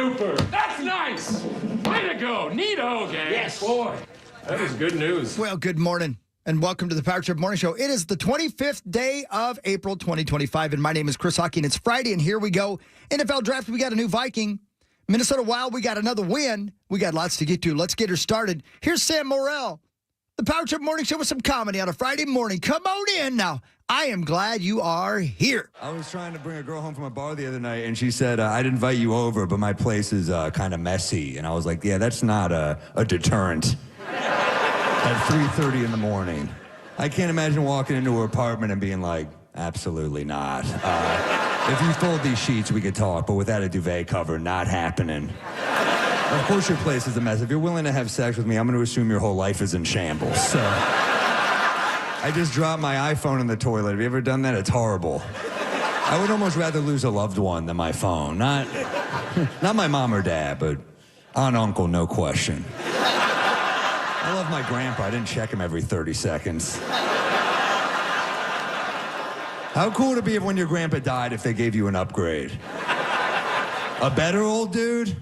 Super. That's nice. Way to go. Neato, gang. Yes, boy. That is good news. Well, good morning and welcome to the Power Trip Morning Show. It is the 25th day of April 2025, and my name is Chris Hockey, and it's Friday, and here we go. NFL Draft, we got a new Viking. Minnesota Wild, we got another win. We got lots to get to. Let's get her started. Here's Sam Morrell, the Power Trip Morning Show with some comedy on a Friday morning. Come on in now. I am glad you are here. I was trying to bring a girl home from a bar the other night, and she said, I'd invite you over, but my place is kind of messy. And I was like, yeah, that's not a deterrent at 3:30 in the morning. I can't imagine walking into her apartment and being like, absolutely not. If you fold these sheets, we could talk, but without a duvet cover, not happening. Of course your place is a mess. If you're willing to have sex with me, I'm going to assume your whole life is in shambles. So I just dropped my iPhone in the toilet. Have you ever done that? It's horrible. I would almost rather lose a loved one than my phone. Not my mom or dad, but aunt, uncle, no question. I love my grandpa. I didn't check him every 30 seconds. How cool would it be if when your grandpa died if they gave you an upgrade? A better old dude?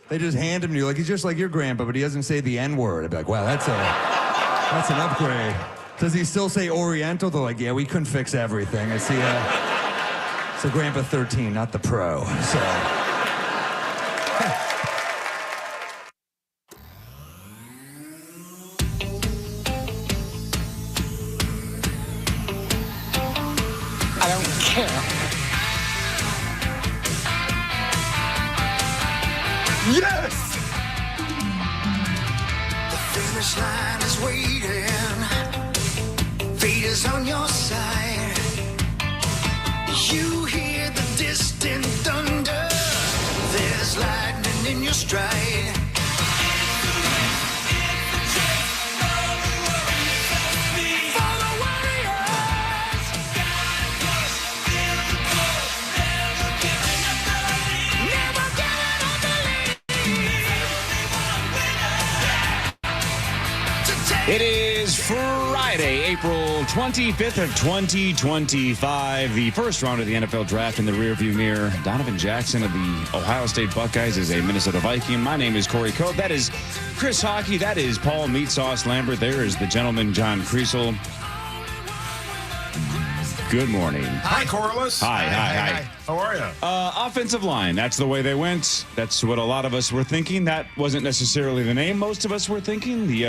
They just hand him to you like he's just like your grandpa, but he doesn't say the N-word. I'd be like, wow, that's an upgrade. Does he still say Oriental? They're like, yeah, we couldn't fix everything. It's the Grandpa 13, not the Pro. So. I don't care. Yes! The finish line is waiting. Fate is on your side. You hear the distant thunder. There's lightning in your stride. For the Warriors. Never giving up the lead. It is Friday, April 25th of 2025. The first round of the NFL Draft in the rearview mirror. Donovan Jackson of the Ohio State Buckeyes is a Minnesota Viking. My name is Corey Cope. That is Chris Hockey. That is Paul Meat Sauce Lambert. There is the gentleman, John Kriesel. Good morning. Hi, Corliss. Hi. How are you? Offensive line. That's the way they went. That's what a lot of us were thinking. That wasn't necessarily the name most of us were thinking. The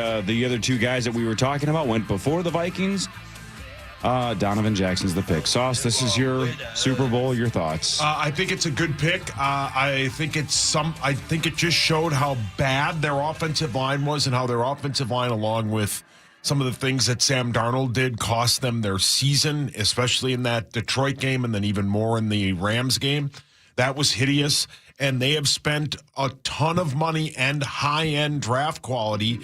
other two guys that we were talking about went before the Vikings. Donovan Jackson's the pick. Sauce, this is your Super Bowl. Your thoughts? I think it's a good pick. I think it just showed how bad their offensive line was and how their offensive line, along with some of the things that Sam Darnold did, cost them their season, especially in that Detroit game and then even more in the Rams game. That was hideous. And they have spent a ton of money and high-end draft quality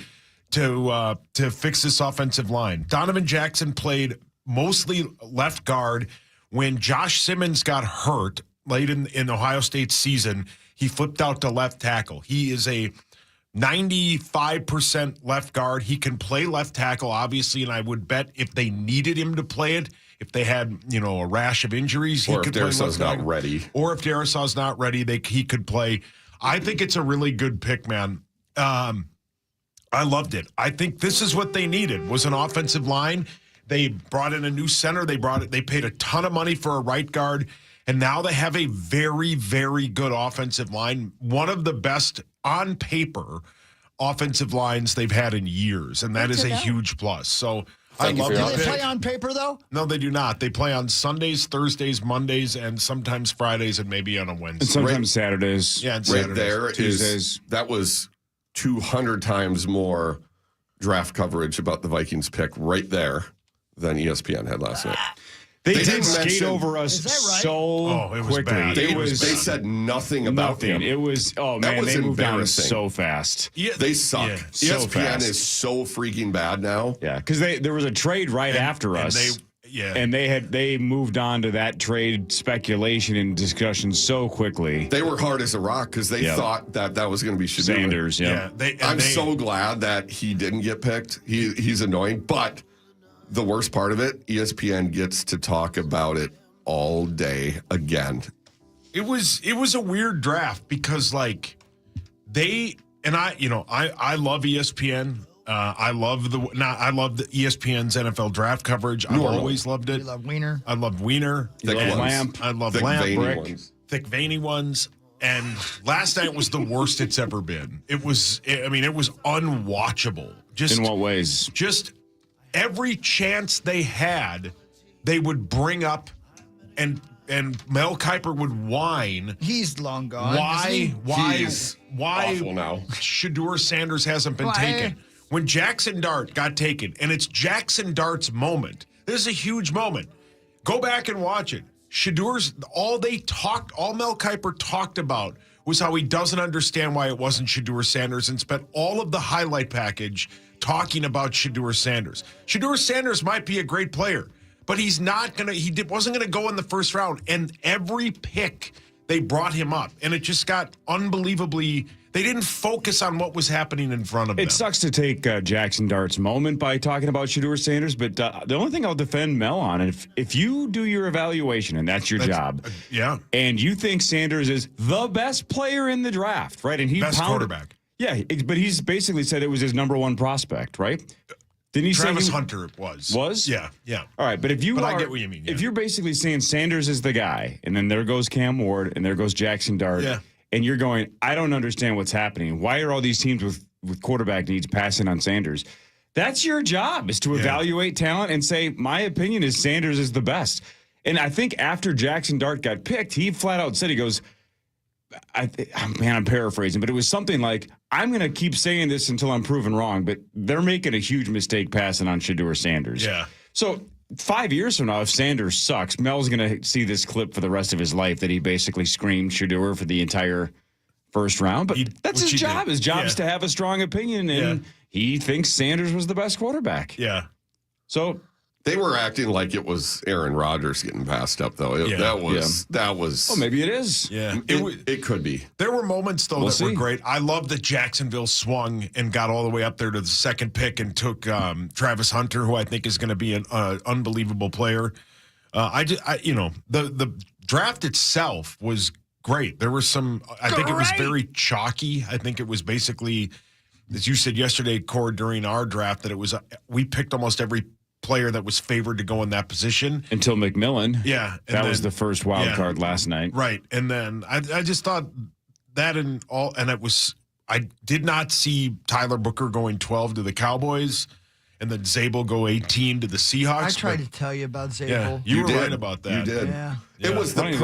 to fix this offensive line. Donovan Jackson played mostly left guard. When Josh Simmons got hurt late in Ohio State's season, he flipped out to left tackle. He is a 95% left guard. He can play left tackle, obviously, and I would bet if they needed him to play it, if they had, a rash of injuries, he could play left Darrisaw's not ready. Or if Darrisaw's not ready, he could play. I think it's a really good pick, man. I loved it. I think this is what they needed, was an offensive line. They brought in a new center. They paid a ton of money for a right guard, and now they have a very, very good offensive line. One of the best on paper offensive lines they've had in years, and that is a huge plus. So I love it. Do they play on paper, though? No, they do not. They play on Sundays, Thursdays, Mondays, and sometimes Fridays, and maybe on a Wednesday. And sometimes Saturdays. Yeah, and Right Saturdays. there Tuesdays. that was 200 times more draft coverage about the Vikings pick right there than ESPN had last night. They They did didn't skate mention- over us Is that right? Oh, it was quickly. bad. They said nothing about nothing. him. It was, That man, was they moved on embarrassing. so fast. Yeah, They suck. yeah. So ESPN fast. is so freaking bad now. Yeah, because there was a trade right after and us. Yeah. And they moved on to that trade speculation and discussion so quickly. They were hard as a rock because they Yep. thought that was going to be Shedeur. Sanders, yeah. I'm so glad that he didn't get picked. He's annoying, but the worst part of it, ESPN gets to talk about it all day again. It was a weird draft because like I love ESPN. I love the ESPN's NFL draft coverage. I've always loved it. You love Wiener. I love Wiener. Thick ones. Lamp. I love Thick, Lamp. veiny Brick. ones. Thick veiny ones. And last night was the worst it's ever been. It was unwatchable. Just in what ways? Just every chance they had, they would bring up and Mel Kiper would whine. He's long gone. Why awful now. Shedeur Sanders hasn't been taken. When Jackson Dart got taken, and it's Jackson Dart's moment. This is a huge moment. Go back and watch it. Shedeur's all Mel Kiper talked about was how he doesn't understand why it wasn't Shedeur Sanders and spent all of the highlight package talking about Shedeur Sanders. Shedeur Sanders might be a great player, but he's not going to, wasn't going to go in the first round. And every pick, they brought him up. And it just got unbelievably, they didn't focus on what was happening in front of them. It sucks to take Jackson Dart's moment by talking about Shedeur Sanders, but the only thing I'll defend Mel on, if you do your evaluation, and that's your job, and you think Sanders is the best player in the draft, right? And he best quarterback. Yeah, but he's basically said it was his number one prospect, right? Didn't he Travis say Hunter was? Was? Yeah. All right, but I get what you mean. Yeah. If you're basically saying Sanders is the guy, and then there goes Cam Ward, and there goes Jackson Dart, and you're going, I don't understand what's happening. Why are all these teams with quarterback needs passing on Sanders? That's your job, is to evaluate talent and say, my opinion is Sanders is the best. And I think after Jackson Dart got picked, he flat out said, he goes, I'm paraphrasing, but it was something like, I'm going to keep saying this until I'm proven wrong, but they're making a huge mistake passing on Shedeur Sanders. Yeah. So 5 years from now, if Sanders sucks, Mel's going to see this clip for the rest of his life that he basically screamed Shedeur for the entire first round. But that's his job. His job is to have a strong opinion, and he thinks Sanders was the best quarterback. Yeah. So they were acting like it was Aaron Rodgers getting passed up, though. That was. Oh, maybe it is. Yeah, it could be. There were moments though that were great. I love that Jacksonville swung and got all the way up there to the second pick and took Travis Hunter, who I think is going to be an unbelievable player. The draft itself was great. There was some. I think it was very chalky. I think it was basically, as you said yesterday, Cord, during our draft, that it was we picked almost every player that was favored to go in that position until McMillan. Yeah, that was the first wild card last night. Right, and then I just thought that I did not see Tyler Booker going 12 to the Cowboys, and then Zabel go 18 to the Seahawks. I tried to tell you about Zabel. Yeah, you were right about that. You did. Yeah. It was It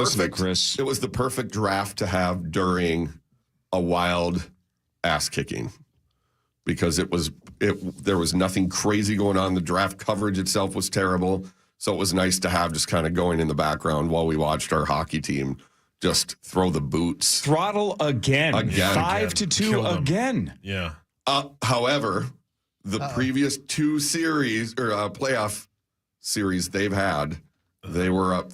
was the perfect draft to have during a wild ass kicking. Because there was nothing crazy going on. The draft coverage itself was terrible. So it was nice to have just kind of going in the background while we watched our hockey team just throw the boots. Throttle again. 5-2 again. Yeah. However, the previous two series or playoff series they've had, they were up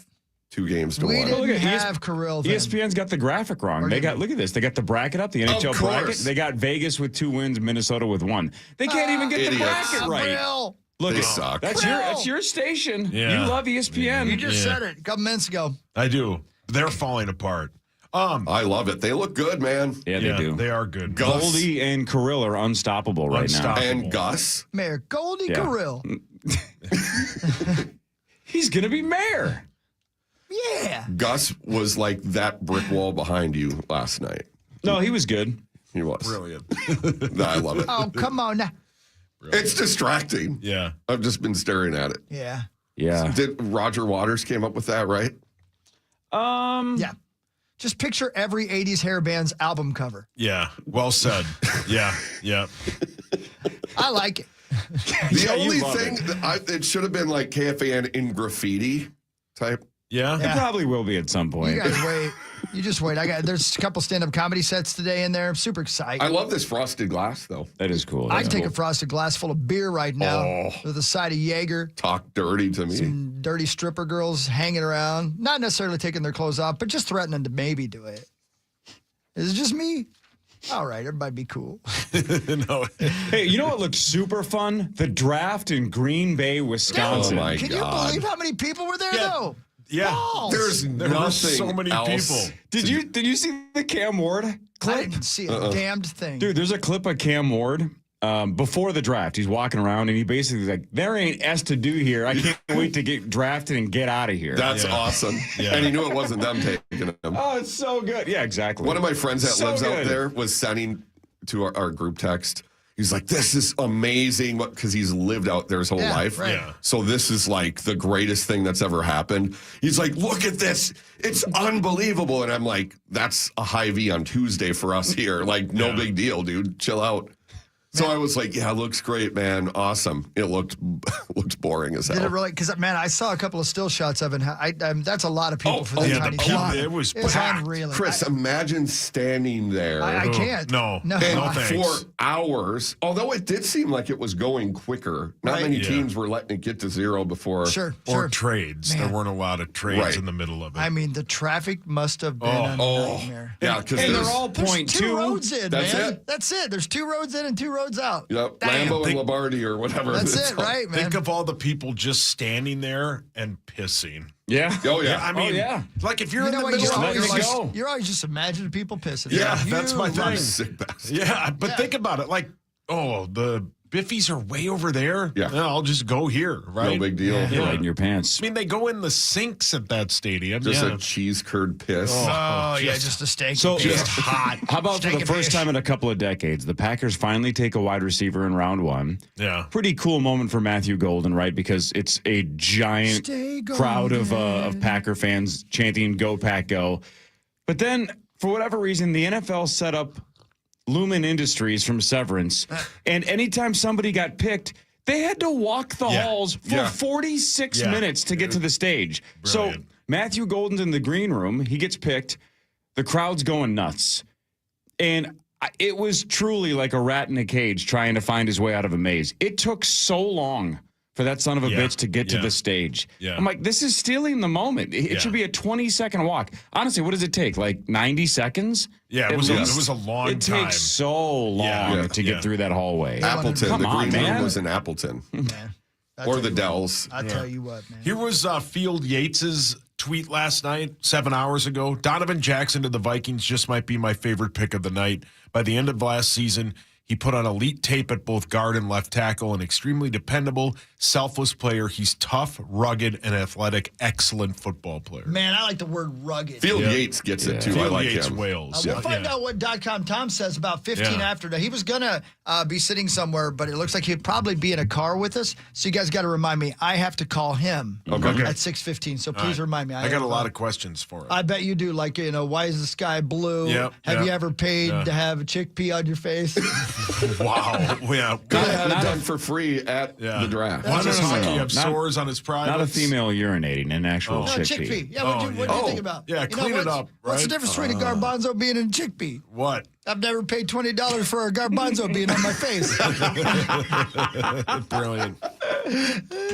2 games to 1. We didn't have Kirill then. ESPN's got the graphic wrong. Look at this. They got the bracket up, the NHL bracket. They got Vegas with 2 wins, Minnesota with 1. They can't even get the bracket right. Look, they suck. That's your station. Yeah. You love ESPN. You just said it a couple minutes ago. I do. They're falling apart. I love it. They look good, man. Yeah, they do. They are good. Goldie and Kirill are unstoppable right now. And Gus. Mayor Goldie Kirill. He's going to be mayor. Yeah. Gus was like that brick wall behind you last night. No, he was good. He was. Brilliant. I love it. Oh, come on now. It's distracting. Yeah. I've just been staring at it. Yeah. Yeah. Did Roger Waters came up with that, right? Yeah. Just picture every 80s hair band's album cover. Yeah. Well said. Yeah. I like it. The only thing, it should have been like KFAN in graffiti type. Yeah. It probably will be at some point. You guys wait. You just wait. There's a couple stand-up comedy sets today in there. I'm super excited. I love this frosted glass, though. That is cool. I'd take a frosted glass full of beer right now with a side of Jaeger. Talk dirty to me. Some dirty stripper girls hanging around. Not necessarily taking their clothes off, but just threatening to maybe do it. Is it just me? All right, everybody be cool. No. Hey, you know what looked super fun? The draft in Green Bay, Wisconsin. Oh, my Can God. you believe how many people were there, though? Yeah. There's There so many else. people. Did you see the Cam Ward clip? I didn't see a damned thing. Dude, there's a clip of Cam Ward before the draft. He's walking around and he basically is like, there ain't S to do here. I can't wait to get drafted and get out of here. That's awesome. Yeah. And he knew it wasn't them taking him. Oh, it's so good. Yeah, exactly. One of my friends that So lives out good. there was sending to our group text. He's like, this is amazing because he's lived out there his whole life. Right. Yeah. So this is like the greatest thing that's ever happened. He's like, look at this. It's unbelievable. And I'm like, that's a high V on Tuesday for us here. Like, no big deal, dude. Chill out. So I was like, yeah, it looks great, man. Awesome. It looked boring as hell. Did it really? Because, man, I saw a couple of still shots of it. That's a lot of people for that yeah, tiny the field. people, it was It's packed. unreal. Chris, imagine standing there. I can't. No. No. and No, thanks. for hours, although it did seem like it was going quicker. Not Right. many Yeah. teams were letting it get to zero before. Sure. Or trades. Man. There weren't a lot of trades Right. in the middle of it. I mean, the traffic must have been a nightmare. Yeah, because And they're there's all There's point two two. roads in, That's man. it. That's it. There's 2 roads in and 2 roads out. Yep, Damn. Lambeau Think- and Lombardi or whatever. That's it's it, called. right, man? Think of all the people just standing there and pissing. Yeah. Oh, yeah. I mean, yeah. like if you're You in know the what? middle You're of letting always, it just, go. you're always just imagining people pissing. Yeah, that's my You thing. love I'm it. sick bastard. Yeah, but think about it. Like, the Biffies are way over there. Yeah. I'll just go here, right? No big deal. You're right in your pants. I mean, they go in the sinks at that stadium. Just yeah. a cheese curd piss. Oh, yeah, just a steak. So and just fish. hot. How about for Steak the and first fish. time in a couple of decades, the Packers finally take a wide receiver in round one. Yeah. Pretty cool moment for Matthew Golden, right? Because it's a giant Stay crowd of golden. Packer fans chanting "Go Pack Go." But then, for whatever reason, the NFL set up Lumen Industries from Severance, and anytime somebody got picked, they had to walk the Yeah. halls for Yeah. 46 Yeah. minutes to get to the stage. Brilliant. So Matthew Golden's in the green room. He gets picked. The crowd's going nuts. And it was truly like a rat in a cage trying to find his way out of a maze. It took so long for that son of a Yeah. bitch to get to Yeah. the stage. Yeah. I'm like, this is stealing the moment. It Yeah. should be a 20-second walk. Honestly, what does it take? Like 90 seconds? Yeah, it At was least? a long It time. takes so long Yeah. to Yeah. get through that hallway. Appleton. Come the on, green man. room was in Appleton. Man, I'll Or tell the you what. Dells. I'll tell you what, man. Here was Field Yates's tweet last night, 7 hours ago. Donovan Jackson to the Vikings just might be my favorite pick of the night. By the end of last season, he put on elite tape at both guard and left tackle, an extremely dependable, selfless player. He's tough, rugged, and athletic. Excellent football player. Man, I like the word rugged. Field Yeah. Yates gets it too. I Field like Yates him. Wales. We'll find out what .com Tom says about 15 Yeah. after that. He was going to be sitting somewhere, but it looks like he'd probably be in a car with us. So you guys got to remind me. I have to call him at 6:15. So please remind me. I got a lot of questions for him. I bet you do. Like, why is the sky blue? Yep, Have yep, you ever paid yeah. to have a chickpea on your face? Wow. Yeah. Could have had Not it a- done for free at the draft. Why does No. hockey have Not- sores on his privates? Not a female urinating, an actual No, chickpea. chickpea. Yeah, what'd you Oh, think about? yeah, You know, clean it up, What's the right? difference between a garbanzo bean and a chickpea? What? I've never paid $20 for a garbanzo bean on my face. Brilliant.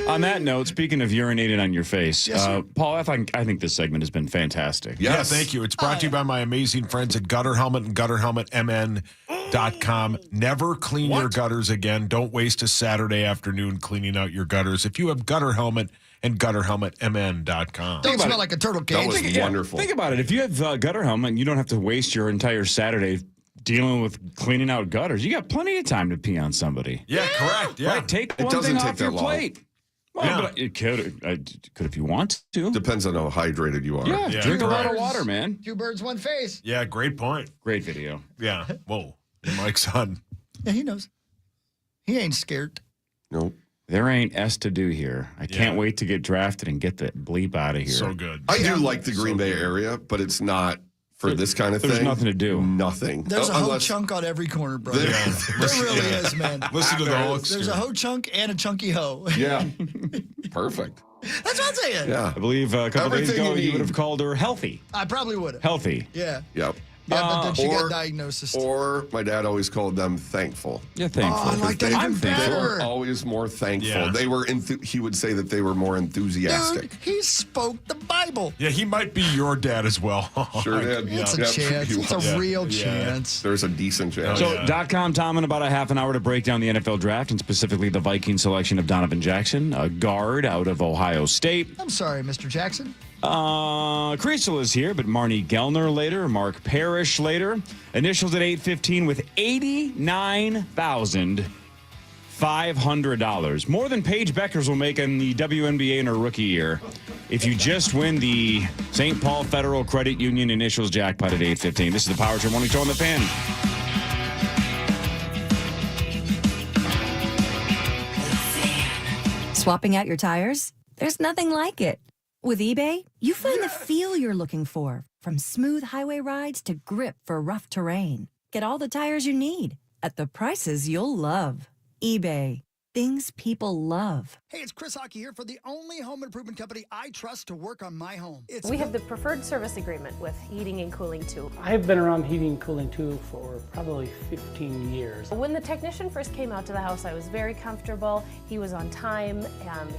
On that note, speaking of urinating on your face, Yes, sir. Paul, I think this segment has been fantastic. Yes. Yeah, thank you. It's brought to you by my amazing friends at Gutter Helmet and GutterHelmetMN.com. Never clean your gutters again. Don't waste a Saturday afternoon cleaning out your gutters. If you have Gutter Helmet and GutterHelmetMN.com. Don't smell like a turtle That was cage. wonderful. Think about it. If you have gutter helmet, you don't have to waste your entire Saturday dealing with cleaning out gutters. You got plenty of time to pee on somebody. Yeah, correct. Yeah. Right? Take one doesn't thing take off that your long. plate. Well, Yeah. but it could if you want to. Depends on how hydrated you are. Yeah, Yeah, drink a lot of correct. water, man. 2 birds, 1 face. Yeah, great point. Great video. Yeah. Whoa. Your mic's on. Yeah, he knows. He ain't scared. Nope. There ain't S to do here. I can't wait to get drafted and get that bleep out of here. So good. I do like the Green Bay area, but it's not for this kind of thing. There's nothing to do. Nothing. There's a hoe Unless- chunk on every corner, bro. There- There really is, man. Listen to the Hulkster. There's a hoe chunk and a chunky hoe. Yeah. Perfect. That's what I'm saying. Yeah. I believe a couple days Everything ago you you would need. have called her healthy. I probably would have. Healthy. Yeah. Yep. Yeah, but then she got Or- diagnosis. Or my dad always called them thankful. Yeah, thankful. Oh, I like that They- even They better. were always more thankful. Yeah. They were. He would say that they were more enthusiastic. Dude, he spoke the Bible. Yeah, he might be your dad as well. Sure did. It's a Yeah, chance. he It's a was. real Yeah. chance. There's a decent chance. So, .com, Tom, in about a half an hour to break down the NFL draft and specifically the Viking selection of Donovan Jackson, a guard out of Ohio State. I'm sorry, Mr. Jackson. Creasel is here, but Marnie Gellner later, Mark Parrish later. Initials at 8:15 with $89,500. More than Paige Beckers will make in the WNBA in her rookie year if you just win the St. Paul Federal Credit Union initials jackpot at 8:15. This is the Power Trip Morning Show on the Fan. Swapping out your tires? There's nothing like it. With eBay, you find the feel you're looking for, from smooth highway rides to grip for rough terrain. Get all the tires you need at the prices you'll love. eBay, things people love. Hey, it's Chris Hockey here for the only home improvement company I trust to work on my home. We have the preferred service agreement with heating and cooling too. I've been around heating and cooling too for probably 15 years. When the technician first came out to the house, I was very comfortable. He was on time.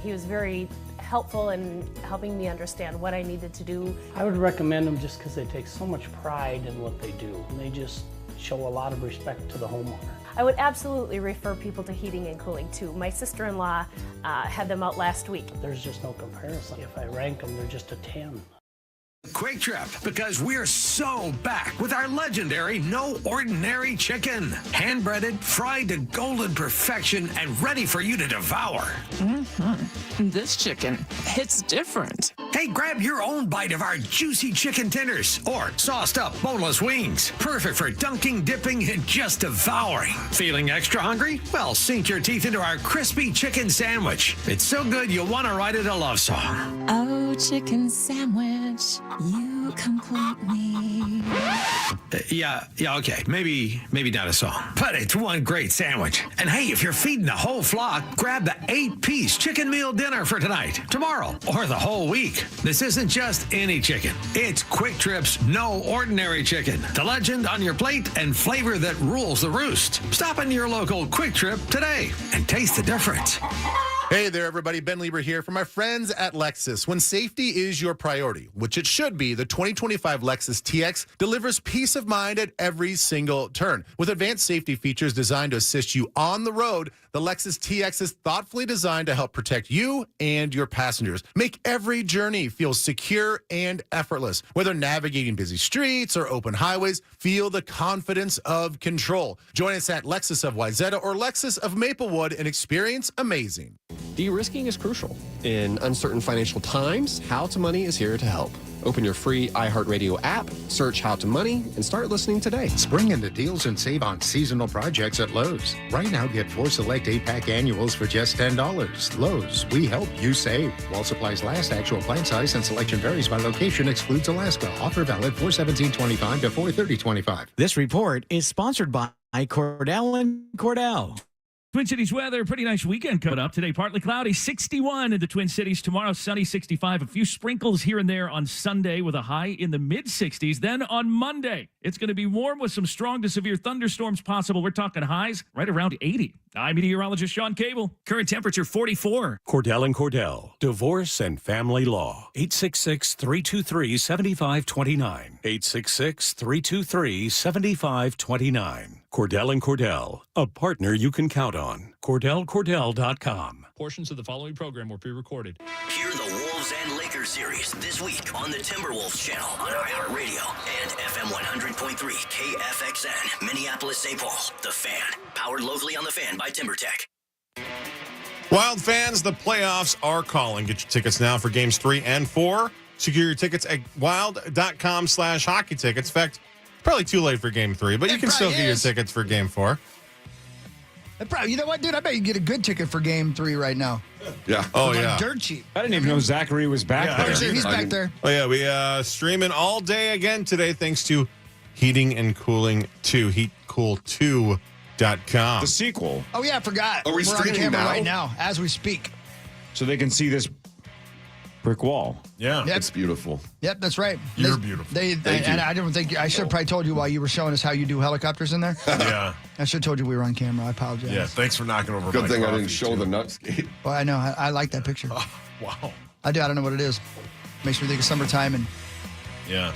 He was very helpful in helping me understand what I needed to do. I would recommend them just because they take so much pride in what they do. And they just show a lot of respect to the homeowner. I would absolutely refer people to heating and cooling too. My sister-in-law had them out last week. There's just no comparison. If I rank them, they're just a 10. Quick Trip, because we're so back with our legendary No Ordinary Chicken. Hand-breaded, fried to golden perfection, and ready for you to devour. This chicken, it's different. Hey, grab your own bite of our juicy chicken tenders or sauced up boneless wings. Perfect for dunking, dipping, and just devouring. Feeling extra hungry? Well, sink your teeth into our crispy chicken sandwich. It's so good you'll want to write it a love song. Oh, chicken sandwich, you complete me. Yeah, okay. Maybe not a song, but it's one great sandwich. And hey, if you're feeding the whole flock, grab the 8-piece chicken meal dinner for tonight, tomorrow, or the whole week. This isn't just any chicken. It's Quick Trip's No Ordinary Chicken. The legend on your plate and flavor that rules the roost. Stop in your local Quick Trip today and taste the difference. Hey there, everybody. Ben Lieber here from our friends at Lexus. When safety is your priority, which it should be, the 2025 Lexus TX delivers peace of mind at every single turn. With advanced safety features designed to assist you on the road, the Lexus TX is thoughtfully designed to help protect you and your passengers. Make every journey feel secure and effortless. Whether navigating busy streets or open highways, feel the confidence of control. Join us at Lexus of Wayzata or Lexus of Maplewood and experience amazing. De-risking is crucial. In uncertain financial times, How to Money is here to help. Open your free iHeartRadio app, search How to Money, and start listening today. Spring into deals and save on seasonal projects at Lowe's. Right now, get 4 select 8-pack annuals for just $10. Lowe's, we help you save. While supplies last, actual plant size and selection varies by location, excludes Alaska. Offer valid 4/17/25 to 4/30/25. This report is sponsored by Cordell and Cordell. Twin Cities weather, pretty nice weekend coming up. Today, partly cloudy, 61 in the Twin Cities. Tomorrow, sunny, 65. A few sprinkles here and there on Sunday with a high in the mid-60s. Then on Monday, it's going to be warm with some strong to severe thunderstorms possible. We're talking highs right around 80. I'm meteorologist Sean Cable. Current temperature 44. Cordell and Cordell, Divorce and Family Law. 866-323-7529. 866-323-7529. Cordell and Cordell, a partner you can count on. CordellCordell.com. Portions of the following program were pre-recorded. Hear the Wolves and Lakers series this week on the Timberwolves channel on iHeartRadio and FM 100.3 KFXN, Minneapolis, St. Paul. The Fan, powered locally on The Fan by TimberTech. Wild fans, the playoffs are calling. Get your tickets now for games 3 and 4. Secure your tickets at wild.com/hockey tickets. In fact, probably too late for game 3, but you can still get your tickets for game 4. You know what, dude? I bet you can get a good ticket for game 3 right now. Yeah. Oh, Like yeah. dirt cheap. I didn't even know Zachary was back there. He's back there. Oh, yeah. We streaming all day again today thanks to Heating and Cooling 2, heatcool2.com. The sequel. Oh, yeah, I forgot. Are we We're on streaming camera now? right now as we speak. So they can see this brick wall. Yeah. Yep. It's beautiful. Yep, that's right. You're beautiful. And I don't think I should have probably told you while you were showing us how you do helicopters in there. Yeah. I should have told you we were on camera. I apologize. Yeah, thanks for knocking over Good my thing I coffee, didn't show too. the nut skate. Well, I know. I like that picture. Oh, wow. I do. I don't know what it is. Makes me think of summertime and Yeah.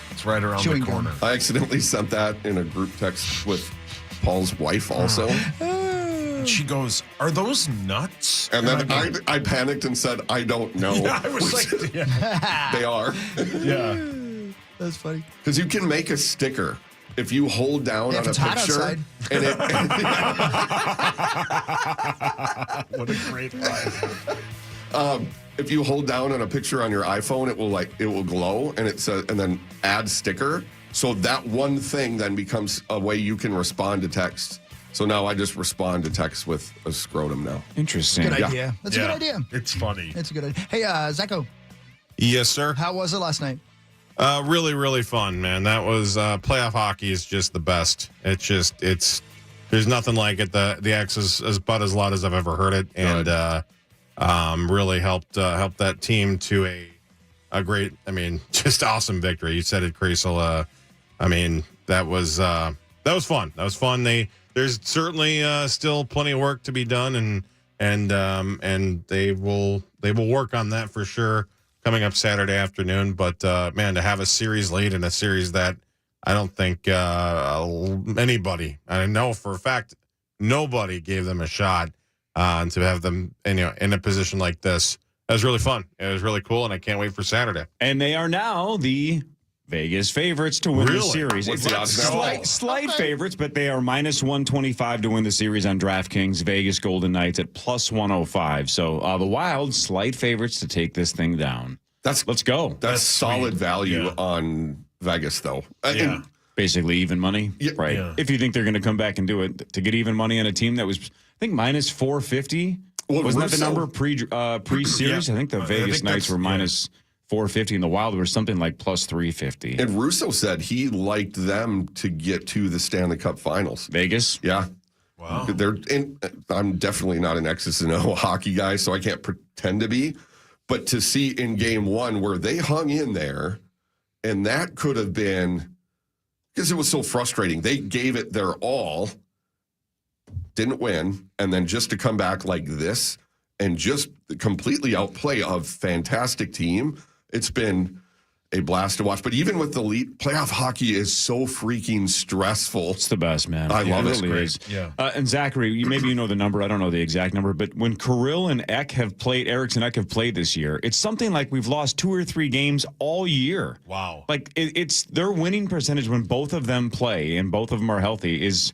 It's right around chewing the corner. gum. I accidentally sent that in a group text with Paul's wife also. And she goes, "Are those nuts?" And then I panicked and said, "I don't know." Yeah, I was like, They are. Yeah. That's funny. Because you can make a sticker if you hold down on if a it's hot picture. outside. And What a great line. if you hold down on a picture on your iPhone, it will glow and it says, and then add sticker. So that one thing then becomes a way you can respond to text. So now I just respond to text with a scrotum now. Interesting. Good Yeah. idea. That's a good idea. It's funny. It's a good idea. Hey, Zacho, Yes, sir. how was it last night? Really, really fun, man. That was playoff hockey is just the best. It's there's nothing like it. The X is about as loud as I've ever heard it, and really helped that team to a great. I mean, just awesome victory. You said it, Creasel. I mean, that was fun. That was fun. There's certainly still plenty of work to be done, and they will work on that for sure coming up Saturday afternoon. But man, to have a series late in a series that I don't think anybody, I know for a fact, nobody gave them a shot, and to have them in a position like this, that was really fun. It was really cool, and I can't wait for Saturday. And they are now the Vegas favorites to win the Really? series. What's It's the odds? slight favorites, but they are minus 125 to win the series on DraftKings. Vegas Golden Knights at plus 105. So the Wild, slight favorites to take this thing down. Let's go. That's solid value on Vegas, though. And Basically even money. Yeah. Right. Yeah. If you think they're going to come back and do it, to get even money on a team that was, I think, minus 450. Well, Wasn't that the Russo- number pre-series? Yeah. I think the I Vegas think Knights that's- were minus 450, and the Wild were something like plus 350. And Russo said he liked them to get to the Stanley Cup Finals. Vegas? Yeah. Wow. I'm definitely not an X's and O hockey guy, so I can't pretend to be. But to see in game one where they hung in there, and that could have been, because it was so frustrating. They gave it their all, didn't win, and then just to come back like this and just completely outplay a fantastic team, it's been a blast to watch. But even with the elite, playoff hockey is so freaking stressful. It's the best, man. I love it. Really Great. is. Yeah. And Zachary, maybe you know the number. I don't know the exact number, but when Kirill and Eriksson Ek have played this year, it's something like we've lost 2 or 3 games all year. Wow. Like it's their winning percentage when both of them play and both of them are healthy is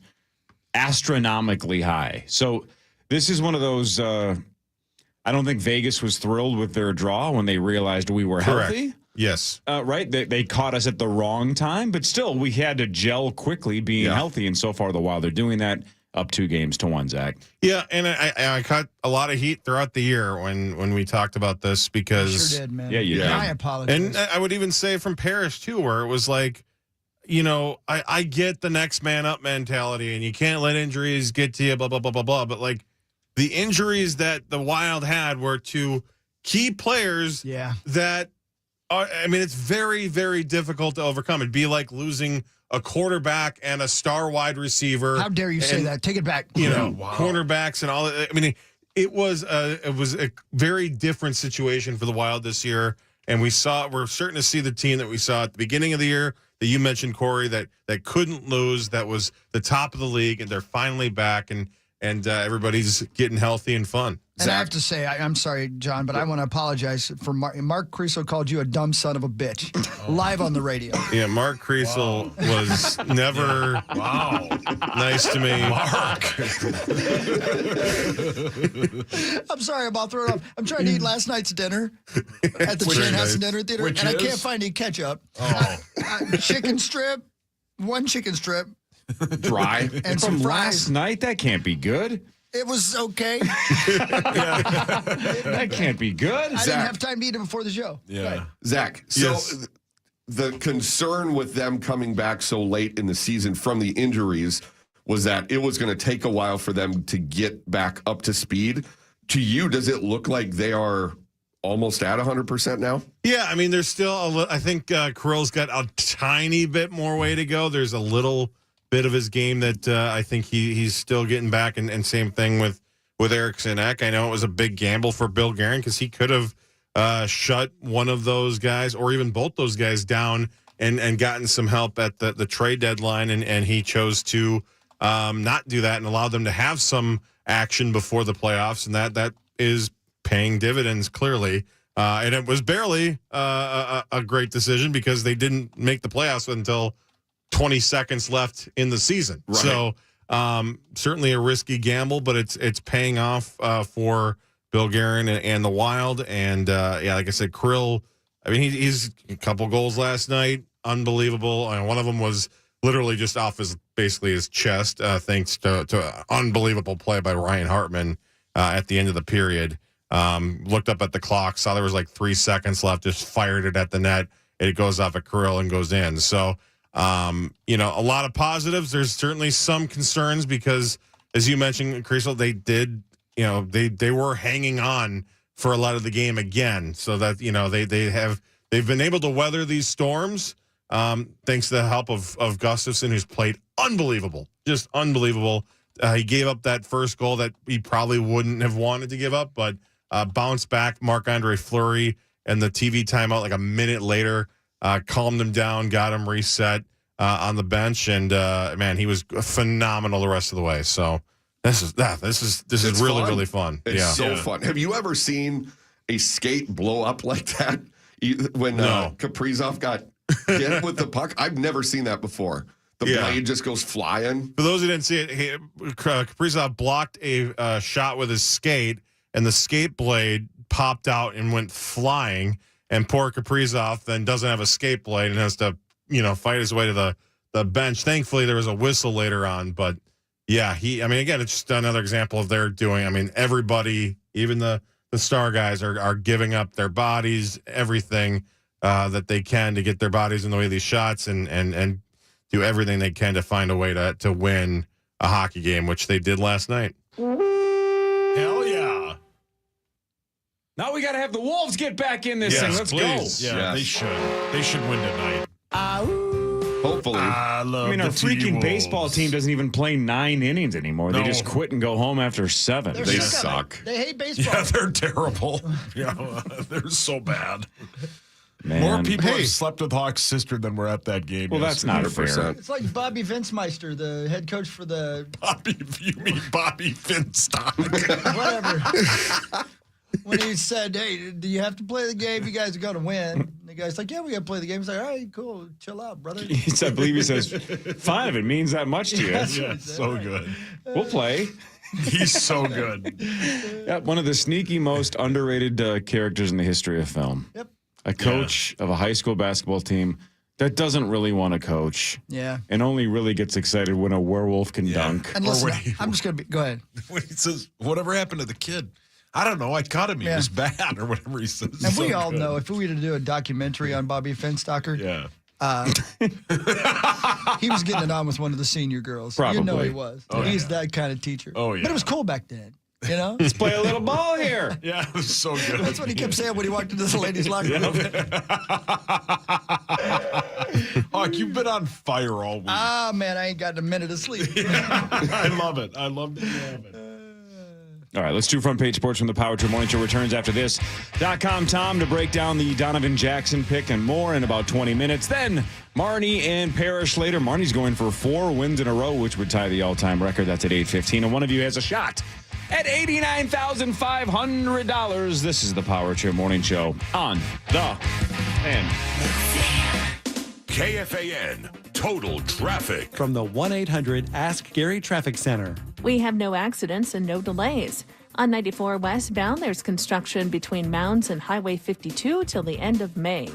astronomically high. So this is one of those. I don't think Vegas was thrilled with their draw when they realized we were Correct. healthy. Yes. Right? They caught us at the wrong time, but still, we had to gel quickly being healthy, and so far the Wild are doing that, up 2-1, Zach. Yeah, and I caught a lot of heat throughout the year when we talked about this because... Sure did, man. Yeah, you did. I apologize. And I would even say from Parrish, too, where it was like, I get the next man up mentality, and you can't let injuries get to you, blah, blah, blah, blah, blah, but like the injuries that the Wild had were to key players that are, I mean, it's very, very difficult to overcome. It'd be like losing a quarterback and a star wide receiver. How dare you say that? Take it back. Cornerbacks and all that. I mean, it was a very different situation for the Wild this year. And we're starting to see the team that we saw at the beginning of the year that you mentioned, Corey, that couldn't lose, that was the top of the league, and they're finally back, and everybody's getting healthy and fun. And I have to say, I'm sorry, John, but I want to apologize for Mark Creasel called you a dumb son of a bitch live on the radio. Yeah, Mark Creasel was never nice to me. Mark. I'm sorry about throwing off. I'm trying to eat last night's dinner at the Chanhassen Dinner Theater, and I can't find any ketchup. Chicken strip, 1 chicken strip. Dry. And some from fries. last night? That can't be good. It was okay. That can't be good. I didn't have time to eat it before the show. Yeah. Zach, so the concern with them coming back so late in the season from the injuries was that it was going to take a while for them to get back up to speed. To you, does it look like they are almost at 100% now? Yeah, I mean, there's still I think Kirill's got a tiny bit more way to go. There's a little bit of his game that I think he's still getting back, and same thing with Eriksson Ek. I know it was a big gamble for Bill Guerin because he could have shut one of those guys or even both those guys down and gotten some help at the trade deadline, and he chose to not do that and allow them to have some action before the playoffs, and that is paying dividends clearly. And it was barely a great decision because they didn't make the playoffs until 20 seconds left in the season. Right. So certainly a risky gamble, but it's paying off for Bill Guerin and the Wild. And like I said, Kirill, I mean, he's a couple goals last night, unbelievable. I mean, one of them was literally just off basically his chest, thanks to an unbelievable play by Ryan Hartman at the end of the period. Looked up at the clock, saw there was like 3 seconds left, just fired it at the net. It goes off at Kirill and goes in. So, a lot of positives. There's certainly some concerns because, as you mentioned, Crystal, they did, they were hanging on for a lot of the game again. So that, they've been able to weather these storms. Thanks to the help of Gustafsson, who's played unbelievable, just unbelievable. He gave up that first goal that he probably wouldn't have wanted to give up, but bounced back. Marc-Andre Fleury and the TV timeout like a minute later calmed him down, got him reset on the bench, and man, he was phenomenal the rest of the way. So this is really, really fun. It's so fun. Have you ever seen a skate blow up like that when Kaprizov got hit with the puck? I've never seen that before. The blade just goes flying. For those who didn't see it, Kaprizov blocked a shot with his skate, and the skate blade popped out and went flying. And poor Kaprizov then doesn't have a skate blade and has to, fight his way to the bench. Thankfully, there was a whistle later on. But, yeah, again, it's just another example of their doing. I mean, everybody, even the star guys, are giving up their bodies, everything that they can to get their bodies in the way of these shots and do everything they can to find a way to win a hockey game, which they did last night. Hell yeah. Now we got to have the Wolves get back in this thing. Let's please. go. Yeah, they should. They should win tonight. Hopefully. Our freaking baseball team doesn't even play 9 innings anymore. They just quit and go home after 7. They suck. They hate baseball. Yeah, they're terrible. They're so bad. Man. More people have slept with Hawk's sister than were at that game. Well, that's not fair. It's like Bobby Vince-Meister, the head coach for the... You mean Bobby Finstock? Whatever. When he said, hey, do you have to play the game? You guys are going to win. And the guy's like, yeah, we got to play the game. He's like, all right, cool. Chill out, brother. I believe he says, fine, if it means that much to you. Yeah, so good. We'll play. He's so good. Yeah, one of the sneaky, most underrated characters in the history of film. Yep. A coach of a high school basketball team that doesn't really want to coach. Yeah. And only really gets excited when a werewolf can dunk. And listen, I'm just going to go ahead. When he says, whatever happened to the kid? I don't know. I caught him. He was bad or whatever he says. And we all know if we were to do a documentary on Bobby Finstocker, he was getting it on with one of the senior girls. Probably. You know he was. He's that kind of teacher. Oh, yeah. But it was cool back then. Let's play a little ball here. Yeah, it was so good. That's what he kept saying when he walked into the ladies' locker room. Hawk, you've been on fire all week. Man, I ain't gotten a minute of sleep. I love it. I love it. All right, let's do Front Page Sports from the Power Trip Morning Show. Returns after this. Tom to break down the Donovan Jackson pick and more in about 20 minutes. Then Marnie and Parrish later. Marnie's going for 4 wins in a row, which would tie the all-time record. That's at 8:15. And one of you has a shot at $89,500. This is the Power Trip Morning Show on the Fan. KFAN Total Traffic. From the 1-800-ASK-GARY Traffic Center. We have no accidents and no delays. On 94 westbound, there's construction between Mounds and Highway 52 till the end of May.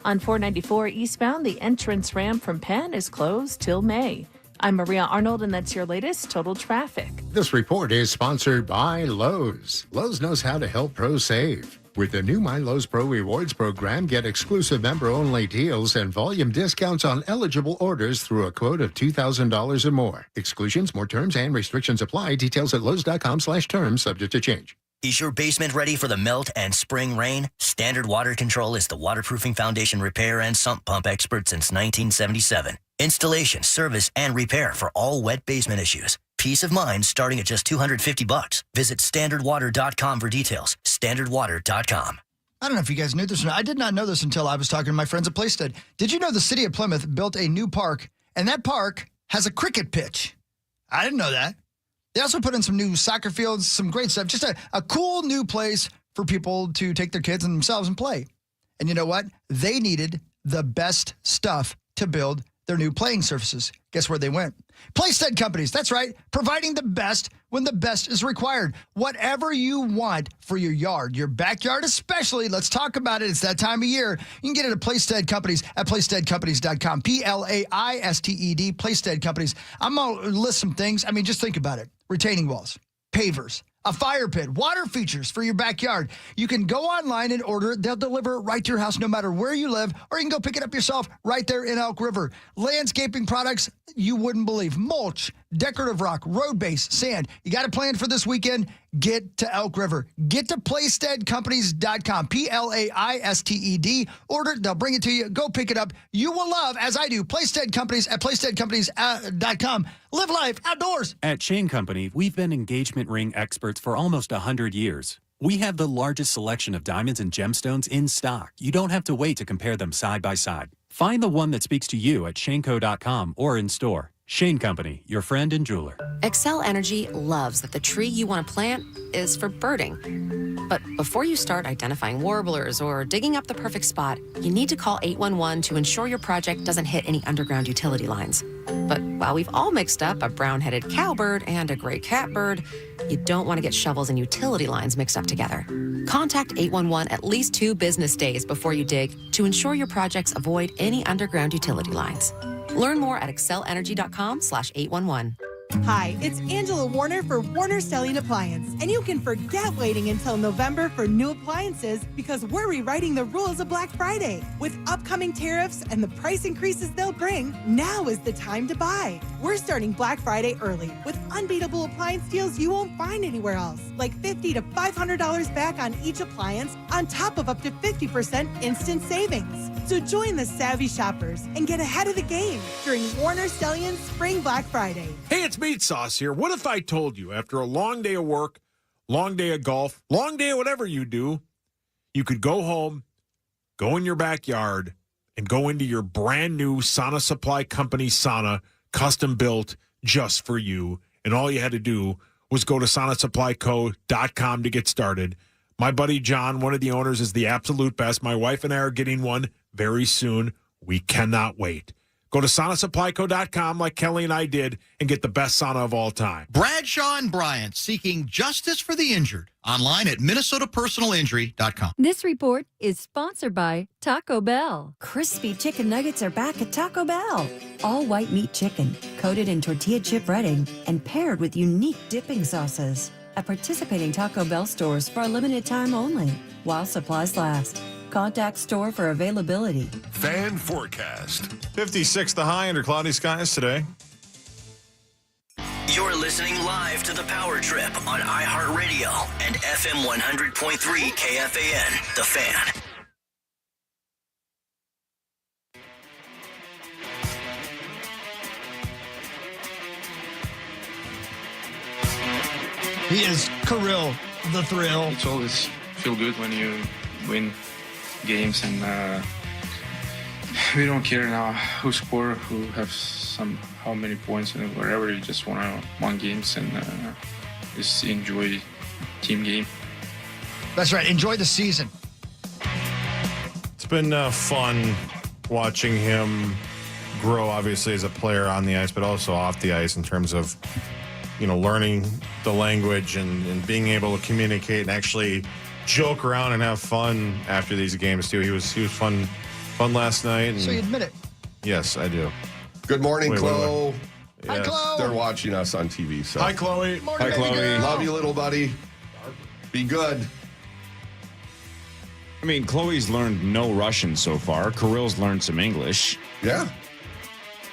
On 494 eastbound, the entrance ramp from Penn is closed till May. I'm Maria Arnold, and that's your latest Total Traffic. This report is sponsored by Lowe's. Lowe's knows how to help pros save. With the new My Lowe's Pro Rewards program, get exclusive member-only deals and volume discounts on eligible orders through a quote of $2,000 or more. Exclusions, more terms, and restrictions apply. Details at Lowe's.com/terms, subject to change. Is your basement ready for the melt and spring rain? Standard Water Control is the waterproofing foundation repair and sump pump expert since 1977. Installation, service, and repair for all wet basement issues. Peace of mind starting at just $250. Visit standardwater.com for details. Standardwater.com. I don't know if you guys knew this or not. I did not know this until I was talking to my friends at Playstead. Did you know the city of Plymouth built a new park, and that park has a cricket pitch? I didn't know that. They also put in some new soccer fields, some great stuff. Just a cool new place for people to take their kids and themselves and play. And you know what? They needed the best stuff to build their new playing surfaces. Guess where they went? Playstead Companies. That's right. Providing the best when the best is required. Whatever you want for your yard, your backyard especially. Let's talk about it. It's that time of year. You can get it at Playstead Companies at playsteadcompanies.com. Plaisted, Playstead Companies. I'm going to list some things. I mean, just think about it. Retaining walls, pavers, a fire pit, water features for your backyard. You can go online and order it. They'll deliver it right to your house no matter where you live, or you can go pick it up yourself right there in Elk River. Landscaping products you wouldn't believe. Mulch, decorative rock, road base, sand. You got a plan for this weekend? Get to Elk River. Get to PlaysteadCompanies.com. Plaisted. Order it. They'll bring it to you. Go pick it up. You will love, as I do, Playstead Companies at PlaysteadCompanies.com. Live life outdoors. At Shane Company, we've been engagement ring experts for almost 100 years. We have the largest selection of diamonds and gemstones in stock. You don't have to wait to compare them side by side. Find the one that speaks to you at shaneco.com or in store. Shane Company, your friend and jeweler. Excel Energy loves that the tree you want to plant is for birding. But before you start identifying warblers or digging up the perfect spot, you need to call 811 to ensure your project doesn't hit any underground utility lines. But while we've all mixed up a brown-headed cowbird and a gray catbird, you don't want to get shovels and utility lines mixed up together. Contact 811 at least 2 business days before you dig to ensure your projects avoid any underground utility lines. Learn more at excelergy.com/811. Hi, it's Angela Warner for Warner Selling Appliance, and you can forget waiting until November for new appliances because we're rewriting the rules of Black Friday. With upcoming tariffs and the price increases they'll bring, now is the time to buy. We're starting Black Friday early with unbeatable appliance deals you won't find anywhere else, like $50 to $500 back on each appliance on top of up to 50% instant savings. So join the savvy shoppers and get ahead of the game during Warner Stellian's Spring Black Friday. Hey, it's Meat Sauce here. What if I told you after a long day of work, long day of golf, long day of whatever you do, you could go home, go in your backyard, and go into your brand new Sauna Supply Company sauna, custom built just for you. And all you had to do was go to saunasupplyco.com to get started. My buddy John, one of the owners, is the absolute best. My wife and I are getting one very soon. We cannot wait. Go to saunasupplyco.com like Kelly and I did and get the best sauna of all time. Bradshaw and Bryant seeking justice for the injured. Online at minnesotapersonalinjury.com. This report is sponsored by Taco Bell. Crispy chicken nuggets are back at Taco Bell. All white meat chicken, coated in tortilla chip breading and paired with unique dipping sauces. At participating Taco Bell stores for a limited time only, while supplies last. Contact store for availability. Fan forecast. 56 the high under cloudy skies today. You're listening live to the Power Trip on iHeartRadio and FM 100.3 KFAN, The Fan. He is Kirill the Thrill. It's always feel good when you win games, and we don't care now who score, who have how many points and whatever. You just want to win games and just enjoy team game. That's right. Enjoy the season. It's been fun watching him grow, obviously, as a player on the ice, but also off the ice in terms of, learning the language and being able to communicate and actually joke around and have fun after these games too. He was fun last night. And so you admit it? Yes, I do. Good morning, Chloe. Hi, Chloe. They're watching us on TV. So. Hi, Chloe. Morning, hi, Chloe. girl. Love you, little buddy. Be good. I mean, Chloe's learned no Russian so far. Kirill's learned some English. Yeah.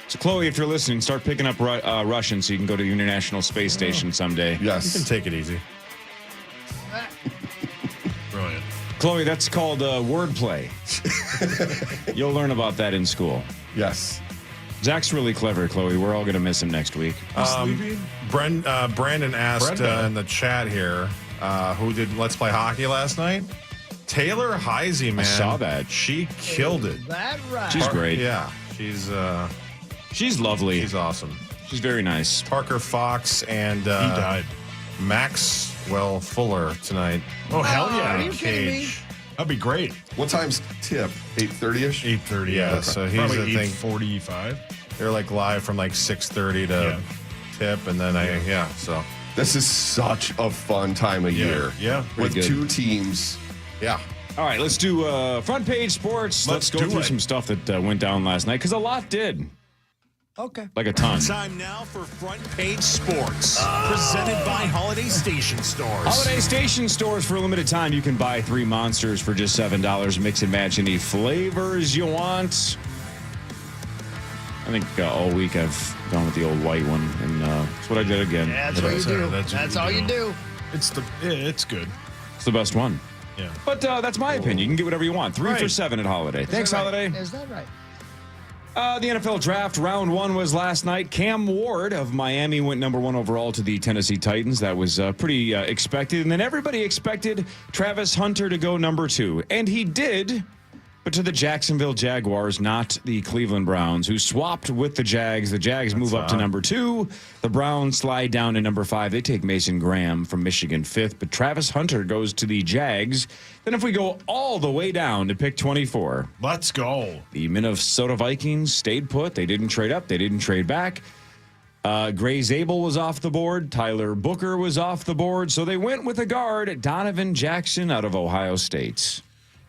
So, Chloe, if you're listening, start picking up Russian so you can go to the International Space Station someday. Yes. You can take it easy. Chloe, that's called wordplay. You'll learn about that in school. Yes. Zach's really clever, Chloe. We're all going to miss him next week. Brandon asked in the chat here, who did Let's Play Hockey last night? Taylor Heisey, man. I saw that. She killed it. Is that right? She's great. Yeah. She's lovely. She's awesome. She's very nice. Parker Fox and he died. Maxwell Fuller tonight. Oh, hell yeah. Are you kidding me? That'd be great. What time's tip? 8:30ish? 8:30. Yeah, Okay. so he's Probably I think 8:45. they're like live from like 6:30 to tip, and then so this is such a fun time of year. Yeah, with good. two teams. Yeah. All right, let's do front page sports. Let's go through some stuff that went down last night because a lot did. Okay. Like a ton. Time now for Front Page Sports, presented by Holiday Station Stores. Holiday Station Stores, for a limited time, you can buy 3 Monsters for just $7. Mix and match any flavors you want. I think all week I've gone with the old white one, and that's what I did again. Yeah, that's what you do. That's all you do. It's good. It's the best one. Yeah. But that's my opinion. You can get whatever you want. 3 for $7 at Holiday. Thanks, Holiday. Is that right? The NFL draft round 1 was last night. Cam Ward of Miami went number 1 overall to the Tennessee Titans. That was pretty expected. And then everybody expected Travis Hunter to go number 2. And he did, but to the Jacksonville Jaguars, not the Cleveland Browns, who swapped with the Jags. The Jags move up to number 2. The Browns slide down to number 5. They take Mason Graham from Michigan 5th. But Travis Hunter goes to the Jags. Then if we go all the way down to pick 24. Let's go. The Minnesota Vikings stayed put. They didn't trade up. They didn't trade back. Gray Zabel was off the board. Tyler Booker was off the board. So they went with a guard, Donovan Jackson out of Ohio State.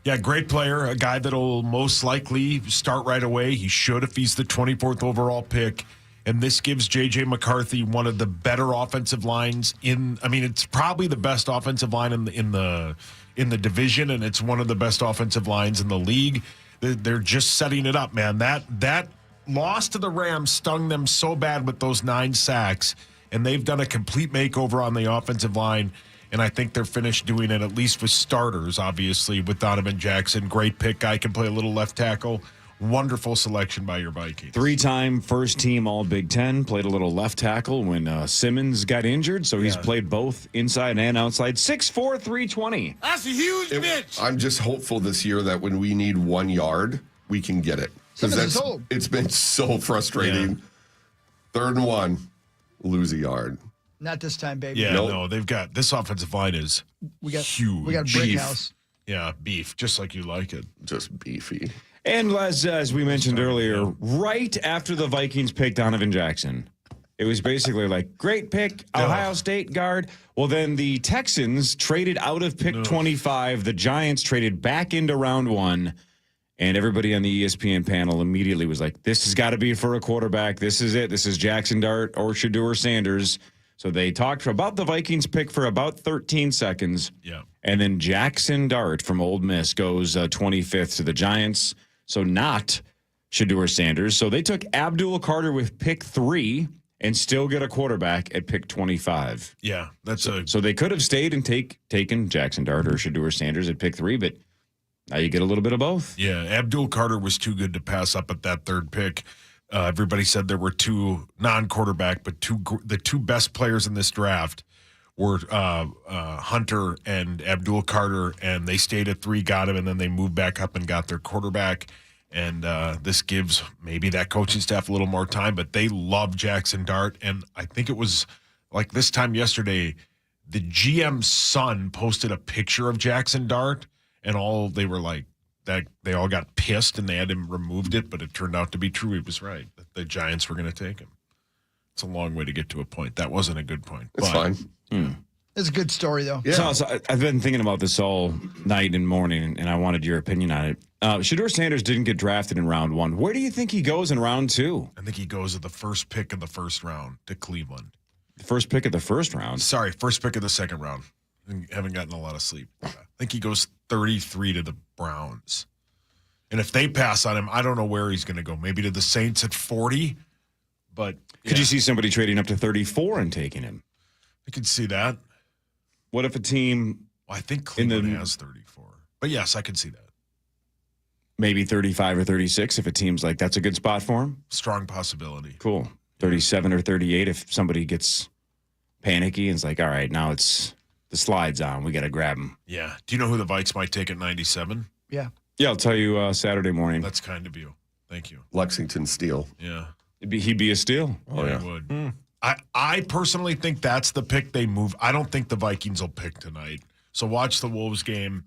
Yeah, great player. A guy that'll most likely start right away. He should if he's the 24th overall pick. And this gives J.J. McCarthy one of the better offensive lines it's probably the best offensive line in the division, and it's one of the best offensive lines in the league. They're just setting it up, man. That loss to the Rams stung them so bad with those 9 sacks, and they've done a complete makeover on the offensive line. And I think they're finished doing it, at least with starters, obviously, with Donovan Jackson. Great pick. Guy can play a little left tackle. Wonderful selection by your Vikings. 3-time first team All Big Ten. Played a little left tackle when Simmons got injured. So he's played both inside and outside. 6'4", 320. That's a huge bitch. I'm just hopeful this year that when we need 1 yard, we can get it. Because it's been so frustrating. 3rd and 1, lose a yard. Not this time, baby. Yeah, no, they've got this offensive line is huge. We got a brick house. Yeah, beef, just like you like it. Just beefy. And as we mentioned earlier, right after the Vikings picked Donovan Jackson, it was basically like, great pick, Ohio State guard. Well, then the Texans traded out of pick 25. The Giants traded back into round 1. And everybody on the ESPN panel immediately was like, this has got to be for a quarterback. This is it. This is Jackson Dart or Shedeur Sanders. So they talked about the Vikings pick for about 13 seconds. Yeah. And then Jackson Dart from Ole Miss goes 25th to the Giants. So not Shedeur Sanders. So they took Abdul Carter with pick 3 and still get a quarterback at pick 25. Yeah, so they could have stayed and taken Jackson Dart or Shedeur Sanders at pick 3, but now you get a little bit of both. Yeah, Abdul Carter was too good to pass up at that 3rd pick. Everybody said there were 2 non-quarterback, but the 2 best players in this draft were Hunter and Abdul Carter, and they stayed at 3, got him, and then they moved back up and got their quarterback. And this gives maybe that coaching staff a little more time, but they love Jackson Dart. And I think it was like this time yesterday, the GM's son posted a picture of Jackson Dart, and they were like, that they all got pissed and they had him removed it, but it turned out to be true. He was right. The Giants were going to take him. It's a long way to get to a point. That wasn't a good point. It's fine. It's a good story, though. Yeah. So I've been thinking about this all night and morning, and I wanted your opinion on it. Shedeur Sanders didn't get drafted in round 1. Where do you think he goes in round 2? I think he goes at the first pick of the first round to Cleveland. The first pick of the first round? Sorry, first pick of the second round. I haven't gotten a lot of sleep. I think he goes 33 to the Browns. And if they pass on him, I don't know where he's going to go. Maybe to the Saints at 40. But could you see somebody trading up to 34 and taking him? I could see that. What if a team? Well, I think Cleveland has 34. But yes, I could see that. Maybe 35 or 36 if it seems like that's a good spot for him. Strong possibility. Cool. 37 or 38 if somebody gets panicky and it's like, all right, now it's the slide's on. We got to grab him. Yeah. Do you know who the Vikes might take at 97? Yeah. Yeah, I'll tell you Saturday morning. That's kind of you. Thank you. Lexington Steel. Yeah. He'd be a steal. Oh, yeah. He would. I personally think that's the pick they move. I don't think the Vikings will pick tonight. So watch the Wolves game.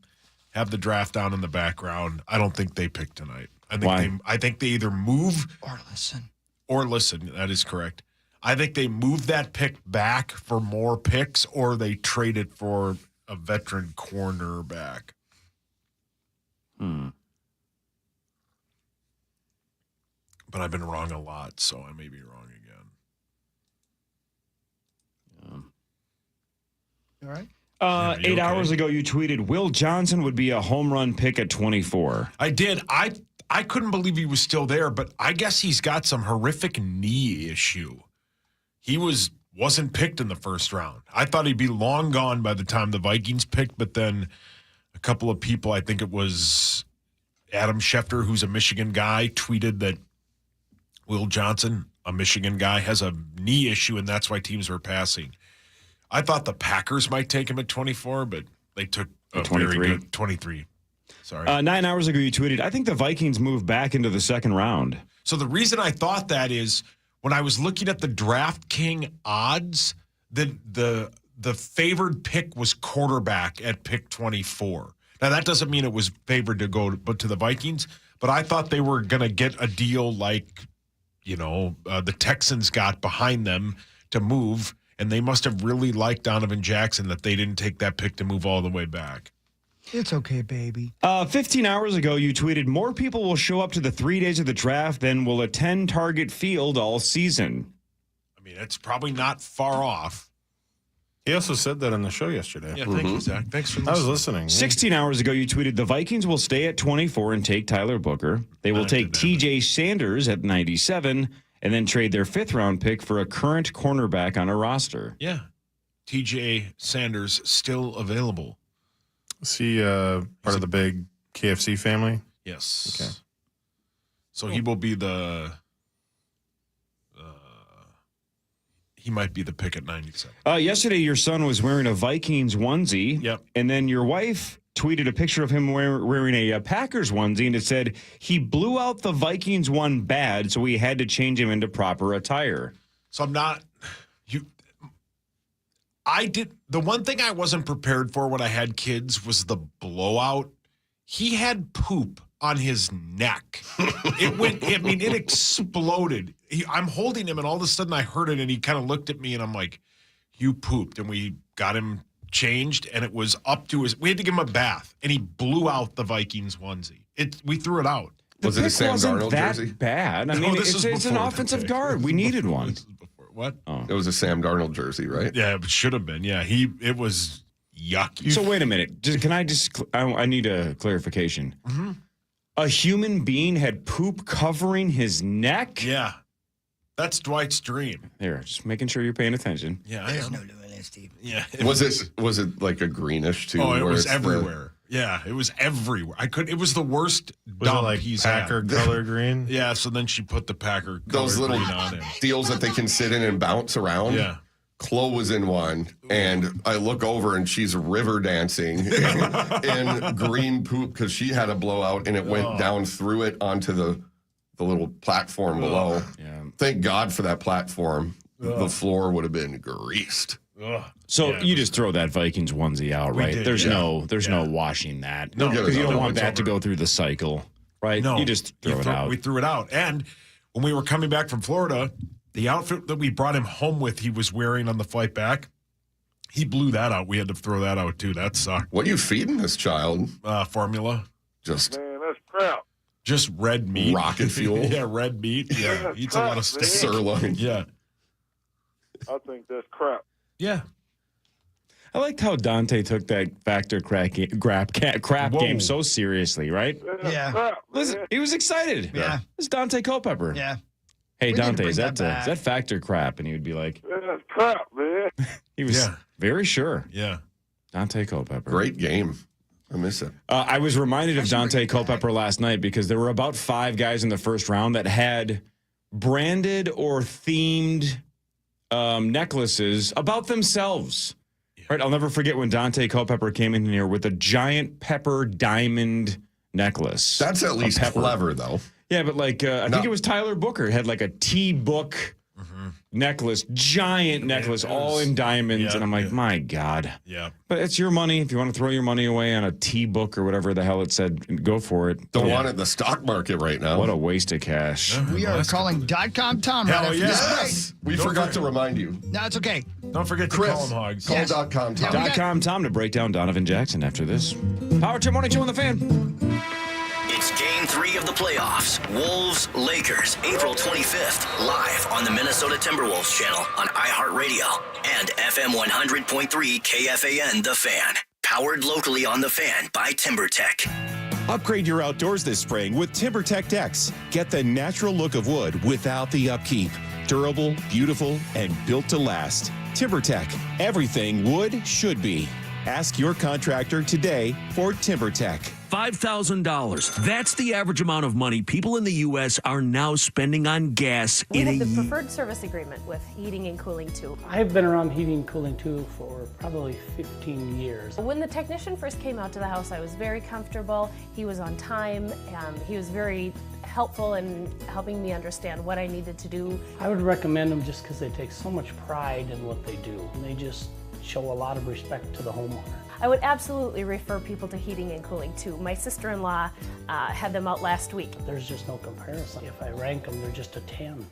Have the draft down in the background. I don't think they pick tonight. I think they either move or listen. Or listen. That is correct. I think they move that pick back for more picks, or they trade it for a veteran cornerback. Hmm. But I've been wrong a lot, so I may be wrong again. All right. 8 hours ago, you tweeted Will Johnson would be a home run pick at 24. I did. I couldn't believe he was still there, but I guess he's got some horrific knee issue. He wasn't picked in the first round. I thought he'd be long gone by the time the Vikings picked, but then a couple of people, I think it was Adam Schefter, who's a Michigan guy, tweeted that Will Johnson, a Michigan guy, has a knee issue, and that's why teams were passing. I thought the Packers might take him at 24, but they took a 23. very good 23. Sorry. 9 hours ago, you tweeted, I think the Vikings moved back into the second round. So the reason I thought that is when I was looking at the DraftKings odds, the favored pick was quarterback at pick 24. Now, that doesn't mean it was favored to go to the Vikings, but I thought they were going to get a deal like, the Texans got behind them to move, and they must have really liked Donovan Jackson that they didn't take that pick to move all the way back. It's okay, baby. 15 hours ago, you tweeted, more people will show up to the 3 days of the draft than will attend Target Field all season. I mean, it's probably not far off. He also said that on the show yesterday. Yeah, thank you, Zach. Thanks for listening. I was listening. 16 hours ago, you tweeted, the Vikings will stay at 24 and take Tyler Booker. They will take TJ Sanders at 97 and then trade their 5th-round pick for a current cornerback on a roster. Yeah. TJ Sanders still available. Is he part of the big KFC family? Yes. Okay. So he will be he might be the pick at 97. Yesterday, your son was wearing a Vikings onesie. Yep. And then your wife tweeted a picture of him wearing a Packers onesie, and it said he blew out the Vikings one bad, so we had to change him into proper attire. So the one thing I wasn't prepared for when I had kids was the blowout. He had poop on his neck. It exploded. I'm holding him, and all of a sudden I heard it, and he kind of looked at me, and I'm like, you pooped. And we got him changed, and it was up to we had to give him a bath, and he blew out the Vikings onesie. We threw it out. Was it a Sam Darnold jersey? Bad. I mean, it's an offensive guard. We needed one. What? Oh. It was a Sam Darnold jersey, right? Yeah, it should have been. Yeah, it was yucky. So wait a minute. I need a clarification. Mm-hmm. A human being had poop covering his neck? Yeah. That's Dwight's dream. There, just making sure you're paying attention. Yeah, There's no doing that, Steve. Yeah. Was it like a greenish too? Oh, it was everywhere. Yeah, it was everywhere. It was the worst dump like he's Packer had. color green? Yeah, so then she put the Packer those color little green on him. deals that they can sit in and bounce around. Yeah. Chloe was in one, and I look over and she's river dancing in green poop because she had a blowout and it went down through it onto the little platform below. Yeah. Thank God for that platform. The floor would have been greased. So you just throw that Vikings onesie out, right? did, There's yeah. no washing that. No, because you don't want it's that to over. go through the cycle, right? No, You just throw it out. We threw it out. And when we were coming back from Florida, the outfit that we brought him home with, he was wearing on the flight back. He blew that out. We had to throw that out too. That sucked. What are you feeding this child? Formula. Just Man, that's crap. Just red meat. Rocket fuel? Yeah, red meat. Yeah, eats a lot of steak. Sirloin. Yeah. I think that's crap. Yeah. I liked how Dante took that factor crap game so seriously, right? That's Yeah. crap, Listen, man. he was excited. Yeah. It's Dante Culpepper. Yeah. Hey, We need to Dante, bring is that that back. factor crap? And he would be like, That's crap, man. he was Yeah. very sure. Yeah. Dante Culpepper. great game. I miss it. I was reminded of Dante Culpepper last night because there were about 5 guys in the first round that had branded or themed necklaces about themselves. Right? I'll never forget when Dante Culpepper came in here with a giant pepper diamond necklace. That's at least clever, though. Yeah, but I think it was Tyler Booker had like a T-book necklace, giant necklace, all in diamonds. And I'm like, my God. Yeah. But it's your money. If you want to throw your money away on a T-book or whatever the hell it said, go for it. Don't want it in the stock market right now. What a waste of cash. We are calling .com Tom right after this break. We forgot to remind you. No, it's okay. Don't forget to call him Hogs. Call .com Tom. .com Tom to break down Donovan Jackson after this. Power Trip Morning Show on the Fan. It's Game 3 of the playoffs. Wolves-Lakers, April 25th, live on the Minnesota Timberwolves channel on iHeartRadio and FM 100.3 KFAN The Fan. Powered locally on The Fan by TimberTech. Upgrade your outdoors this spring with TimberTech decks. Get the natural look of wood without the upkeep. Durable, beautiful, and built to last. TimberTech. Everything wood should be. Ask your contractor today for TimberTech. $5,000. That's the average amount of money people in the U.S. are now spending on gas We in a have the year. preferred service agreement with heating and cooling too. I've been around heating and cooling too for probably 15 years. When the technician first came out to the house, I was very comfortable. He was on time. He was very helpful in helping me understand what I needed to do. I would recommend them just because they take so much pride in what they do. And they just show a lot of respect to the homeowner. I would absolutely refer people to heating and cooling too. My sister-in-law had them out last week. There's just no comparison. If I rank them, they're just a 10.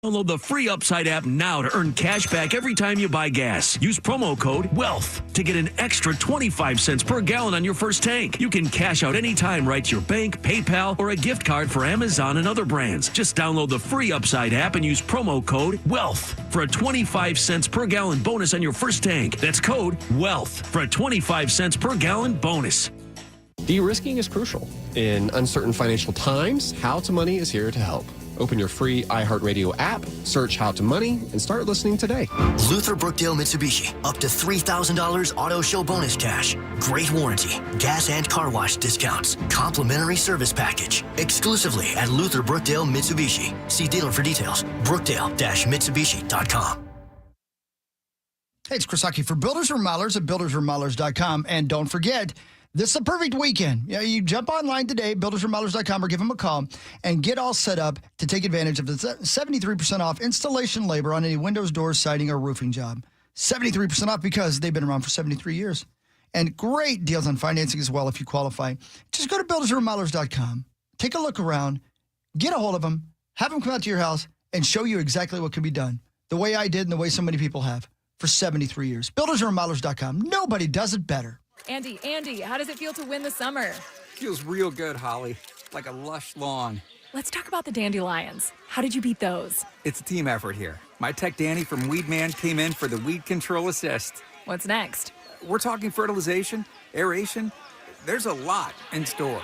Download the free Upside app now to earn cash back every time you buy gas. Use promo code WEALTH to get an extra 25 cents per gallon on your first tank. You can cash out anytime right to your bank, PayPal, or a gift card for Amazon and other brands. Just download the free Upside app and use promo code WEALTH for a 25 cents per gallon bonus on your first tank. That's code WEALTH for a 25 cents per gallon bonus. De-risking is crucial. In uncertain financial times, How to Money is here to help. Open your free iHeartRadio app, search How to Money, and start listening today. Luther Brookdale Mitsubishi, up to $3,000 auto show bonus cash, great warranty, gas and car wash discounts, complimentary service package, exclusively at Luther Brookdale Mitsubishi. See dealer for details. Brookdale-Mitsubishi.com. Hey, it's Chris Hockey for Builders Remodelers at buildersremodelers.com. And don't forget, this is a perfect weekend. You jump online today, buildersremodelers.com, or give them a call and get all set up to take advantage of the 73% off installation labor on any windows, doors, siding, or roofing job. 73% off because they've been around for 73 years. And great deals on financing as well if you qualify. Just go to buildersremodelers.com, take a look around, get a hold of them, have them come out to your house, and show you exactly what can be done. The way I did and the way so many people have for 73 years. Buildersremodelers.com. Nobody does it better. Andy, how does it feel to win the summer? Feels real good, Holly. Like a lush lawn. Let's talk about the dandelions. How did you beat those? It's a team effort here. My tech Danny from Weedman came in for the weed control assist. What's next? We're talking fertilization, aeration. There's a lot in store.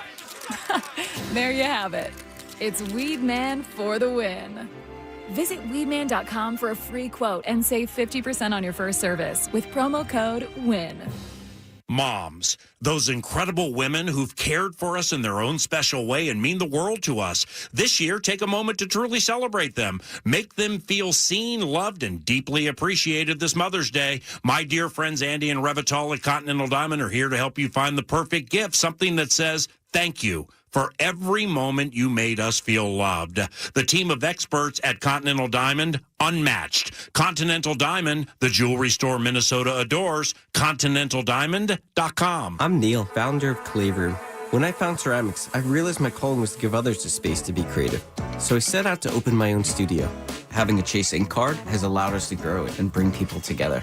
There you have it. It's Weedman for the win. Visit weedman.com for a free quote and save 50% on your first service with promo code WIN. Moms, those incredible women who've cared for us in their own special way and mean the world to us. This year, take a moment to truly celebrate them. Make them feel seen, loved, and deeply appreciated this Mother's Day. My dear friends Andy and Revital at Continental Diamond are here to help you find the perfect gift, something that says, thank you for every moment you made us feel loved. The team of experts at Continental Diamond, unmatched. Continental Diamond, the jewelry store Minnesota adores. ContinentalDiamond.com. I'm Neil, founder of Clay Room. When I found ceramics, I realized my calling was to give others the space to be creative. So I set out to open my own studio. Having a Chase Ink card has allowed us to grow it and bring people together.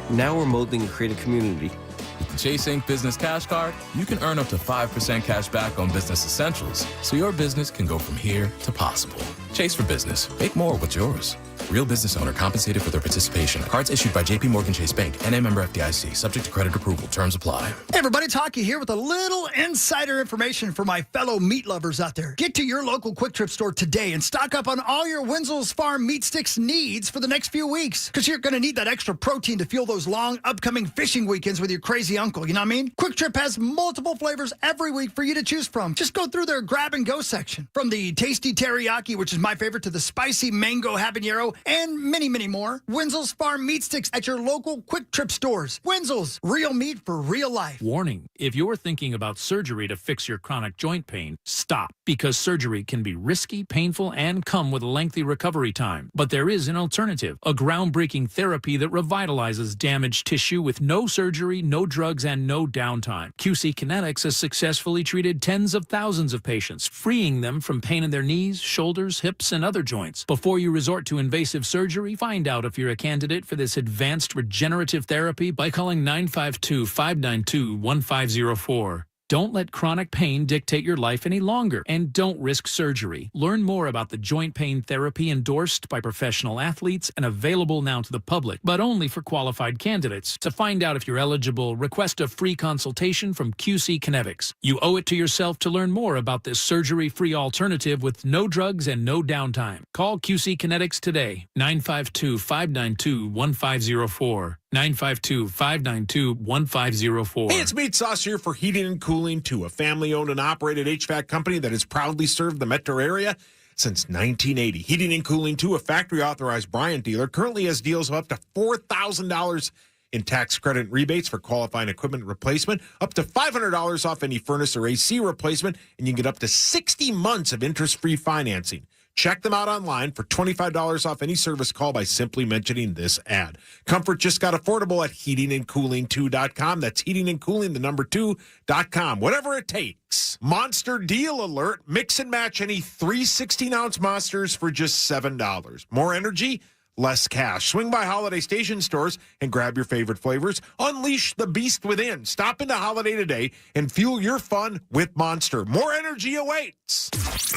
Now we're molding a creative community. With the Chase Ink Business Cash Card, you can earn up to 5% cash back on business essentials, so your business can go from here to possible. Chase for business. Make more with yours. Real business owner compensated for their participation. Cards issued by J.P. Morgan Chase Bank, N.A. member FDIC. Subject to credit approval. Terms apply. Hey everybody, Talkie here with a little insider information for my fellow meat lovers out there. Get to your local Quick Trip store today and stock up on all your Wenzel's Farm meat sticks needs for the next few weeks. Because you're going to need that extra protein to fuel those long upcoming fishing weekends with your crazy uncle. You know what I mean? Quick Trip has multiple flavors every week for you to choose from. Just go through their grab and go section. From the tasty teriyaki, which is my favorite, to the spicy mango habanero, and many, many more. Wenzel's Farm meat sticks at your local Quick Trip stores. Wenzel's, real meat for real life. Warning, if you're thinking about surgery to fix your chronic joint pain, stop, because surgery can be risky, painful, and come with a lengthy recovery time. But there is an alternative, a groundbreaking therapy that revitalizes damaged tissue with no surgery, no drugs, and no downtime. QC Kinetics has successfully treated tens of thousands of patients, freeing them from pain in their knees, shoulders, hips, and other joints. Before you resort to invasive surgery, find out if you're a candidate for this advanced regenerative therapy by calling 952-592-1504. Don't let chronic pain dictate your life any longer, and don't risk surgery. Learn more about the joint pain therapy endorsed by professional athletes and available now to the public, but only for qualified candidates. To find out if you're eligible, request a free consultation from QC Kinetics. You owe it to yourself to learn more about this surgery-free alternative with no drugs and no downtime. Call QC Kinetics today, 952-592-1504. 952-592-1504. Hey, it's Meat Sauce here for Heating and Cooling 2, a family-owned and operated HVAC company that has proudly served the metro area since 1980. Heating and Cooling 2, a factory-authorized Bryant dealer, currently has deals of up to $4,000 in tax credit rebates for qualifying equipment replacement, up to $500 off any furnace or AC replacement, and you can get up to 60 months of interest-free financing. Check them out online for $25 off any service call by simply mentioning this ad. Comfort just got affordable at heatingandcooling2.com. That's heatingandcooling2.com. Whatever it takes. Monster deal alert. Mix and match any 3 16-ounce Monsters for just $7. More energy, less cash. Swing by Holiday Station stores and grab your favorite flavors. Unleash the beast within. Stop into Holiday today and fuel your fun with Monster. More energy awaits.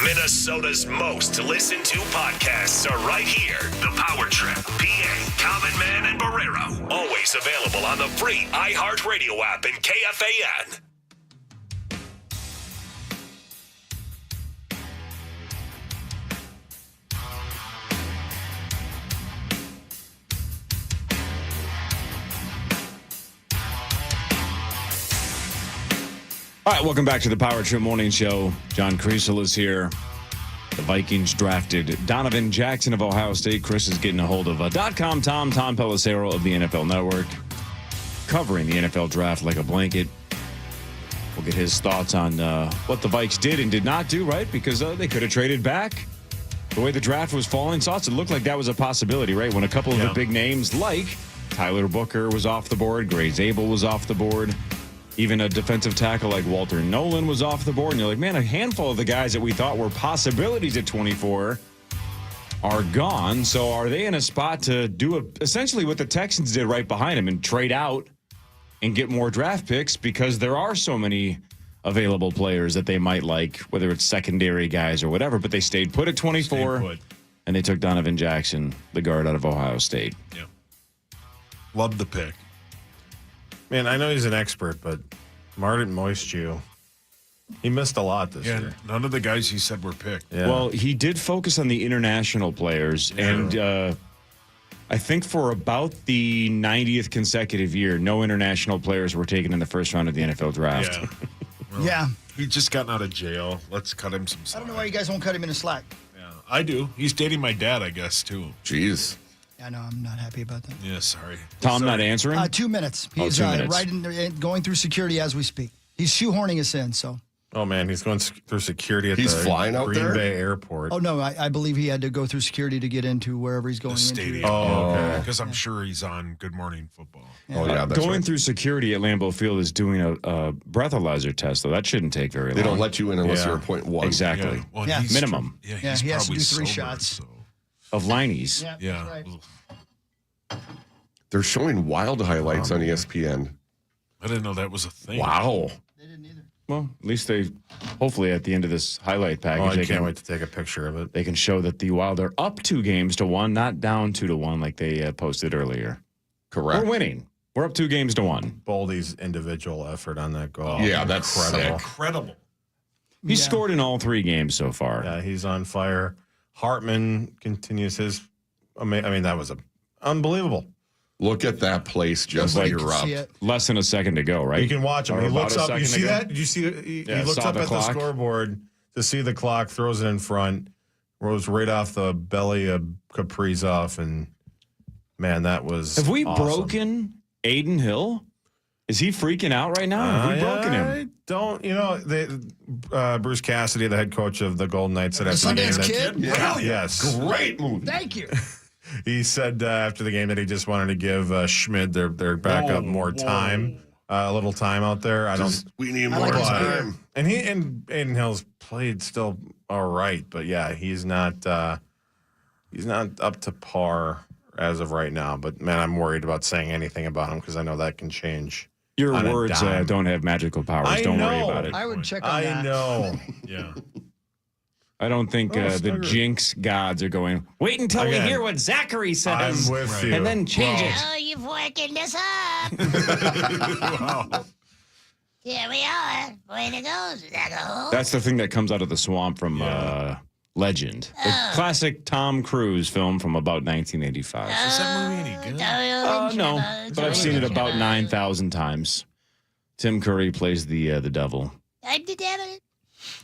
Minnesota's most listened to podcasts are right here. The Power Trip, PA, Common Man, and Barrero. Always available on the free iHeartRadio app and KFAN. All right, welcome back to the Power Trip Morning Show. John Kriesel is here. The Vikings drafted Donovan Jackson of Ohio State. Chris is getting a hold of .com Tom Pelissero of the NFL Network, covering the NFL draft like a blanket. We'll get his thoughts on what the Vikes did and did not do, right? Because they could have traded back. The way the draft was falling, it looked like that was a possibility, right? When a couple of the big names like Tyler Booker was off the board, Gray Zabel was off the board, even a defensive tackle like Walter Nolan was off the board. And you're like, man, a handful of the guys that we thought were possibilities at 24 are gone. So are they in a spot to do essentially what the Texans did right behind them and trade out and get more draft picks, because there are so many available players that they might like, whether it's secondary guys or whatever, but they stayed put at 24 and they took Donovan Jackson, the guard out of Ohio State. Yeah. Love the pick. Man, I know he's an expert, but Martin Moistu, he missed a lot this year. None of the guys he said were picked. Yeah. Well, he did focus on the international players, and I think for about the 90th consecutive year, no international players were taken in the first round of the NFL draft. Yeah. Yeah. He's just gotten out of jail. Let's cut him some I slack. don't know why you guys won't cut him in a slack. Yeah, I do. He's dating my dad, I guess, too. Jeez. I know, I'm not happy about that. Yeah, sorry. Tom not answering? 2 minutes. He's 2 minutes. right in, going through security as we speak. He's shoehorning us in, so. Oh, man, he's going through security at He's the flying out Green there? Bay airport. Oh, no, I believe he had to go through security to get into wherever he's going The stadium. into. Oh, okay. Because I'm sure he's on Good Morning Football. Oh, yeah, that's Going right. through security at Lambeau Field is doing a breathalyzer test, though. That shouldn't take very long. They don't let you in unless Yeah. you're a .1. Exactly. Yeah. Well, Yeah. he's Minimum. Yeah, Yeah, he's he has to probably do 3 sober, shots. So. Of Liney's. Yeah, Yeah. that's right. They're showing wild highlights on ESPN. I didn't know that was a thing. Wow. They didn't either. Well, at least hopefully at the end of this highlight package, I can't wait to take a picture of it. They can show that the Wild are up 2-1, not down 2-1 like they posted earlier. Correct. We're winning. We're up 2-1. Boldy's individual effort on that goal. Yeah, that's incredible. Incredible. He scored in all 3 games so far. Yeah, he's on fire. Hartman continues his. I mean, that was unbelievable. Look at that place just erupt. Less than a second to go, right? You can watch him. Or He about looks a up. You second see to go? that? Did you see? He looks saw up the at clock. the scoreboard to see the clock. Throws it in front. Rose right off the belly of Kaprizov, and man, that was. Have we awesome. broken Aiden Hill? Is he freaking out right now? Have we broken him? I don't. Bruce Cassidy, the head coach of the Golden Knights, said after the game Sundance that. Kid? Yeah. Yes. Great movie. Thank you. He said after the game that he just wanted to give Schmid, their backup, more time, a little time out there. We need more time. And Aiden Hill's played still all right, but yeah, he's not up to par as of right now. But man, I'm worried about saying anything about him because I know that can change. Your on a words dime. don't have magical powers. Don't worry about it. I would check on that. I know. Yeah. I don't think the jinx gods are going, wait until we hear what Zachary says. I'm with you. And then change it. Oh, you've working this up. Wow. Here we are. Way to go, Zago. That's the thing that comes out of the swamp from Legend. The classic Tom Cruise film from about 1985. Is that movie any good? No, but I've seen it about 9,000 times. Tim Curry plays the devil. I'm the devil.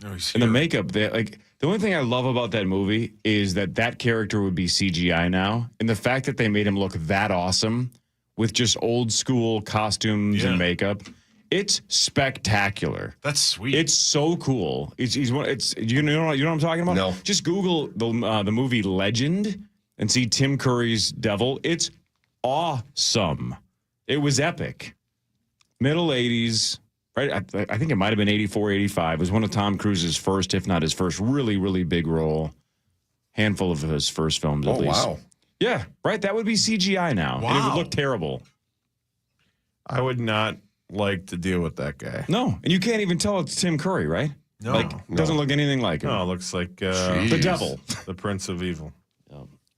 And the makeup, the only thing I love about that movie is that character would be CGI now, and the fact that they made him look that awesome with just old school costumes and makeup, it's spectacular. That's sweet. It's so cool. You know what I'm talking about? No. Just Google the movie Legend and see Tim Curry's devil. It's awesome. It was epic. Middle 80s. Right, I think it might have been 84, 85. It was one of Tom Cruise's first, if not his first, really, really big role. Handful of his first films, at least. Wow. Yeah, right. That would be CGI now. Wow. And it would look terrible. I would not like to deal with that guy. No, and you can't even tell it's Tim Curry, right? No. Doesn't look anything like him. No, it looks like the devil, the Prince of Evil,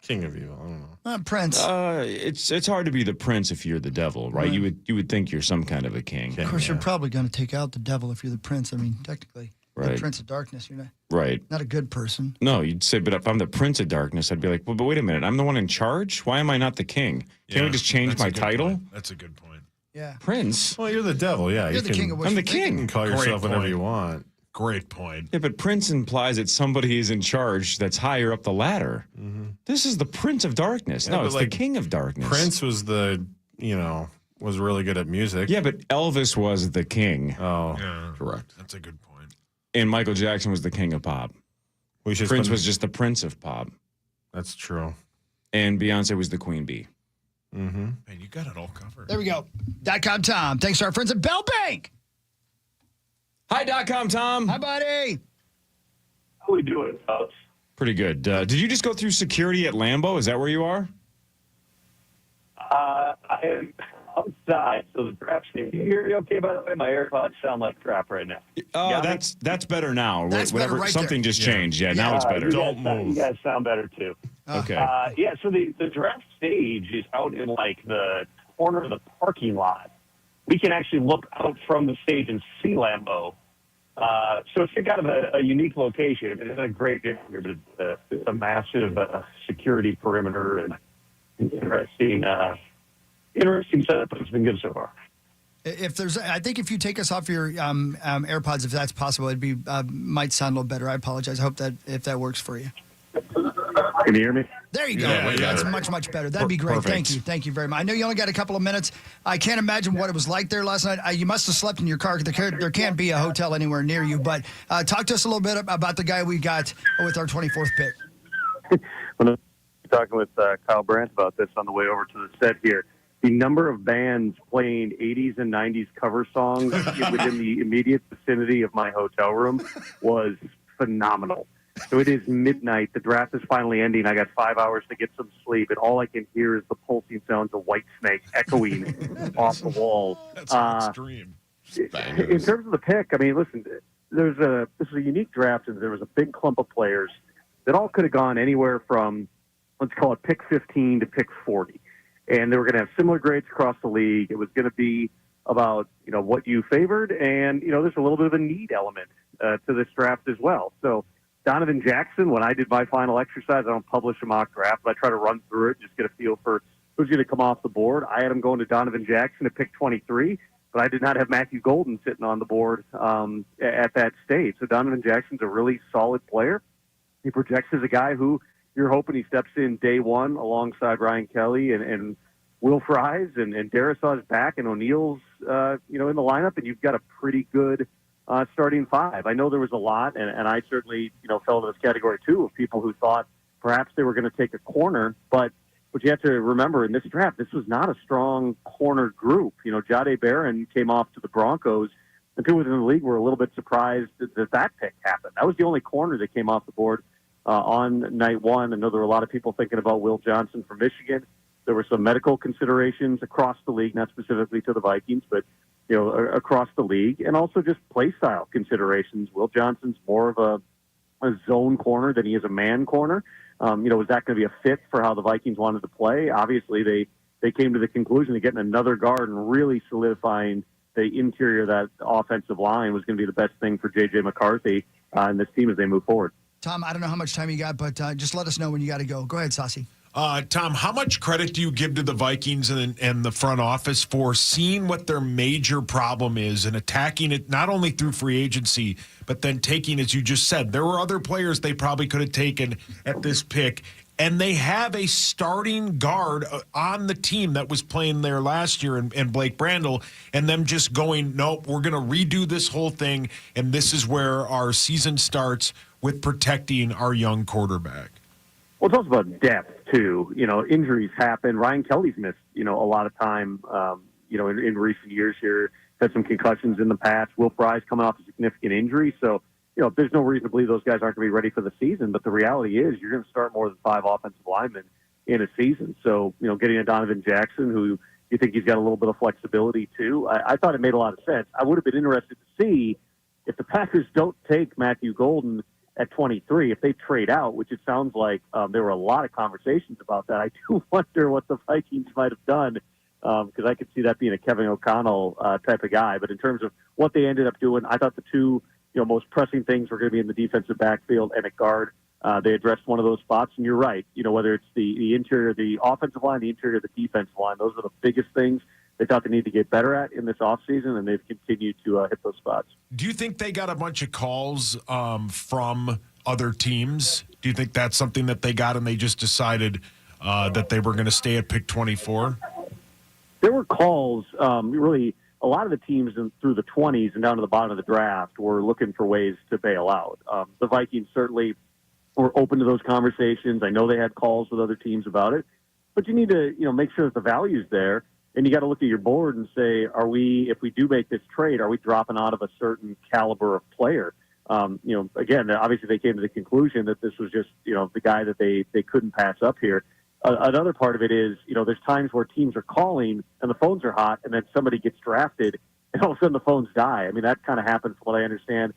King of Evil. I don't know. Prince. It's hard to be the prince if you're the devil, right? Right. You would think you're some kind of a king. Of course, you're probably going to take out the devil if you're the prince. I mean, technically, the Right. Prince of Darkness. You're Right. not a good person. No, you'd say, but if I'm the Prince of Darkness, I'd be like, well, but wait a minute, I'm the one in charge? Why am I not the king? Can't we just change that's a my good title? point. That's a good point. Yeah. Prince? Well, you're the devil. Yeah, You're the king of I'm the wishful thinking. king. You can call Great yourself whatever point. you want. Great point. Yeah, but Prince implies that somebody is in charge that's higher up the ladder. This is the Prince of Darkness. Yeah, No, but it's like, the King of Darkness. Prince was was really good at music. Yeah, but Elvis was the king. Oh, Yeah. Correct. That's a good point. And Michael Jackson was the king of pop. we should. Prince spend- was just the prince of pop. That's true. And Beyonce was the queen bee. Mm-hmm. Man, you got it all covered. There we go. .com Tom. Thanks to our friends at Bell Bank. Hi, .com Tom. Hi, buddy. How we doing, folks? Pretty good. Did you just go through security at Lambeau? Is that where you are? I am outside, so the draft seems. You hear me okay, by the way? My AirPods sound like crap right now. Oh, that's better now. That's better right Something there. just changed. Yeah, now it's better. You guys sound better, too. Okay. Yeah, so the draft stage is out in, like, the corner of the parking lot. We can actually look out from the stage and see Lambeau. So it's kind of a unique location. It's a great area, but it's a massive security perimeter and interesting setup. But it's been good so far. I think if you take us off your AirPods, if that's possible, it'd be might sound a little better. I apologize. I hope that if that works for you. Can you hear me? There you go. Yeah, That's much better. That'd be great. Perfect. Thank you very much. I know you only got a couple of minutes. I can't imagine what it was like there last night. You must have slept in your car. There can't be a hotel anywhere near you. But talk to us a little bit about the guy we got with our 24th pick. When I was talking with Kyle Brandt about this on the way over to the set here, the number of bands playing 80s and 90s cover songs within the immediate vicinity of my hotel room was phenomenal. So it is midnight. The draft is finally ending. I got 5 hours to get some sleep, and all I can hear is the pulsing sounds of Whitesnake echoing off the walls. That's extreme. In terms of the pick, I mean, listen, this is a unique draft, and there was a big clump of players that all could have gone anywhere from, let's call it pick 15 to pick 40. And they were going to have similar grades across the league. It was going to be about, what you favored. And, there's a little bit of a need element to this draft as well. So Donovan Jackson, when I did my final exercise, I don't publish a mock draft, but I try to run through it, just get a feel for who's going to come off the board. I had him going to Donovan Jackson at pick 23, but I did not have Matthew Golden sitting on the board at that stage. So Donovan Jackson's a really solid player. He projects as a guy who you're hoping he steps in day one alongside Ryan Kelly and Will Fries and Darrisaw's back and O'Neal's, in the lineup, and you've got a pretty good starting five. I know there was a lot, and I certainly, fell into this category too, of people who thought perhaps they were going to take a corner, but you have to remember in this draft, this was not a strong corner group. Jahdae Barron came off to the Broncos, and people within the league were a little bit surprised that pick happened. That was the only corner that came off the board on night one. I know there were a lot of people thinking about Will Johnson from Michigan. There were some medical considerations across the league, not specifically to the Vikings, but across the league, and also just play style considerations. Will Johnson's more of a zone corner than he is a man corner. Was that going to be a fit for how the Vikings wanted to play? Obviously, they came to the conclusion of getting another guard and really solidifying the interior of that offensive line was going to be the best thing for J.J. McCarthy and this team as they move forward. Tom, I don't know how much time you got, but just let us know when you got to go. Go ahead, Saucy. Tom, how much credit do you give to the Vikings and the front office for seeing what their major problem is and attacking it not only through free agency, but then taking, as you just said, there were other players they probably could have taken at this pick, and they have a starting guard on the team that was playing there last year and Blake Brandel, and them just going, nope, we're going to redo this whole thing, and this is where our season starts with protecting our young quarterback. Well, it's also about depth, too. Injuries happen. Ryan Kelly's missed, a lot of time, in recent years here. Had some concussions in the past. Will Fries coming off a significant injury. So, there's no reason to believe those guys aren't going to be ready for the season. But the reality is you're going to start more than 5 offensive linemen in a season. So, getting a Donovan Jackson, who you think he's got a little bit of flexibility, too, I thought it made a lot of sense. I would have been interested to see if the Packers don't take Matthew Golden at 23, if they trade out, which it sounds like there were a lot of conversations about that. I do wonder what the Vikings might have done, because I could see that being a Kevin O'Connell type of guy. But in terms of what they ended up doing, I thought the two most pressing things were going to be in the defensive backfield and at guard. They addressed one of those spots, and you're right. Whether it's the interior, the offensive line, the interior, the defensive line, those are the biggest things they thought they need to get better at in this offseason, and they've continued to hit those spots. Do you think they got a bunch of calls from other teams? Do you think that's something that they got and they just decided that they were going to stay at pick 24? There were calls. Really, a lot of the teams through the 20s and down to the bottom of the draft were looking for ways to bail out. The Vikings certainly were open to those conversations. I know they had calls with other teams about it, but you need to make sure that the value's there. And you got to look at your board and say, if we do make this trade, are we dropping out of a certain caliber of player? Again, obviously they came to the conclusion that this was just, the guy that they couldn't pass up here. Another part of it is, there's times where teams are calling and the phones are hot, and then somebody gets drafted and all of a sudden the phones die. I mean, that kind of happened from what I understand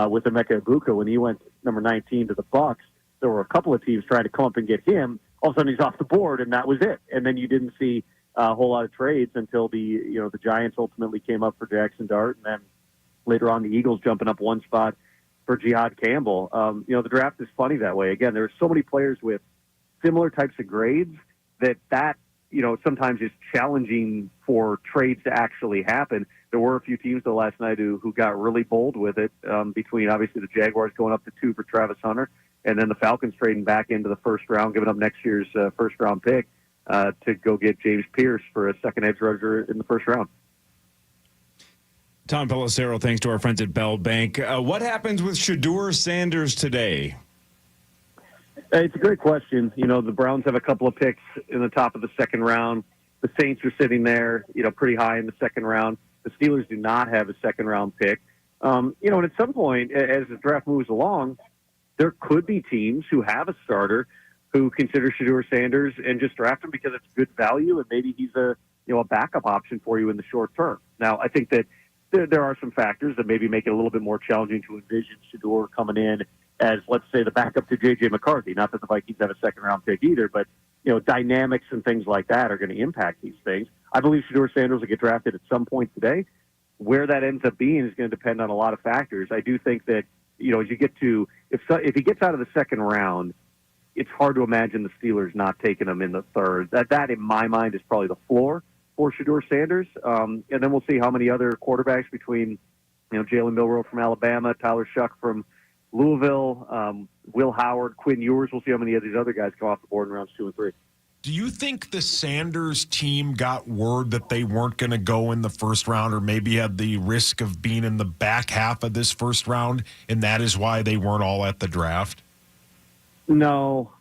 with Emeka Egbuka when he went number 19 to the Bucks. There were a couple of teams trying to come up and get him. All of a sudden he's off the board, and that was it. And then you didn't see a whole lot of trades until the Giants ultimately came up for Jackson Dart, and then later on the Eagles jumping up one spot for Jihad Campbell. The draft is funny that way. Again, there are so many players with similar types of grades that sometimes is challenging for trades to actually happen. There were a few teams though last night who got really bold with it, between obviously the Jaguars going up to 2 for Travis Hunter, and then the Falcons trading back into the first round, giving up next year's first round pick to go get James Pierce for a second edge rusher in the first round. Tom Pelissero, thanks to our friends at Bell Bank. What happens with Shedeur Sanders today? It's a great question. The Browns have a couple of picks in the top of the second round. The Saints are sitting there, pretty high in the second round. The Steelers do not have a second round pick. And at some point, as the draft moves along, there could be teams who have a starter who consider Shedeur Sanders and just draft him because it's good value and maybe he's a backup option for you in the short term. Now, I think that there are some factors that maybe make it a little bit more challenging to envision Shedeur coming in as, let's say, the backup to J.J. McCarthy. Not that the Vikings have a second-round pick either, but, dynamics and things like that are going to impact these things. I believe Shedeur Sanders will get drafted at some point today. Where that ends up being is going to depend on a lot of factors. I do think that, as you get to, if he gets out of the second round, it's hard to imagine the Steelers not taking him in the third. That in my mind, is probably the floor for Shedeur Sanders. And then we'll see how many other quarterbacks between, Jalen Milroe from Alabama, Tyler Shuck from Louisville, Will Howard, Quinn Ewers. We'll see how many of these other guys come off the board in rounds 2 and 3. Do you think the Sanders team got word that they weren't going to go in the first round, or maybe had the risk of being in the back half of this first round, and that is why they weren't all at the draft? No,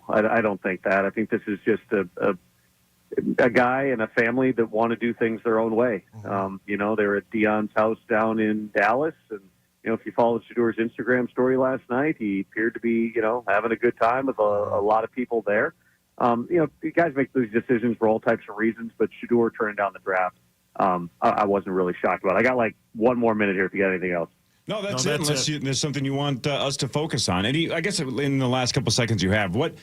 I don't think that. I think this is just a guy and a family that want to do things their own way. They're at Deion's house down in Dallas, and if you followed Shedeur's Instagram story last night, he appeared to be, having a good time with a lot of people there. You guys make those decisions for all types of reasons, but Shedeur turning down the draft, I wasn't really shocked about. I got like one more minute here if you got anything else. No, that's it. Unless there's something you want us to focus on. And I guess in the last couple seconds you have, what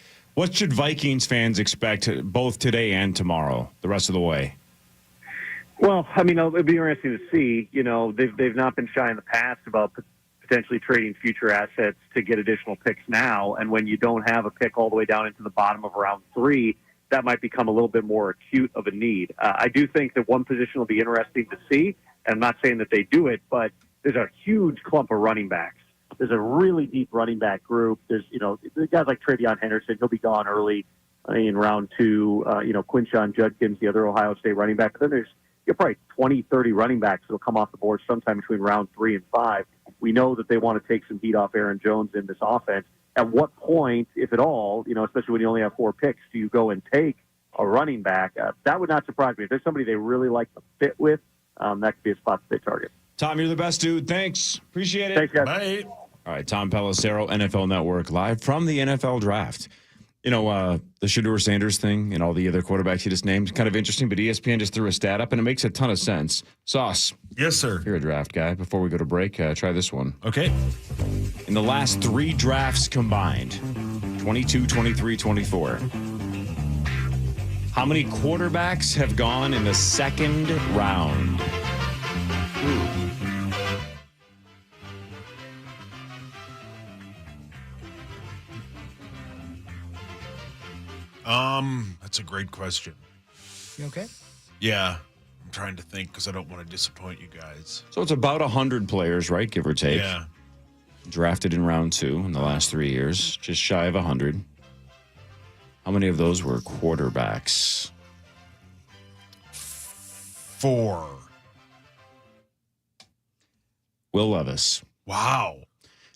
should Vikings fans expect both today and tomorrow, the rest of the way? Well, it'd be interesting to see. They've not been shy in the past about potentially trading future assets to get additional picks now. And when you don't have a pick all the way down into the bottom of round 3, that might become a little bit more acute of a need. I do think that one position will be interesting to see. And I'm not saying that they do it, but there's a huge clump of running backs. There's a really deep running back group. There's, guys like Travion Henderson, he'll be gone early in round 2. Quinshon Judkins, the other Ohio State running back. But then there's probably 20, 30 running backs that'll come off the board sometime between round 3 and 5. We know that they want to take some heat off Aaron Jones in this offense. At what point, if at all, especially when you only have 4 picks, do you go and take a running back? That would not surprise me. If there's somebody they really like to fit with, that could be a spot that they target. Tom, you're the best, dude. Thanks. Appreciate it. Thanks, guys. Bye. All right, Tom Pelissero, NFL Network, live from the NFL Draft. The Shedeur Sanders thing and all the other quarterbacks he just named, kind of interesting, but ESPN just threw a stat up, and it makes a ton of sense. Sauce. Yes, sir. You're a draft guy. Before we go to break, try this one. Okay. In the last 3 drafts combined, 22, 23, 24, how many quarterbacks have gone in the second round? That's a great question. You okay? Yeah. I'm trying to think because I don't want to disappoint you guys. So it's about 100 players, right? Give or take. Yeah. Drafted in round 2 in the last 3 years, just shy of 100. How many of those were quarterbacks? 4. Will Levis. Wow.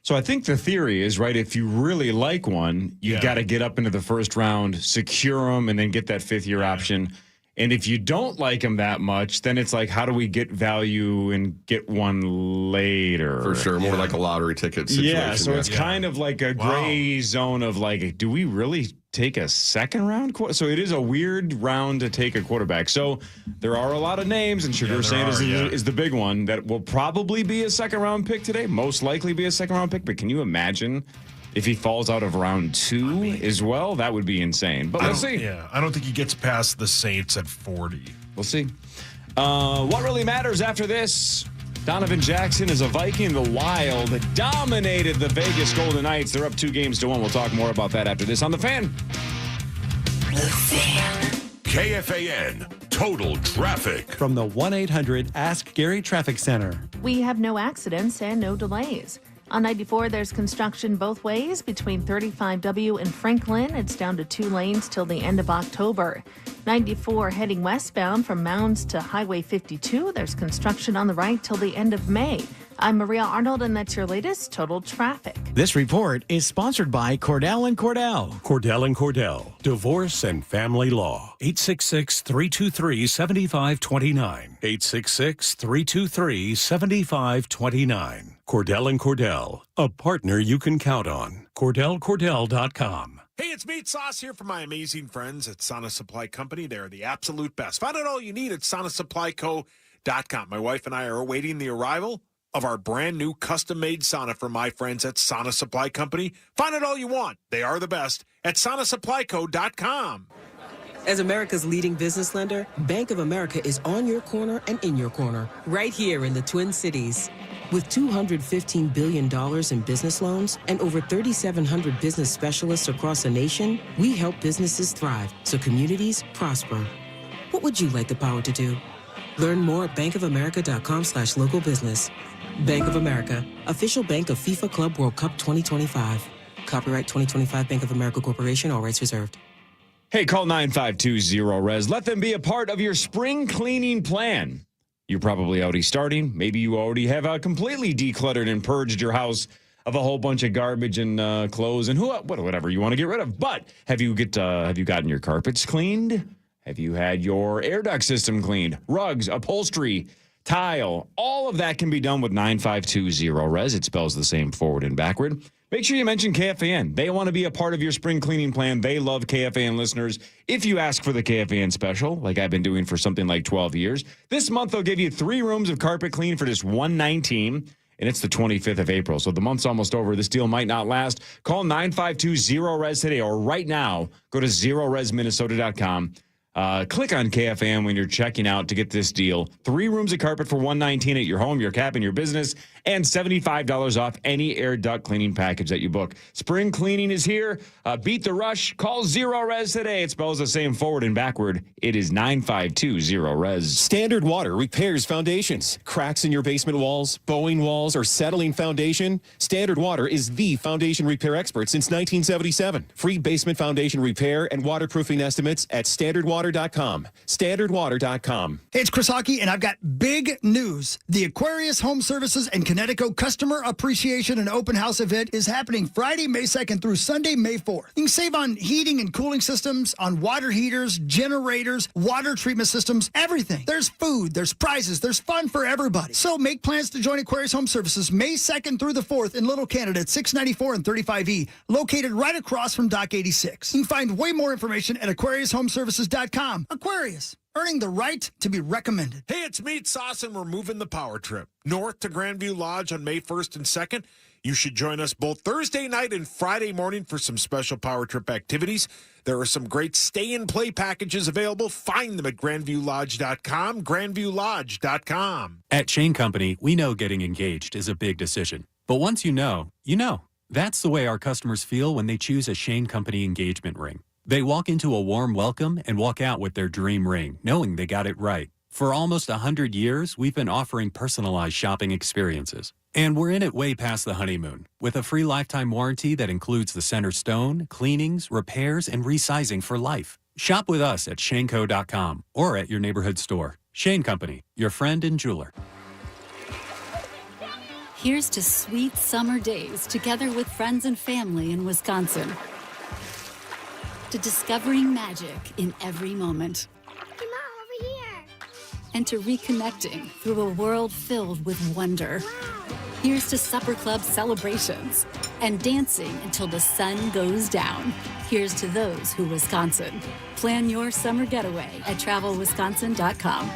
So I think the theory is, right, if you really like one, you got to get up into the first round, secure them, and then get that 5th-year option. And if you don't like them that much, then it's like, how do we get value and get one later? For sure. More like a lottery ticket situation. Yeah, so it's kind of like a gray zone of like, do we really take a second round? So it is a weird round to take a quarterback. So there are a lot of names, and Shedeur Sanders is the big one that will probably be a second round pick today, most likely be a second round pick. But can you imagine if he falls out of round 2 as well? That would be insane. But we'll see. Yeah, I don't think he gets past the Saints at 40. We'll see. What really matters after this? Donovan Jackson is a Viking. The Wild dominated the Vegas Golden Knights. They're up 2-1. We'll talk more about that after this on The Fan. The Fan. KFAN Total Traffic. From the 1-800-ASK-GARY Traffic Center. We have no accidents and no delays. On 94, there's construction both ways between 35W and Franklin. It's down to 2 lanes till the end of October. 94 heading westbound from Mounds to Highway 52. There's construction on the right till the end of May. I'm Maria Arnold, and that's your latest Total Traffic. This report is sponsored by Cordell & Cordell. Cordell & Cordell. Divorce and Family Law. 866-323-7529. 866-323-7529. Cordell & Cordell. A partner you can count on. CordellCordell.com. Hey, it's Meat Sauce here from my amazing friends at Sana Supply Company. They're the absolute best. Find out all you need at SanaSupplyCo.com. PromotionalPowerTrip.com. My wife and I are awaiting the arrival of our brand new custom-made sauna from my friends at Sauna Supply Company. Find it all you want. They are the best at SaunaSupplyCo.com. As America's leading business lender, Bank of America is on your corner and in your corner, right here in the Twin Cities. With $215 billion in business loans and over 3,700 business specialists across the nation, we help businesses thrive so communities prosper. What would you like the power to do? Learn more at bankofamerica.com/local business. Bank of America, official bank of FIFA Club World Cup 2025. Copyright 2025 Bank of America Corporation, all rights reserved. Hey, call 9520-RES. Let them be a part of your spring cleaning plan. You're probably already starting. Maybe you already have completely decluttered and purged your house of a whole bunch of garbage and clothes and whatever you want to get rid of. But have you gotten your carpets cleaned? Have you had your air duct system cleaned? Rugs, upholstery, tile, all of that can be done with 9520-RES. It spells the same forward and backward. Make sure you mention KFAN. They want to be a part of your spring cleaning plan. They love KFAN listeners. If you ask for the KFAN special, like I've been doing for something like 12 years, this month they'll give you 3 rooms of carpet clean for just $119, and it's the 25th of April. So the month's almost over. This deal might not last. Call 9520-RES today, or right now, go to zeroresminnesota.com. Click on KFAN when you're checking out to get this deal. 3 rooms of carpet for $119 at your home, your cabin, your business, and $75 off any air duct cleaning package that you book. Spring cleaning is here. Beat the rush. Call Zero-Res today. It spells the same forward and backward. It is 9520-RES. Standard Water repairs foundations. Cracks in your basement walls, bowing walls, or settling foundation? Standard Water is the foundation repair expert since 1977. Free basement foundation repair and waterproofing estimates at standardwater.com. Standardwater.com. Hey, it's Chris Hockey, and I've got big news. The Aquarius Home Services and Connecticut Customer Appreciation and Open House event is happening Friday, May 2nd through Sunday, May 4th. You can save on heating and cooling systems, on water heaters, generators, water treatment systems, everything. There's food, there's prizes, there's fun for everybody. So make plans to join Aquarius Home Services May 2nd through the 4th in Little Canada at 694 and 35E, located right across from Dock 86. You can find way more information at aquariushomeservices.com. Aquarius, earning the right to be recommended. Hey, it's Meat Sauce, and we're moving the Power Trip north to Grandview Lodge on May 1st and 2nd. You should join us both Thursday night and Friday morning for some special Power Trip activities. There are some great stay-and-play packages available. Find them at grandviewlodge.com, grandviewlodge.com. At Shane Company, we know getting engaged is a big decision. But once you know, you know. That's the way our customers feel when they choose a Shane Company engagement ring. They walk into a warm welcome and walk out with their dream ring, knowing they got it right. For almost 100 years, we've been offering personalized shopping experiences. And we're in it way past the honeymoon, with a free lifetime warranty that includes the center stone, cleanings, repairs, and resizing for life. Shop with us at shaneco.com or at your neighborhood store. Shane Company, your friend and jeweler. Here's to sweet summer days together with friends and family in Wisconsin. To discovering magic in every moment. Come on, over here. And to reconnecting through a world filled with wonder. Wow. Here's to supper club celebrations and dancing until the sun goes down. Here's to those who Wisconsin. Plan your summer getaway at travelwisconsin.com.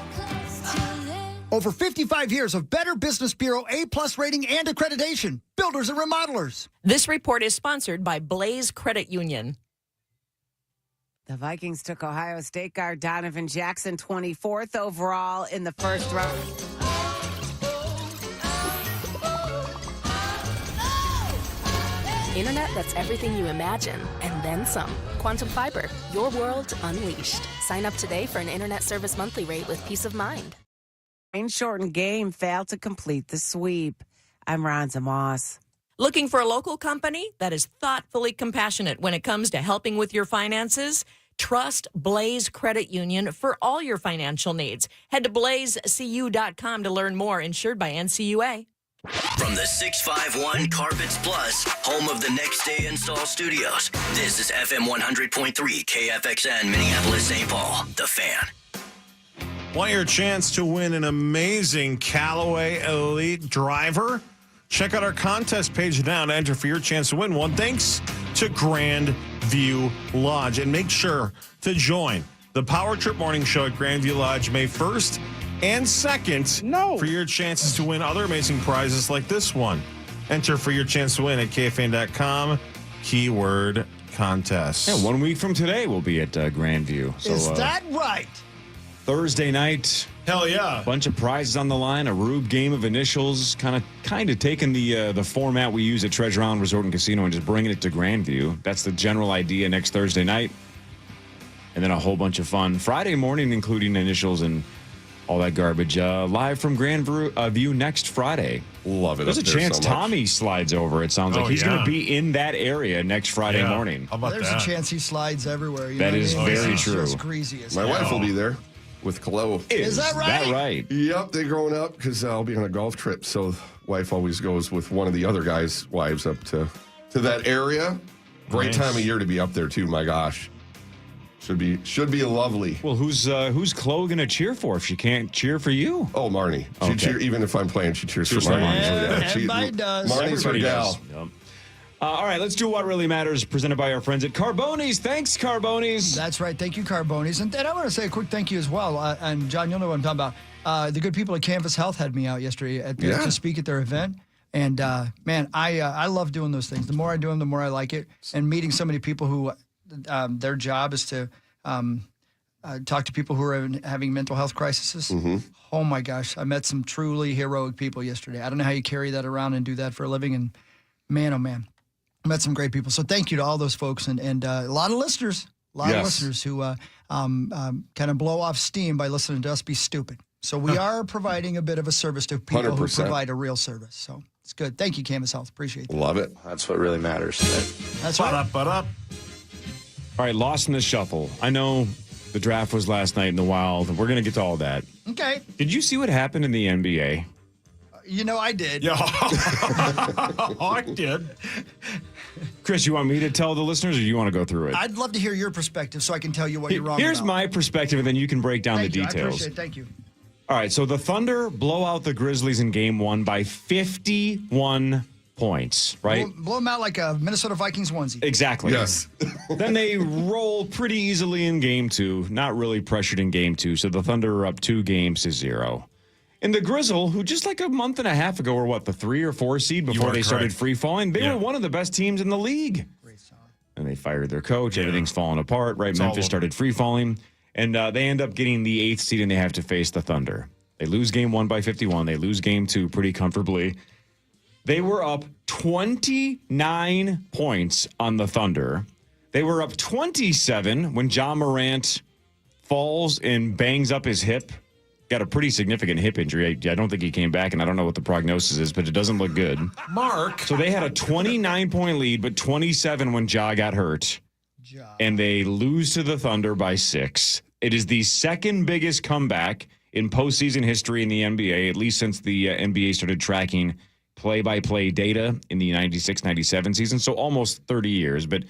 Over 55 years of Better Business Bureau A+ rating and accreditation. Builders and remodelers. This report is sponsored by Blaze Credit Union. The Vikings took Ohio State guard Donovan Jackson 24th overall in the first round. Internet that's everything you imagine, and then some. Quantum Fiber, your world unleashed. Sign up today for an internet service monthly rate with peace of mind. Rain-shortened game failed to complete the sweep. I'm Ronza Moss. Looking for a local company that is thoughtfully compassionate when it comes to helping with your finances? Trust Blaze Credit Union for all your financial needs. Head to blazecu.com to learn more. Insured by NCUA. From the 651 Carpets Plus, home of the Next Day Install Studios, this is FM 100.3 KFXN, Minneapolis, St. Paul, The Fan. Want your chance to win an amazing Callaway Elite driver? Check out our contest page now to enter for your chance to win one. Thanks to Grandview Lodge. And make sure to join the Power Trip Morning Show at Grandview Lodge May 1st and second for your chances to win other amazing prizes like this one. Enter for your chance to win at KFAN.com, keyword contest. Yeah, 1 week from today, we'll be at Grandview. So, Is that right? Thursday night. Hell yeah. Bunch of prizes on the line, a Rube game of initials, kind of taking the format we use at Treasure Island Resort and Casino and just bringing it to Grandview. That's the general idea next Thursday night. And then a whole bunch of fun Friday morning, including initials and all that garbage. Live from Grandview next Friday. Love it. There's a chance Tommy slides over. It sounds like he's going to be in that area next Friday morning. How about There's a chance he slides everywhere. That is very It's true. just greasy as My hell. wife will be there with Chloe. Is that right? right? Yep, they're growing up because I'll be on a golf trip. So wife always goes with one of the other guys' wives up to that area. Great Nice. time of year to be up there too. My gosh, should be lovely. Well, who's Chloe going to cheer for if she can't cheer for you? Oh, Marnie. She cheer, even if I'm playing, she cheers for Cheers for Marnie. Marnie. Everybody does. Marnie's her Everybody gal. does. Yep. All right, let's do What Really Matters, presented by our friends at Carboni's. Thanks, Carboni's. That's right. Thank you, Carboni's. And I want to say a quick thank you as well. And John, you'll know what I'm talking about. The good people at Canvas Health had me out yesterday to speak at their event. And man, I love doing those things. The more I do them, the more I like it. And meeting so many people who their job is to talk to people who are having mental health crises. Mm-hmm. Oh my gosh, I met some truly heroic people yesterday. I don't know how you carry that around and do that for a living. And man, oh man, I met some great people. So thank you to all those folks and a lot of listeners. A lot of listeners who kind of blow off steam by listening to us be stupid. So we are providing a bit of a service to people 100%. who provide a real service. So it's good. Thank you, Canvas Health. Appreciate that. Love it. That's what really matters. That's right. All right, lost in the shuffle. I know the draft was last night in the Wild. We're going to get to all that. Okay. Did you see what happened in the NBA? You know I did. Yeah, I did. Chris, you want me to tell the listeners or you want to go through it? I'd love to hear your perspective so I can tell you what you're wrong Here's about. my perspective, and then you can break down Thank the you. details. I appreciate it. Thank you. All right, so the Thunder blow out the Grizzlies in Game 1 by 51 points, right? Blow them out like a Minnesota Vikings onesie. Exactly. Yes. Then they roll pretty easily in Game 2, not really pressured in Game 2, so the Thunder are up 2-0. And the Grizzle, who just like a month and a half ago were, the 3 or 4 seed before they started free-falling, they were one of the best teams in the league. Great song. And they fired their coach. Everything's falling apart, right? Memphis started free-falling. And they end up getting the 8th seed, and they have to face the Thunder. They lose Game 1 by 51. They lose Game 2 pretty comfortably. They were up 29 points on the Thunder. They were up 27 when John Morant falls and bangs up his hip. Got a pretty significant hip injury. I don't think he came back, and I don't know what the prognosis is, but it doesn't look good. Mark. So they had a 29-point lead, but 27 when Ja got hurt. And they lose to the Thunder by 6. It is the second biggest comeback in postseason history in the NBA, at least since the NBA started tracking play-by-play data in the 96-97 season. So almost 30 years, but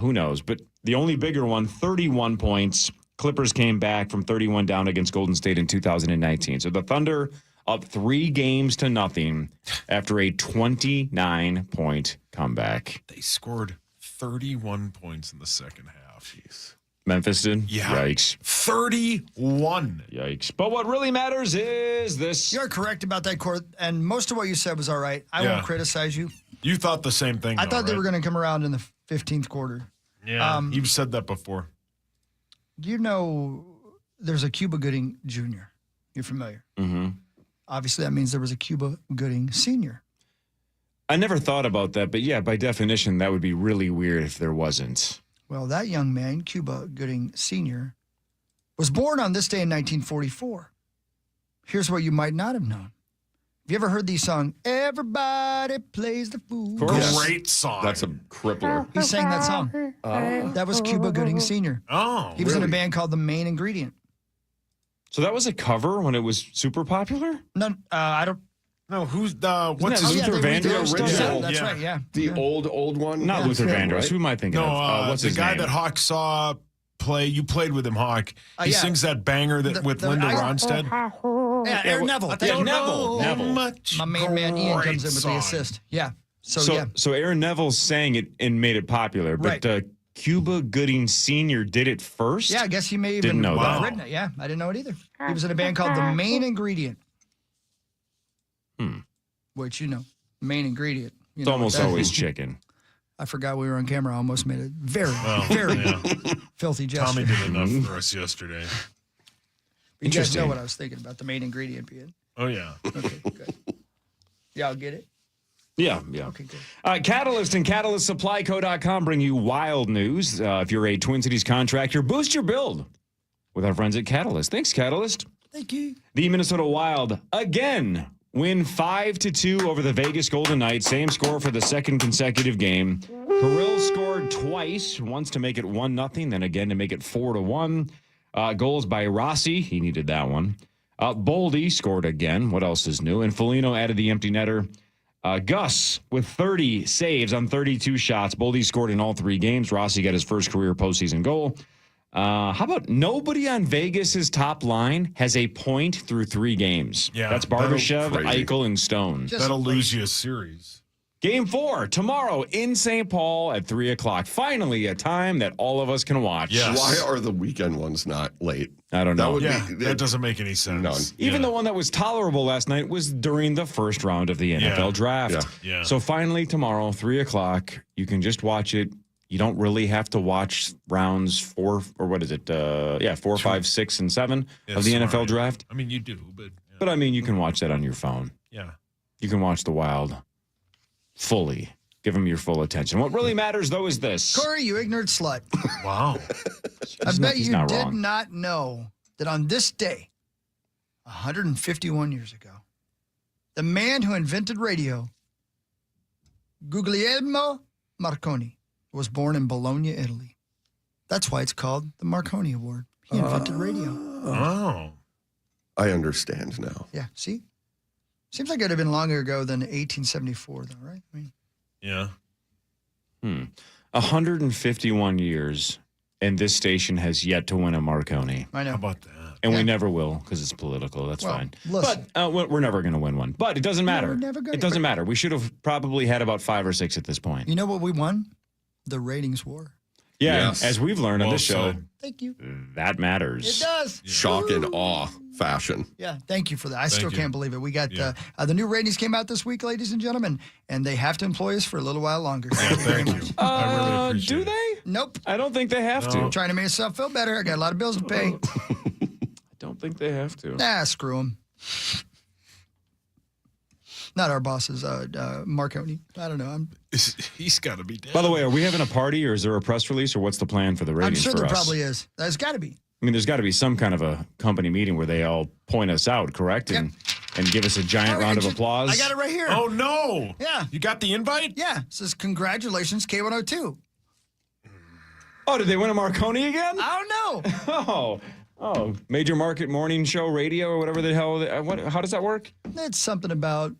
who knows? But the only bigger one, 31 points. Clippers came back from 31 down against Golden State in 2019. So the Thunder up 3-0 after a 29-point comeback. They scored 31 points in the second half. Jeez. Memphis did? Yeah. Yikes. 31. Yikes. But what really matters is this. You're correct about that, Court, and most of what you said was all right. I won't criticize you. You thought the same thing, I thought they were going to come around in the 15th quarter. Yeah, you've said that before. You know there's a Cuba Gooding Jr. You're familiar. Mm-hmm. Obviously, that means there was a Cuba Gooding Sr. I never thought about that, but yeah, by definition, that would be really weird if there wasn't. Well, that young man, Cuba Gooding Sr., was born on this day in 1944. Here's what you might not have known. Have you ever heard the song, Everybody Plays the Fool? Great song. That's a crippler. He sang that song. That was Cuba Gooding Sr. Oh, He was in a band called The Main Ingredient. So that was a cover when it was super popular? No, I don't. No, who's Isn't that Luther Vandross? Yeah, that's right, yeah. The old one? Not Luther Vandross. Right? Who am I thinking No, of? What's the his guy name? that Hawk saw play. You played with him, Hawk. He yeah. sings that banger with Linda Ronstadt. Yeah, Aaron Neville. Neville. My main man Ian comes in with song. the assist. Yeah. So Aaron Neville sang it and made it popular, but Right. Cuba Gooding Sr. did it first. Yeah, I guess he may Didn't even know that. written it. Yeah, I didn't know it either. He was in a band called The Main Ingredient. Which, main ingredient. It's almost always chicken. I forgot we were on camera. I almost made a very filthy gesture. Tommy did enough for us yesterday. You guys know what I was thinking about the main ingredient being. Oh, yeah. Okay, good. Y'all get it? Yeah. Okay, good. Catalyst and CatalystSupplyCo.com bring you wild news. If you're a Twin Cities contractor, boost your build with our friends at Catalyst. Thanks, Catalyst. Thank you. The Minnesota Wild, again, win 5-2 over the Vegas Golden Knights. Same score for the second consecutive game. Kirill scored twice, once to make it 1-0, then again to make it 4-1. Goals by Rossi. He needed that one. Boldy scored again. What else is new? And Foligno added the empty netter. Gus with 30 saves on 32 shots. Boldy scored in all 3 games. Rossi got his first career postseason goal. How about nobody on Vegas's top line has a point through 3 games? Yeah, that's Barbashev, Eichel, and Stone. That'll lose you a series. Game 4 tomorrow in St. Paul at 3:00. Finally, a time that all of us can watch. Yes. Why are the weekend ones not late? I don't know. That doesn't make any sense. None. Even the one that was tolerable last night was during the first round of the NFL draft. Yeah. So finally, tomorrow, 3:00, you can just watch it. You don't really have to watch rounds 4, or what is it? 4, 5, 6, and 7 of the NFL draft. I mean, you do, but... But, I mean, you can watch that on your phone. Yeah. You can watch the Wild fully. Give them your full attention. What really matters, though, is this. Corey, you ignorant slut. Wow. I bet you did not know that on this day, 151 years ago, the man who invented radio, Guglielmo Marconi, was born in Bologna, Italy. That's why it's called the Marconi Award. He invented radio. Oh. I understand now. Yeah, see? Seems like it would have been longer ago than 1874, though, right? I mean, yeah. 151 years, and this station has yet to win a Marconi. I know. How about that? And we never will because it's political. That's fine. Listen. But we're never going to win one. But it doesn't matter. we're never gonna. It doesn't matter. We should have probably had about 5 or 6 at this point. You know what we won? The ratings war. Yeah, Yes. as we've learned on Well this show, said. Thank you. that matters. It does. Shock and awe fashion. Yeah, thank you for that. I still you. can't believe it. We got the new ratings came out this week, ladies and gentlemen, and they have to employ us for a little while longer. Thank you. I really appreciate Do it. they? Nope. I don't think they have I'm to. trying to make myself feel better. I got a lot of bills to pay. I don't think they have to. Nah, screw them. Not our bosses, Marconi. I don't know. He's got to be dead. By the way, are we having a party, or is there a press release, or what's the plan for the I'm ratings sure for there us? probably is. There's got to be. I mean, there's got to be some kind of a company meeting where they all point us out, correct? Yep. And give us a giant round of applause. I got it right here. Oh, no. Yeah. You got the invite? Yeah. It says, congratulations, K102. Oh, did they win a Marconi again? I don't know. Oh, Major Market Morning Show Radio or whatever the hell. How does that work? It's something about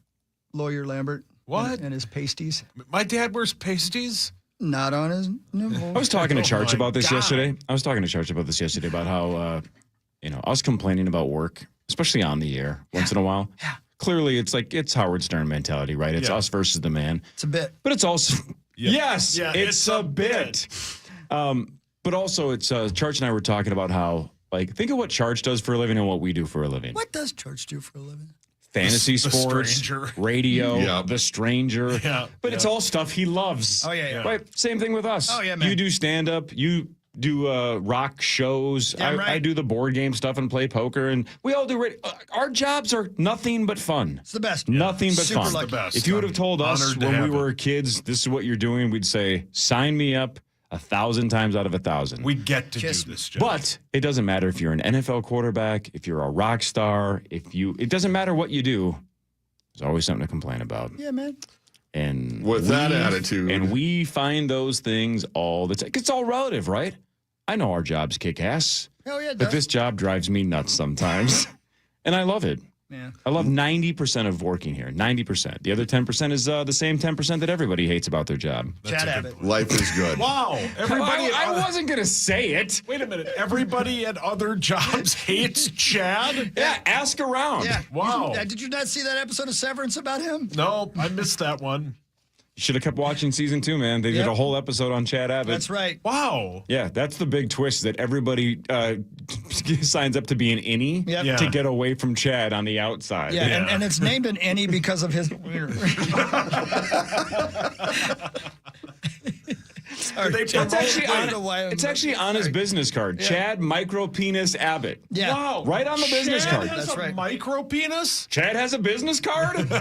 Lawyer Lambert. What? And his pasties. My dad wears pasties? Not on his nipple. I was talking to Church my about this God. yesterday. About how, I was complaining about work, especially on the air once in a while. Yeah. Clearly, it's Howard Stern mentality, right? It's us versus the man. It's a bit. But it's also, yes, Yeah, it's a bit. But also, it's Church and I were talking about how, think of what Church does for a living and what we do for a living. What does Church do for a living? Fantasy The sports, Stranger. radio, The Stranger. Yeah, But it's all stuff he loves. Oh, yeah. Right? Same thing with us. Oh, yeah, man. You do stand-up. You do rock shows. Damn right. I do the board game stuff and play poker. And we all do radio. Our jobs are nothing but fun. It's the best. Nothing but Super fun. lucky. The best. If you would have I'm told us honored to when we have were it. kids, this is what you're doing, we'd say, sign me up 1,000 times out of 1,000. We get to Kiss do me. this job. But it doesn't matter if you're an NFL quarterback, if you're a rock star, it doesn't matter what you do. There's always something to complain about. Yeah, man. And With that attitude. And we find those things all the time. It's all relative, right? I know our jobs kick ass, Hell yeah, it but does. this job drives me nuts sometimes. And I love it. Yeah. I love 90% of working here. 90%. The other 10% is the same 10% that everybody hates about their job. Chad Abbott. Life is good. Wow. Everybody. I wasn't going to say it. Wait a minute. Everybody at other jobs hates Chad? Yeah, ask around. Yeah. Wow. Did you not see that episode of Severance about him? No, I missed that one. You should have kept watching season 2, man. They did a whole episode on Chad Abbott. That's right. Wow. Yeah, that's the big twist that everybody signs up to be an innie to get away from Chad on the outside. Yeah, and it's named an innie because of his. It's actually on his business card. Yeah. Chad Micro Penis Abbott. Yeah. Wow. Right on the business Chad card. has That's a right. micro penis? Chad has a business card? God,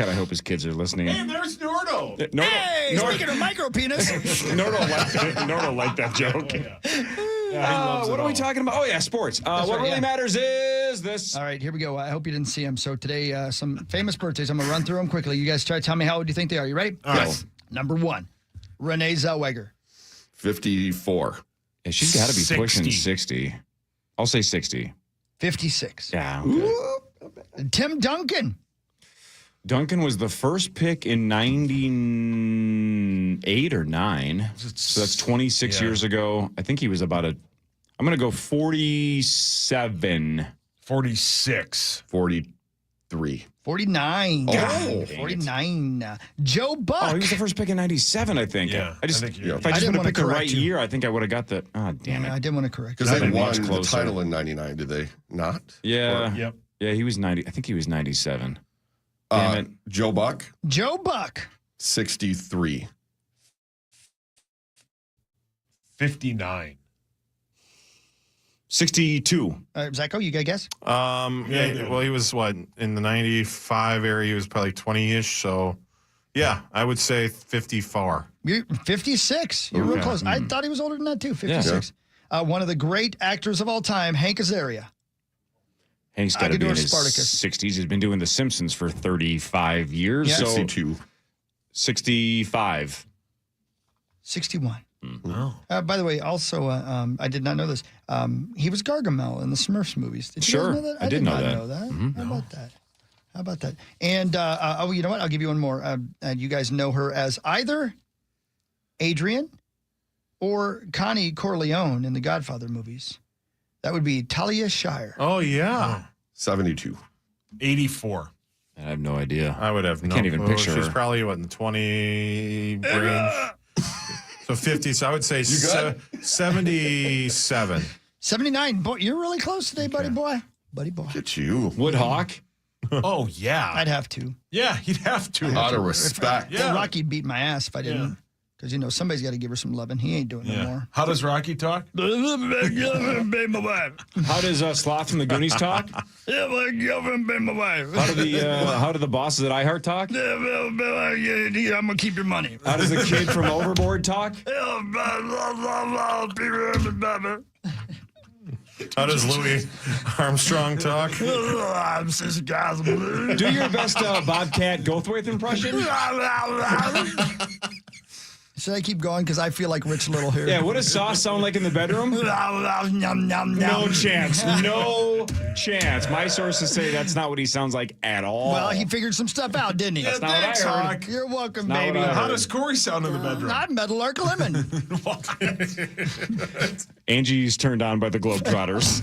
I hope his kids are listening. Hey, there's Nordo. Hey, speaking of micro penis. Nordo liked that joke. What are we talking about? Oh, yeah, sports. What really matters is this. All right, here we go. I hope you didn't see them. So today, some famous birthdays. I'm going to run through them quickly. You guys try to tell me how old you think they are. You ready? All right. Number 1, Renee Zellweger. 54. Yeah, she's got to be 60. pushing 60. I'll say 60. 56. Yeah. Okay. Tim Duncan. Duncan was the first pick in 98 or 9. So that's 26 years ago. I think he was about I'm going to go 47. 46. 43. 49. Oh. 49. Joe Buck. Oh, he was the first pick in 97, I think. Yeah, I just, I think if I just would have picked the right year, I think I would have got the. Oh, damn it. I didn't want to correct Because they That'd be won much the closer. title in 99, did they not? Yeah. Yep. Yeah, he was 90. I think he was 97. Damn it. Joe Buck, Joe Buck. 63. 59. 62. Zacho, you got a guess? Well, he was what in the 95 area. He was probably 20-ish. So, yeah, I would say 54. You're 56. You're real Okay. close. I thought he was older than that, too. 56. One of the great actors of all time, Hank Azaria. Hank's got to be in Agador his Spartacus. 60s. He's been doing The Simpsons for 35 years. Yeah. So 62. 65. 61. Oh. By the way, also, I did not know this. He was Gargamel in the Smurfs movies. Did you Sure. guys know that? I did not know that. Mhm. How about that? How about that? And, you know what? I'll give you one more. You guys know her as either Adrian or Connie Corleone in the Godfather movies. That would be Talia Shire. Oh, yeah. 72. 84. I have no idea. I would have no can't even clue. picture She's her. probably, what, in the 20 range? So 50. So I would say 77. 79. Boy, you're really close today, buddy boy. Buddy boy. Look at you. Woodhawk. Oh, yeah. I'd have to. Yeah, you'd have to. Out of respect. Yeah. Rocky beat my ass if I didn't. Because, you know, somebody's got to give her some loving. He ain't doing no more. How does Rocky talk? How does Sloth from the Goonies talk? Yeah, my girlfriend been my wife. How do the bosses at iHeart talk? I'm going to keep your money. How does the kid from Overboard talk? How does Louis Armstrong talk? Do your best Bobcat Goldthwait impression. Should I keep going? Because I feel like Rich Little here. Yeah, what does Sauce sound like in the bedroom? No chance. No chance. My sources say that's not what he sounds like at all. Well, he figured some stuff out, didn't he? That's not what I heard. You're welcome, Not baby. what I How heard. does Corey sound in the bedroom? I'm Meadowlark Lemon. Angie's turned on by the Globetrotters.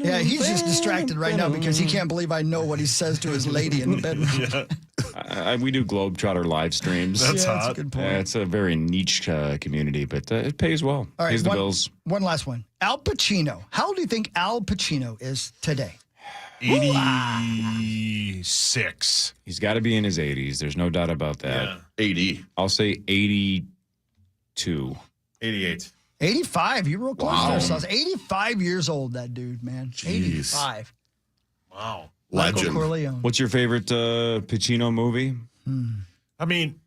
Yeah, he's just distracted right now because he can't believe I know what he says to his lady in the bedroom. We do Globetrotter live streams. That's That's a hot. good point. It's a very niche community, but it pays well. All right, pays the bills. one last one. Al Pacino. How old do you think Al Pacino is today? 86. He's got to be in his 80s. There's no doubt about that. Yeah. 80. I'll say 82. 88. 85. You're real close Wow. to ourselves. 85 years old, that dude, man. Jeez. 85. Wow. Michael Legend. Corleone. What's your favorite Pacino movie? I mean,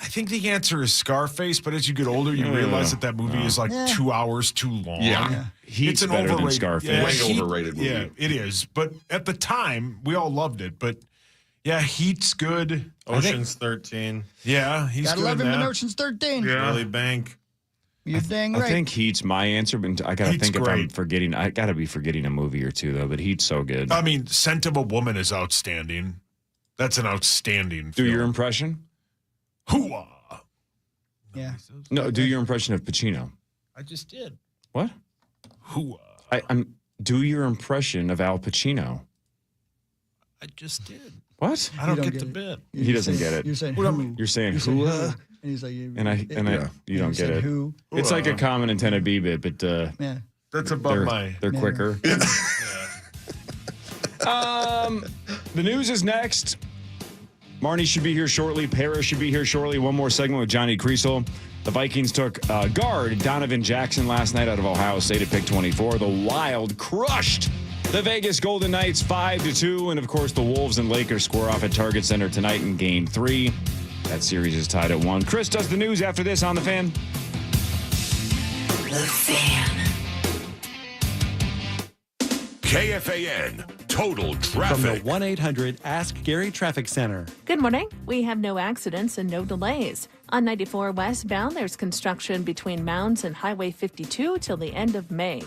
I think the answer is Scarface, but as you get older, you realize that movie is like 2 hours too long. Yeah. Heat's better than Scarface. Way Heat- overrated movie. Yeah, it is. But at the time, we all loved it. But yeah, Heat's good. I think- Ocean's 13. Yeah, he's Gotta good. love him in now. Ocean's 13. Yeah. Billy Bank. You're dang right. I think Heat's my answer, but I gotta Heat's think if I'm great. forgetting. I gotta be forgetting a movie or two though. But Heat's so good. I mean, Scent of a Woman is outstanding. That's an outstanding Do film. your impression? Hooah! Yeah. No, do your impression of Pacino. I just did. What? Hooah. I'm Do your impression of Al Pacino. I just did. What? I don't get the bit. He doesn't get it. You're saying who? You're saying You're saying who? who? And he's like, You don't get it. Who? It's like a common antenna B bit, but Yeah. That's above my. They're quicker. The news is next. Marnie should be here shortly. Paris should be here shortly. One more segment with Johnny Creasel. The Vikings took guard Donovan Jackson last night out of Ohio State at pick 24. The Wild crushed the Vegas Golden Knights 5-2. And, of course, the Wolves and Lakers square off at Target Center tonight in Game 3. That series is tied at 1. Chris does the news after this on The Fan. The Fan. KFAN Total Traffic. From the 1-800-ASK-GARY Traffic Center. Good morning. We have no accidents and no delays. On 94 westbound, there's construction between Mounds and Highway 52 till the end of May.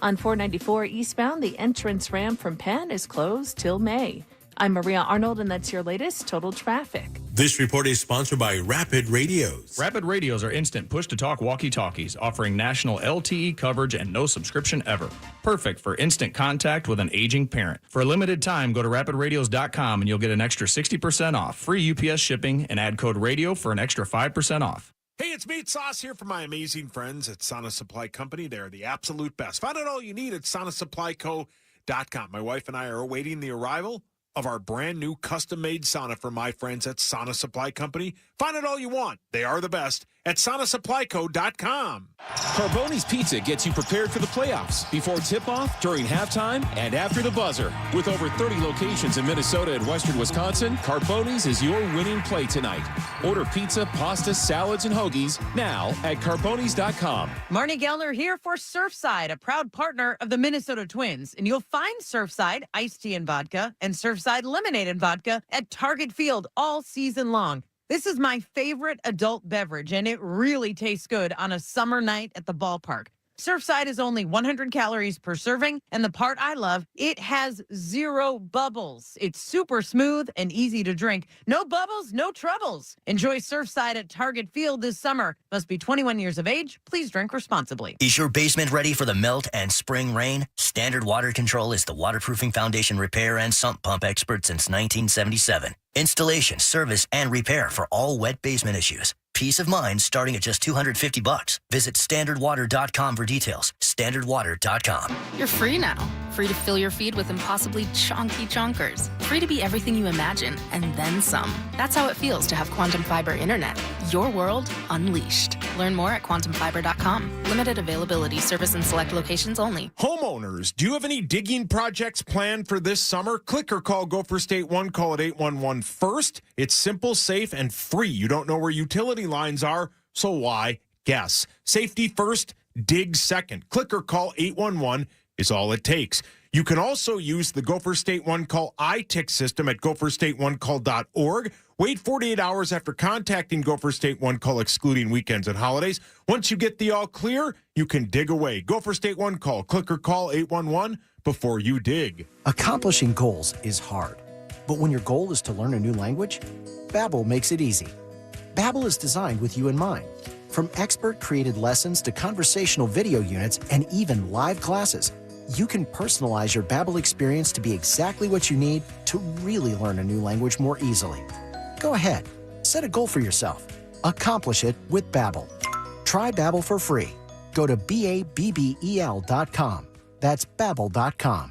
On 494 eastbound, the entrance ramp from Penn is closed till May. I'm Maria Arnold, and that's your latest Total Traffic. This report is sponsored by Rapid Radios. Rapid Radios are instant push-to-talk walkie-talkies offering national LTE coverage and no subscription ever. Perfect for instant contact with an aging parent. For a limited time, go to rapidradios.com and you'll get an extra 60% off, free UPS shipping, and add code RADIO for an extra 5% off. Hey, it's Meat Sauce here for my amazing friends at Sana Supply Company. They're the absolute best. Find out all you need at SanaSupplyCo.com. My wife and I are awaiting the arrival of our brand new custom-made sauna for my friends at Sana Supply Company. Find it all you want. They are the best at SanaSupplyCo.com. Carboni's Pizza gets you prepared for the playoffs before tip-off, during halftime, and after the buzzer. With over 30 locations in Minnesota and western Wisconsin, Carboni's is your winning play tonight. Order pizza, pasta, salads, and hoagies now at Carboni's.com. Marnie Gellner here for Surfside, a proud partner of the Minnesota Twins. And you'll find Surfside iced tea and vodka and Surfside lemonade and vodka at Target Field all season long. This is my favorite adult beverage, and it really tastes good on a summer night at the ballpark. Surfside is only 100 calories per serving, and the part I love, it has 0 bubbles. It's super smooth and easy to drink. No bubbles, no troubles. Enjoy Surfside at Target Field this summer. Must be 21 years of age. Please drink responsibly. Is your basement ready for the melt and spring rain? Standard Water Control is the waterproofing foundation repair and sump pump expert since 1977. Installation, service, and repair for all wet basement issues. Peace of mind starting at just $250. Visit standardwater.com for details. Standardwater.com. You're free now. Free to fill your feed with impossibly chonky chonkers. Free to be everything you imagine, and then some. That's how it feels to have Quantum Fiber Internet. Your world unleashed. Learn more at quantumfiber.com. Limited availability. Service in select locations only. Homeowners, do you have any digging projects planned for this summer? Click or call Gopher State 1. Call at 811 first. It's simple, safe, and free. You don't know where utility lines are, so why guess? Safety first, dig second. Click or call 811 is all it takes. You can also use the Gopher State 1 Call iTick system at gopherstate1call.org. Wait 48 hours after contacting Gopher State 1 Call, excluding weekends and holidays. Once you get the all clear, you can dig away. Gopher State 1 Call. Click or call 811 before you dig. Accomplishing goals is hard. But when your goal is to learn a new language, Babbel makes it easy. Babbel is designed with you in mind. From expert-created lessons to conversational video units and even live classes, you can personalize your Babbel experience to be exactly what you need to really learn a new language more easily. Go ahead, set a goal for yourself. Accomplish it with Babbel. Try Babbel for free. Go to BABBEL.com. That's Babbel.com.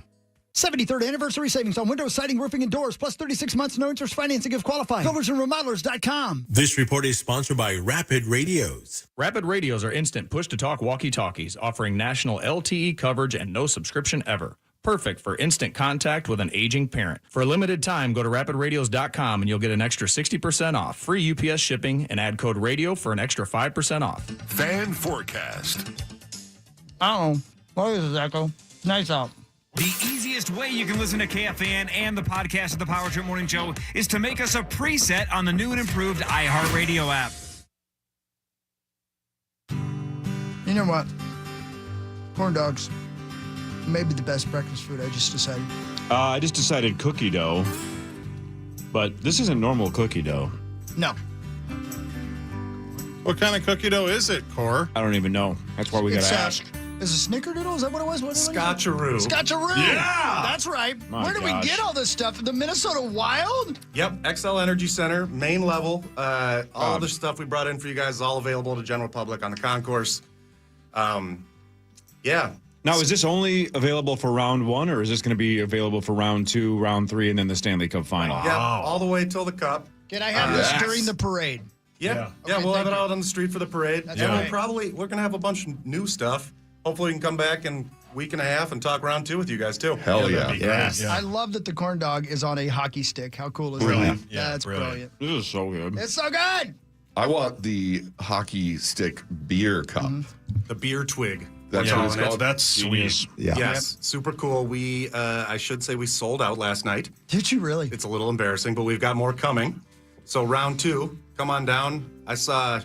73rd anniversary savings on windows, siding, roofing, and doors, plus 36 months no interest financing if qualified. BuildersandRemodelers.com. This report is sponsored by Rapid Radios. Rapid Radios are instant push-to-talk walkie-talkies offering national LTE coverage and no subscription ever. Perfect for instant contact with an aging parent. For a limited time, go to rapidradios.com and you'll get an extra 60% off, free UPS shipping, and add code RADIO for an extra 5% off. Fan forecast. Uh-oh. What is this, Echo? Nice out. The easiest way you can listen to KFAN and the podcast of the Power Trip Morning Show is to make us a preset on the new and improved iHeartRadio app. You know what? Corn dogs. Maybe the best breakfast food, I just decided. I just decided cookie dough. But this isn't normal cookie dough. No. What kind of cookie dough is it, Cor? I don't even know. That's why we got to ask. Is it Snickerdoodle? Is that what it was? Scotcheroo. Scotcheroo. Yeah. That's right. My Where do we gosh. get all this stuff? The Minnesota Wild? Yep, XL Energy Center, main level. All the stuff we brought in for you guys is all available to general public on the concourse. Yeah. Now, is this only available for round 1, or is this going to be available for round 2, round 3, and then the Stanley Cup final? Yeah, all the way till the cup. Can I have this during the parade? Yeah, Okay, we'll have thank it you. out on the street for the parade. That's and right. we're going to have a bunch of new stuff. Hopefully we can come back in a week and a half and talk round 2 with you guys, too. Hell yeah. That'd be great. I love that the corn dog is on a hockey stick. How cool is Brilliant. that? That's brilliant. This is so good. It's so good. I want the hockey stick beer cup. The beer twig. That's We're what it's calling it. called? That's sweet. Yeah. Yes, super cool. We, I should say we sold out last night. Did you really? It's a little embarrassing, but we've got more coming. So round 2, come on down. I saw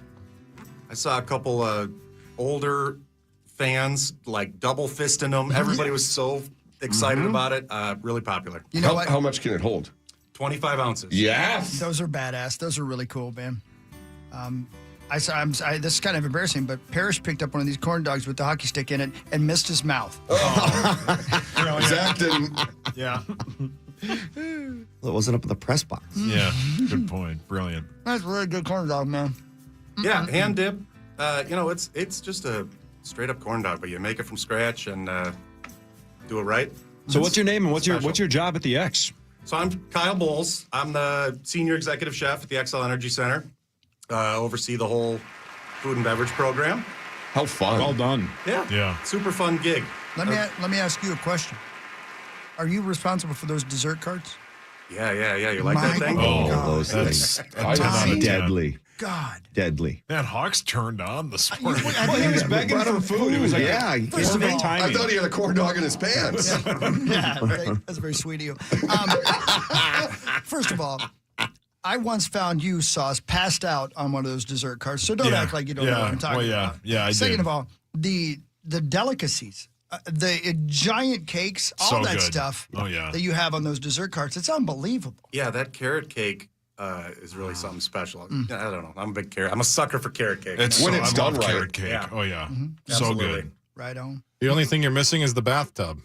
a couple of older fans like double fisting them. Everybody was so excited about it. Really popular. You know what? How much can it hold? 25 ounces. Yes. Those are badass. Those are really cool, man. This is kind of embarrassing, but Parrish picked up one of these corn dogs with the hockey stick in it and missed his mouth. Zach didn't. Yeah. Well, it wasn't up in the press box. Yeah, good point. Brilliant. That's a really good corn dog, man. Yeah, hand dip. It's just a straight up corn dog, but you make it from scratch and do it right. So what's your name and what's your job at the X? So I'm Kyle Bowles. I'm the senior executive chef at the XL Energy Center. Oversee the whole food and beverage program. How fun. Well done. Yeah. Super fun gig. Let me ask you a question. Are you responsible for those dessert carts? Yeah. You like that My thing? God. Those That's things. a 10 out of 10. Deadly. God. Deadly. Man, Hawks turned on this morning. Well, he was begging for food. It was like perfect timing. I thought he had a corn dog in his pants. Yeah, that's very sweet of you. First of all, I once found you, Sauce, passed out on one of those dessert carts, so don't act like you don't know what I'm talking about. Yeah, I Second did. of all, the delicacies, the giant cakes, all So that good. stuff Oh, yeah. that you have on those dessert carts, it's unbelievable. Yeah, that carrot cake is really something special. I don't know. I'm a sucker for carrot cake. When it's done right. Carrot cake. Yeah. Oh, yeah. So Absolutely. good. Right on. The only thing you're missing is the bathtub.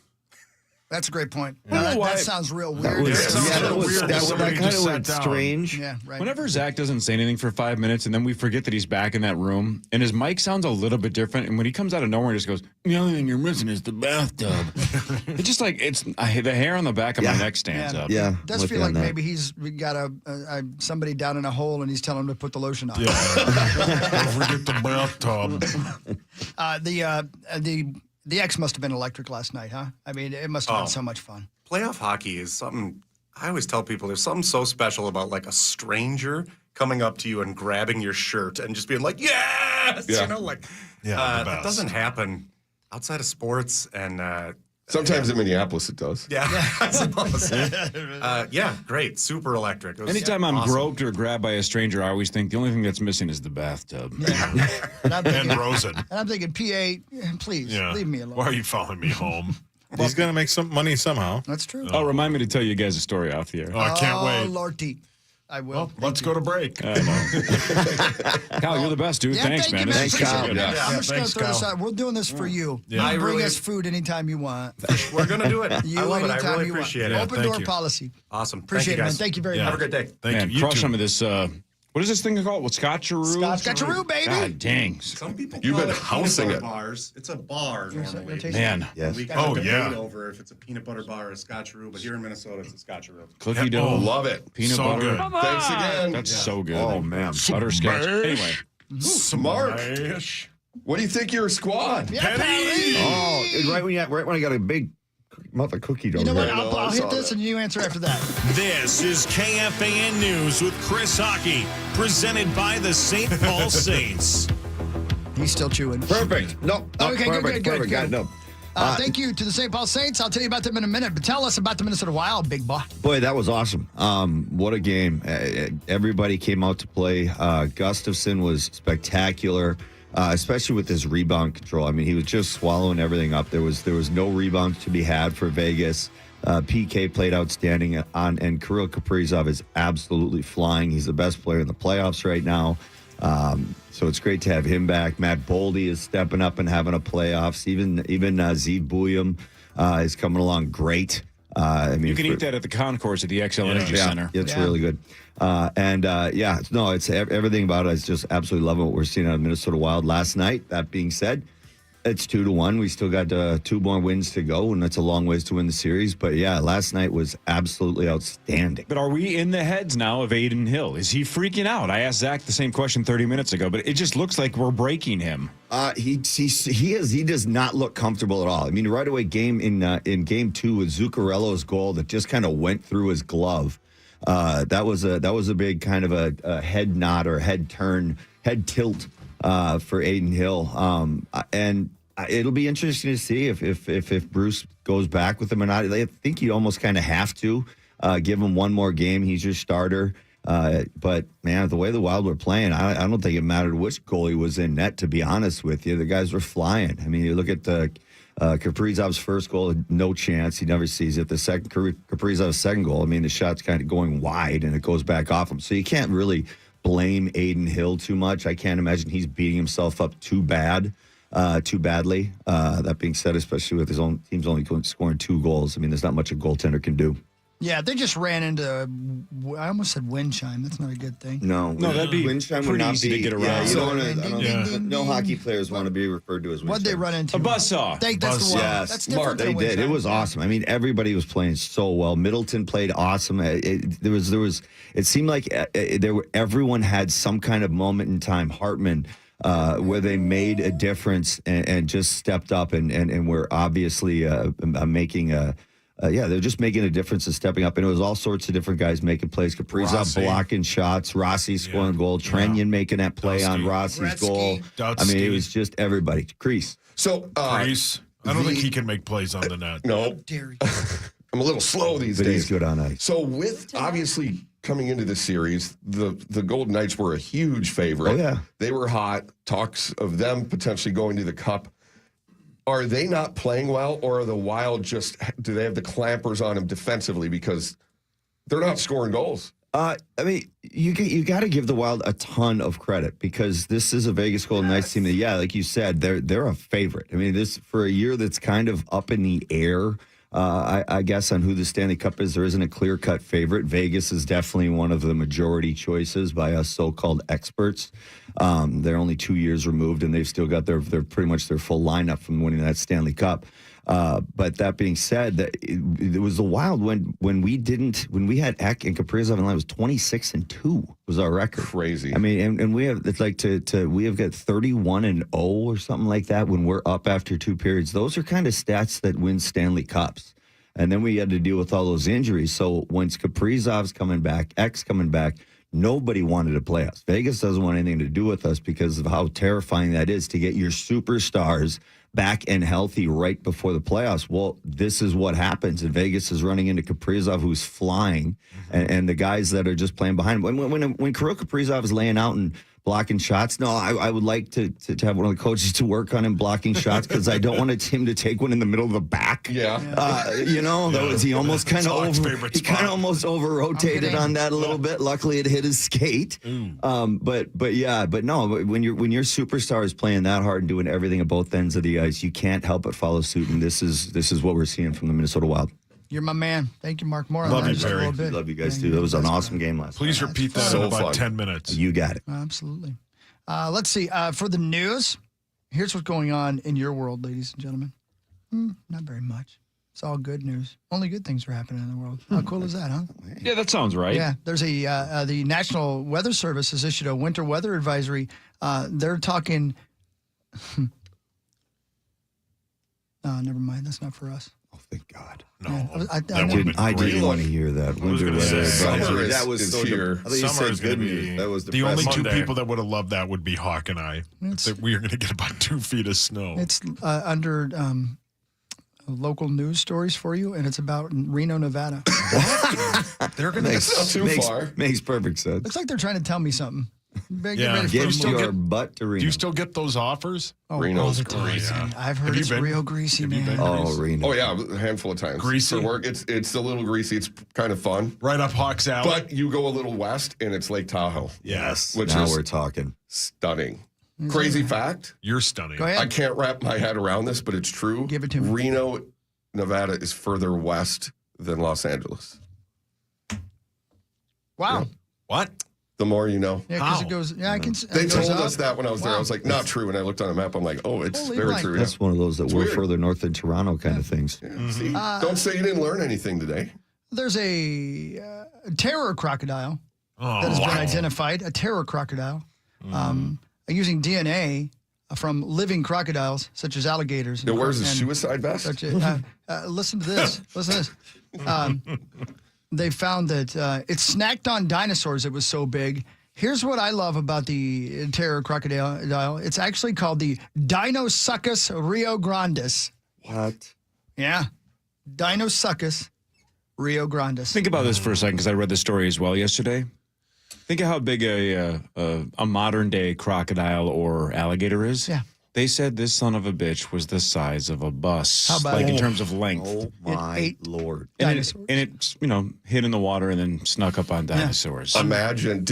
That's a great point. Yeah. That sounds real weird. That kind of went strange. Yeah, right. Whenever Zach doesn't say anything for 5 minutes and then we forget that he's back in that room and his mic sounds a little bit different, and when he comes out of nowhere, he just goes, "The only thing you're missing is the bathtub." It's just like the hair on the back of my neck stands up. Yeah. It does feel like maybe he's got somebody down in a hole and he's telling him to put the lotion on. Yeah. Don't forget the bathtub. The X must have been electric last night, huh? I mean, it must have been so much fun. Playoff hockey is something I always tell people there's something so special about like a stranger coming up to you and grabbing your shirt and just being like, yes! Yeah. You know, like, the that best. doesn't happen outside of sports and Sometimes in Minneapolis it does. yeah, I suppose. Yeah, great. Super electric. It was Anytime I'm awesome. groped or grabbed by a stranger, I always think the only thing that's missing is the bathtub. And I'm thinking, And Rosen. and I'm thinking, PA, please, Yeah. leave me alone. Why are you following me home? He's going to make some money somehow. That's true. Oh, remind me to tell you guys a story off the air. Oh, I can't wait. Lordy. I will. Well, let's go to break. Kyle, you're the best, dude. Yeah, Thanks, thank you, man. man. This is Appreciate good. it. Yeah. I'm just going to Thanks, throw this Kyle. out. We're doing this for you. Yeah. You bring really- us food anytime you want. We're going to do it. You I love it. I anytime really you want. appreciate it. Open thank door you. policy. Awesome. Appreciate Thank you, it, man. guys. Thank you very Have much. a good day. Thank Man, you. You crush too. some of this. What is this thing called? Scotcheroo? Scotcheroo, baby. God dang. Some people You've call been it housing peanut it. butter bars. It's a bar normally. Man. Yes. We Oh, got a debate yeah. over if it's a peanut butter bar or a scotcheroo, but here in Minnesota, it's a scotcheroo. Cookie Yeah. dough. Oh, Love it. Peanut so butter. good. Thanks again. That's so good. Oh, man. Butterscotch. Anyway. Smart. Smash. What do you think of your squad? Yeah, Patty. Oh, it's right when I got a big mouth of cookie dough. You know what? I know, I'll I hit saw this that. and you answer after that. This is KFAN News with Chris Hockey, presented by the St. Paul Saints. He's still chewing. Perfect. No. Okay, perfect. good. Got it. No. Thank you to the St. Paul Saints. I'll tell you about them in a minute, but tell us about the Minnesota Wild, big boy. Boy, that was awesome. What a game. Everybody came out to play. Gustafsson was spectacular, especially with his rebound control. I mean, he was just swallowing everything up. There was no rebounds to be had for Vegas. PK played outstanding and Kirill Kaprizov is absolutely flying. He's the best player in the playoffs right now. So it's great to have him back. Matt Boldy is stepping up and having a playoffs. Even Zeed Bouillon is coming along great. I mean, you can eat that at the concourse at the XL Energy Center. It's really good. It's everything about it. I just absolutely loving what we're seeing out of Minnesota Wild last night. That being said, it's 2-1. We still got 2 more wins to go, and that's a long ways to win the series. But yeah, last night was absolutely outstanding. But are we in the heads now of Aiden Hill? Is he freaking out? I asked Zach the same question 30 minutes ago, but it just looks like we're breaking him. He does not look comfortable at all. I mean, right away, in game 2 with Zuccarello's goal that just kind of went through his glove. That was a big kind of a head nod or head tilt for Aiden Hill. And it'll be interesting to see if Bruce goes back with him or not. I think you almost kind of have to give him one more game. He's your starter. But, man, the way the Wild were playing, I don't think it mattered which goalie was in net, to be honest with you. The guys were flying. I mean, you look at Kaprizov's first goal, no chance. He never sees it. The second Kaprizov's second goal, I mean, the shot's kind of going wide, and it goes back off him. So you can't really blame Aiden Hill too much. I can't imagine he's beating himself up too badly. That being said, especially with his own team's only scoring 2 goals, I mean, there's not much a goaltender can do. Yeah, they just ran into, I almost said wind chime. That's not a good thing. No, that'd be wind chime would pretty not easy be, to get around. Yeah, you Yeah. don't want to, no hockey players want to be referred to as wind What'd they chime. run into? A buzzsaw. That's the one. Yes, That's different they than a wind did. It chime. was awesome. I mean, everybody was playing so well. Middleton played awesome. There was. It seemed like everyone had some kind of moment in time. Hartman, where they made a difference and just stepped up and were obviously making a. They're just making a difference and stepping up. And it was all sorts of different guys making plays. Kaprizov blocking shots, Rossi scoring goal, Trenyan making that play on Rossi's goal. I mean, it was just everybody. Crease. So, Crease. I don't think he can make plays on the net. No. I'm a little slow these But days. he's good on ice. So with obviously coming into the series, the Golden Knights were a huge favorite. Oh, yeah. They were hot. Talks of them potentially going to the Cup. Are they not playing well, or are the Wild do they have the clampers on them defensively because they're not scoring goals? I mean, you got to give the Wild a ton of credit because this is a Vegas Golden Knights team that, like you said, they're a favorite. I mean, this for a year that's kind of up in the air. I guess on who the Stanley Cup is, there isn't a clear-cut favorite. Vegas is definitely one of the majority choices by us so-called experts. They're only 2 years removed, and they've still got their pretty much their full lineup from winning that Stanley Cup. But that being said, it was the Wild when we had Ek and Kaprizov and line was 26-2 was our record. Crazy. I mean, and we have we have got 31-0 or something like that when we're up after 2 periods. Those are kind of stats that win Stanley Cups. And then we had to deal with all those injuries. So once Kaprizov's coming back, Ek's coming back, nobody wanted to play us. Vegas doesn't want anything to do with us because of how terrifying that is to get your superstars back and healthy right before the playoffs. Well, this is what happens. And Vegas is running into Kaprizov, who's flying, and the guys that are just playing behind him. When Kirill Kaprizov is laying out and blocking shots, no, I would like to have one of the coaches to work on him blocking shots because I don't want him to take one in the middle of the back. That was he almost kind of almost over rotated on that a little bit. Luckily, it hit his skate. But when your superstar is playing that hard and doing everything at both ends of the ice, you can't help but follow suit. And this is what we're seeing from the Minnesota Wild. You're my man. Thank you, Mark Moore. Love you, Barry. Love you guys, too. That was an awesome game last night. Please repeat that in about 10 minutes. You got it. Absolutely. Let's see. For the news, here's what's going on in your world, ladies and gentlemen. Not very much. It's all good news. Only good things are happening in the world. How cool is that, huh? Yeah, that sounds right. Yeah, there's the National Weather Service has issued a winter weather advisory. They're talking. Never mind. That's not for us. Oh, thank God. No, Yeah, I didn't want to hear that. That was so here. Summer is good going to news. be That was the only two depressing. people that would have loved that would be Hawk and I. That we are going to get about 2 feet of snow. It's under local news stories for you, and it's about Reno, Nevada. They're going to That's not too far. Makes perfect sense. Looks like they're trying to tell me something. Get your butt to Reno. Do you still get those offers? Reno's greasy. I've heard it's real greasy, man. Reno. Oh yeah, a handful of times. Greasy? For work. It's a little greasy. It's kind of fun. Right up Hawks Alley. But you go a little west, and it's Lake Tahoe. Yes. Which now is we're talking. Stunning. Crazy fact. You're stunning. Go ahead. I can't wrap my head around this, but it's true. Give it to me. Reno, Nevada is further west than Los Angeles. Wow. Yeah. What? The more you know. Yeah, because it goes. Yeah, I can. They it told goes us up. that when I was there. I was like, not true. When I looked on a map, I'm like, oh, it's Holy very right. true. That's one of those that It's we're weird. further north than Toronto kind of things. Yeah, see? Don't say you didn't learn anything today. There's a terror crocodile that has been identified. A terror crocodile, using DNA from living crocodiles such as alligators. It wears a suicide vest. Listen to this. Listen to this. They found that it snacked on dinosaurs. It was so big. Here's what I love about the terror crocodile. It's actually called the Dinosuchus Rio Grandis. What? Yeah. Dinosuchus Rio Grandis. Think about this for a second, because I read the story as well yesterday. Think of how big a modern day crocodile or alligator is. Yeah. They said this son of a bitch was the size of a bus, How about like in it? terms of length. Oh my Lord! And it hit in the water and then snuck up on dinosaurs. Imagine.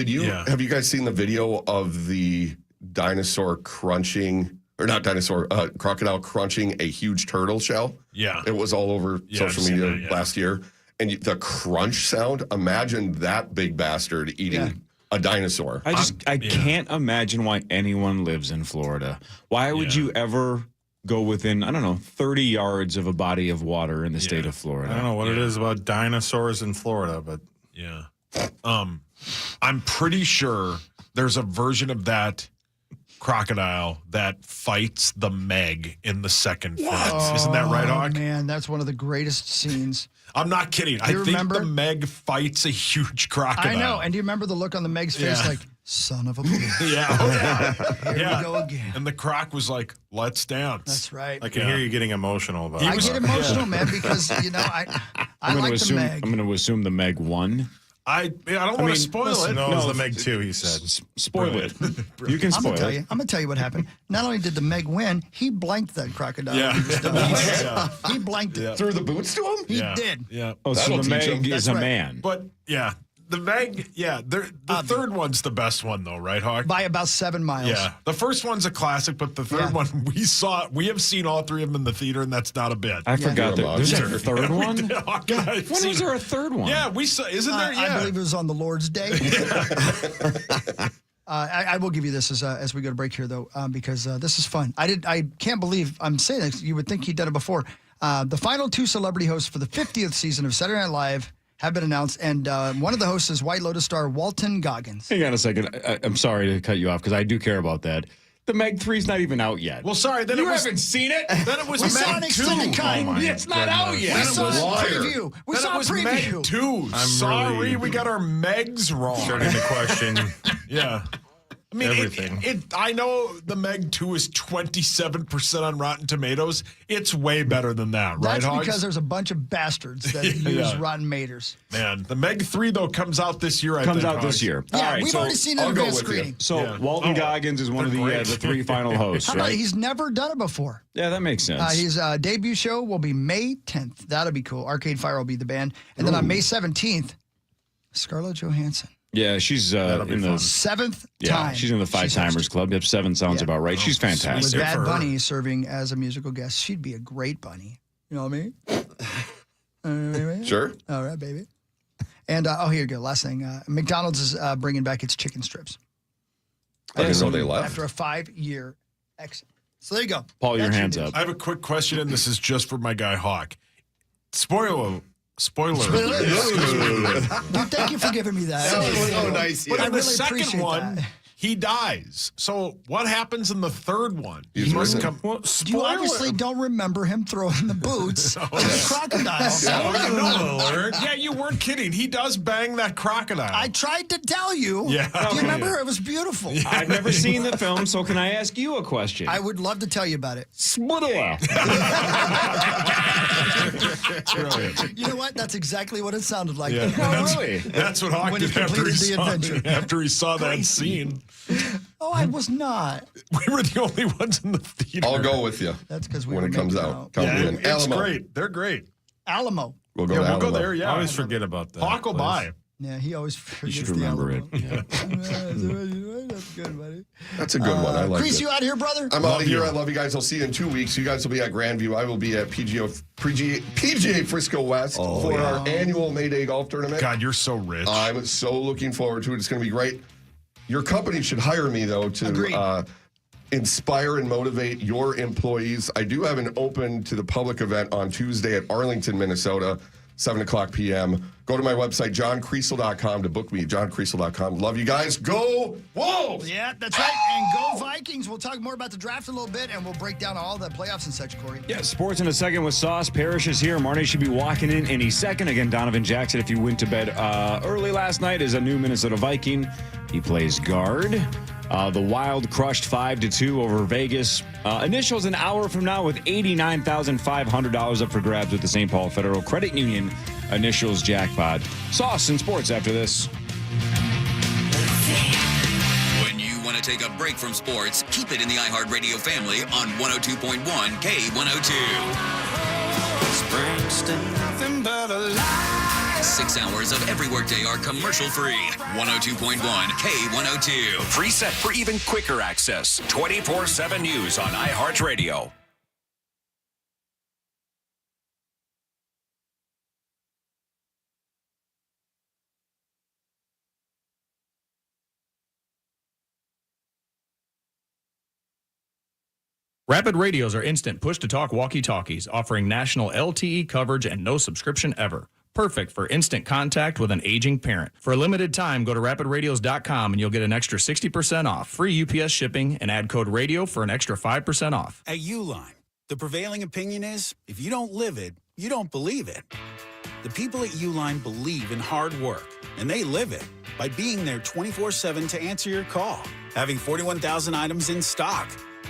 Have you guys seen the video of the dinosaur crunching, or not dinosaur, crocodile crunching a huge turtle shell? Yeah. It was all over social media last year. And the crunch sound, imagine that big bastard eating a dinosaur. I can't imagine why anyone lives in Florida. Why would you ever go within, 30 yards of a body of water in the state of Florida? I don't know what it is about dinosaurs in Florida, but yeah. I'm pretty sure there's a version of that crocodile that fights the Meg in the second film. Isn't that right, Hawk? Man, that's one of the greatest scenes. I'm not kidding. I think the Meg fights a huge crocodile. I know. And do you remember the look on the Meg's face like, son of a bitch? Yeah. Oh, yeah. Here we go again. And the croc was like, let's dance. That's right. I can hear you getting emotional about it. I get emotional, man, because, I like the Meg. I'm going to assume the Meg won. I don't want to spoil it. No, it was the Meg 2, he said. Spoil it. You can spoil it. I'm going to tell you what happened. Not only did the Meg win, he blanked that crocodile. Yeah. He blanked it. Threw the boots to him? He did. Yeah. Oh, so the Meg is a man. But, yeah. The Meg, the third one's the best one, though, right, Hawk? By about 7 miles. Yeah. The first one's a classic, but the third one, we have seen all three of them in the theater, and that's not a bit. I forgot that. There's a third one? When was there a third one? Yeah, we saw. Isn't there? Yeah. I believe it was on the Lord's Day. I will give you this as we go to break here, though, because this is fun. I can't believe I'm saying this. You would think he'd done it before. The final 2 celebrity hosts for the 50th season of Saturday Night Live have been announced, and one of the hosts is White Lotus star Walton Goggins. Hang on a second. I'm sorry to cut you off because I do care about that. The Meg 3's not even out yet. Well, sorry. Then you it was, haven't seen it? Then it was we saw an Meg 2. extended cut. It's not out yet. We saw a preview. We Then saw it a was preview. Meg 2. Sorry, we got our Megs wrong. Starting to question Yeah. I mean, everything. I know the Meg 2 is 27% on Rotten Tomatoes. It's way better than that, right, That's Hogs? because there's a bunch of bastards that use Rotten Tomatoes. Man, the Meg 3, though, comes out this year, I think. This year. Yeah, All right, we've already seen an advanced screening. So Walton Goggins is one of the 3 final hosts, How about right? he's never done it before. Yeah, that makes sense. His debut show will be May 10th. That'll be cool. Arcade Fire will be the band. And then on May 17th, Scarlett Johansson. Yeah, she's in the 7th Yeah, time. she's in the 5-timers club. Yep, 7 sounds about right. She's With fantastic. Bad Bunny serving as a musical guest. She'd be a great bunny. You know what I mean? Sure. All right, baby. And, here you go. Last thing. McDonald's is bringing back its chicken strips. I didn't know they left. After a 5-year exit. So there you go. Paul, your hands up. I have a quick question, and this is just for my guy Hawk. Spoiler. Dude, thank you for giving me that. That was so nice. But I in the really second appreciate one, that. he dies. So what happens in the third one? He's missing. You obviously don't remember him throwing the boots on the crocodile. Yeah, you weren't kidding. He does bang that crocodile. I tried to tell you. Yeah. Do you remember? It was beautiful. I've never seen the film, so can I ask you a question? I would love to tell you about it. Spoiler. You know what? That's exactly what it sounded like. Yeah. Oh, really? That's what Hawk When he did after completed the adventure. after he saw that scene. Oh, I was not. We were the only ones in the theater. I'll go with you. That's because we when were it comes making out. Come in. It's Alamo. great. They're great. Alamo. We'll go, Yeah, to we'll go Alamo. there. Yeah, I always forget about that. Hawk will buy. Yeah, he always You forgets should the remember Alamo. it. That's good, buddy. That's a good one. I like Chris, it. you out here, brother? I'm out of here. I love you guys. I'll see you in 2 weeks. You guys will be at Grandview. I will be at PGA Frisco West for our annual May Day golf tournament. God, you're so rich. I'm so looking forward to it. It's going to be great. Your company should hire me, though, to inspire and motivate your employees. I do have an open to the public event on Tuesday at Arlington, Minnesota, 7 o'clock p.m. Go to my website, johncreasel.com, to book me, johncreasel.com. Love you guys. Go Wolves! Yeah, that's right. And go Vikings. We'll talk more about the draft a little bit, and we'll break down all the playoffs and such, Corey. Yeah, sports in a second with Sauce. Parrish is here. Marty should be walking in any second. Again, Donovan Jackson, if you went to bed early last night, is a new Minnesota Viking. He plays guard. The Wild crushed 5-2 over Vegas. Initials an hour from now with $89,500 up for grabs with the St. Paul Federal Credit Union initials jackpot. Sauce and sports after this. When you want to take a break from sports, keep it in the iHeartRadio family on 102.1 K102. Springsteen, nothing but a lie. 6 hours of every workday are commercial-free. 102.1 K102. Preset for even quicker access. 24/7 news on iHeartRadio. Rapid radios are instant push-to-talk walkie-talkies offering national LTE coverage and no subscription ever. Perfect for instant contact with an aging parent. For a limited time, go to rapidradios.com and you'll get an extra 60% off. Free UPS shipping and add code radio for an extra 5% off. At Uline, the prevailing opinion is if you don't live it, you don't believe it. The people at Uline believe in hard work, and they live it by being there 24/7 to answer your call, having 41,000 items in stock,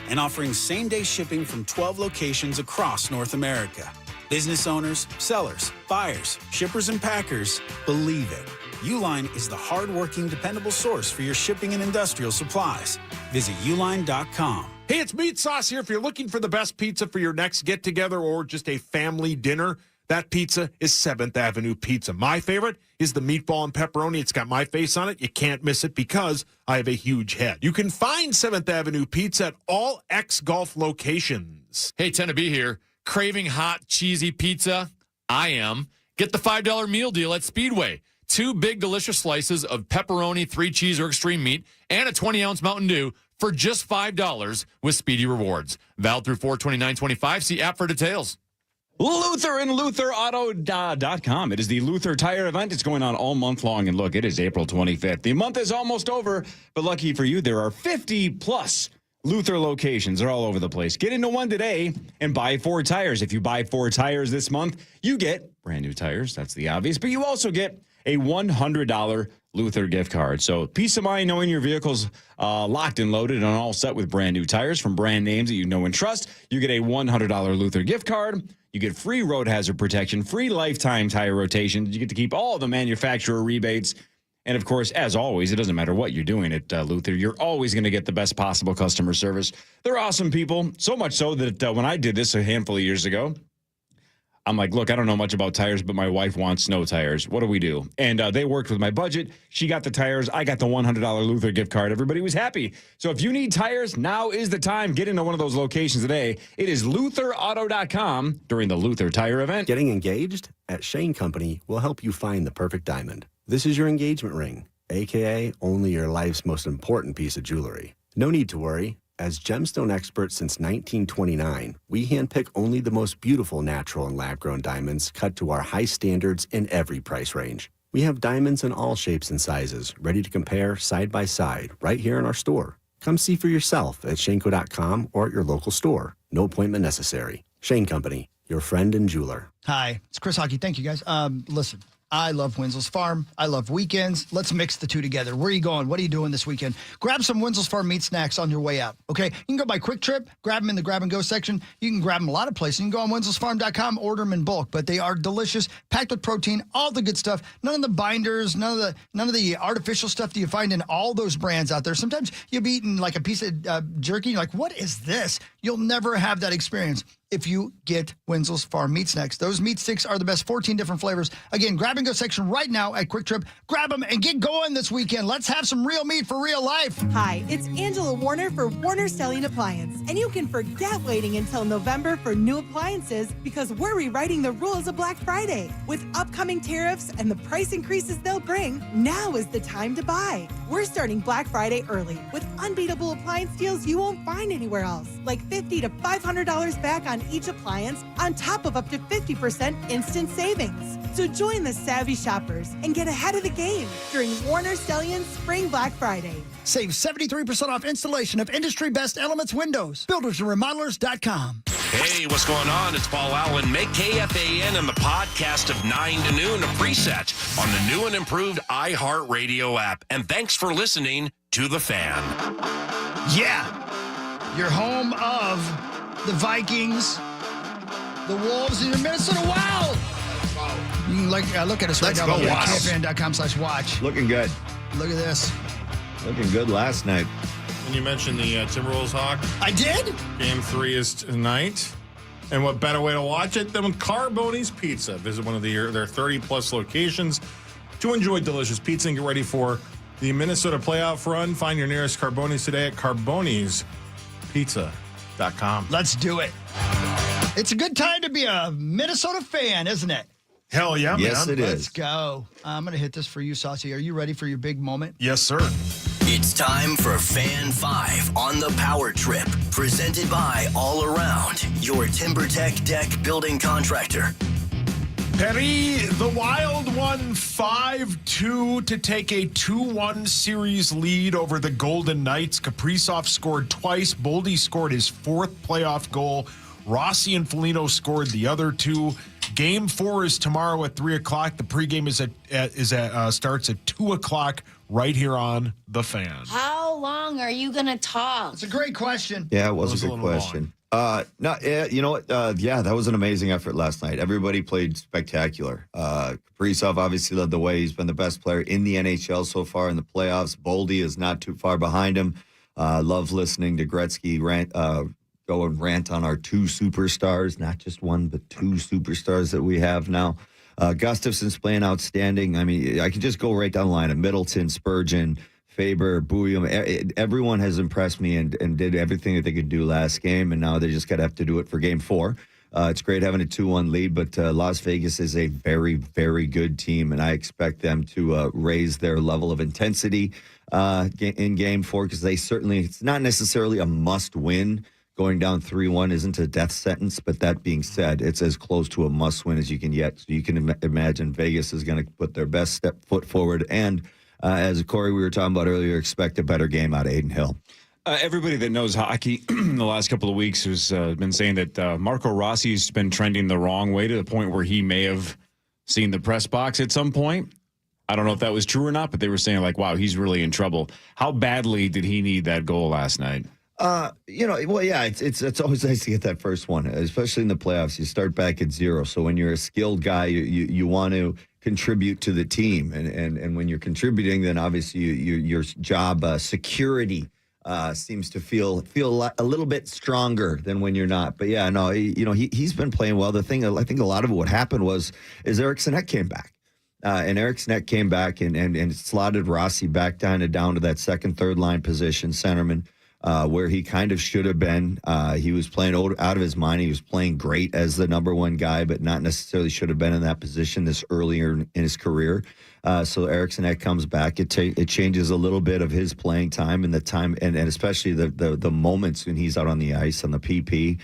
and offering same-day shipping from 12 locations across North America. Business owners, sellers, buyers, shippers, and packers believe it. Uline is the hard-working, dependable source for your shipping and industrial supplies. Visit uline.com. Hey, it's Meat Sauce here. If you're looking for the best pizza for your next get-together or just a family dinner, that pizza is 7th Avenue Pizza. My favorite is the meatball and pepperoni. It's got my face on it. You can't miss it because I have a huge head. You can find 7th Avenue Pizza at all ex-golf locations. Hey, 10 to be here. Craving hot, cheesy pizza? I am. Get the $5 meal deal at Speedway. 2 big, delicious slices of pepperoni, 3 cheese or extreme meat, and a 20-ounce Mountain Dew for just $5 with Speedy Rewards. Valid through 4/29/25. See app for details. Luther and LutherAuto.com. It is the Luther Tire event. It's going on all month long. And look, it is April 25th. The month is almost over, but lucky for you, there are 50-plus Luther locations. They're all over the place. Get into one today and buy 4 tires. If you buy 4 tires this month, you get brand new tires. That's the obvious. But you also get a $100 Luther gift card. So peace of mind knowing your vehicle's locked and loaded and all set with brand new tires from brand names that you know and trust. You get a $100 Luther gift card. You get free road hazard protection, free lifetime tire rotations. You get to keep all the manufacturer rebates. And, of course, as always, it doesn't matter what you're doing at Luther. You're always going to get the best possible customer service. They're awesome people, so much so that when I did this a handful of years ago, I'm like, look, I don't know much about tires, but my wife wants snow tires. What do we do? And they worked with my budget. She got the tires. I got the $100 Luther gift card. Everybody was happy. So if you need tires, now is the time. Get into one of those locations today. It is LutherAuto.com during the Luther Tire event. Getting engaged? At Shane Company, we'll help you find the perfect diamond. This is your engagement ring, a.k.a. only your life's most important piece of jewelry. No need to worry. As gemstone experts since 1929, we handpick only the most beautiful natural and lab-grown diamonds cut to our high standards in every price range. We have diamonds in all shapes and sizes, ready to compare side by side right here in our store. Come see for yourself at Shanco.com or at your local store. No appointment necessary. Shane Company, your friend and jeweler. Hi, it's Chris Hockey. Thank you, guys. Listen, I love Wenzel's Farm. I love weekends. Let's mix the two together. Where are you going? What are you doing this weekend? Grab some Wenzel's Farm meat snacks on your way out, okay? You can go by Quick Trip, grab them in the grab-and-go section. You can grab them a lot of places. You can go on wenzelsfarm.com, order them in bulk, but they are delicious, packed with protein, all the good stuff. None of the binders, none of the artificial stuff that you find in all those brands out there. Sometimes you'll be eating like a piece of jerky, and you're like, what is this? You'll never have that experience if you get Wenzel's Farm meat snacks. Those meat sticks are the best, 14 different flavors. Again, grab-and-go section right now at Quick Trip. Grab them and get going this weekend. Let's have some real meat for real life. Hi, it's Angela Warner for Warner Selling Appliance. And you can forget waiting until November for new appliances because we're rewriting the rules of Black Friday. With upcoming tariffs and the price increases they'll bring, now is the time to buy. We're starting Black Friday early with unbeatable appliance deals you won't find anywhere else, like $50 to $500 back on each appliance on top of up to 50% instant savings. So join the savvy shoppers and get ahead of the game during Warner Stellian's Spring Black Friday. Save 73% off installation of industry-best Elements windows. BuildersandRemodelers.com. Hey, what's going on? It's Paul Allen. Make KFAN and the podcast of 9 to noon a preset on the new and improved iHeartRadio app. And thanks for listening to The Fan. Yeah. You're home of the Vikings, the Wolves, and your Minnesota Wild. You can look at us right now on KFAN.com/watch. Looking good. Look at this. Looking good last night. When you mentioned the Timberwolves, Hawk. I did? Game 3 is tonight. And what better way to watch it than with Carboni's Pizza? Visit one of their 30-plus locations to enjoy delicious pizza and get ready for the Minnesota playoff run. Find your nearest Carboni's today at Carboni'sPizza.com. Let's do it. It's a good time to be a Minnesota fan, isn't it? Hell yeah, yes, man. It Let's is. go. I'm going to hit this for you, Saucy. Are you ready for your big moment? Yes, sir. It's time for Fan 5 on the Power Trip, presented by All Around, your TimberTech deck building contractor. Perry, the Wild won 5-2 to take a 2-1 series lead over the Golden Knights. Kaprizov scored twice. Boldy scored his 4th playoff goal. Rossi and Foligno scored the other 2. Game 4 is tomorrow at 3 o'clock. The pregame starts at 2 o'clock right here on The Fan. How long are you going to talk? It's a great question. Yeah, it was a good question. You know what? That was an amazing effort last night. Everybody played spectacular. Kaprizov obviously led the way. He's been the best player in the NHL so far in the playoffs. Boldy is not too far behind him. Love listening to Gretzky go and rant on our 2 superstars, not just one, but 2 superstars that we have now. Gustafson's playing outstanding. I mean, I could just go right down the line of Middleton, Spurgeon, Faber, Bouillon. Everyone has impressed me and did everything that they could do last game, and now they just got to have to do it for Game 4. It's great having a 2-1 lead, but Las Vegas is a very, very good team, and I expect them to raise their level of intensity in Game 4 because it's not necessarily a must-win. Going down 3-1 isn't a death sentence, but that being said, it's as close to a must-win as you can get. So you can imagine Vegas is going to put their best foot forward. And as Corey, we were talking about earlier, expect a better game out of Aiden Hill. Everybody that knows hockey in the last couple of weeks has been saying that Marco Rossi's been trending the wrong way to the point where he may have seen the press box at some point. I don't know if that was true or not, but they were saying like, wow, he's really in trouble. How badly did he need that goal last night? It's always nice to get that first one, especially in the playoffs. You start back at 0. So when you're a skilled guy, you want to contribute to the team. And when you're contributing, then obviously your job security seems to feel a little bit stronger than when you're not. But yeah, no, he's been playing well. The thing, I think a lot of what happened is Eriksson Ek came back. And Eriksson Ek came back and slotted Rossi back down to that second, third line position, centerman. Where he kind of should have been. He was playing out of his mind. He was playing great as the number 1 guy, but not necessarily should have been in that position this earlier in his career. So Eriksson Ek comes back. It changes a little bit of his playing time and the time, and especially the moments when he's out on the ice on the PP.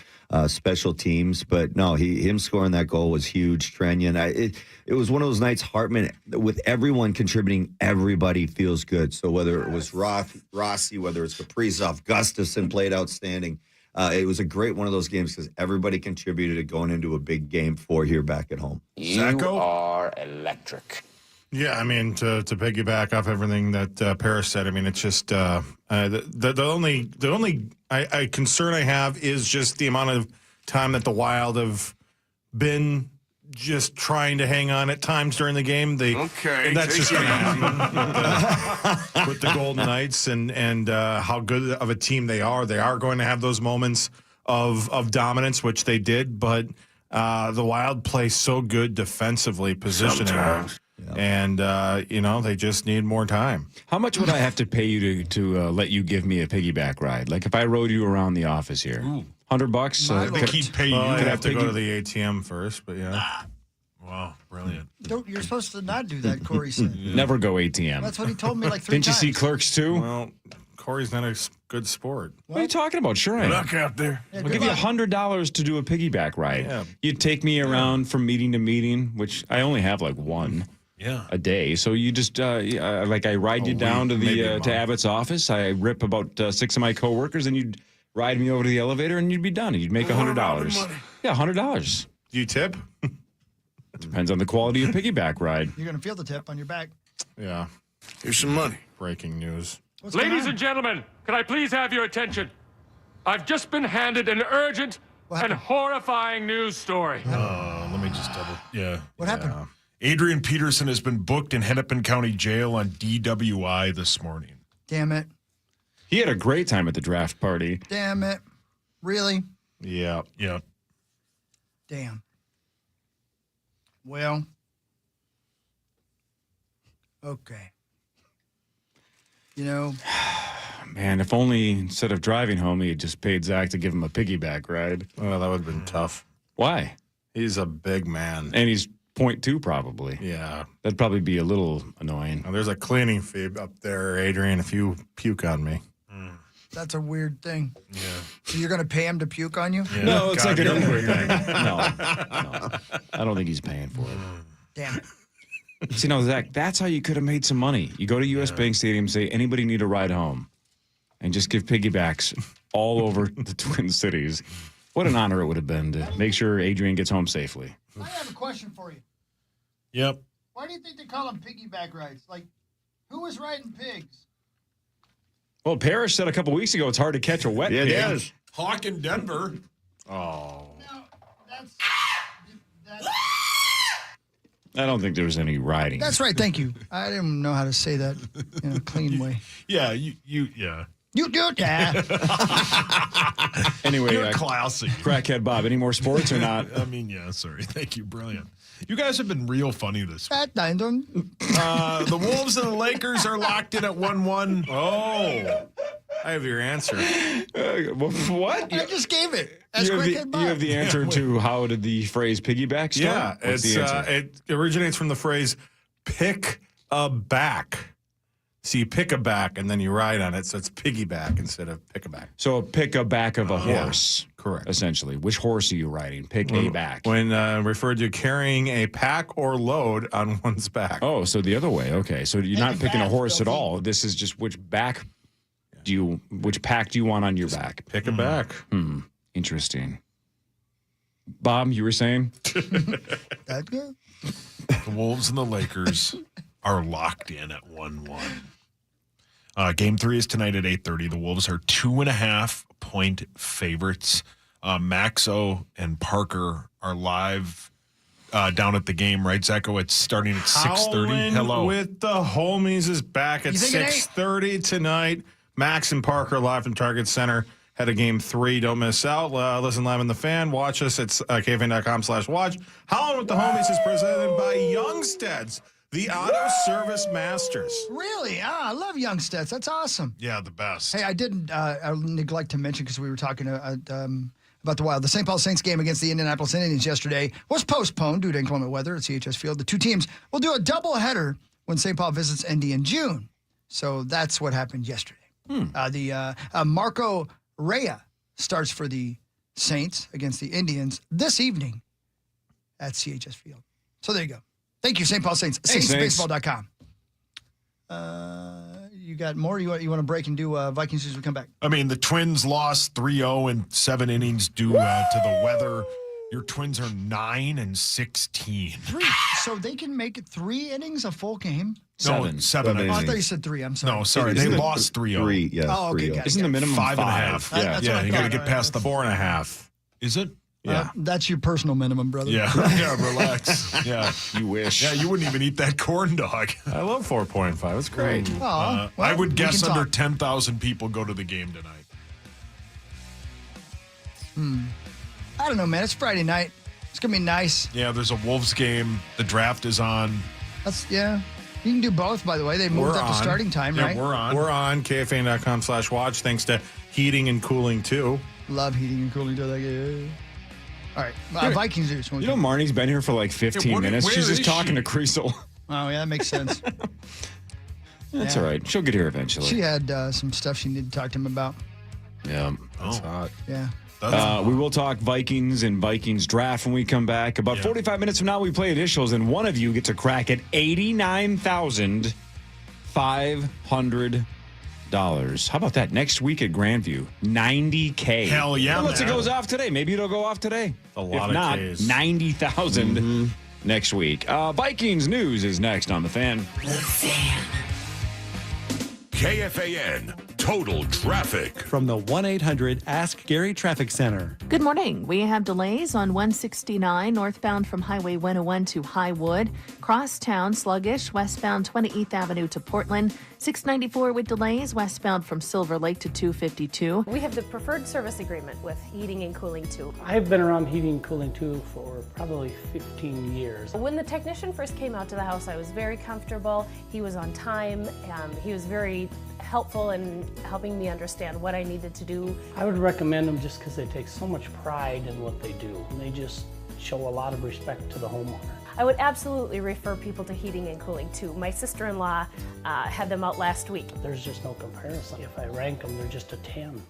Special teams, but no, him scoring that goal was huge. Trenyan, it was one of those nights, Hartman, with everyone contributing, everybody feels good. So whether it was Rossi, whether it's Kaprizov, Gustafsson played outstanding. It was a great one of those games because everybody contributed to going into a big Game 4 here back at home. You are are electric. Yeah, I mean, to piggyback off everything that Paris said, I mean, it's just the only concern I have is just the amount of time that the Wild have been just trying to hang on at times during the game. And that's just going to happen with the Golden Knights and how good of a team they are. They are going to have those moments of dominance, which they did, but the Wild play so good defensively, positioning. Sometimes. And, they just need more time. How much would I have to pay you to let you give me a piggyback ride? Like if I rode you around the office here, $100? I think he'd pay you. I'd have to go to the ATM first, but yeah. Wow, brilliant. You're supposed to not do that, Corey said. Never go ATM. That's what he told me like 3 Didn't times. you see Clerks too? Well, Corey's not a good sport. What are you talking about? Sure I am. Luck out there. Yeah, I'll good give you luck. $100 to do a piggyback ride. Yeah. You'd take me around from meeting to meeting, which I only have like one a day. So you just I ride you down to the to Abbott's office. I rip about 6 of my coworkers, and you'd ride me over to the elevator, and you'd be done. And you'd make $100. Yeah, $100. Do you tip? Depends on the quality of piggyback ride. You're going to feel the tip on your back. Yeah. Here's some money. Breaking news. What's going Ladies on? and gentlemen, can I please have your attention? I've just been handed an urgent and horrifying news story. Let me just double. What happened? Adrian Peterson has been booked in Hennepin County Jail on DWI this morning. Damn it. He had a great time at the draft party. Damn it. Really? Yeah. Yeah. Damn. Well. Okay. Man, if only instead of driving home, he had just paid Zach to give him a piggyback ride. Well, that would have been tough. Why? He's a big man. And he's 0.2 probably. Yeah. That'd probably be a little annoying. Well, there's a cleaning fee up there, Adrian, if you puke on me. That's a weird thing. Yeah. So you're going to pay him to puke on you? Yeah. No, it's like an Goddamn. thing. No. I don't think he's paying for it. Damn it. See, no, Zach, that's how you could have made some money. You go to U.S. Bank Stadium and say, anybody need a ride home? And just give piggybacks all over the Twin Cities. What an honor it would have been to make sure Adrian gets home safely. I have a question for you. Yep. Why do you think they call them piggyback rides? Like, who was riding pigs? Well, Parrish said a couple weeks ago it's hard to catch a wet pig. it is. Hawk in Denver. Oh. No, that's I don't think there was any riding. That's right. Thank you. I didn't know how to say that in a clean way. Yeah, yeah. You do that. Anyway, You're classy. Crackhead Bob, any more sports or not? I mean, yeah, sorry. Thank you. Brilliant. You guys have been real funny this week. The The Wolves and the Lakers are locked in at 1-1. Oh. I have your answer. What? I just gave it. That's You Crackhead Bob. have the answer to how did the phrase piggyback start? Yeah, What's the answer? it originates from the phrase pick a back. So you pick a back and then you ride on it, so it's piggyback instead of pick a back. So pick a back of a Yeah, horse. correct. Essentially. Which horse are you riding? Pick a back. When referred to carrying a pack or load on one's back. Oh, so the other way. Okay. So you're not picking a back, horse at filthy. all. This is just which pack do you want on your back? Pick a back. Interesting. Bob, you were saying? That's good. The Wolves and the Lakers are locked in at 1-1. Game 3 is tonight at 8:30. The Wolves are 2.5-point favorites. Maxo and Parker are live down at the game, right, Zacho? It's starting at 6:30. Howlin' Hello. with the homies is back at You think it ain't? 6:30 tonight. Max and Parker live from Target Center. Head of Game 3. Don't miss out. Listen live in the fan. Watch us at KFAN.com/watch. Howlin' with the homies is presented by Youngsteads, the auto service masters. Really? I love Youngsteds. That's awesome. Yeah, the best. Hey, I didn't neglect to mention because we were talking about the Wild. The St. Paul Saints game against the Indianapolis Indians yesterday was postponed due to inclement weather at CHS Field. The two teams will do a doubleheader when St. Paul visits Indy in June. So that's what happened yesterday. Marco Rea starts for the Saints against the Indians this evening at CHS Field. So there you go. Thank you, St. Paul Saints. SaintsBaseball.com. You got more? You want to break and do Vikings as we come back? I mean, the Twins lost 3-0 in 7 innings due to the weather. Your Twins are 9-16. 3. So they can make it 3 innings, a full game? Seven. Oh, I thought you said 3. I'm sorry. No, sorry. They lost 3-0. 3, yeah. Oh, okay. Got it, Isn't the minimum 5.5? Yeah. You got to get past the 4.5. Is it? Yeah. That's your personal minimum, brother. Yeah. Relax. Yeah. You wish. Yeah, you wouldn't even eat that corn dog. I love 4.5. It's great. I would guess can under talk. 10,000 people go to the game tonight. I don't know, man. It's Friday night. It's going to be nice. Yeah, there's a Wolves game. The draft is on. You can do both, by the way. They moved up the starting time, right? We're on. We're on KFAN.com/watch thanks to heating and cooling, too. Love heating and cooling to that game. All right. Vikings news. You know, Marnie's been here for like 15 minutes. She's just talking to Creasel. Oh, yeah, that makes sense. That's all right. She'll get here eventually. She had some stuff she needed to talk to him about. Yeah. That's hot. Yeah. We will talk Vikings and Vikings draft when we come back. About 45 minutes from now, we play initials, and one of you gets a crack at $89,500. How about that? Next week at Grandview, $90K. Hell yeah, Unless it man. goes off today. Maybe it'll go off today. A lot if not, of Ks. $90,000 next week. Vikings news is next on The Fan. KFAN Total Traffic. From the 1-800 Ask Gary Traffic Center. Good morning. We have delays on 169 northbound from Highway 101 to Highwood. Crosstown sluggish westbound 28th Avenue to Portland. 694 with delays westbound from Silver Lake to 252. We have the preferred service agreement with Heating and Cooling 2. I've been around Heating and Cooling 2 for probably 15 years. When the technician first came out to the house, I was very comfortable. He was on time. He was very helpful in helping me understand what I needed to do. I would recommend them just because they take so much pride in what they do. And they just show a lot of respect to the homeowner. I would absolutely refer people to Heating and Cooling 2. My sister-in-law had them out last week. There's just no comparison. If I rank them, they're just a 10.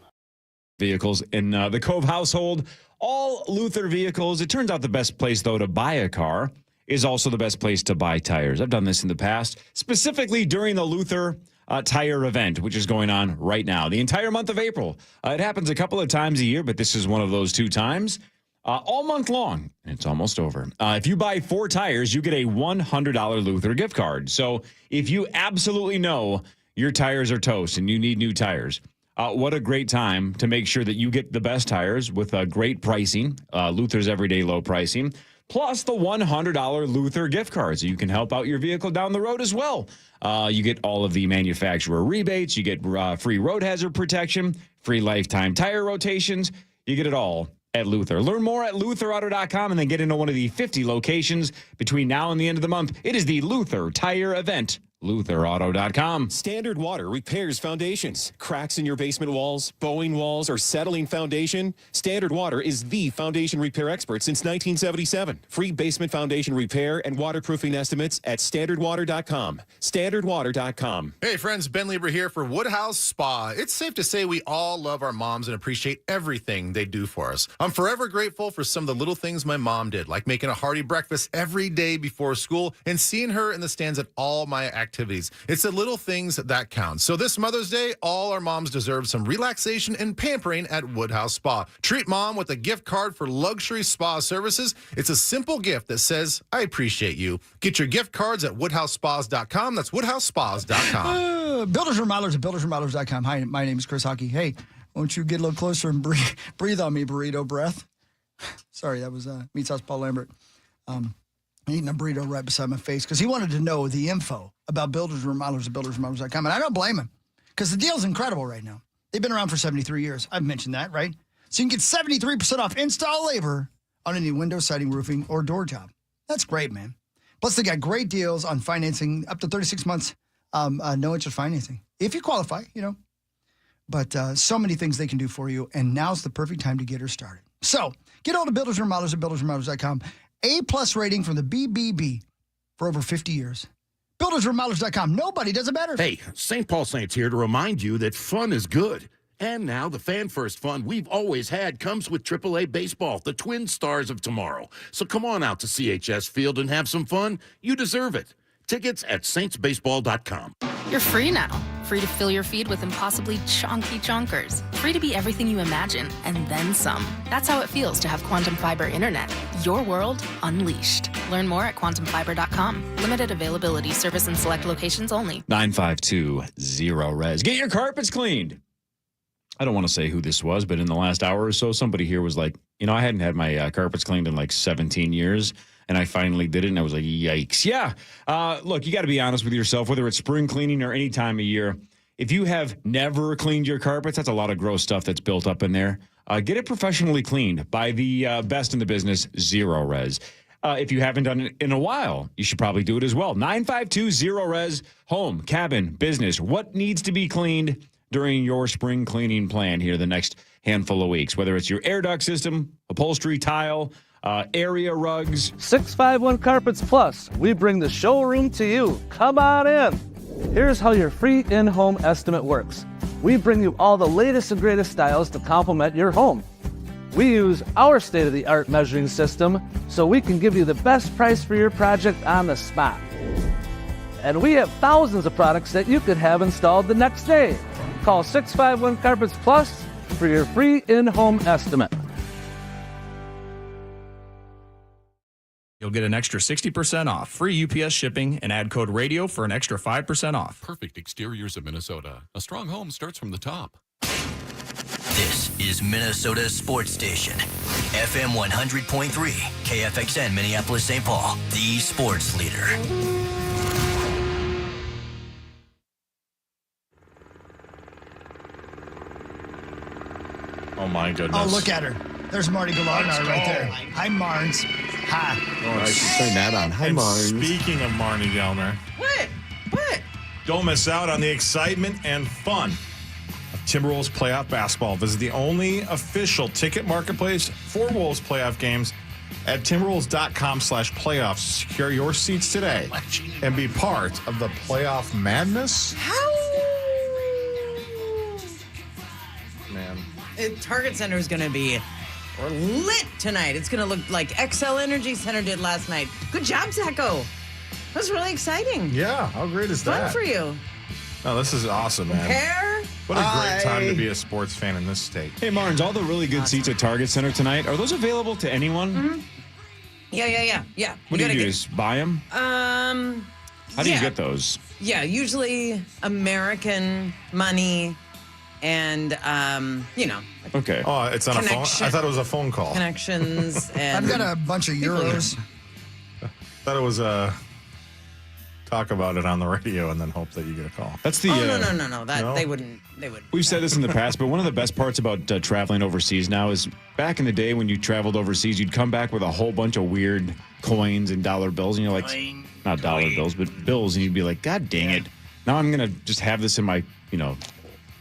Vehicles in the Cove household, all Luther vehicles. It turns out the best place, though, to buy a car is also the best place to buy tires. I've done this in the past, specifically during the Luther tire event, which is going on right now. The entire month of April. It happens a couple of times a year, but this is one of those 2 times. All month long, and it's almost over. If you buy 4 tires, you get a $100 Luther gift card. So if you absolutely know your tires are toast and you need new tires, what a great time to make sure that you get the best tires with great pricing, Luther's everyday low pricing, plus the $100 Luther gift card. So you can help out your vehicle down the road as well. You get all of the manufacturer rebates. You get free road hazard protection, free lifetime tire rotations. You get it all at Luther. Learn more at lutherauto.com and then get into one of the 50 locations between now and the end of the month. It is the Luther Tire Event. lutherauto.com. Standard Water repairs foundations. Cracks in your basement walls, bowing walls, or settling foundation? Standard Water is the foundation repair expert since 1977. Free basement foundation repair and waterproofing estimates at standardwater.com. Standardwater.com. Hey friends, Ben Lieber here for Woodhouse Spa. It's safe to say we all love our moms and appreciate everything they do for us. I'm forever grateful for some of the little things my mom did, like making a hearty breakfast every day before school and seeing her in the stands at all my activities. It's the little things that count. So this Mother's Day, all our moms deserve some relaxation and pampering at Woodhouse Spa. Treat mom with a gift card for luxury spa services. It's a simple gift that says, I appreciate you. Get your gift cards at woodhousespas.com. That's woodhousespas.com. Builders Remodelers at buildersremodelers.com. Hi, my name is Chris Hockey. Hey, won't you get a little closer and breathe on me, burrito breath? Sorry, that was Meat Sauce Paul Lambert. Eating a burrito right beside my face because he wanted to know the info about Builders Remodelers at buildersremodelers.com. And I don't blame him because the deal's incredible right now. They've been around for 73 years. I've mentioned that, right? So you can get 73% off install labor on any window, siding, roofing, or door job. That's great, man. Plus, they got great deals on financing up to 36 months, no interest financing. If you qualify, you know. But so many things they can do for you, and now's the perfect time to get her started. So get all the Builders Remodelers at buildersremodelers.com. A+ rating from the BBB for over 50 years. BuildersRemodelers.com. Nobody does it better. Hey, St. Paul Saints here to remind you that fun is good. And now the Fan First fun we've always had comes with AAA Baseball, the twin stars of tomorrow. So come on out to CHS Field and have some fun. You deserve it. Tickets at saintsbaseball.com. You're free now. Free to fill your feed with impossibly chonky chonkers. Free to be everything you imagine, and then some. That's how it feels to have Quantum Fiber Internet. Your world unleashed. Learn more at quantumfiber.com. Limited availability. Service in select locations only. 952-0-RES. Get your carpets cleaned. I don't want to say who this was, but in the last hour or so, somebody here was like, I hadn't had my carpets cleaned in like 17 years, and I finally did it, and I was like, yikes. Yeah. Look, you got to be honest with yourself, whether it's spring cleaning or any time of year. If you have never cleaned your carpets, that's a lot of gross stuff that's built up in there. Get it professionally cleaned by the best in the business, Zero-Res. If you haven't done it in a while, you should probably do it as well. 952-0-RES, home, cabin, business. What needs to be cleaned during your spring cleaning plan here the next handful of weeks, whether it's your air duct system, upholstery, tile, area rugs. 651 Carpets Plus. We bring the showroom to you. Come on in. Here's how your free in-home estimate works. We bring you all the latest and greatest styles to complement your home. We use our state-of-the-art measuring system so we can give you the best price for your project on the spot. And we have thousands of products that you could have installed the next day. Call 651 Carpets Plus for your free in-home estimate. You'll get an extra 60% off, free UPS shipping, and add code radio for an extra 5% off. Perfect exteriors of Minnesota. A strong home starts from the top. This is Minnesota's sports station. FM 100.3, KFXN Minneapolis, St. Paul, the sports leader. Oh, my goodness. Oh, look at her. There's Marty Galarnar right there. Hi, Marnes. Hi. Oh, I should turn that on. Hi, Marnes. Speaking of Marnie Gellner. What? Don't miss out on the excitement and fun of Timberwolves playoff basketball. Visit the only official ticket marketplace for Wolves playoff games at timberwolves.com/playoffs. Secure your seats today and be part of the playoff madness. Man. Target Center is going to be lit tonight. It's going to look like XL Energy Center did last night. Good job, Zacho. That was really exciting. Yeah, how great is that? Fun for you. No, this is awesome, man. Hair? What a great time to be a sports fan in this state. Hey, Marnes, all the really good seats at Target Center tonight, are those available to anyone? Mm-hmm. Yeah. What do you do? Just buy them? How do you get those? Yeah, usually American money and, Okay. Oh, it's on a phone? I thought it was a phone call. Connections and... I've got a bunch of euros. Thought it was talk about it on the radio and then hope that you get a call. That's the... No. They wouldn't. We've said this in the past, but one of the best parts about traveling overseas now is back in the day when you traveled overseas, you'd come back with a whole bunch of weird coins and dollar bills, and you're like, not dollar bills, but bills, and you'd be like, God dang it. Now I'm going to just have this in my,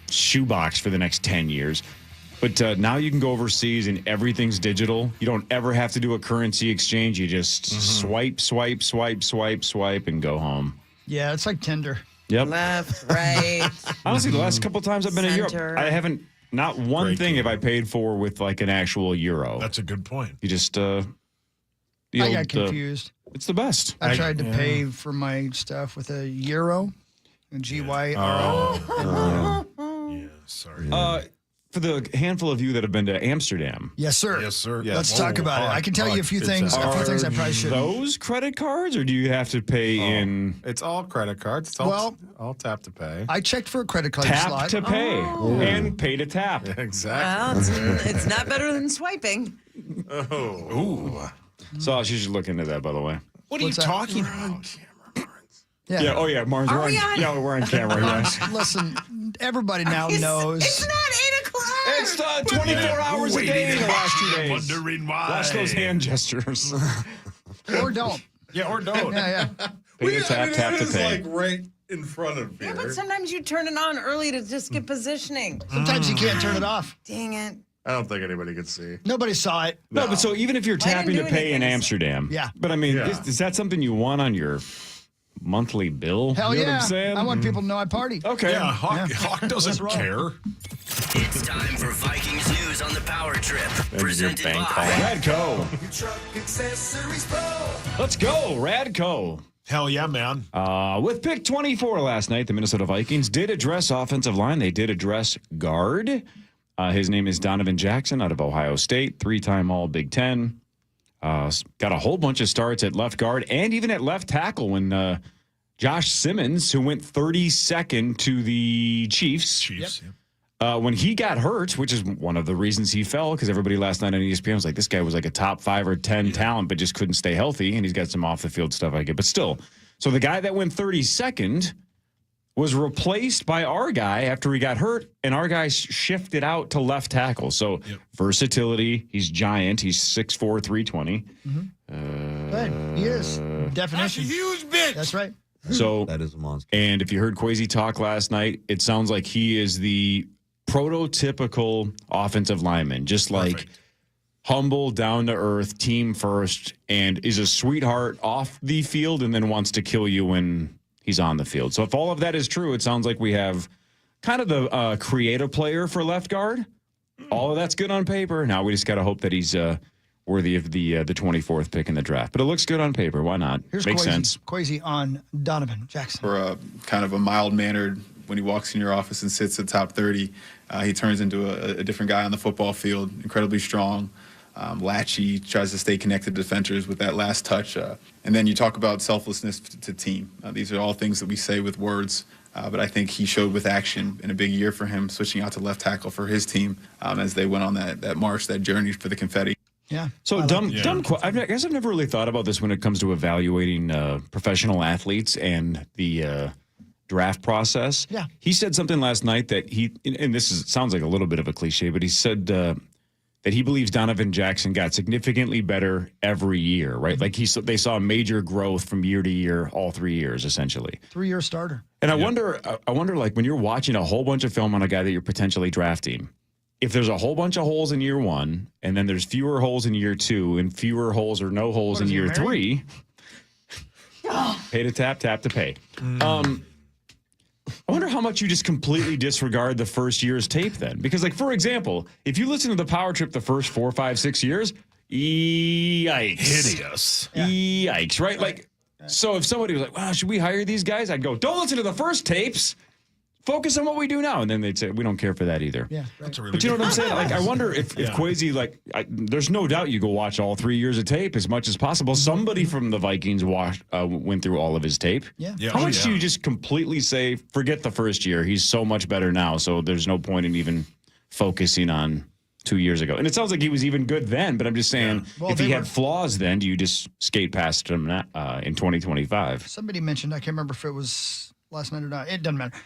shoebox for the next 10 years. But now you can go overseas and everything's digital. You don't ever have to do a currency exchange. You just swipe, and go home. Yeah, it's like Tinder. Yep. Left, right. Honestly, the last couple times I've been in Europe, Center. I haven't, not one thing have I paid for with like an actual euro. That's a good point. You just, I got confused. It's the best. I tried to pay for my stuff with a euro, a GYRO. Yeah, sorry. For the handful of you that have been to Amsterdam. Yes, sir. Let's talk about it. I can tell you a few things. I probably shouldn't. Those credit cards, or do you have to pay in? It's all credit cards. It's all tap to pay. I checked for a credit card tap slot. to pay and pay to tap. Yeah, exactly. Well, it's not better than swiping. Ooh. So you should look into that, by the way. What are you talking about? Yeah. Oh, yeah. Marnes, we're on camera. Yes. Listen, everybody now knows. It's not 8 o'clock. It's 24 hours a day the last 2 days. Wondering why. Watch those hand gestures. Or don't. Yeah, or don't. Yeah. Pay to tap to pay. Like right in front of Yeah, but sometimes you turn it on early to just get positioning. Sometimes you can't turn it off. Dang it. I don't think anybody could see. Nobody saw it. No, but so even if you're tapping to pay in Amsterdam. Yeah. But I mean, is that something you want on your monthly bill? Hell you know yeah. what I'm saying? I want people to know I party. Okay. Yeah, Hawk doesn't care. It's time for Vikings news on the Power Trip. Presented by Radco. Let's go, Radco. Hell yeah, man. With pick 24 last night, the Minnesota Vikings did address offensive line. They did address guard. His name is Donovan Jackson out of Ohio State, 3-time All Big Ten. Got a whole bunch of starts at left guard and even at left tackle when Josh Simmons, who went 32nd to the Chiefs. When he got hurt, which is one of the reasons he fell, because everybody last night on ESPN was like, this guy was like a top 5 or 10 talent, but just couldn't stay healthy, and he's got some off-the-field stuff I get. But still, so the guy that went 32nd was replaced by our guy after he got hurt, and our guy shifted out to left tackle. So versatility, he's giant. He's 6'4", 320. He is. Definition. That's a huge bitch. That's right. So that is a monster. And if you heard Kwesi talk last night, it sounds like he is the prototypical offensive lineman, just like humble, down to earth, team first, and is a sweetheart off the field and then wants to kill you when he's on the field. So if all of that is true, it sounds like we have kind of the creative player for left guard. All of that's good on paper. Now we just got to hope that he's worthy of the 24th pick in the draft. But it looks good on paper. Why not? Makes sense. Kwesi on Donovan Jackson. For a kind of a mild-mannered, when he walks in your office and sits at top 30, he turns into a different guy on the football field, incredibly strong, latchy, tries to stay connected to defenders with that last touch. And then you talk about selflessness to team. These are all things that we say with words, but I think he showed with action in a big year for him, switching out to left tackle for his team as they went on that march, that journey for the confetti. Yeah. So I guess I've never really thought about this when it comes to evaluating professional athletes and the draft process. Yeah. He said something last night that sounds like a little bit of a cliche, but he said that he believes Donovan Jackson got significantly better every year, right? Like they saw major growth from year to year, all 3 years, essentially. 3-year starter. And I wonder, like when you're watching a whole bunch of film on a guy that you're potentially drafting, if there's a whole bunch of holes in year 1, and then there's fewer holes in year 2, and fewer holes or no holes in year 3, pay to tap to pay. I wonder how much you just completely disregard the first year's tape then. Because, like, for example, if you listen to the Power Trip the first 4, 5, 6 years, yikes. Hideous. Yikes, right? Like, so if somebody was like, wow, should we hire these guys? I'd go, don't listen to the first tapes. Focus on what we do now. And then they'd say, we don't care for that either. Yeah. That's a really But you know what I'm saying? Like, I wonder if Yeah. Kwesi, there's no doubt you go watch all 3 years of tape as much as possible. Somebody from the Vikings went through all of his tape. Yeah. How much do you just completely say, forget the first year? He's so much better now, so there's no point in even focusing on 2 years ago. And it sounds like he was even good then, but I'm just saying, Well, if he had flaws then, do you just skate past him in 2025? Somebody mentioned, I can't remember if it was last night or not. It doesn't matter.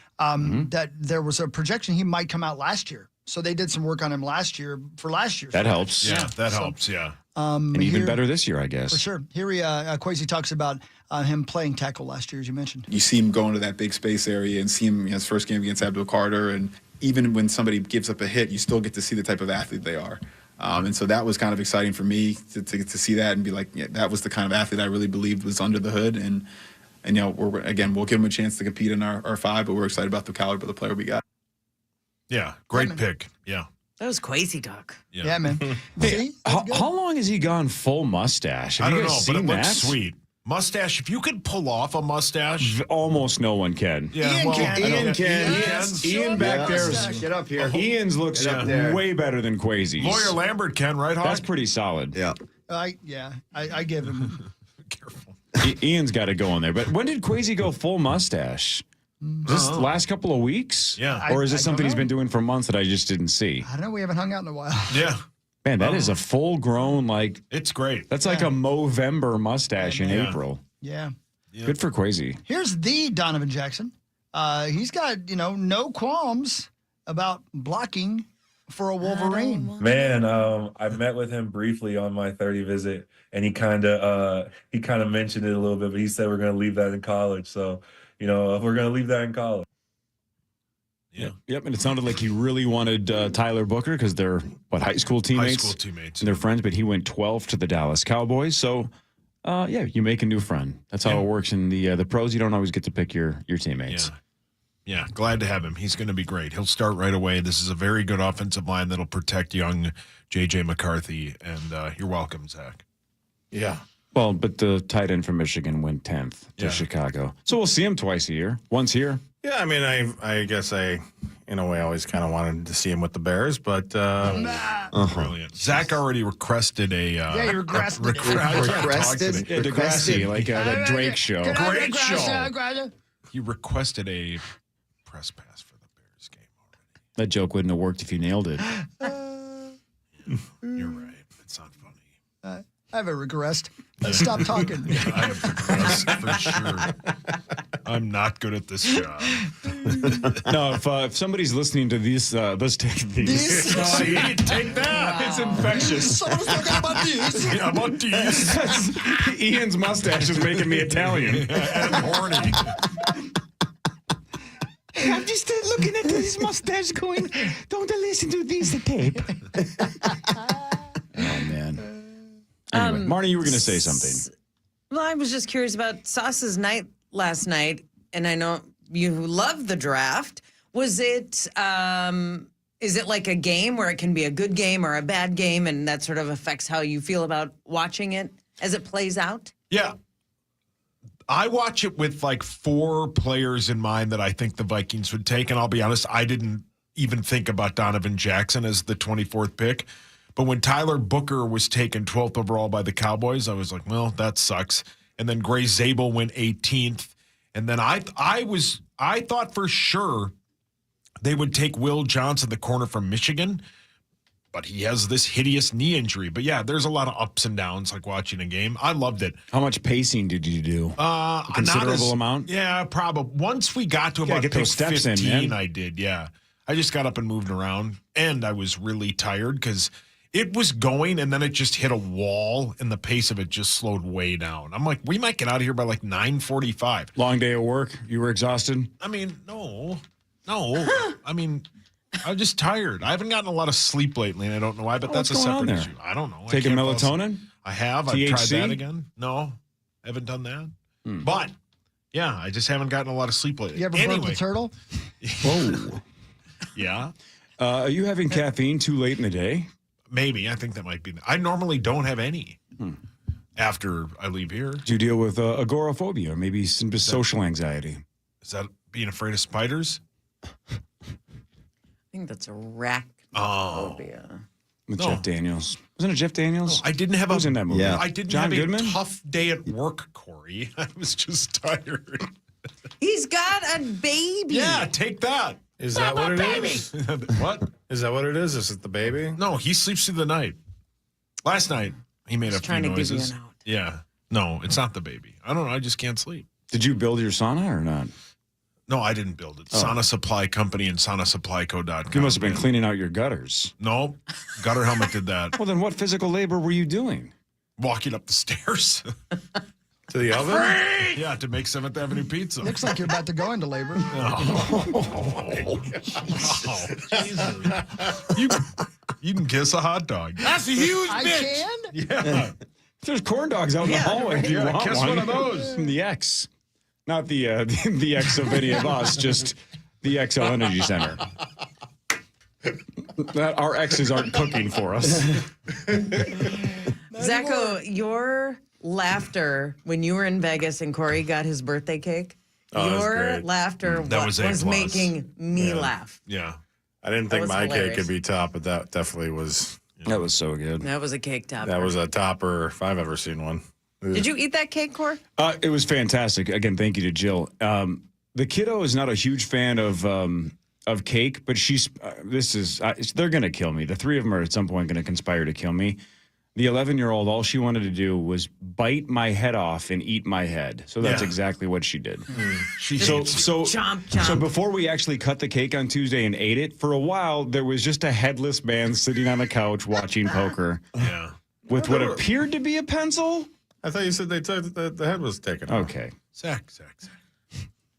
That there was a projection he might come out last year. So they did some work on him last year for last year. That helps. Yeah, that helps. Yeah. And even better this year, I guess. For sure. Here Kwesi talks about him playing tackle last year, as you mentioned. You see him go into that big space area and see him his first game against Abdul Carter, and even when somebody gives up a hit, you still get to see the type of athlete they are. And so that was kind of exciting for me to see that and be like, yeah, that was the kind of athlete I really believed was under the hood. And you know, we'll give him a chance to compete in our 5, but we're excited about the caliber of the player we got. Yeah, great pick. Yeah. That was Kwesi talk. Yeah, man. Hey, how long has he gone full mustache? Have I you don't know, guys but it seen looks that? sweet. Mustache, if you could pull off a mustache. Almost no one can. Yeah, Ian Ian back there. Get up here. Ian's looks way better than Kwesi's. Lawyer Lambert can, right, Hawk? That's pretty solid. Yeah. I give him. Careful. Ian's got to go in there. But when did Kwesi go full mustache? Just the last couple of weeks? Yeah. Or is this I something don't he's know. been doing for months that I just didn't see? I don't know. We haven't hung out in a while. Yeah. Man, that is a full-grown, like... It's great. That's like a Movember mustache in April. Yeah. Good for Kwesi. Here's the Donovan Jackson. He's got, no qualms about blocking for a Wolverine. Man, I met with him briefly on my 30 visit, and he kind of mentioned it a little bit, but he said we're going to leave that in college. So, we're going to leave that in college. Yeah. Yep, and it sounded like he really wanted Tyler Booker because they're, high school teammates? High school teammates. And they're friends, but he went 12 to the Dallas Cowboys. So, you make a new friend. That's how it works in the pros. You don't always get to pick your teammates. Yeah, glad to have him. He's going to be great. He'll start right away. This is a very good offensive line that'll protect young J.J. McCarthy. And you're welcome, Zach. Yeah. Well, but the tight end from Michigan went 10th to Chicago. So we'll see him twice a year. Once here. Yeah, I mean, I guess in a way, always kind of wanted to see him with the Bears, but brilliant. Zach already requested a. Yeah, you requested. Requested. Yeah, Degrassi, like the Drake show. Great show. He requested a press pass for the Bears game already. That joke wouldn't have worked if you nailed it. You're right. It's not funny. I haven't regressed. Stop talking. I have regressed for sure. I'm not good at this job. No, if somebody's listening to these, let's take these. Take that. It's infectious. Someone's talking about these. Yeah, about these. Ian's mustache is making me Italian. And horny. I'm just looking at his mustache going, don't listen to these tape. Oh, man. Anyway, Marnie, you were going to say something. Well, I was just curious about Sauce's night last night, and I know you love the draft. Was it, is it like a game where it can be a good game or a bad game, and that sort of affects how you feel about watching it as it plays out? Yeah. I watch it with like 4 players in mind that I think the Vikings would take, and I'll be honest, I didn't even think about Donovan Jackson as the 24th pick. But when Tyler Booker was taken 12th overall by the Cowboys, I was like, well, that sucks. And then Gray Zabel went 18th. And then I thought for sure they would take Will Johnson, the corner from Michigan. But he has this hideous knee injury. But yeah, there's a lot of ups and downs like watching a game. I loved it. How much pacing did you do? A considerable amount? Yeah, probably. Once we got to about get those steps 15, in, man. I did, yeah. I just got up and moved around. And I was really tired because it was going, and then it just hit a wall, and the pace of it just slowed way down. I'm like, we might get out of here by like 9:45. Long day at work? You were exhausted? I mean, no. I mean, I'm just tired. I haven't gotten a lot of sleep lately, and I don't know why, but that's a separate issue. I don't know. Taking melatonin? I have. THC? I've tried that again. No, I haven't done that. But, yeah, I just haven't gotten a lot of sleep lately. You ever burnt the turtle? Whoa. Yeah. Are you having caffeine too late in the day? Maybe. I think that might be. I normally don't have any after I leave here. Do you deal with agoraphobia or maybe some social anxiety? Is that being afraid of spiders? I think that's arachnophobia. With Jeff Daniels. Wasn't it Jeff Daniels? No, I didn't have Who was in that movie? I didn't John have Goodman? a tough day at work, Corey. I was just tired. He's got a baby. Yeah, take that. Is that what it is? What? Is that what it is? Is it the baby? No, he sleeps through the night. Last night, he made a few trying to noises. give you an out. Yeah. No, it's not the baby. I don't know. I just can't sleep. Did you build your sauna or not? No, I didn't build it. Sauna Supply Company and saunasupplyco.com. You must have been cleaning out your gutters. No, Gutter Helmet did that. Well, then what physical labor were you doing? Walking up the stairs. To the oven? Yeah, to make 7th Avenue pizza. Looks like you're about to go into labor. You can kiss a hot dog. That's a huge I bitch. can? Yeah. There's corn dogs out in the hallway if you want kiss one of those. From the X. Not the X of any of us, just the XL Energy Center. Our X's aren't cooking for us. Zacho, your laughter when you were in Vegas and Corey got his birthday cake, your laughter was making me laugh. Yeah. I didn't think my hilarious. cake could be top, but that definitely was. That was so good. That was a cake topper. That was a topper if I've ever seen one. Did you eat that cake, Cor? It was fantastic. Again, thank you to Jill. The kiddo is not a huge fan of cake, but she's. They're going to kill me. The 3 of them are at some point going to conspire to kill me. The 11-year-old, all she wanted to do was bite my head off and eat my head. So that's exactly what she did. So chomp, chomp. So before we actually cut the cake on Tuesday and ate it, for a while there was just a headless man sitting on the couch watching poker. Yeah. With what appeared to be a pencil. I thought you said they took the head was taken off. Okay. Zach.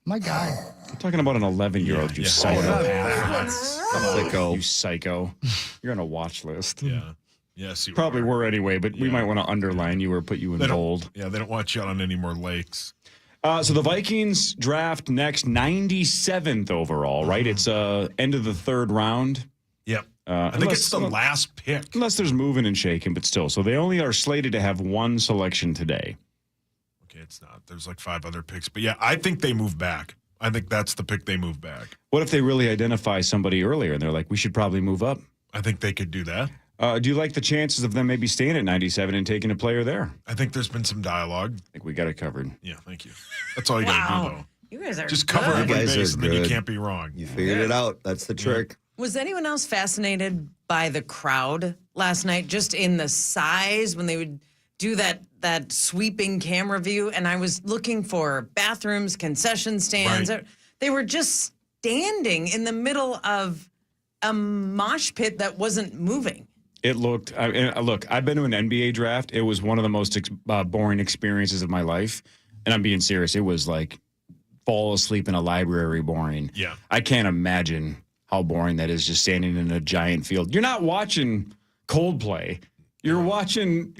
My God. I'm talking about an 11-year-old, you psychopath. Sicko. You psycho. You're on a watch list. Yeah. Yes, you probably were anyway, but we might want to underline you or put you in bold. Yeah, they don't want you on any more lakes. So the Vikings draft next 97th overall, right? It's end of the 3rd round. Yep. I think it's the last pick. Unless there's moving and shaking, but still. So they only are slated to have one selection today. Okay, it's not. There's like 5 other picks. But yeah, I think they move back. I think that's the pick they move back. What if they really identify somebody earlier and they're like, we should probably move up? I think they could do that. Do you like the chances of them maybe staying at 97 and taking a player there? I think there's been some dialogue. I think we got it covered. Yeah, thank you. That's all you got to do, though. You guys are just cover good. every You guys base, are and then you good. can't be wrong. You figured it out. That's the trick. Was anyone else fascinated by the crowd last night, just in the size when they would do that sweeping camera view? And I was looking for bathrooms, concession stands. Right. They were just standing in the middle of a mosh pit that wasn't moving. It looked, look, I've been to an NBA draft. It was one of the most boring experiences of my life. And I'm being serious. It was like fall asleep in a library boring. Yeah. I can't imagine how boring that is, just standing in a giant field. You're not watching Coldplay. You're watching,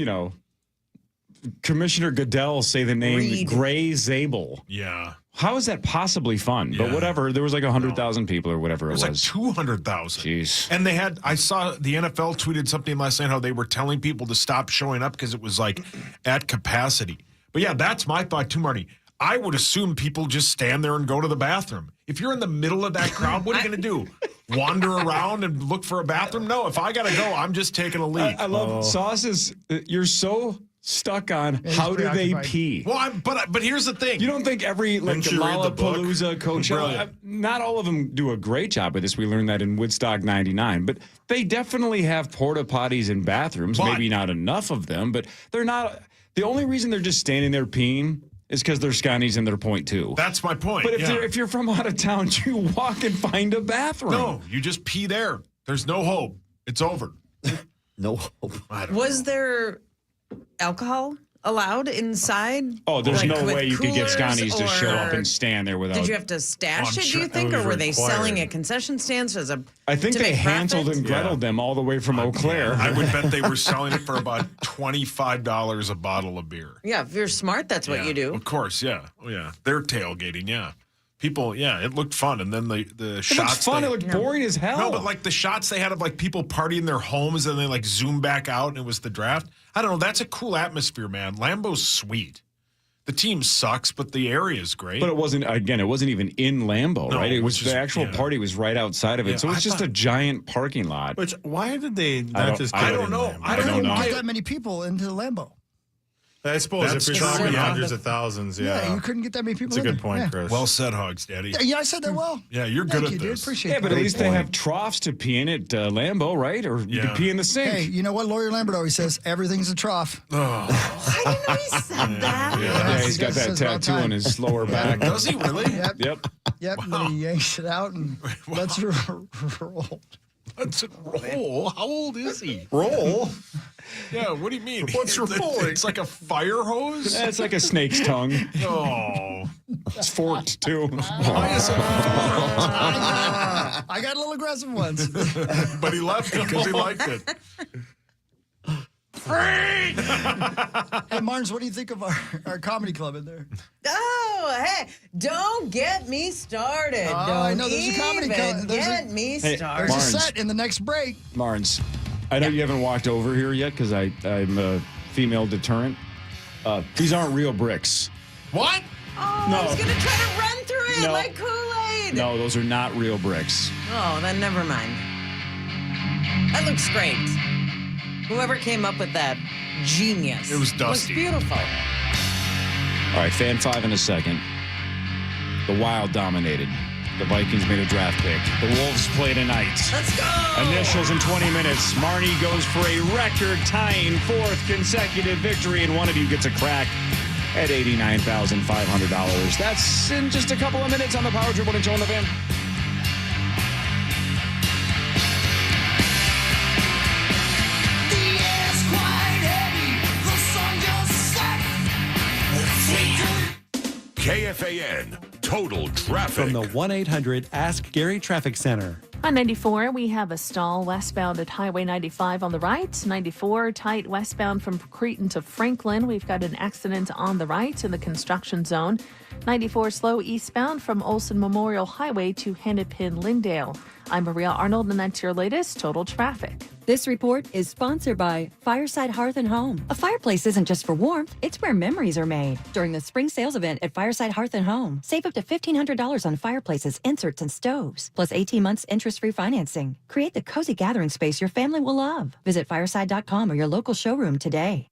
Commissioner Goodell say the name Gray Zabel. Yeah. How is that possibly fun? But whatever. There was like 100,000 people or whatever it was. It was like 200,000. Jeez. And I saw the NFL tweeted something last night how they were telling people to stop showing up because it was like at capacity. But yeah, that's my thought too, Marty. I would assume people just stand there and go to the bathroom. If you're in the middle of that crowd, what are you going to do? Wander around and look for a bathroom? No, if I got to go, I'm just taking a leak. I love Sauce's. You're so stuck on how do they pee. Well, but here's the thing. You don't think every Didn't you read the book? Lollapalooza, Coachella, not all of them do a great job with this. We learned that in Woodstock 99, but they definitely have porta potties and bathrooms. Maybe not enough of them, but they're not. The only reason they're just standing there peeing is because they're Scotties and they're .2. That's my point. But if you're from out of town, you walk and find a bathroom. No, you just pee there. There's no hope. It's over. No hope. Was there alcohol allowed inside? Oh, there's Like no with way you could get coolers, Scotties to show up or and stand there without. Did you have to stash it, do you sure think, it was or were they required. selling at concession stands as a? I think to they make Hanseled profit? and Greteled them all the way from Eau Claire. I would bet they were selling it for about $25 a bottle of beer. Yeah, if you're smart, that's what Yeah, you do. Of course, yeah. Oh, yeah. They're tailgating, yeah. People, yeah, it looked fun. And then the It shots. looked fun. they- It looked boring as hell. No, but like the shots they had of like people partying in their homes and they like zoom back out and it was the draft. I don't know. That's a cool atmosphere, man. Lambeau's sweet. The team sucks, but the area is great. But it wasn't even in Lambeau, No, right? It was which is- the actual party was right outside of it. Yeah, So it's I just thought- a giant parking lot. Which why did they I not just? don't do it in know. Lambeau? I don't don't know. Get that many people into Lambeau. I suppose That's if you're true, talking yeah. hundreds of thousands, Yeah, you couldn't get that many people. That's a in good there. point, Yeah. Chris. Well said, Hogs, Daddy. Yeah, I said that well. Yeah, you're Thank good you, at dude. this. Appreciate Yeah, that. but at least they have troughs to pee in at Lambeau, right? Or you Yeah. can pee in the sink. Hey, you know what? Lawyer Lambert always says everything's a trough. Oh, I didn't know he said that. Yeah, he's got that Says it all the tattoo time. on his lower back. does he really? Yep. Yep. Yep. And then he yanks it out and lets her roll. What's it roll? How old is he? roll. Yeah, what do you mean? What's rolling? It's like a fire hose? It's like a snake's tongue. Oh. It's forked too. Why is it I got a little aggressive once. But he left it because he liked it. Hey, Martins, what do you think of our comedy club in there? Oh, hey, don't get me started. Oh, don't I know there's a comedy even there's get a- me Hey, started. There's a Martins. set in the next break. Martins, I know you haven't walked over here yet because I'm a female deterrent. These aren't real bricks. What? Oh, No. I was going to try to run through it No. like Kool-Aid. No, those are not real bricks. Oh, then never mind. That looks great. Whoever came up with that, genius. It was Dusty. It was beautiful. All right, fan 5 in a second. The Wild dominated. The Vikings made a draft pick. The Wolves play tonight. Let's go. Initials in 20 minutes. Marnie goes for a record-tying 4th consecutive victory, and one of you gets a crack at $89,500. That's in just a couple of minutes on the Power Trip Morning Show on the Fan. KFAN Total Traffic. From the 1-800-ASK-GARY Traffic Center. On 94, we have a stall westbound at Highway 95 on the right. 94 tight westbound from Cretin to Franklin. We've got an accident on the right in the construction zone. 94 slow eastbound from Olson Memorial Highway to Hennepin Lindale. I'm Maria Arnold, and that's your latest Total Traffic. This report is sponsored by Fireside Hearth and Home. A fireplace isn't just for warmth, it's where memories are made. During the spring sales event at Fireside Hearth and Home, save up to $1,500 on fireplaces, inserts, and stoves, plus 18 months interest-free financing. Create the cozy gathering space your family will love. Visit fireside.com or your local showroom today.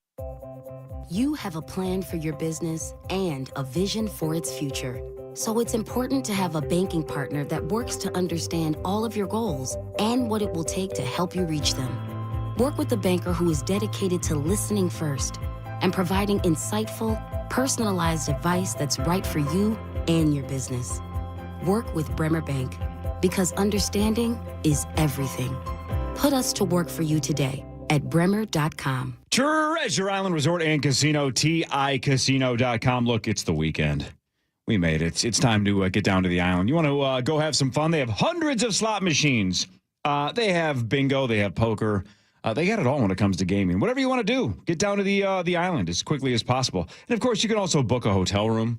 You have a plan for your business and a vision for its future. So it's important to have a banking partner that works to understand all of your goals and what it will take to help you reach them. Work with a banker who is dedicated to listening first and providing insightful, personalized advice that's right for you and your business. Work with Bremer Bank, because understanding is everything. Put us to work for you today at bremer.com. Treasure Island Resort and Casino, TICasino.com. Look, it's the weekend. We made it. It's time to get down to the island. You want to go have some fun? They have hundreds of slot machines. They have bingo. They have poker. They got it all when it comes to gaming. Whatever you want to do, get down to the island as quickly as possible. And, of course, you can also book a hotel room.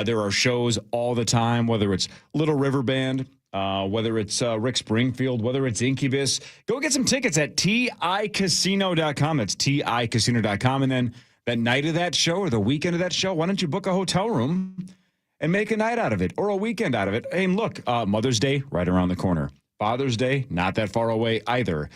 There are shows all the time, whether it's Little River Band, whether it's Rick Springfield, whether it's Incubus. Go get some tickets at TICasino.com. That's TICasino.com. And then that night of that show or the weekend of that show, why don't you book a hotel room and make a night out of it or a weekend out of it? Hey, look, Mother's Day, right around the corner. Father's Day, not that far away either.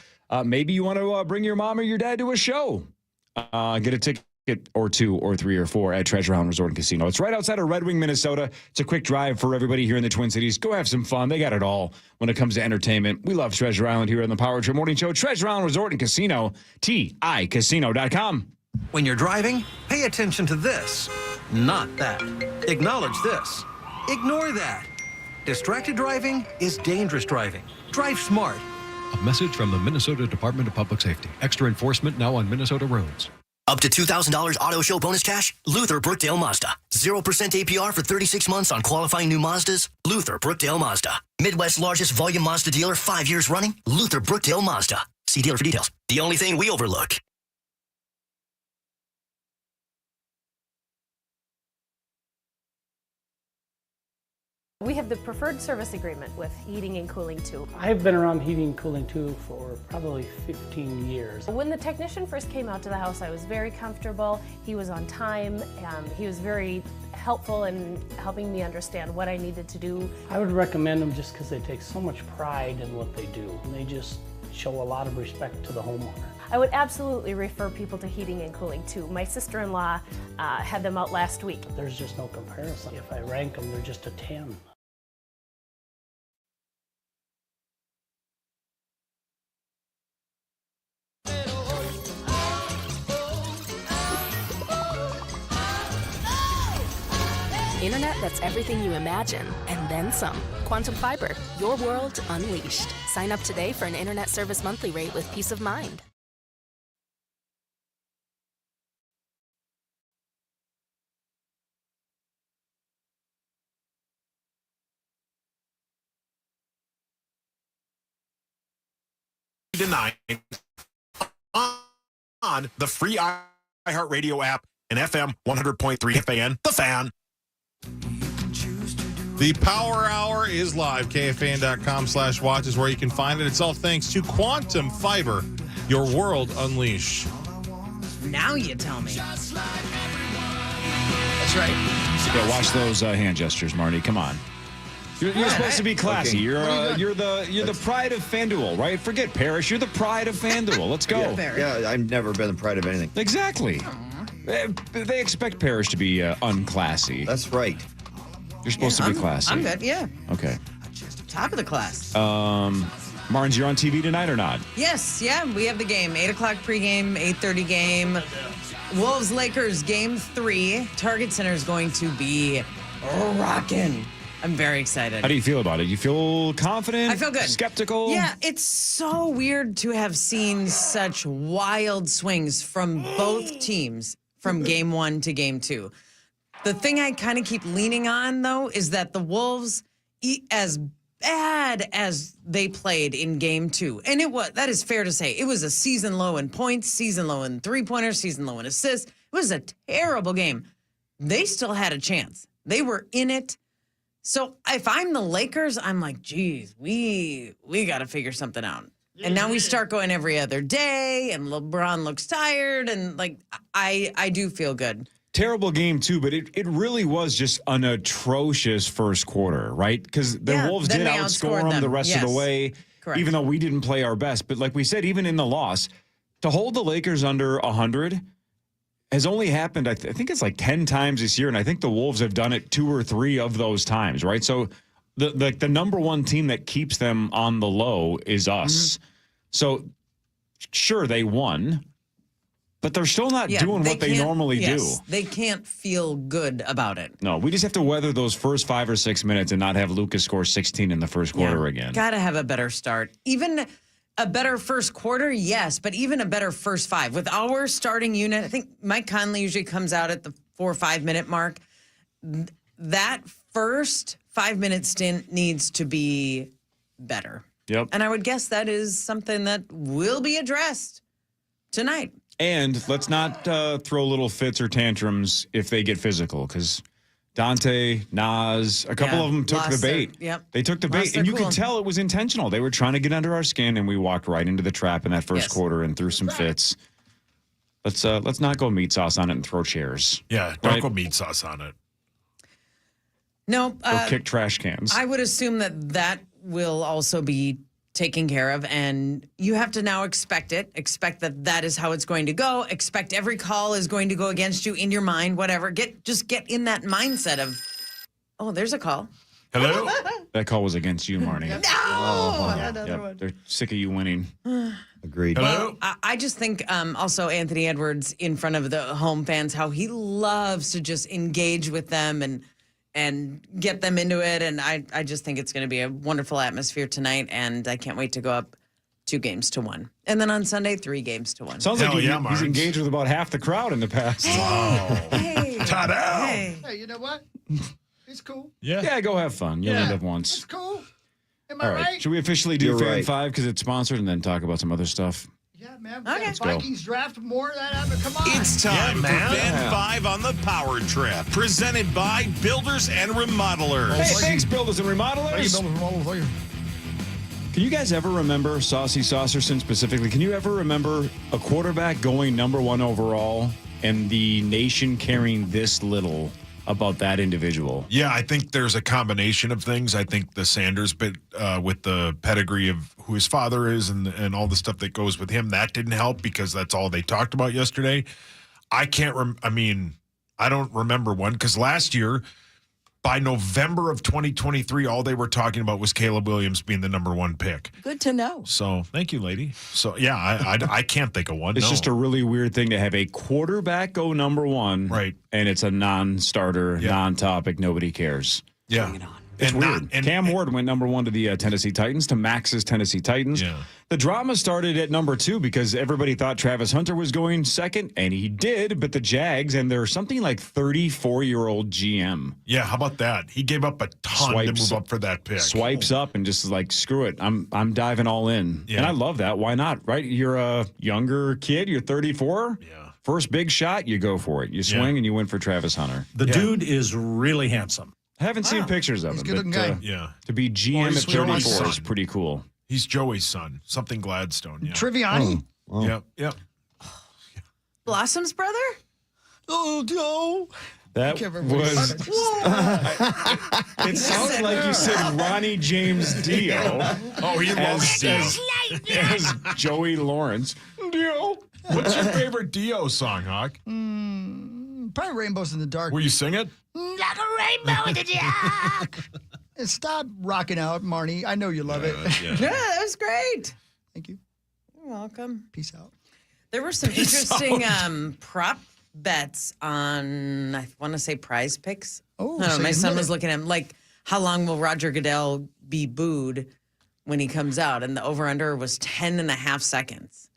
Maybe you want to bring your mom or your dad to a show. Get a ticket or 2 or 3 or 4 at Treasure Island Resort and Casino. It's right outside of Red Wing, Minnesota. It's a quick drive for everybody here in the Twin Cities. Go have some fun. They got it all when it comes to entertainment. We love Treasure Island here on the Power Trip Morning Show. Treasure Island Resort and Casino, TICasino.com. When you're driving, pay attention to this, not that. Acknowledge this. Ignore that. Distracted driving is dangerous driving. Drive smart. A message from the Minnesota Department of Public Safety. Extra enforcement now on Minnesota roads. Up to $2,000 auto show bonus cash? Luther Brookdale Mazda. 0% APR for 36 months on qualifying new Mazdas? Luther Brookdale Mazda. Midwest's largest volume Mazda dealer 5 years running? Luther Brookdale Mazda. See dealer for details. The only thing we overlook. We have the preferred service agreement with Heating and Cooling 2. I've been around Heating and Cooling 2 for probably 15 years. When the technician first came out to the house, I was very comfortable. He was on time. He was very helpful in helping me understand what I needed to do. I would recommend them just because they take so much pride in what they do. And they just show a lot of respect to the homeowner. I would absolutely refer people to Heating and Cooling 2. My sister-in-law had them out last week. There's just no comparison. If I rank them, they're just a 10. Internet that's everything you imagine, and then some. Quantum Fiber, your world unleashed. Sign up today for an internet service monthly rate with peace of mind. Tonight on the free iHeartRadio app and FM 100.3 KFAN, The Fan. The Power Hour is live. KFAN.com/watch is where you can find it. It's all thanks to Quantum Fiber, your world unleashed. Now you tell me. That's right. Yeah, watch those hand gestures, Marty. Come on. You're supposed to be classy. Okay. You're the pride of FanDuel, right? Forget Parrish. You're the pride of FanDuel. Let's go. Yeah, I've never been the pride of anything. Exactly. They expect Parrish to be unclassy. That's right. You're supposed to be classy. I'm good, yeah. Okay. Top of the class. Martins, you're on TV tonight or not? Yes, yeah, we have the game. 8 o'clock pregame, 8:30 game. Wolves-Lakers game 3. Target Center is going to be rocking. I'm very excited. How do you feel about it? You feel confident? I feel good. Skeptical? Yeah, it's so weird to have seen such wild swings from both teams from game 1 to game 2. The thing I kind of keep leaning on, though, is that the Wolves, as bad as they played in game 2, and that is fair to say, it was a season low in points, season low in three-pointers, season low in assists. It was a terrible game. They still had a chance. They were in it. So if I'm the Lakers, I'm like, geez, we got to figure something out. And now we start going every other day, and LeBron looks tired, and like I do feel good. Terrible game, too, but it really was just an atrocious first quarter, right? Because the Wolves did outscore them the rest of the way, even though we didn't play our best. But like we said, even in the loss, to hold the Lakers under 100 has only happened, I think it's like 10 times this year, and I think the Wolves have done it 2 or 3 of those times, right? So the number one team that keeps them on the low is us. Mm-hmm. So, sure, they won, but they're still not doing what they normally do. They can't feel good about it. No, we just have to weather those first 5 or 6 minutes and not have Lucas score 16 in the first quarter again. Got to have a better start. Even a better first quarter, yes, but even a better first 5. With our starting unit, I think Mike Conley usually comes out at the 4 or 5 minute mark. That first 5-minute stint needs to be better. Yep. And I would guess that is something that will be addressed tonight. And let's not throw little fits or tantrums if they get physical, because Dante, Nas, a couple of them took the bait. They took the bait, and you could tell it was intentional. They were trying to get under our skin, and we walked right into the trap in that first quarter and threw some fits. Let's not go meat sauce on it and throw chairs. Yeah, don't go meat sauce on it. No. Or kick trash cans. I would assume that will also be taken care of, and you have to now expect it. Expect that is how it's going to go. Expect every call is going to go against you in your mind, whatever. Just get in that mindset of, oh, there's a call. Hello? That call was against you, Marnie. No! They're sick of you winning. Agreed. Hello? Well, I just think also Anthony Edwards in front of the home fans, how he loves to just engage with them and get them into it. And I just think it's going to be a wonderful atmosphere tonight. And I can't wait to go up 2-1. And then on Sunday, 3-1. Sounds like he's engaged with about half the crowd in the past. Hey. Ta-da! Hey, you know what? It's cool. Yeah, go have fun. You only live once. It's cool. Am I All right. right? Should we officially do You're Fan right. 5 because it's sponsored and then talk about some other stuff? Yeah, man. Okay. Let's Vikings draft more of that. Come on. It's time for Fan 5 on the Power Trip, presented by Builders and Remodelers. Hey, thanks, Builders and Remodelers. Can you guys ever remember, Saucy Saucerson specifically, can you ever remember a quarterback going number 1 overall and the nation caring this little about that individual? Yeah, I think there's a combination of things. I think the Sanders bit with the pedigree of who his father is and all the stuff that goes with him, that didn't help because that's all they talked about yesterday. I don't remember one because last year, by November of 2023, all they were talking about was Caleb Williams being the number 1 pick. Good to know. So thank you, lady. So yeah, I can't think of one. It's just a really weird thing to have a quarterback go number 1, right? And it's a non-starter, non-topic. Nobody cares. Yeah. It's weird. Cam Ward went number 1 to the Tennessee Titans, to Max's Tennessee Titans. Yeah. The drama started at number 2 because everybody thought Travis Hunter was going second, and he did, but the Jags and their something like 34-year-old GM. Yeah, how about that? He gave up a ton to move up for that pick. Swipes up and just is like, screw it, I'm diving all in. Yeah. And I love that. Why not, right? You're a younger kid, you're 34. Yeah. First big shot, you go for it. You swing and you win for Travis Hunter. The dude is really handsome. I haven't seen pictures of him. He's a good but, guy. to be GM at he's 34 Joey's is son. pretty cool. He's Joey's son, something Gladstone. Yeah. Triviani. Yep. Blossom's brother? Oh, Joe. That was. It sounded like you said Ronnie James Dio. Oh, he loves Dio. As Joey Lawrence. Dio. What's your favorite Dio song, Hawk? Probably Rainbows in the Dark. Will you sing it? Like a rainbow in the dark. And stop rocking out, Marnie. I know you love it. Yeah, that was great. Thank you. You're welcome. Peace out. There were some interesting prop bets on, I want to say, Prize Picks. Oh, I don't know, so my you son know was it. looking at him like, how long will Roger Goodell be booed when he comes out? And the over-under was 10.5 seconds.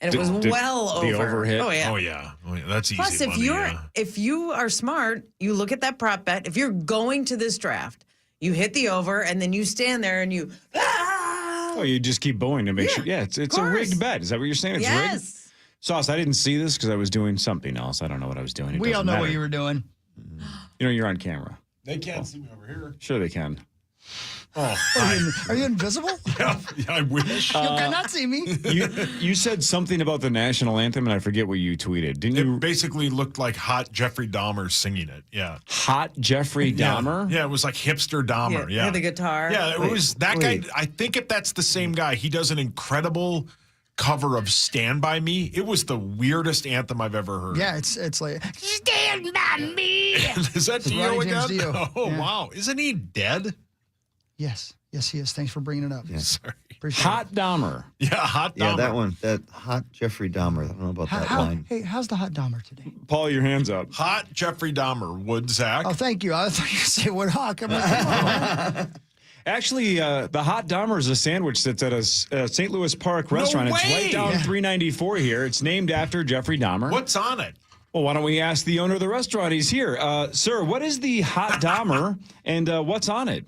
And it was well over. The overhit? Oh, yeah. Oh, yeah. That's easy Plus, money, if you are smart, you look at that prop bet. If you're going to this draft, you hit the over, and then you stand there and you, Oh, you just keep going to make sure. Yeah, it's a rigged bet. Is that what you're saying? It's rigged? Yes. Sauce, I didn't see this because I was doing something else. I don't know what I was doing. We all know what you were doing. You know, you're on camera. They can't see me over here. Sure they can. Oh, are you invisible? Yeah, I wish. You cannot see me. You said something about the national anthem, and I forget what you tweeted. Didn't you? It basically looked like hot Jeffrey Dahmer singing it. Yeah. Hot Jeffrey Dahmer? Yeah, it was like hipster Dahmer. Yeah. Had the guitar. Yeah, it was that guy. I think if that's the same guy, he does an incredible cover of Stand By Me. It was the weirdest anthem I've ever heard. Yeah, it's like, Stand By Me. Is that Dio Ronnie again? James Dio. Oh, Yeah. wow. Isn't he dead? Yes, he is. Thanks for bringing it up. Sorry. Appreciate Hot Dahmer. Yeah, hot Dahmer. Yeah, that one. That hot Jeffrey Dahmer. I don't know about that line. Hey, how's the hot Dahmer today? Paul, your hands up. Hot Jeffrey Dahmer. Would Zach? Oh, thank you. I thought you said Wood Hawk. I'm like, come on. Actually, the Hot Dahmer is a sandwich that's at a St. Louis Park restaurant. It's way! right down Yeah. 394 here. It's named after Jeffrey Dahmer. What's on it? Well, why don't we ask the owner of the restaurant? He's here. Sir, what is the Hot Dahmer, and what's on it?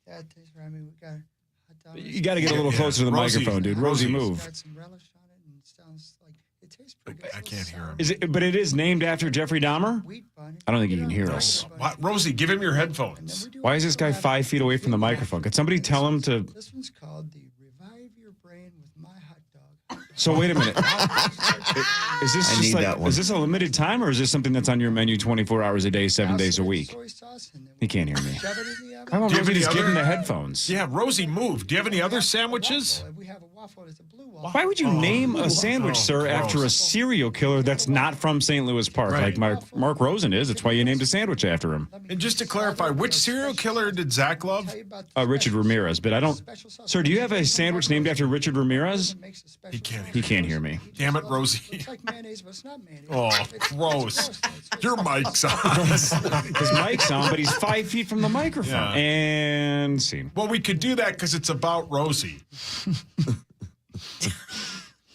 Yeah, it tastes right. I mean, we got hot Dahmer. You got to get a little closer to the Rosie, microphone, dude. Rosie, move. Got some relish on it, and it sounds like it tastes pretty good. I can't hear him. Is it? But it is named after Jeffrey Dahmer? I don't think he can hear us. What? Rosie, give him your headphones. Why is this guy 5 feet away from the microphone? Could somebody tell him to? This one's called the Revive Your Brain with My Hot Dog. So wait a minute. Is this I just need like? that one. Is this a limited time, or is this something that's on your menu 24 hours a day, 7 days a week? Soy sauce, and then He can't hear me. shove it in the oven. How about Do you have Rosie any just give him other- the headphones? Yeah, Rosie, move. Do you have any other sandwiches? We have a waffle. It's a blue waffle. Why would you name a sandwich, sir, gross. after a serial killer that's not from St. Louis Park, Right. like Mark Rosen is? That's why you named a sandwich after him. And just to clarify, which serial killer did Zach love? Richard Ramirez, but I don't. Sir, do you have a sandwich named after Richard Ramirez? He can't hear. He can't hear me. Damn it, Rosie. It's like mayonnaise, but it's not mayonnaise. Oh, It's gross. it's Your mic's on. His mic's on, but he's 5 feet from the microphone. Yeah. And scene. Well, we could do that because it's about Rosie.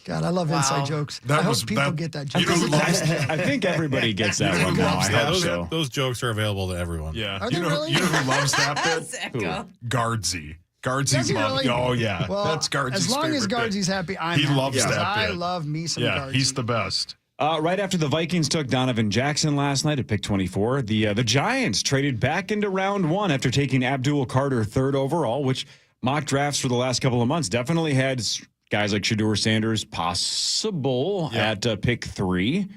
God, I love inside jokes. That I hope was- people that- get that You joke. know who loves I think everybody gets that one now. I Yeah, hope so. those jokes are available to everyone. Yeah. Are You they know, really? you know who loves that bit? Zacko. Guardsy. Does Guardsy's he love. really? Oh, yeah. Well, That's Guardsy's as long as favorite bit. Guardsy's happy, I'm He happy. loves because that I bit. love me some Yeah, Guardsy. he's the best. Right after the Vikings took Donovan Jackson last night at pick 24, the Giants traded back into round one after taking Abdul Carter third overall, which mock drafts for the last couple of months definitely had guys like Shedeur Sanders possible at pick 3.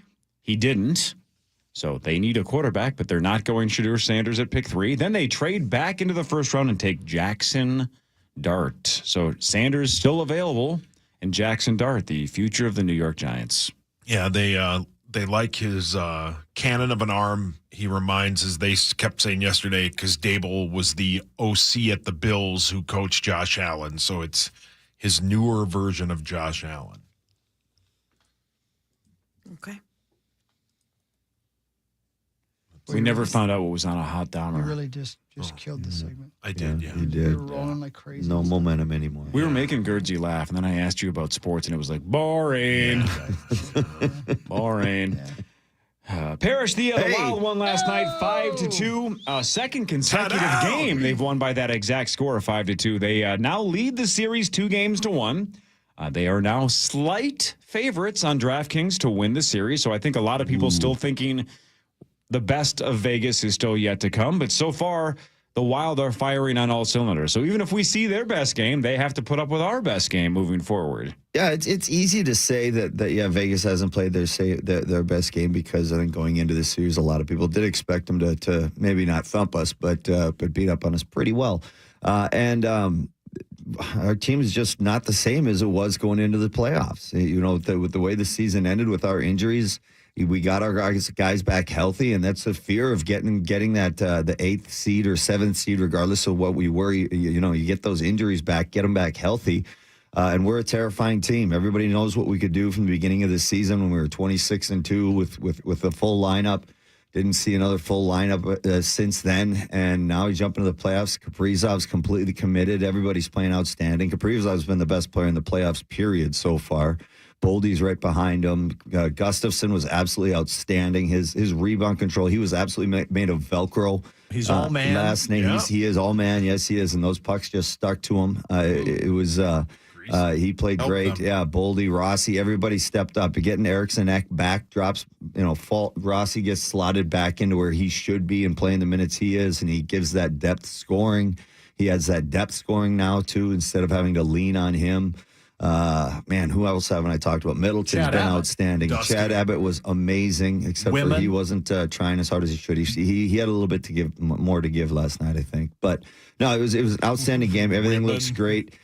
He didn't. So they need a quarterback, but they're not going Shedeur Sanders at pick 3. Then they trade back into the first round and take Jackson Dart. So Sanders still available, and Jackson Dart, the future of the New York Giants. Yeah, they like his cannon of an arm. He reminds, as they kept saying yesterday, because Dable was the OC at the Bills who coached Josh Allen. So it's his newer version of Josh Allen. Okay. We never found out what was on a hot You Dahmer. really just killed the segment. I did, yeah. You We did. were rolling like crazy. No momentum anymore. We were making Gurdsy laugh, and then I asked you about sports, and it was like, boring. Boring. Parrish, the Wild won last night 5-2. Second consecutive game they've won by that exact score of 5-2. They now lead the series 2-1. They are now slight favorites on DraftKings to win the series, so I think a lot of people still thinking the best of Vegas is still yet to come. But so far, the Wild are firing on all cylinders. So even if we see their best game, they have to put up with our best game moving forward. Yeah, it's easy to say that Vegas hasn't played their best game, because I think going into this series, a lot of people did expect them to maybe not thump us, but beat up on us pretty well. And our team is just not the same as it was going into the playoffs. You know, with the way the season ended with our injuries, we got our guys back healthy, and that's the fear of getting that the 8th seed or 7th seed, regardless of what we were. You get those injuries back, get them back healthy, and we're a terrifying team. Everybody knows what we could do from the beginning of the season when we were 26-2 with a full lineup. Didn't see another full lineup since then, and now we jump into the playoffs. Kaprizov's completely committed. Everybody's playing outstanding. Kaprizov's been the best player in the playoffs, period, so far. Boldy's right behind him. Gustafson was absolutely outstanding. His rebound control, he was absolutely made of Velcro. He's all man. Last name, Yeah. he is all man. Yes, he is. And those pucks just stuck to him. It was series. He played Helped great. them. Yeah, Boldy, Rossi, everybody stepped up. Getting Eriksson Ek back drops, Rossi gets slotted back into where he should be and playing the minutes he is, and he gives that depth scoring. He has that depth scoring now, too, instead of having to lean on him. Man, who else haven't I talked about? Middleton's been outstanding. Chad Abbott was amazing, except for he wasn't trying as hard as he should. He had a little bit to give, more to give last night, I think. But no, it was an outstanding game. Everything looks great.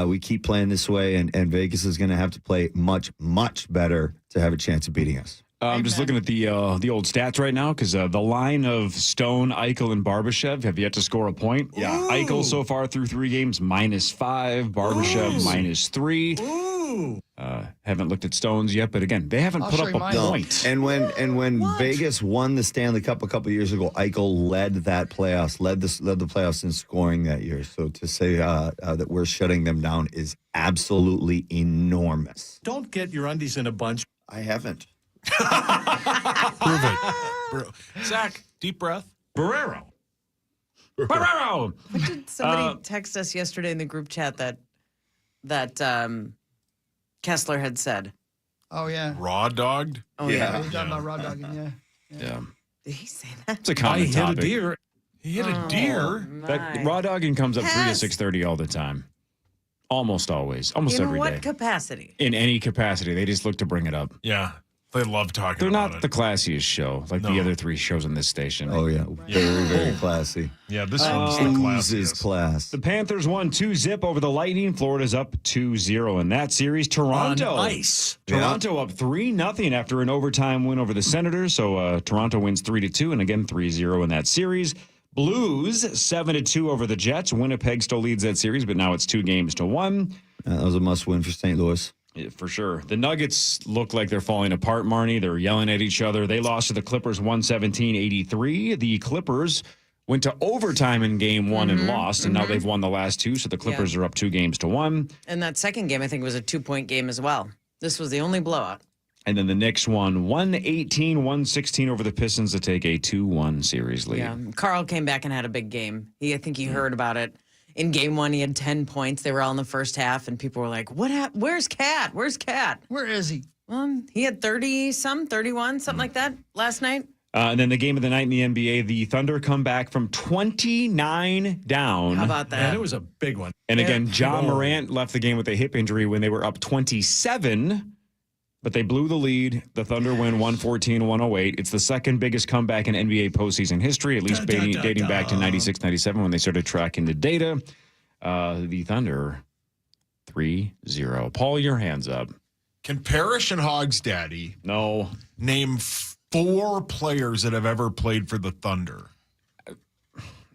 We keep playing this way, and Vegas is going to have to play much, much better to have a chance of beating us. I'm just looking at the old stats right now because the line of Stone, Eichel, and Barbashev have yet to score a point. Yeah. Eichel so far through 3 games, -5. Barbashev, -3. Haven't looked at Stones yet, but again, they haven't put up a point. And when Vegas won the Stanley Cup a couple of years ago, Eichel led the playoffs in scoring that year. So to say that we're shutting them down is absolutely enormous. Don't get your undies in a bunch. I haven't. Prove it. Zach, deep breath. Barrero. What did somebody text us yesterday in the group chat that Kessler had said? Oh, yeah. Raw dogged? Oh, yeah. We're talking about raw dogging, Yeah. Did he say that? It's a common topic. He hit a deer. That raw dogging comes up 3 to 6:30 all the time. Almost always. Almost every day. In what capacity? In any capacity. They just look to bring it up. Yeah. They love talking They're about not it. the classiest show like the other 3 shows on this station. Oh, yeah. Very, very classy. Yeah, this one's the classiest. Class. The Panthers won 2-0 over the Lightning. Florida's up 2-0 in that series. Toronto. On ice. Toronto up 3-0 after an overtime win over the Senators. So Toronto wins 3-2 and again 3-0 in that series. Blues 7-2 over the Jets. Winnipeg still leads that series, but now it's 2-1. That was a must-win for St. Louis. Yeah, for sure. The Nuggets look like they're falling apart, Marnie. They're yelling at each other. They lost to the Clippers 117-83. The Clippers went to overtime in game 1 and lost, and now they've won the last 2, so the Clippers are up 2-1. And that second game, I think, was a 2-point game as well. This was the only blowout. And then the Knicks won 118-116 over the Pistons to take a 2-1 series lead. Yeah, Carl came back and had a big game. I think he heard about it. In game 1, he had 10 points. They were all in the first half, and people were like, "What happened? Where's Cat? Where's Cat? Where is he?" He had 31, something like that last night. And then the game of the night in the NBA, the Thunder come back from 29 down. How about that? Man, it was a big one. And again, John Morant left the game with a hip injury when they were up 27. But they blew the lead. The Thunder win 114-108. It's the second biggest comeback in NBA postseason history, at least dating back to 96-97 when they started tracking the data. The Thunder 3-0. Paul, your hands up. Can Parrish and Hogs Daddy name 4 players that have ever played for the Thunder?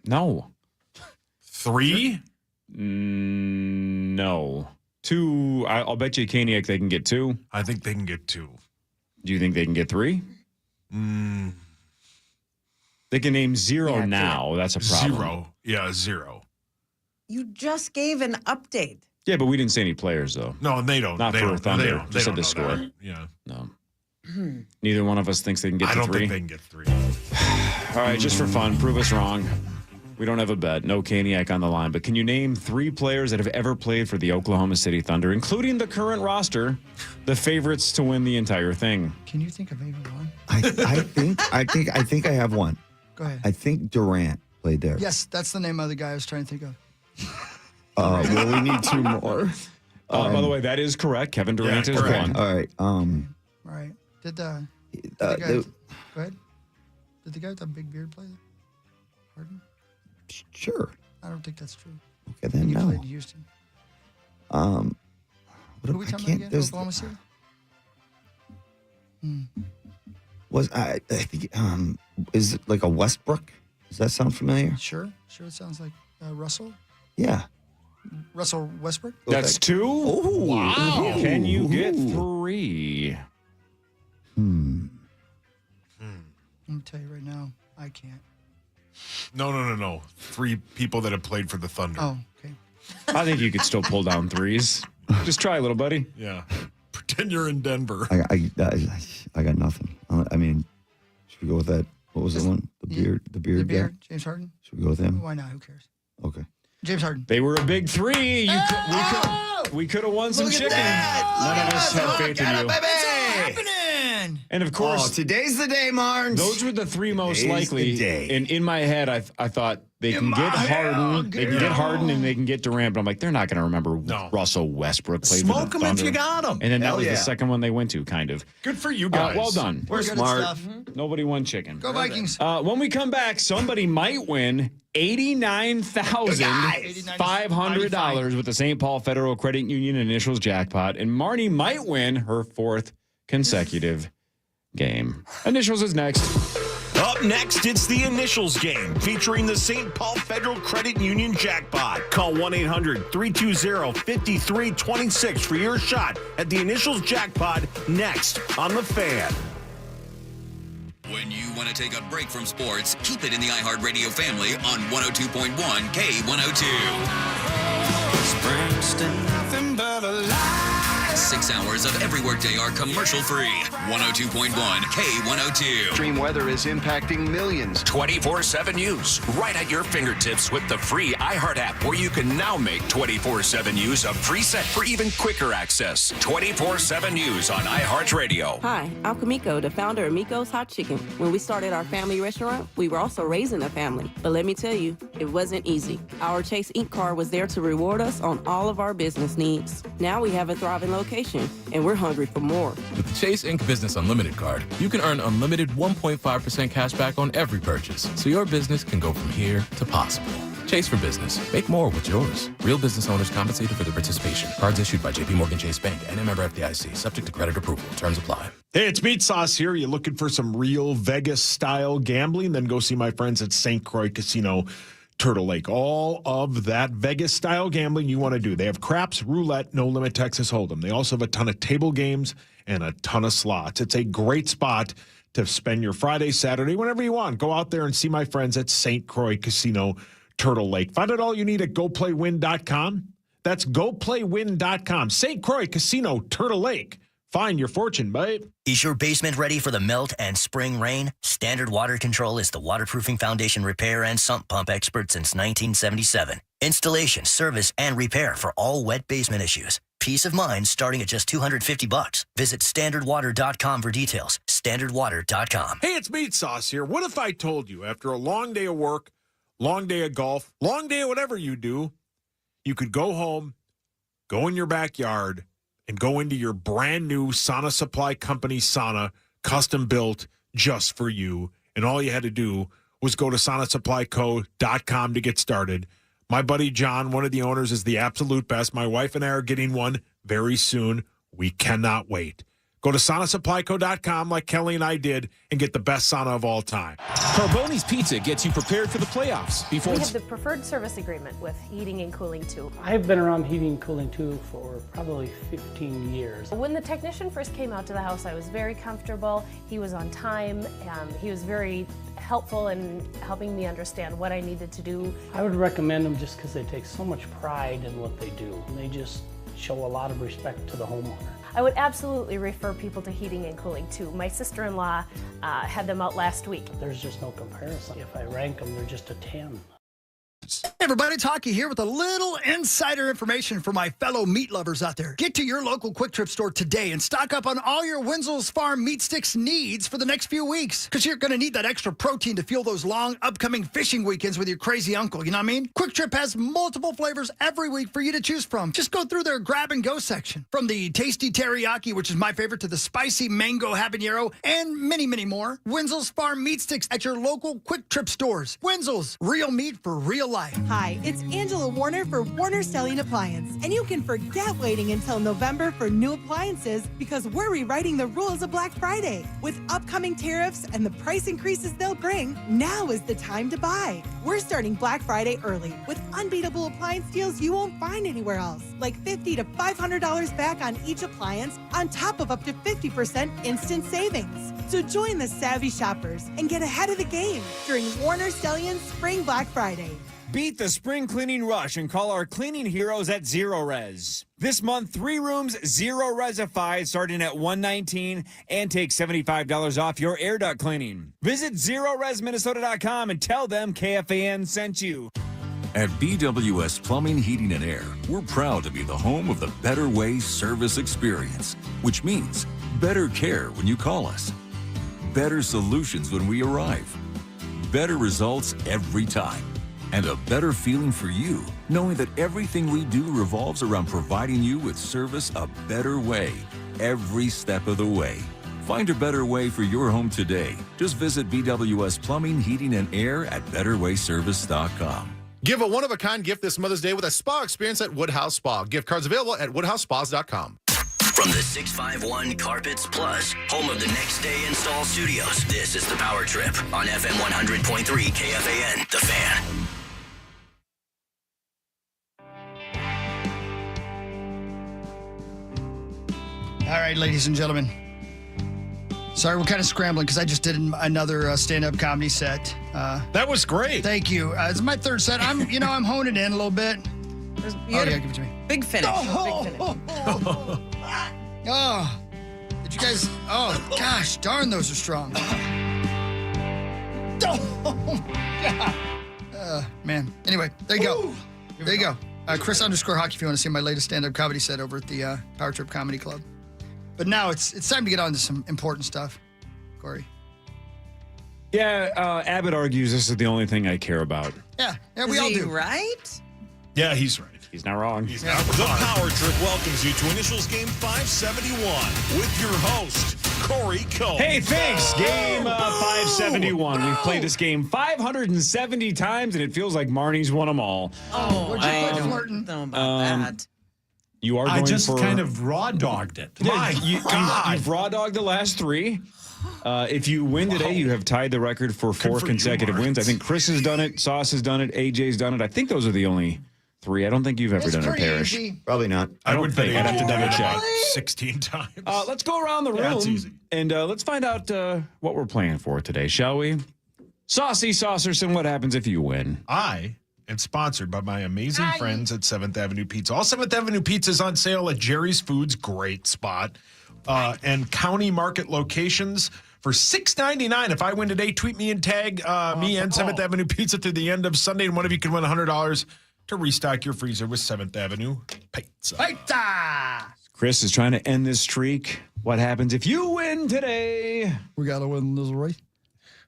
No. 3? No. 2, I'll bet you Kaniak they can get 2. I think they can get 2. Do you think they can get 3? They can name 0 now. That's a problem. 0. Yeah, 0. You just gave an update. Yeah, but we didn't say any players, though. No, and they don't. Not they for don't, Thunder. They don't, Just they said don't the know score. that. Yeah. No. Neither one of us thinks they can get to 3. I don't think they can get 3. All right, just for fun, prove us wrong. We don't have a bet. No Kaniak on the line. But can you name 3 players that have ever played for the Oklahoma City Thunder, including the current roster, the favorites to win the entire thing? Can you think of even one? I think I have one. Go ahead. I think Durant played there. Yes, that's the name of the guy I was trying to think of. Well, we need 2 more. By the way, that is correct. Kevin Durant is one. All right. All right. Did the guy? Go ahead. Did the guy with the big beard play? Harden? Sure. I don't think that's true. Okay, then He no. played in Houston. What Who are we talking about again? Oklahoma City? I think is it like a Westbrook? Does that sound familiar? Sure. It sounds like Russell. Yeah. Russell Westbrook? That's 2? Oh, wow. Can you get 3? Let me tell you right now, I can't. No. 3 people that have played for the Thunder. Oh, okay. I think you could still pull down 3s. Just try, little buddy. Yeah. Pretend you're in Denver. I got nothing. I mean, should we go with that? What was the one? The beard The guy? beard, James Harden? Should we go with him? Why not? Who cares? Okay. James Harden. They were a big three. We could have won some Look at chicken. that. None of us had faith in you. It's all happening. And of course, today's the day, Marnes. Those were the three most Today's likely. the day. And in my head, I thought they can get Harden, they can get Harden, and they can get Durant. But I'm like, they're not going to remember Russell Westbrook played Smoke for the them if Thunder. you got them. And then that Hell was yeah. the second one they went to, kind of. Good for you guys. Well done. We're good at smart. stuff. Nobody won chicken. Go Vikings. When we come back, somebody might win $89,500 with the St. Paul Federal Credit Union initials jackpot, and Marnie might win her fourth consecutive game. Initials is next. Up next, it's the Initials game featuring the St. Paul Federal Credit Union jackpot. Call 1-800-320-5326 for your shot at the Initials jackpot next on The Fan. When you want to take a break from sports, keep it in the iHeartRadio family on 102.1 K102. Springsteen, nothing but a lie. 6 hours of every workday are commercial-free. 102.1 K102. Extreme weather is impacting millions. 24/7 use right at your fingertips with the free iHeart app, where you can now make 24/7 use a preset for even quicker access. 24/7 use on iHeartRadio. Hi, I'm Kamiko, the founder of Miko's Hot Chicken. When we started our family restaurant, we were also raising a family. But let me tell you, it wasn't easy. Our Chase Inc. card was there to reward us on all of our business needs. Now we have a thriving location, and we're hungry for more. With the Chase Inc. Business Unlimited card, you can earn unlimited 1.5% cash back on every purchase, so your business can go from here to possible. Chase for business. Make more with yours. Real business owners compensated for their participation. Cards issued by JPMorgan Chase Bank and a member FDIC. Subject to credit approval. Terms apply. Hey, it's Meat Sauce here. You looking for some real Vegas-style gambling? Then go see my friends at St. Croix Casino, Turtle Lake. All of that Vegas-style gambling you want to do. They have craps, roulette, no limit Texas Hold'em. They also have a ton of table games and a ton of slots. It's a great spot to spend your Friday, Saturday, whenever you want. Go out there and see my friends at St. Croix Casino, Turtle Lake. Find out all you need at GoPlayWin.com. That's GoPlayWin.com. St. Croix Casino, Turtle Lake. Find your fortune, babe. Is your basement ready for the melt and spring rain? Standard Water Control is the waterproofing foundation repair and sump pump expert since 1977. Installation, service, and repair for all wet basement issues. Peace of mind starting at just $250. Visit StandardWater.com for details. StandardWater.com. Hey, it's Meat Sauce here. What if I told you after a long day of work, long day of golf, long day of whatever you do, you could go home, go in your backyard, and go into your brand new Sauna Supply Company sauna, custom built just for you. And all you had to do was go to SaunaSupplyCo.com to get started. My buddy John, one of the owners, is the absolute best. My wife and I are getting one very soon. We cannot wait. Go to SaunaSupplyCo.com like Kelly and I did and get the best sauna of all time. Carboni's Pizza gets you prepared for the playoffs. We have the preferred service agreement with Heating and Cooling 2. I've been around Heating and Cooling 2 for probably 15 years. When the technician first came out to the house, I was very comfortable. He was on time. He was very helpful in helping me understand what I needed to do. I would recommend them just because they take so much pride in what they do. And they just show a lot of respect to the homeowner. I would absolutely refer people to Heating and Cooling 2. My sister-in-law had them out last week. There's just no comparison. If I rank them, they're just a 10. Hey everybody, Talkie here with a little insider information for my fellow meat lovers out there. Get to your local Quick Trip store today and stock up on all your Wenzel's Farm meat sticks needs for the next few weeks. Because you're going to need that extra protein to fuel those long upcoming fishing weekends with your crazy uncle, you know what I mean? Quick Trip has multiple flavors every week for you to choose from. Just go through their grab and go section. From the tasty teriyaki, which is my favorite, to the spicy mango habanero, and many, many more. Wenzel's Farm meat sticks at your local Quick Trip stores. Wenzel's, real meat for real life. Hi, it's Angela Warner for Warner Selling Appliance, and you can forget waiting until November for new appliances because we're rewriting the rules of Black Friday. With upcoming tariffs and the price increases they'll bring, now is the time to buy. We're starting Black Friday early with unbeatable appliance deals you won't find anywhere else, like $50 to $500 back on each appliance on top of up to 50% instant savings. So join the savvy shoppers and get ahead of the game during Warner Stellian's Spring Black Friday. Beat the spring cleaning rush and call our cleaning heroes at Zero Res. This month, 3 rooms, Zero Resified, starting at $119, and take $75 off your air duct cleaning. Visit ZeroResMinnesota.com and tell them KFAN sent you. At BWS Plumbing, Heating, and Air, we're proud to be the home of the Better Way service experience, which means better care when you call us, better solutions when we arrive, better results every time, and a better feeling for you, knowing that everything we do revolves around providing you with service a better way, every step of the way. Find a better way for your home today. Just visit BWS Plumbing, Heating, and Air at BetterWayService.com. Give a one-of-a-kind gift this Mother's Day with a spa experience at Woodhouse Spa. Gift cards available at WoodhouseSpas.com. From the 651 Carpets Plus, home of the Next Day Install Studios, this is the Power Trip on FM 100.3 KFAN, The Fan. All right, ladies and gentlemen. Sorry, we're kind of scrambling because I just did another stand-up comedy set. That was great. Thank you. It's my third set. I'm honing in a little bit. Yeah, give it to me. Big finish. Big finish. Oh, did you guys? Oh, gosh, darn, those are strong. Oh, God. Man. Anyway, there you go. There you go. Chris_hockey if you want to see my latest stand-up comedy set over at the Power Trip Comedy Club. But now it's time to get on to some important stuff, Corey. Yeah, Abbott argues this is the only thing I care about. Yeah, we all do. Right? Yeah, he's right. He's not wrong. He's not The wrong. Power Trip welcomes you to Initials Game 571 with your host, Corey Coe. Hey, thanks. Game 571. We've played this game 570 times, and it feels like Marnie's won them all. Oh, Where'd you quit flirting? Know about that. You are I going just for... kind of raw-dogged it. Yeah, My God. You've raw-dogged the last three. If you win today, you have tied the record for 4 consecutive wins. I think Chris has done it, Sauce has done it, AJ's done it. I think those are the only 3. I don't think you've ever done it, Parrish. Easy. Probably not. I don't think. I'd have to double check. 16 times. Let's go around the room That's easy. and let's find out what we're playing for today, shall we? Saucy Saucerson, what happens if you win? I am sponsored by my amazing friends at 7th Avenue Pizza. All 7th Avenue Pizza is on sale at Jerry's Foods, great spot, and County Market locations for $6.99. If I win today, tweet me and tag me and 7th Avenue Pizza through the end of Sunday, and one of you can win $100 to restock your freezer with 7th Avenue Pizza. Pizza! Chris is trying to end this streak. What happens if you win today? We got to win this race.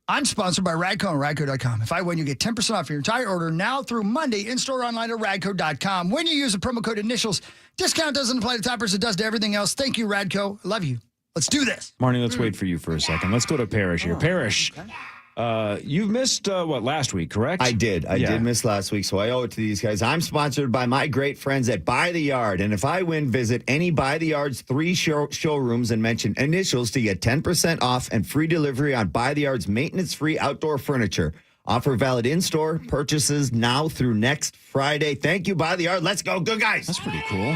I'm sponsored by Radco and Radco.com. If I win, you get 10% off your entire order now through Monday in-store online at Radco.com. When you use the promo code INITIALS, discount doesn't apply to toppers. It does to everything else. Thank you, Radco. I love you. Let's do this. Marnie, let's wait for you for a second. Let's go to Parrish here. Parrish, you've missed, last week, correct? I did. I did miss last week, so I owe it to these guys. I'm sponsored by my great friends at Buy the Yard. And if I win, visit any Buy the Yard's 3 showrooms and mention initials to get 10% off and free delivery on Buy the Yard's maintenance-free outdoor furniture. Offer valid in-store purchases now through next Friday. Thank you, Buy the Yard. Let's go. Good guys. That's pretty cool.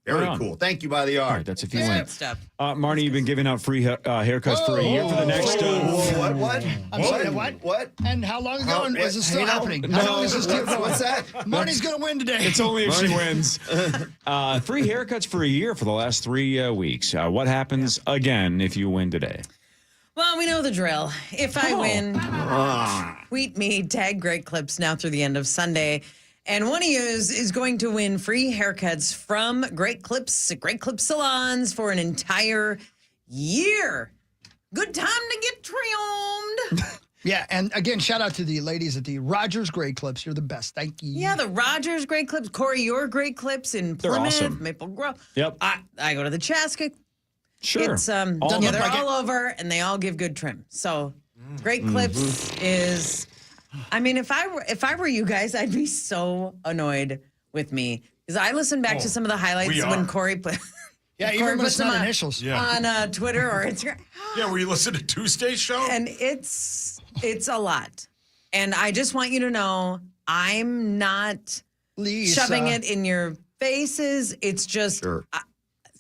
Very Right on. cool. Thank you, Buy the Yard. All right, that's if you win. Stuff. Marnie, you've been giving out free haircuts for a year for the next... What? I'm sorry, what? And how long ago is this still happening? How long is this still going? What's that? Marnie's going to win today. It's only if she wins. Free haircuts for a year for the last 3 weeks. What happens again if you win today? Well, we know the drill. If I win, tweet me, tag Great Clips now through the end of Sunday. And one of you is going to win free haircuts from Great Clips salons for an entire year. Good time to get trimmed. Yeah, and again, shout out to the ladies at the Rogers Great Clips. You're the best. Thank you. Yeah, the Rogers Great Clips. Corey, your Great Clips in Plymouth, awesome. Maple Grove. Yep. I go to the Chaska. Sure. It's they're all over, and they all give good trim. So Great Clips is... I mean, if I were you guys, I'd be so annoyed with me because I listened back to some of the highlights when Corey put. Yeah, even when it's not initials. On Twitter or Instagram. Yeah, where you listen to Tuesday's show, and it's a lot. And I just want you to know, I'm not shoving it in your faces. It's just.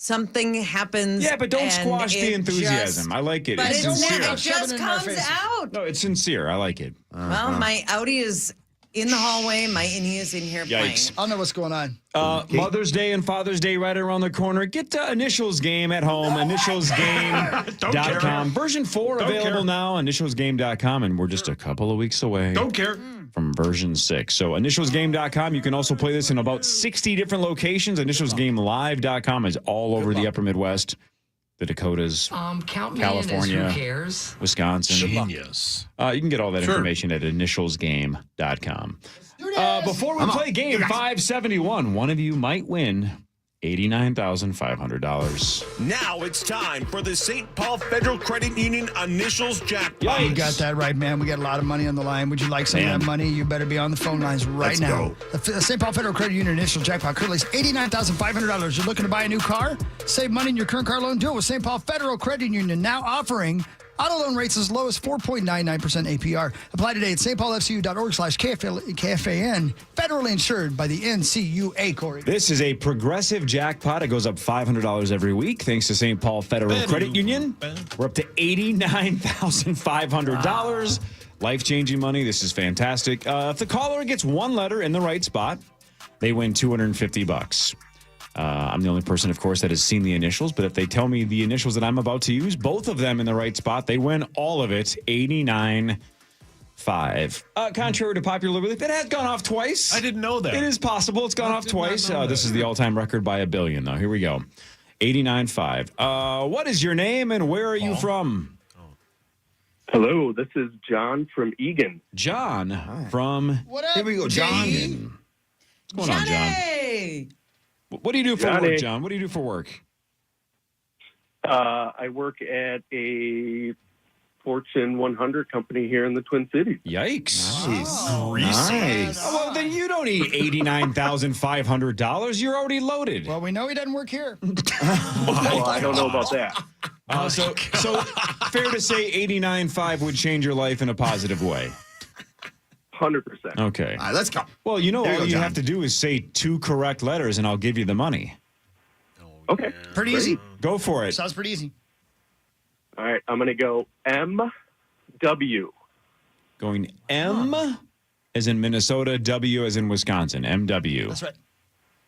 Something happens. Yeah, but don't squash the enthusiasm. I like it. But it's sincere. it just comes out. No, it's sincere. I like it. Well, my Audi is in the hallway. My innie is in here playing. Yikes. I don't know what's going on. Mother's Day and Father's Day right around the corner. Get Initials Game at home. InitialsGame.com. Version 4 available now. InitialsGame.com. And we're just a couple of weeks away. Don't care. From version 6. So InitialsGame.com. You can also play this in about 60 different locations. InitialsGameLive.com is all over the upper Midwest, the Dakotas, Count me California, in as who cares? Wisconsin. Genius. You can get all that information at InitialsGame.com. Before we play game 571, one of you might win $89,500. Now it's time for the St. Paul Federal Credit Union Initials Jackpot. You got that right, man. We got a lot of money on the line. Would you like some of that money? You better be on the phone lines right now. The St. Paul Federal Credit Union Initial Jackpot currently is $89,500. You're looking to buy a new car? Save money in your current car loan? Do it with St. Paul Federal Credit Union, now offering auto loan rates as low as 4.99% APR. Apply today at stpaulfcu.org/KFAN. Federally insured by the NCUA, Corey. This is a progressive jackpot. It goes up $500 every week thanks to St. Paul Federal Credit Union. We're up to $89,500. Life-changing money. This is fantastic. If the caller gets one letter in the right spot, they win $250. I'm the only person, of course, that has seen the initials, but if they tell me the initials that I'm about to use, both of them in the right spot, they win all of it, $89,500. Contrary to popular belief, it has gone off twice. I didn't know that. It is possible. It's gone off twice. This is the all-time record by $1 billion, though. Here we go. $89,500. What is your name and where are you from? Hello, this is John from Egan. John from... What up, Here we go, John. Johnny? What's going on, John? What do you do for work, John? What do you do for work? I work at a Fortune 100 company here in the Twin Cities. Yikes. Nice. Well, then you don't need $89,500. You're already loaded. Well, we know he doesn't work here. Well, I don't know about that. So fair to say $89,500 would change your life in a positive way. 100%. Okay. All right, let's go. Well, you know, There you all go, you John. have to do is say 2 correct letters and I'll give you the money. Okay. Pretty easy. Go for it. Sounds pretty easy. All right, I'm going to go M-W. Going M as in Minnesota, W as in Wisconsin. MW. That's right.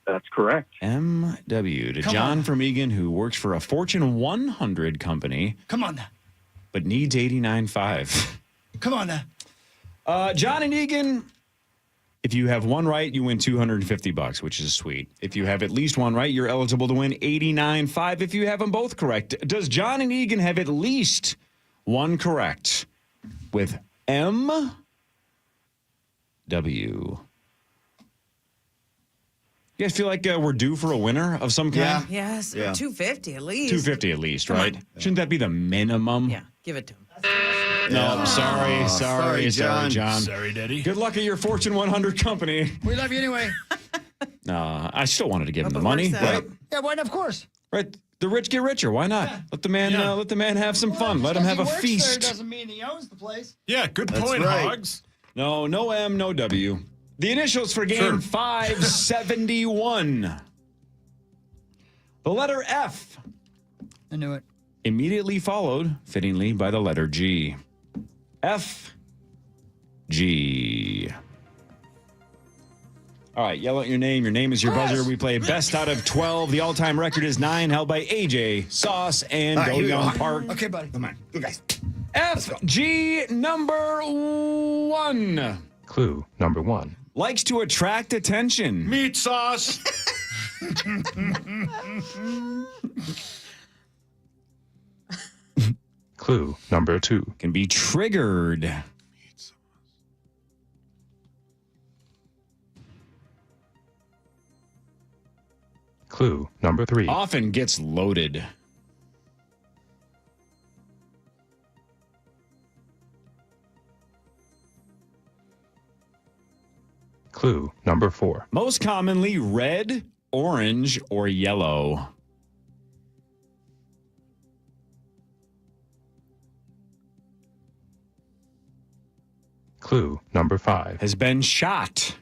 That's correct. MW to Come John on. from Egan, who works for a Fortune 100 company, Come on now. but needs $89,500. Come on now. John and Egan, if you have one right, you win $250, which is sweet. If you have at least one right, you're eligible to win $89,500 if you have them both correct. Does John and Egan have at least one correct with MW? You guys feel like we're due for a winner of some kind? Yes, Yeah. 250 at least. 250 at least, right? Shouldn't that be the minimum? Yeah, give it to him. No, sorry, John. Sorry, Daddy. Good luck at your Fortune 100 company. We love you anyway. I still wanted to give him the it money, works out. right? Yeah, why not? Of course. Right. The rich get richer. Why not? Let the man have some fun. Let him have a Just 'cause he works there feast. doesn't mean he owns the place. Yeah, good That's point, right. Hogs. No M, no W. The initials for game 571. The letter F. I knew it. Immediately followed, fittingly, by the letter G. F. G. All right, yell out your name. Your name is your buzzer. We play best out of 12. The all-time record is 9, held by AJ, Sauce, and All right, here we go. Young Park. Okay, buddy. Come on. Good guys. FG number 1. Clue number 1. Likes to attract attention. Meat sauce. Clue number 2. Can be triggered. Clue number 3. Often gets loaded. Clue number 4. Most commonly red, orange, or yellow. Clue number 5. Has been shot.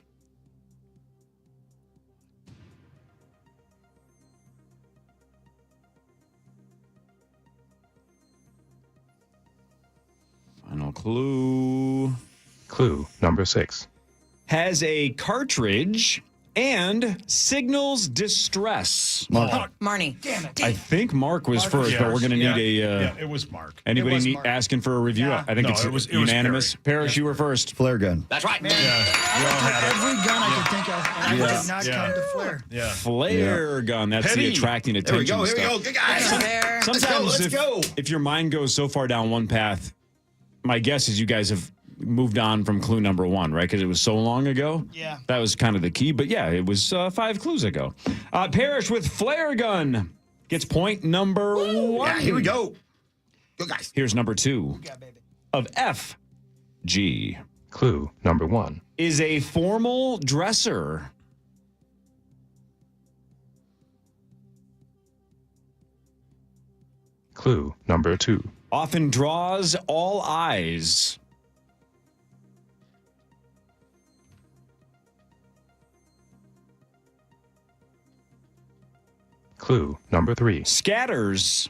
Final clue. Clue number 6. has a cartridge and signals distress? Marnie. Damn it. I think Mark was first, but we're going to need yeah, it was Mark. Anybody asking for a review? Yeah. I think No, it's it was unanimous. Perry. Parrish, you were first. Flare gun. That's right. Man, We all had it. every gun I could think of, and I did not come to flare. Yeah. Flare gun. That's the attracting attention Here we stuff. go. Good guys. Sometimes Let's go. if your mind goes so far down one path, my guess is you guys have moved on from clue number one, right? Because it was so long ago. Yeah. That was kind of the key. But yeah, it was 5 clues ago. Parrish with flare gun gets point number 1. Yeah, here we go. Go, guys. Here's number 2 of FG. Clue number 1. Is a formal dresser. Clue number 2. Often draws all eyes. Clue number 3. Scatters.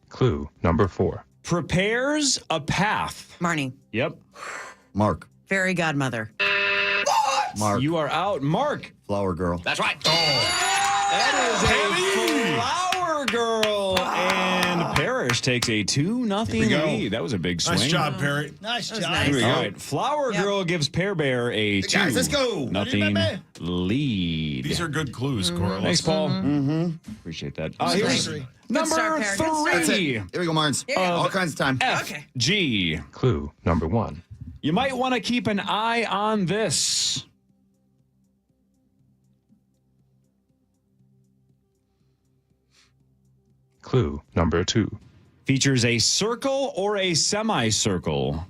Clue number 4. Prepares a path. Marnie. Yep. Mark. Fairy godmother. Mark. You are out. Mark. Flower girl. That's right. That is a flower girl. And Parrish takes a 2-0 lead. That was a big swing. Nice job, Perry. Nice job. Here we go. All right. Flower girl gives Pear Bear a 2 guys, let's go. nothing lead. These are good clues, Cora. Thanks, Paul. Mm-hmm. Appreciate that. Here's Here's Good start, number Pear. Good start. That's it. 3. Here we go, Marnes. All kinds of time. FG. Clue number 1. You might want to keep an eye on this. Clue number 2. Features a circle or a semicircle.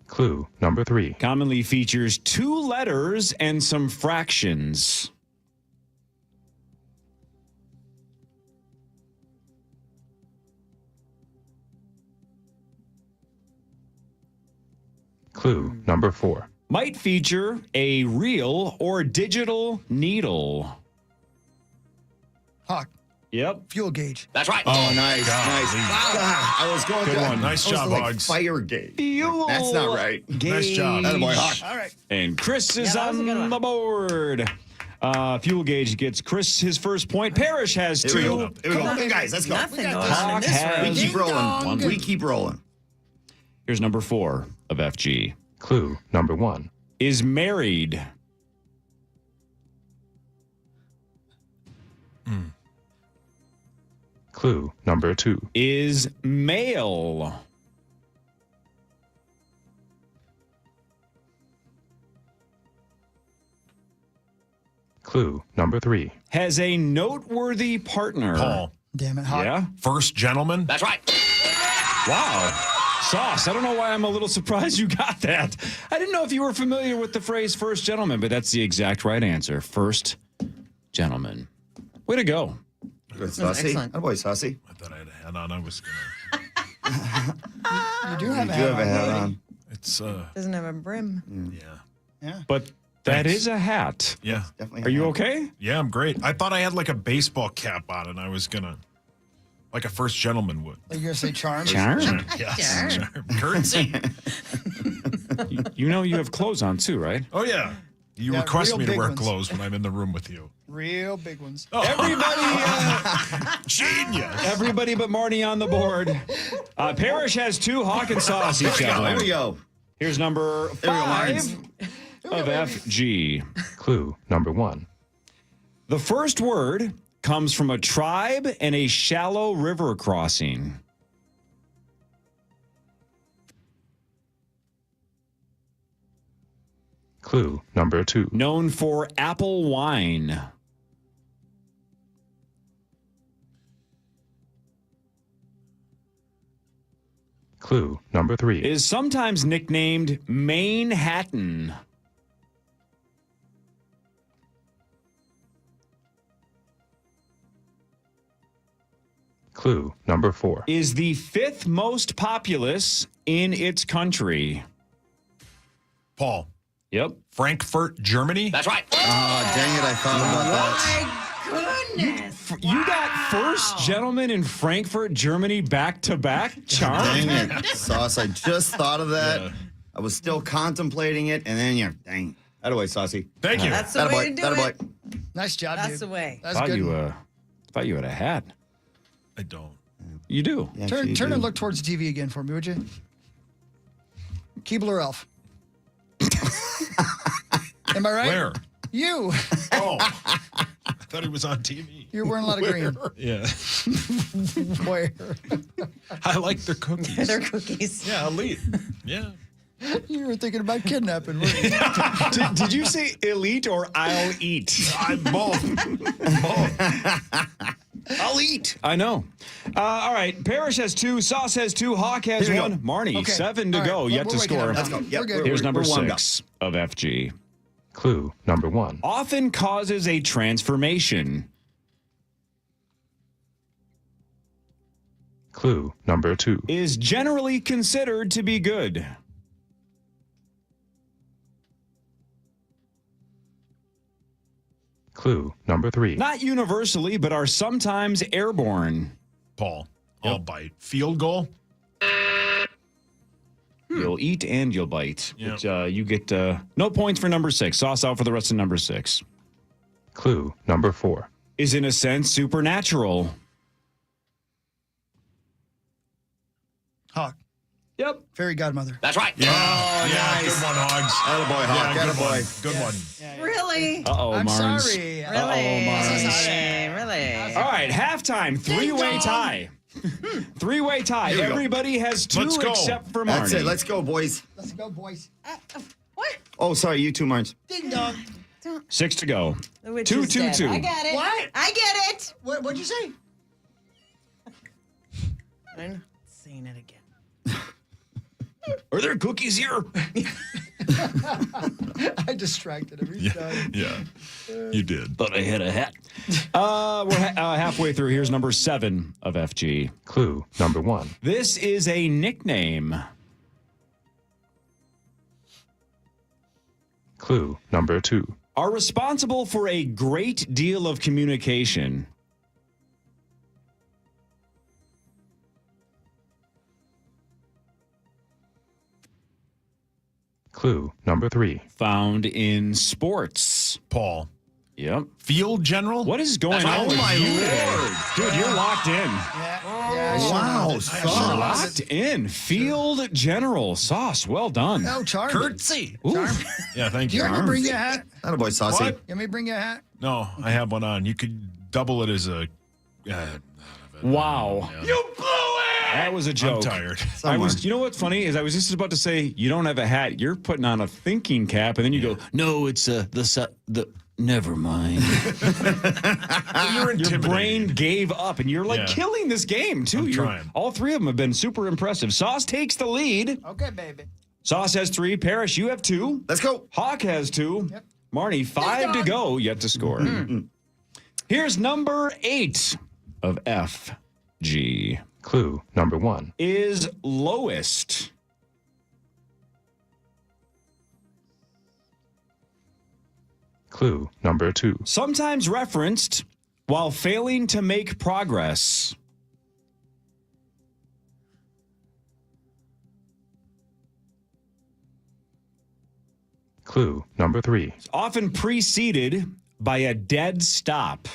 Clue number 3. Commonly features 2 letters and some fractions. Clue number 4. Might feature a real or digital needle. Hawk. Yep. Fuel gauge. That's right. Oh, nice. Nice. God, I was going Good to. one. Nice I was job, like Hogs. fire gauge. Fuel That's not right. Nice job. Attaboy, Hawk. All right. And Chris is that was a good on one. the board. Fuel gauge gets Chris his first point. Parrish has Here we 2. go. Here we go. Hey, guys, let's go. Nothing goes Hawk on in this has- We room. keep rolling. dong. We keep rolling. Here's number 4 of FG. Clue number 1. Is married. Clue number 2. Is male. Clue number 3. Has a noteworthy partner. Paul. Damn it, Hawk. Yeah? First gentleman. That's right. Wow. Sauce. I don't know why I'm a little surprised you got that. I didn't know if you were familiar with the phrase first gentleman, but that's the exact right answer. First gentleman. Way to go. Good, Saucy. excellent. Attaboy, Saucy. I thought I had a hat on. I was gonna. You do have You a do have a hat hat on. on. It's Doesn't have a brim. yeah. But that Thanks. is a hat. Yeah. Definitely. Are you okay? Yeah, I'm great. I thought I had like a baseball cap on, and I was gonna, like a first gentleman would. Are you going to say charm? Charm? Yes. Charm. Currency. You know you have clothes on too, right? Oh yeah. You Yeah, request real me to big wear ones. clothes when I'm in the room with you. Real big ones. Genius. Everybody but Marty on the board. Parrish has 2. Hawk and Sauce each Here have we go. one. Here's number 5 of FG. Clue number 1. The first word comes from a tribe and a shallow river crossing. Clue number 2. Known for apple wine. Clue number 3. Is sometimes nicknamed Manhattan. Clue number 4. Is the 5th most populous in its country. Paul. Yep. Frankfurt, Germany. That's right. Oh, dang it. I thought about that. Goodness. You got first gentleman in Frankfurt, Germany, back-to-back. Charm. Dang it. Sauce, I just thought of that. Yeah. I was still contemplating it, and then dang. Attaboy, Saucy. Thank you. That's the way to do it. Nice job, That's dude. the way. That's good. Thought you had a hat. I don't. You do. Yeah, turn and look towards the TV again for me, would you? Keebler Elf. Am I right? Where? You. Oh. I thought he was on TV. You're wearing a lot of green. Yeah. Where? I like their cookies. They're cookies. Yeah, elite. Yeah. You were thinking about kidnapping, weren't you? Did you say elite or I'll eat? Both. I'll eat. I know. All right. Parrish has 2. Sauce has 2. Hawk has 1. Marnie, Okay. 7 to All go. right. Yet to We're waking score. up now. Let's go. Yep. We're good. Here's number We're warmed up. 6 of FG. Clue number 1. Often causes a transformation. Clue number 2. Is generally considered to be good. Clue number 3. Not universally, but are sometimes airborne. Paul, I'll bite. Field goal? You'll eat and you'll bite. Yep. But, you get no points for number 6. Sauce out for the rest of number 6. Clue number 4. Is in a sense supernatural. Hawk. Yep. Fairy godmother. That's right. Yeah. Good one, Hogs. Attaboy, Hawk. Yeah, Attaboy. good one. Really? Uh-oh, I'm Marnes. sorry. Really? Uh-oh, Marnes. Really? All right, halftime, 3-way tie. 3-way tie. Here we go. Everybody has 2 Let's go. except for Marnie. That's it. Let's go, boys. Let's go, boys. What? Oh, sorry. You too, Marnes. Ding dong. 6 to go. The witch 2, is 2, dead. 2. I get it. What? I get it. What'd you say? I'm not saying it again. Are there cookies here? I distracted him. He's done. Yeah, you did. Thought I had a hat. We're halfway through. Here's number 7 of FG. Clue number 1. This is a nickname. Clue number 2. Are responsible for a great deal of communication. Clue number 3. Found in sports. Paul. Yep. Field general? What is going That's on right. with Oh, my you Lord. today? Dude, you're locked in. Yeah, Wow, You're Sauce. locked in. Field General. Sauce, well done. No, Charm. Curtsy. Ooh. Yeah, thank Do you. you want me to bring you a hat? Attaboy, Saucy. What? You want me to bring you a hat? No, I have one on. You could double it as a. Wow. Yeah. You blew it! That was a joke. I'm tired. You know what's funny is I was just about to say, you don't have a hat. You're putting on a thinking cap, and then you go, no, it's the never mind. You're Your brain gave up, and you're like Yeah. killing this game, too. I'm trying. All 3 of them have been super impressive. Sauce takes the lead. Okay, baby. Sauce has 3. Parrish, you have 2. Let's go. Hawk has 2. Yep. Marnie, 5 to go, yet to score. Here's number 8 of FG. Clue number 1. Is lowest. Clue number 2. Sometimes referenced while failing to make progress. Clue number 3. Often preceded by a dead stop.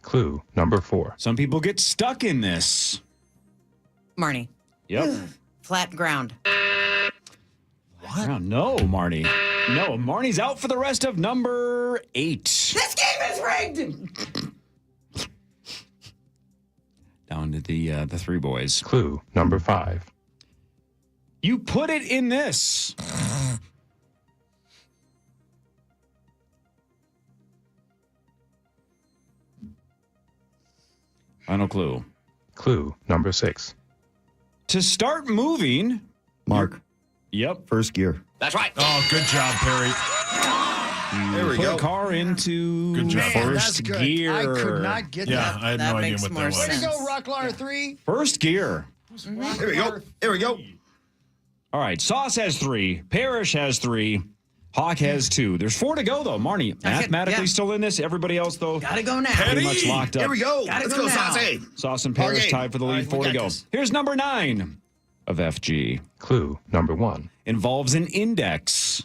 Clue number 4. Some people get stuck in this. Marnie. Yep. Flat ground. What? No, Marnie. No, Marnie's out for the rest of number 8. This game is rigged. Down to the 3 boys. Clue number 5. You put it in this. Final clue. Clue number 6. To start moving. Mark. Yep. First gear. That's right. Oh, good job, Perry. There we put go. a car into Good job. Man, that's first good. gear. I could not get Yeah, that. I had That no idea makes what more that was. Way to sense. go, Rocklar 3. First gear. Here we go. Here we go. All right, Sauce has 3. Parrish has 3. Hawk has 2. There's 4 to go, though. Marnie, mathematically yeah. still in this. Everybody else, though, Gotta go now. pretty much locked up. Here we go. Gotta Let's go go, now. Saucy. Sauce and Parrish Okay. tied for the lead. All right, 4 we to got go. this. Here's number 9 of FG. Clue number 1. Involves an index.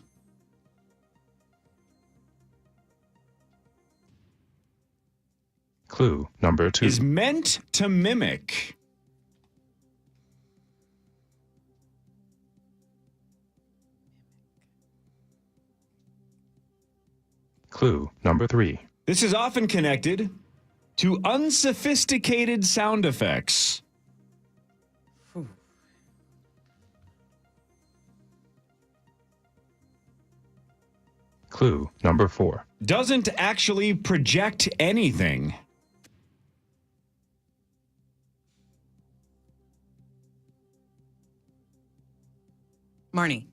Clue number 2. Is meant to mimic. Clue number 3. This is often connected to unsophisticated sound effects. Clue number 4. Doesn't actually project anything. Marnie,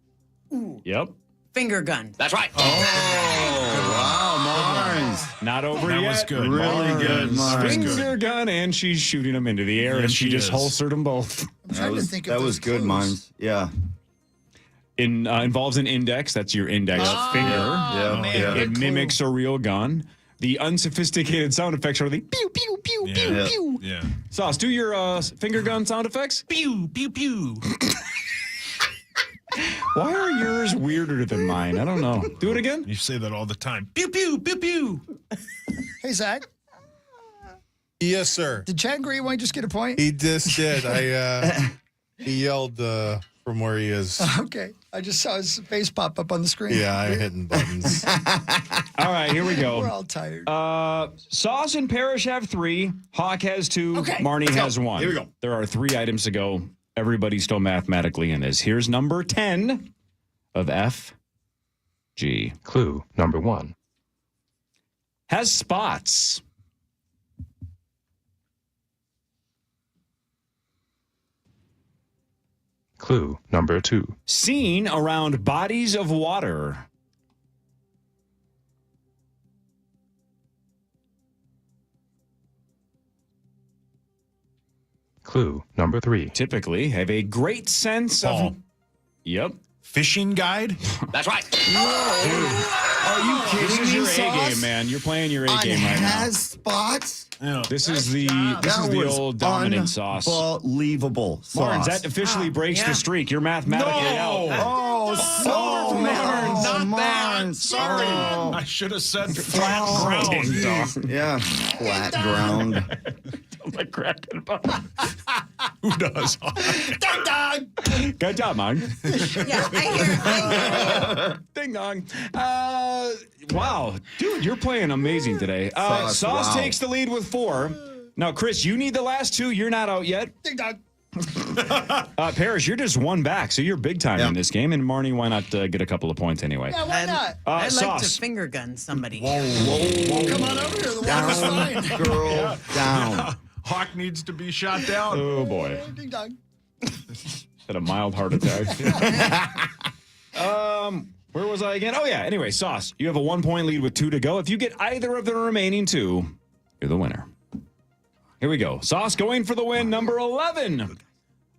Yep. finger gun. That's right. Not over That yet. was good. Really good, Mars. Finger gun, and she's shooting them into the air, Yes, and she she just is. holstered them both. I'm trying to think That of was those good, clues. Mines. Yeah. Involves an index. That's your index finger. Yeah. man. Yeah. It mimics a real gun. The unsophisticated sound effects are the pew, pew, pew, pew, Yeah. pew. Yeah. Sauce, do your finger gun sound effects. Pew, pew, pew. Why are yours weirder than mine? I don't know. Do it again. You say that all the time. Pew, pew, pew, pew. Hey, Zach. Yes, sir. Did Chad Greenway just get a point? He just did. He yelled from where he is. Okay. I just saw his face pop up on the screen. Yeah, I'm hitting buttons. All right, here we go. We're all tired. Sauce and Parrish have 3. Hawk has 2. Okay, Marnie let's go. has 1. Here we go. There are 3 items to go. Everybody's still mathematically in this. Here's number 10 of FG. Clue number 1. Has spots. Clue number 2. Seen around bodies of water. Clue number 3. Typically have a great sense Paul. of. Yep. Fishing guide? That's right. Are you kidding This is your me, A game, Sauce? man. You're playing your A game right now. Has spots? Yeah. This is the That was old dominant sauce. Unbelievable Marnes, sauce. that officially breaks yeah. the streak. You're mathematically out. Oh, so Marnes, not that. Marnes. Sorry. Oh. I should have said flat Ding ground. dong. Yeah, flat ground. Like cracking up. Who does? Good job, Mog. Yeah, I hear Ding dong. Wow. Dude, you're playing amazing today. Sauce, Sauce wow. takes the lead with 4. Now, Chris, you need the last 2. You're not out yet. Ding dong. Parrish, you're just 1 back, so you're big time in this game. And Marnie, why not get a couple of points anyway? Yeah, why not? I'd like to Sauce. finger gun somebody. Come on over here. The water's Down, fine. girl, down. Hawk needs to be shot down. Oh, boy. Ding dong. Had a mild heart attack. Where was I again? Oh, yeah. Anyway, Sauce, you have a 1-point lead with 2 to go. If you get either of the remaining 2, you're the winner. Here we go. Sauce going for the win, number 11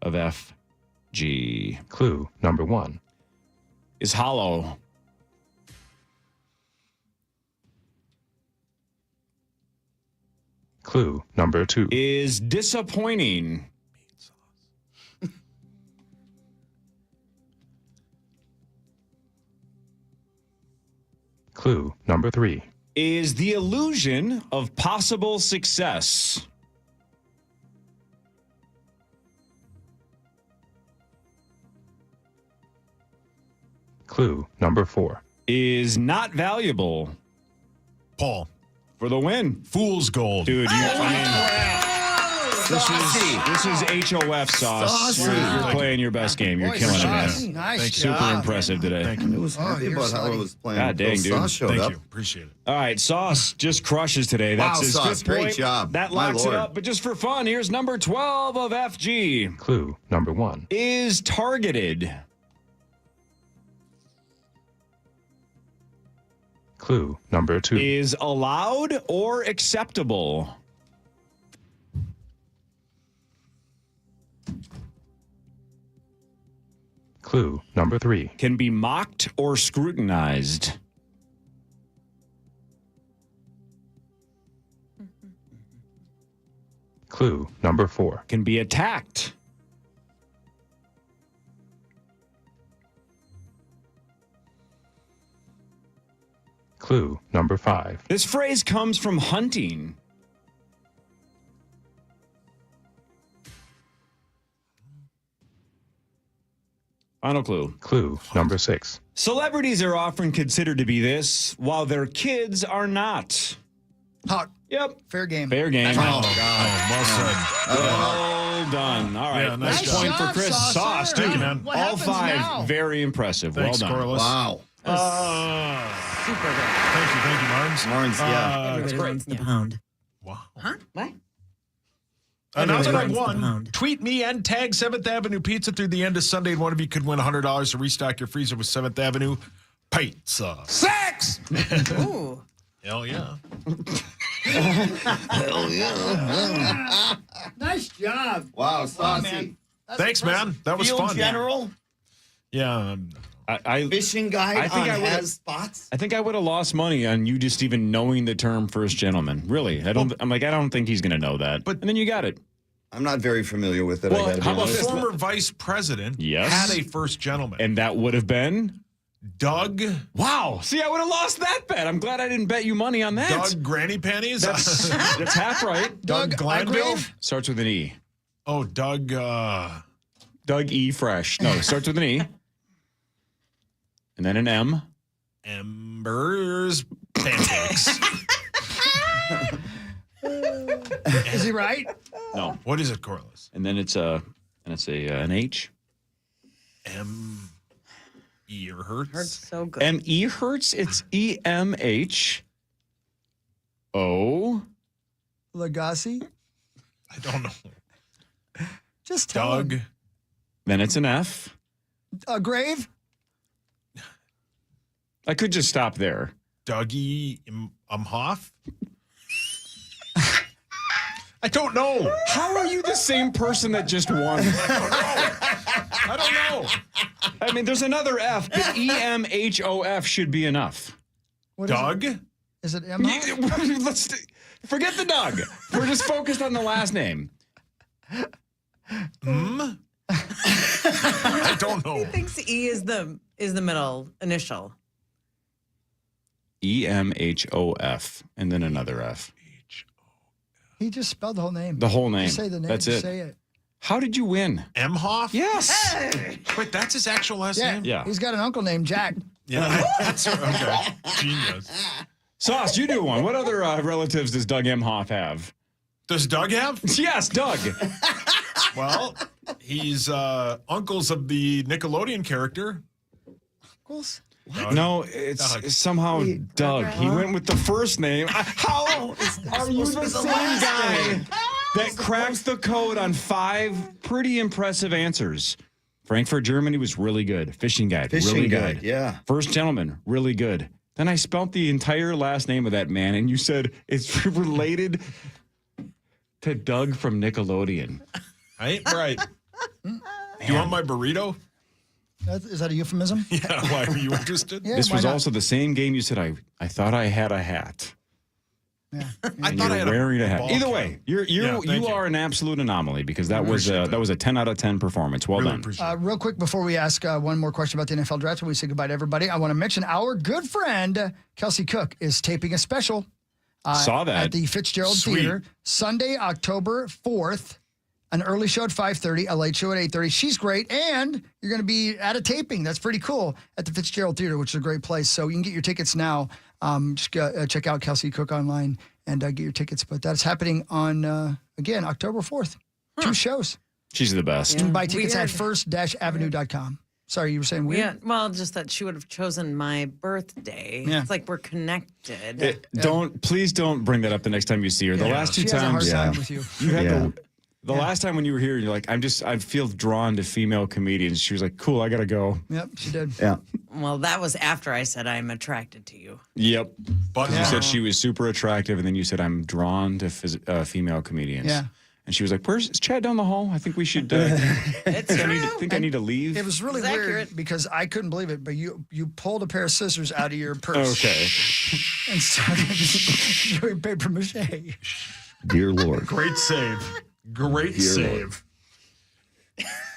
of FG. Clue number 1. Is hollow. Clue number 2. Is disappointing. Clue number 3. Is the illusion of possible success. Clue number 4. Is not valuable. Paul. For the win. Fool's gold. Dude, this is HOF Sauce. Saucy. You're playing your best game. You're killing it, man. Nice Super job. impressive today. Thank you. I was happy you're about how slutty. it was playing. God dang, Until dude. Sauce showed Thank up. you. Appreciate it. All right, Sauce just crushes today. That's Wow, his Sauce, 5th great point. job. That My locks it Lord. up. But just for fun, here's number 12 of FG. Clue number 1. Is targeted. Clue number 2. Is allowed or acceptable? Clue number 3. Can be mocked or scrutinized? Clue number 4. Can be attacked? Clue number 5. This phrase comes from hunting. Final clue. Clue number 6. Celebrities are often considered to be this, while their kids are not. Hot. Yep. Fair game. Fair game. Oh, God. Well said. Well done. All right. Yeah, nice Next point job, for Chris. Saucer. Sauce, too. Thank you, man. What All happens 5 now? very impressive. Thanks, well done. Corliss. Wow. Super good. Thank you, Marnes. Lawrence, yeah. Everybody That's great. wants the pound. Wow. Huh? What? And now that I've Everybody wants the won, pound. tweet me and tag 7th Avenue Pizza through the end of Sunday, and one of you could win $100 to restock your freezer with 7th Avenue Pizza. Sex! Ooh. Hell yeah. Hell yeah. Nice job. Wow, Saucy. Thanks, man. That was Field fun. general, Yeah. I fishing guide I think on I would've- has spots. I think I would have lost money on you just even knowing the term first gentleman. Really. I don't think he's going to know that. But- and then you got it. I'm not very familiar with it. Well, I gotta be how about honest. The this? former vice president Yes. had a first gentleman. And that would have been? Doug. Wow. See, I would have lost that bet. I'm glad I didn't bet you money on that. Doug Granny Panties. That's half right. Doug Glanville. Igrave? Starts with an E. Oh, Doug. Doug E. Fresh. No, it starts with an E. And then an M. Embers Pancakes. Is he right? No. What is it, Corliss? And then it's an H. Ear hurts. Hurts so good. M-E hurts. It's E-M-H-O. Lagasse? I don't know. Just tell Doug. him. Then it's an F. Grave? I could just stop there. Dougie Umhoff. I don't know. How are you the same person that just won? I don't know. I mean, there's another F, but E-M-H-O-F should be enough. What Doug. Is it Emma? Let's forget the Doug. We're just focused on the last name. I don't know. He thinks E is the middle initial. E-M-H-O-F, and then another F. He just spelled the whole name. The whole name. Just say the name. That's Just it. Say it. How did you win? Emhoff? Yes. Hey! Wait, that's his actual last name? Yeah. He's got an uncle named Jack. Yeah, that's okay. Genius. Sauce, you do one. What other relatives does Doug Emhoff have? Does Doug have? Yes, Doug. Well, he's uncles of the Nickelodeon character. Uncles? Doug. No, it's Doug. somehow Doug. He went with the first name. How are you the same guy that cracks the code on 5 pretty impressive answers? Frankfurt, Germany was really good. Fishing guide, Fishing really guide, good. yeah. First gentleman, really good. Then I spelt the entire last name of that man, and you said it's related to Doug from Nickelodeon. I ain't right. Do you want my burrito? Is that a euphemism? Yeah, why are you interested? Yeah, This why was not? also the same game you said I thought I had a hat. Yeah. I And thought I you're had wearing a hat. ball Either cap. way, you thank you. are an absolute anomaly because that was Appreciate that was a 10 out of 10 performance. Well Really done. appreciate it. Real quick, before we ask one more question about the NFL draft, when we say goodbye to everybody, I want to mention our good friend, Kelsey Cook, is taping a special Saw that. at the Fitzgerald Sweet. Theater Sunday, October 4th. An early show at 5:30, a late show at 8:30. She's great, and you're going to be at a taping. That's pretty cool at the Fitzgerald Theater, which is a great place. So you can get your tickets now. Just go, check out Kelsey Cook online and get your tickets. But that's happening on, again, October 4th. 2 shows. She's the best. You can buy tickets at Weird. first-avenue.com. Sorry, you were saying weird? Yeah, well, just that she would have chosen my birthday. Yeah. It's like we're connected. Please don't bring that up the next time you see her. The last 2 She has a hard times time with you. you had Yeah. The last time when you were here, you're like, I feel drawn to female comedians. She was like, cool, I got to go. Yep, she did. Yeah. Well, that was after I said I'm attracted to you. Yep. But you said she was super attractive, and then you said, I'm drawn to female comedians. Yeah. And she was like, is Chad down the hall? I think we should. It's true. I need to leave. It was really It's weird accurate. because I couldn't believe it, but you pulled a pair of scissors out of your purse. Okay. And started doing paper mache. Dear Lord. great save. Great Dear save.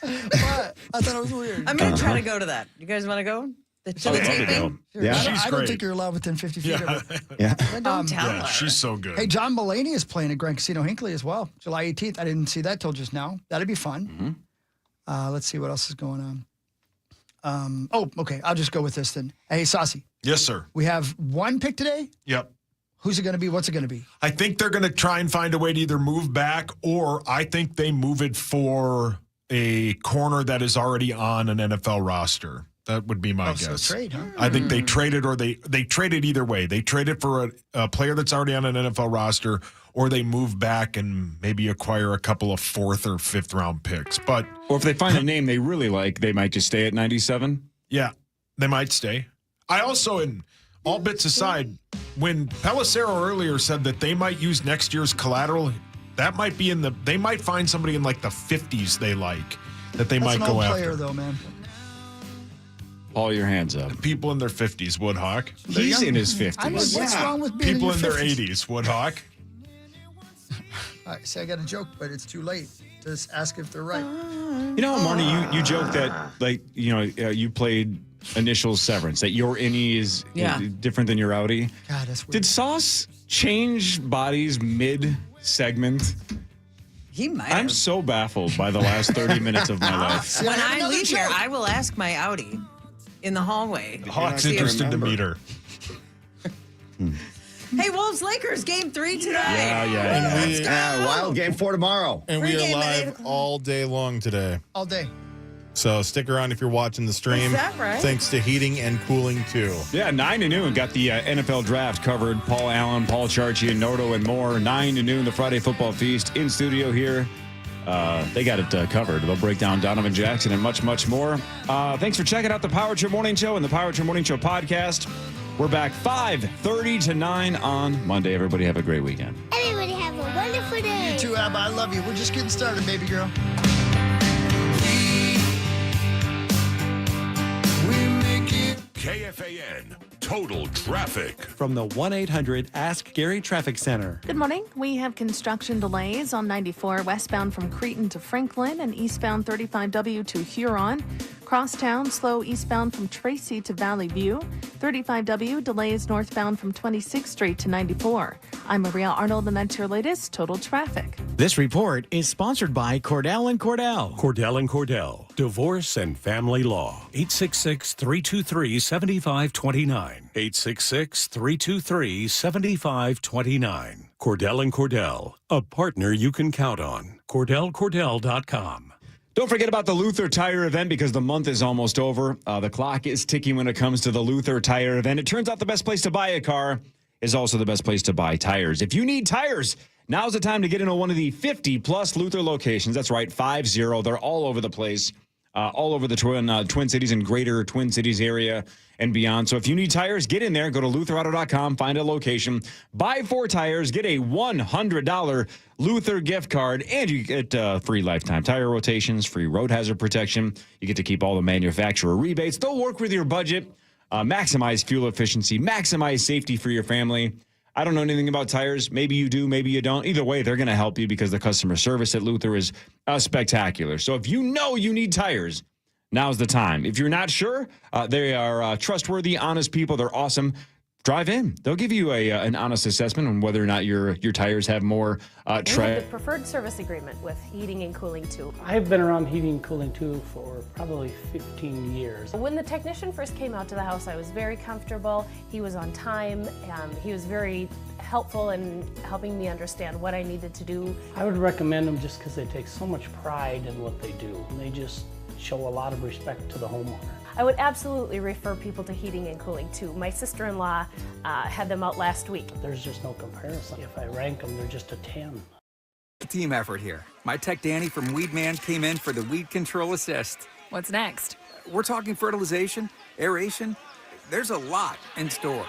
But I thought it was weird. I'm going to try to go to that. You guys want to go? The taping? Yeah. I don't great. think you're allowed within 50 feet of her. Yeah. Well, don't tell Yeah, her. she's so good. Hey, John Mulaney is playing at Grand Casino Hinckley as well, July 18th. I didn't see that till just now. That'd be fun. Let's see what else is going on. Okay. I'll just go with this then. Hey, Saucy, Yes, sir. we have one pick today. Yep. Who's it going to be? What's it going to be? I think they're going to try and find a way to either move back, or I think they move it for a corner that is already on an NFL roster. That would be my guess. So trade, huh? I think they traded, or they traded either way. They traded for a player that's already on an NFL roster, or they move back and maybe acquire a couple of 4th or 5th round picks. Or if they find a name they really like, they might just stay at 97. Yeah, they might stay. I also, in all bits aside, when Pelissero earlier said that they might use next year's collateral, that might be they might find somebody in like the 50s they like that they might That's an go old after. player, though, man. All your hands up. People in their 50s, Woodhawk. He's in his 50s. I know, what's wrong with being People in in your their 50s? 80s, Woodhawk. All right, see, I got a joke, but it's too late. Just ask if they're right. You know, Marnie, you joke that, like, you played initials severance, that your innie is different than your outie. God, that's weird. Did Sauce change bodies mid-segment? He might I'm have. so baffled by the last 30 minutes of my life. When I leave here, I will ask my Audi in the hallway. Hawk's See if- interested to meet her. Hey, Wolves Lakers game 3 today. Yeah, wild game 4 tomorrow. And we Pregame are at 8 live all day long today. All day. So stick around if you're watching the stream. Is that right? Thanks to heating and cooling, too. Yeah, 9 to noon. Got the NFL draft covered. Paul Allen, Paul Charchi, and Noto and more. 9 to noon, the Friday Football Feast in studio here. They got it covered. They'll break down Donovan Jackson and much, much more. Thanks for checking out the Power Trip Morning Show and the Power Trip Morning Show podcast. We're back 5:30 to 9 on Monday. Everybody have a great weekend. Everybody have a wonderful day. You too, Abba. I love you. We're just getting started, baby girl. KFAN Total Traffic. From the 1-800-ASK-GARY Traffic Center. Good morning. We have construction delays on 94 westbound from Cretin to Franklin and eastbound 35W to Huron. Crosstown slow eastbound from Tracy to Valley View. 35W delays northbound from 26th Street to 94. I'm Maria Arnold, and that's your latest Total Traffic. This report is sponsored by Cordell & Cordell. Cordell & Cordell. Divorce and Family Law. 866-323-7529. 866-323-7529. Cordell & Cordell. A partner you can count on. CordellCordell.com. Don't forget about the Luther Tire event because the month is almost over. The clock is ticking when it comes to the Luther Tire event. It turns out the best place to buy a car is also the best place to buy tires. If you need tires, now's the time to get into one of the 50-plus Luther locations. That's right, 50. They're all over the place, all over the Twin Cities and greater Twin Cities area and beyond. So if you need tires, get in there. Go to lutherauto.com, find a location, buy 4 tires, get a $100 Luther gift card, and you get free lifetime tire rotations, free road hazard protection. You get to keep all the manufacturer rebates. They'll work with your budget, maximize fuel efficiency, maximize safety for your family. I don't know anything about tires. Maybe you do, maybe you don't. Either way, they're going to help you because the customer service at Luther is spectacular. So if you know you need tires, now's the time. If you're not sure, they are trustworthy, honest people. They're awesome. Drive in. They'll give you an honest assessment on whether or not your tires have more We have tread. the preferred service agreement with heating and cooling too. I've been around heating and cooling too for probably 15 years. When the technician first came out to the house, I was very comfortable. He was on time. He was very helpful in helping me understand what I needed to do. I would recommend them just because they take so much pride in what they do. And they just show a lot of respect to the homeowner. I would absolutely refer people to heating and cooling too. My sister-in-law had them out last week. There's just no comparison. If I rank them, they're just a 10. team effort here. My tech Danny from Weedman came in for the weed control assist. What's next? We're talking fertilization, aeration. There's a lot in store.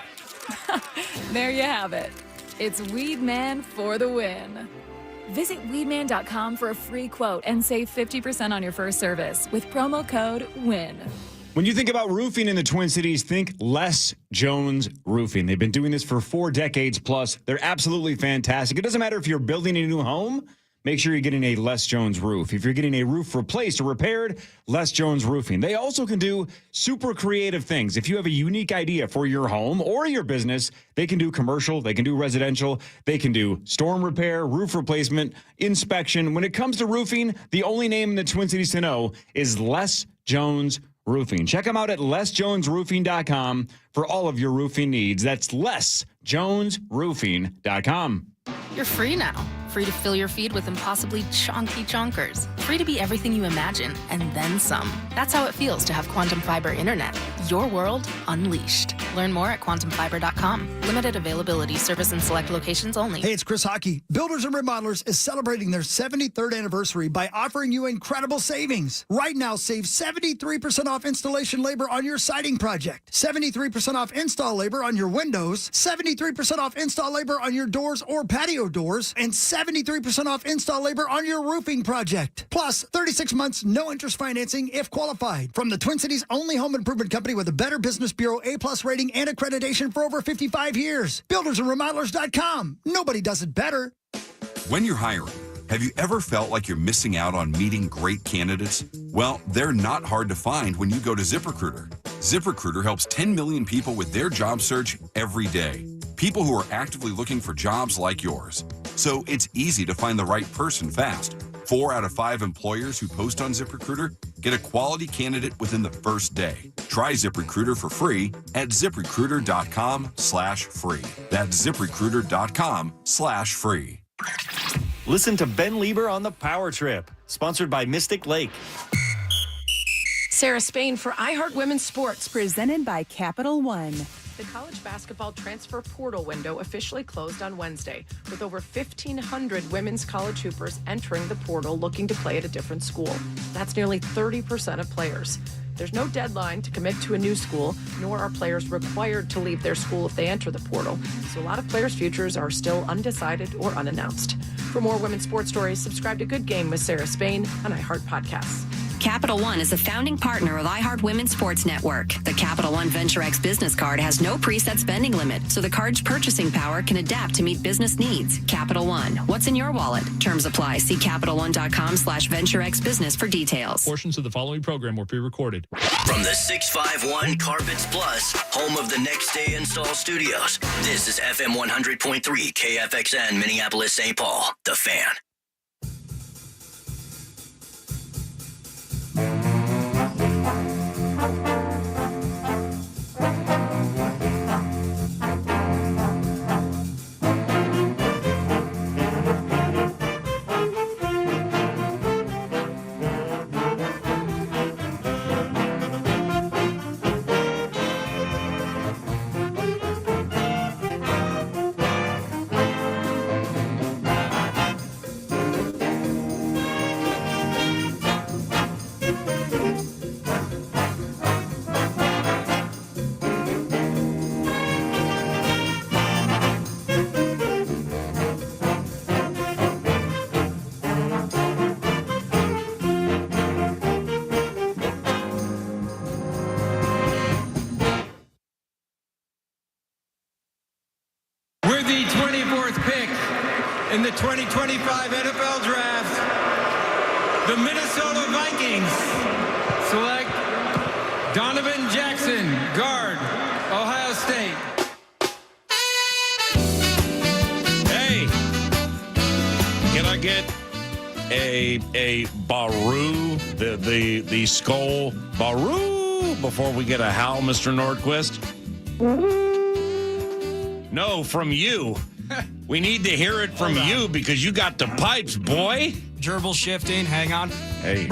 There you have it. It's Weedman for the win. Visit weedman.com for a free quote and save 50% on your first service with promo code WIN. When you think about roofing in the Twin Cities, think Les Jones Roofing. They've been doing this for 4 decades plus. They're absolutely fantastic. It doesn't matter if you're building a new home, make sure you're getting a Les Jones roof. If you're getting a roof replaced or repaired, Les Jones Roofing. They also can do super creative things. If you have a unique idea for your home or your business, they can do commercial, they can do residential, they can do storm repair, roof replacement, inspection. When it comes to roofing, the only name in the Twin Cities to know is Les Jones Roofing. Check them out at lesjonesroofing.com for all of your roofing needs. That's lesjonesroofing.com. You're free now. Free to fill your feed with impossibly chonky chonkers. Free to be everything you imagine and then some. That's how it feels to have Quantum Fiber Internet. Your world unleashed. Learn more at quantumfiber.com. Limited availability, service in select locations only. Hey, it's Chris Hockey. Builders and Remodelers is celebrating their 73rd anniversary by offering you incredible savings. Right now, save 73% off installation labor on your siding project, 73% off install labor on your windows, 73% off install labor on your doors or patio doors, and 73% off install labor on your roofing project. Plus, 36 months, no interest financing if qualified. From the Twin Cities' only home improvement company with a Better Business Bureau A+ rating and accreditation for over 55 years. Buildersandremodelers.com. Nobody does it better. When you're hiring, have you ever felt like you're missing out on meeting great candidates? Well, they're not hard to find when you go to ZipRecruiter. ZipRecruiter helps 10 million people with their job search every day. People who are actively looking for jobs like yours. So it's easy to find the right person fast. 4 out of 5 employers who post on ZipRecruiter get a quality candidate within the first day. Try ZipRecruiter for free at ZipRecruiter.com/free. That's ZipRecruiter.com/free. Listen to Ben Lieber on The Power Trip, sponsored by Mystic Lake. Sarah Spain for iHeart Women's Sports, presented by Capital One. The college basketball transfer portal window officially closed on Wednesday, with over 1,500 women's college hoopers entering the portal looking to play at a different school. That's nearly 30% of players. There's no deadline to commit to a new school, nor are players required to leave their school if they enter the portal. So a lot of players' futures are still undecided or unannounced. For more women's sports stories, subscribe to Good Game with Sarah Spain on iHeart Podcasts. Capital One is a founding partner of iHeart Women's Sports Network. The Capital One Venture X business card has no preset spending limit, so the card's purchasing power can adapt to meet business needs. Capital One, what's in your wallet? Terms apply. See CapitalOne.com/VentureXBusiness for details. Portions of the following program were pre-recorded. From the 651 Carpets Plus, home of the Next Day Install Studios, this is FM 100.3 KFXN Minneapolis, St. Paul, The Fan. With the 24th pick in the 2025 NFL Draft, the Minnesota Vikings select Donovan Jackson, guard, Ohio State. Hey, can I get a Baru, the skull Baru, before we get a howl, Mr. Nordquist? No, from you. We need to hear it from you because you got the pipes, boy. Gerbil shifting. Hang on. Hey.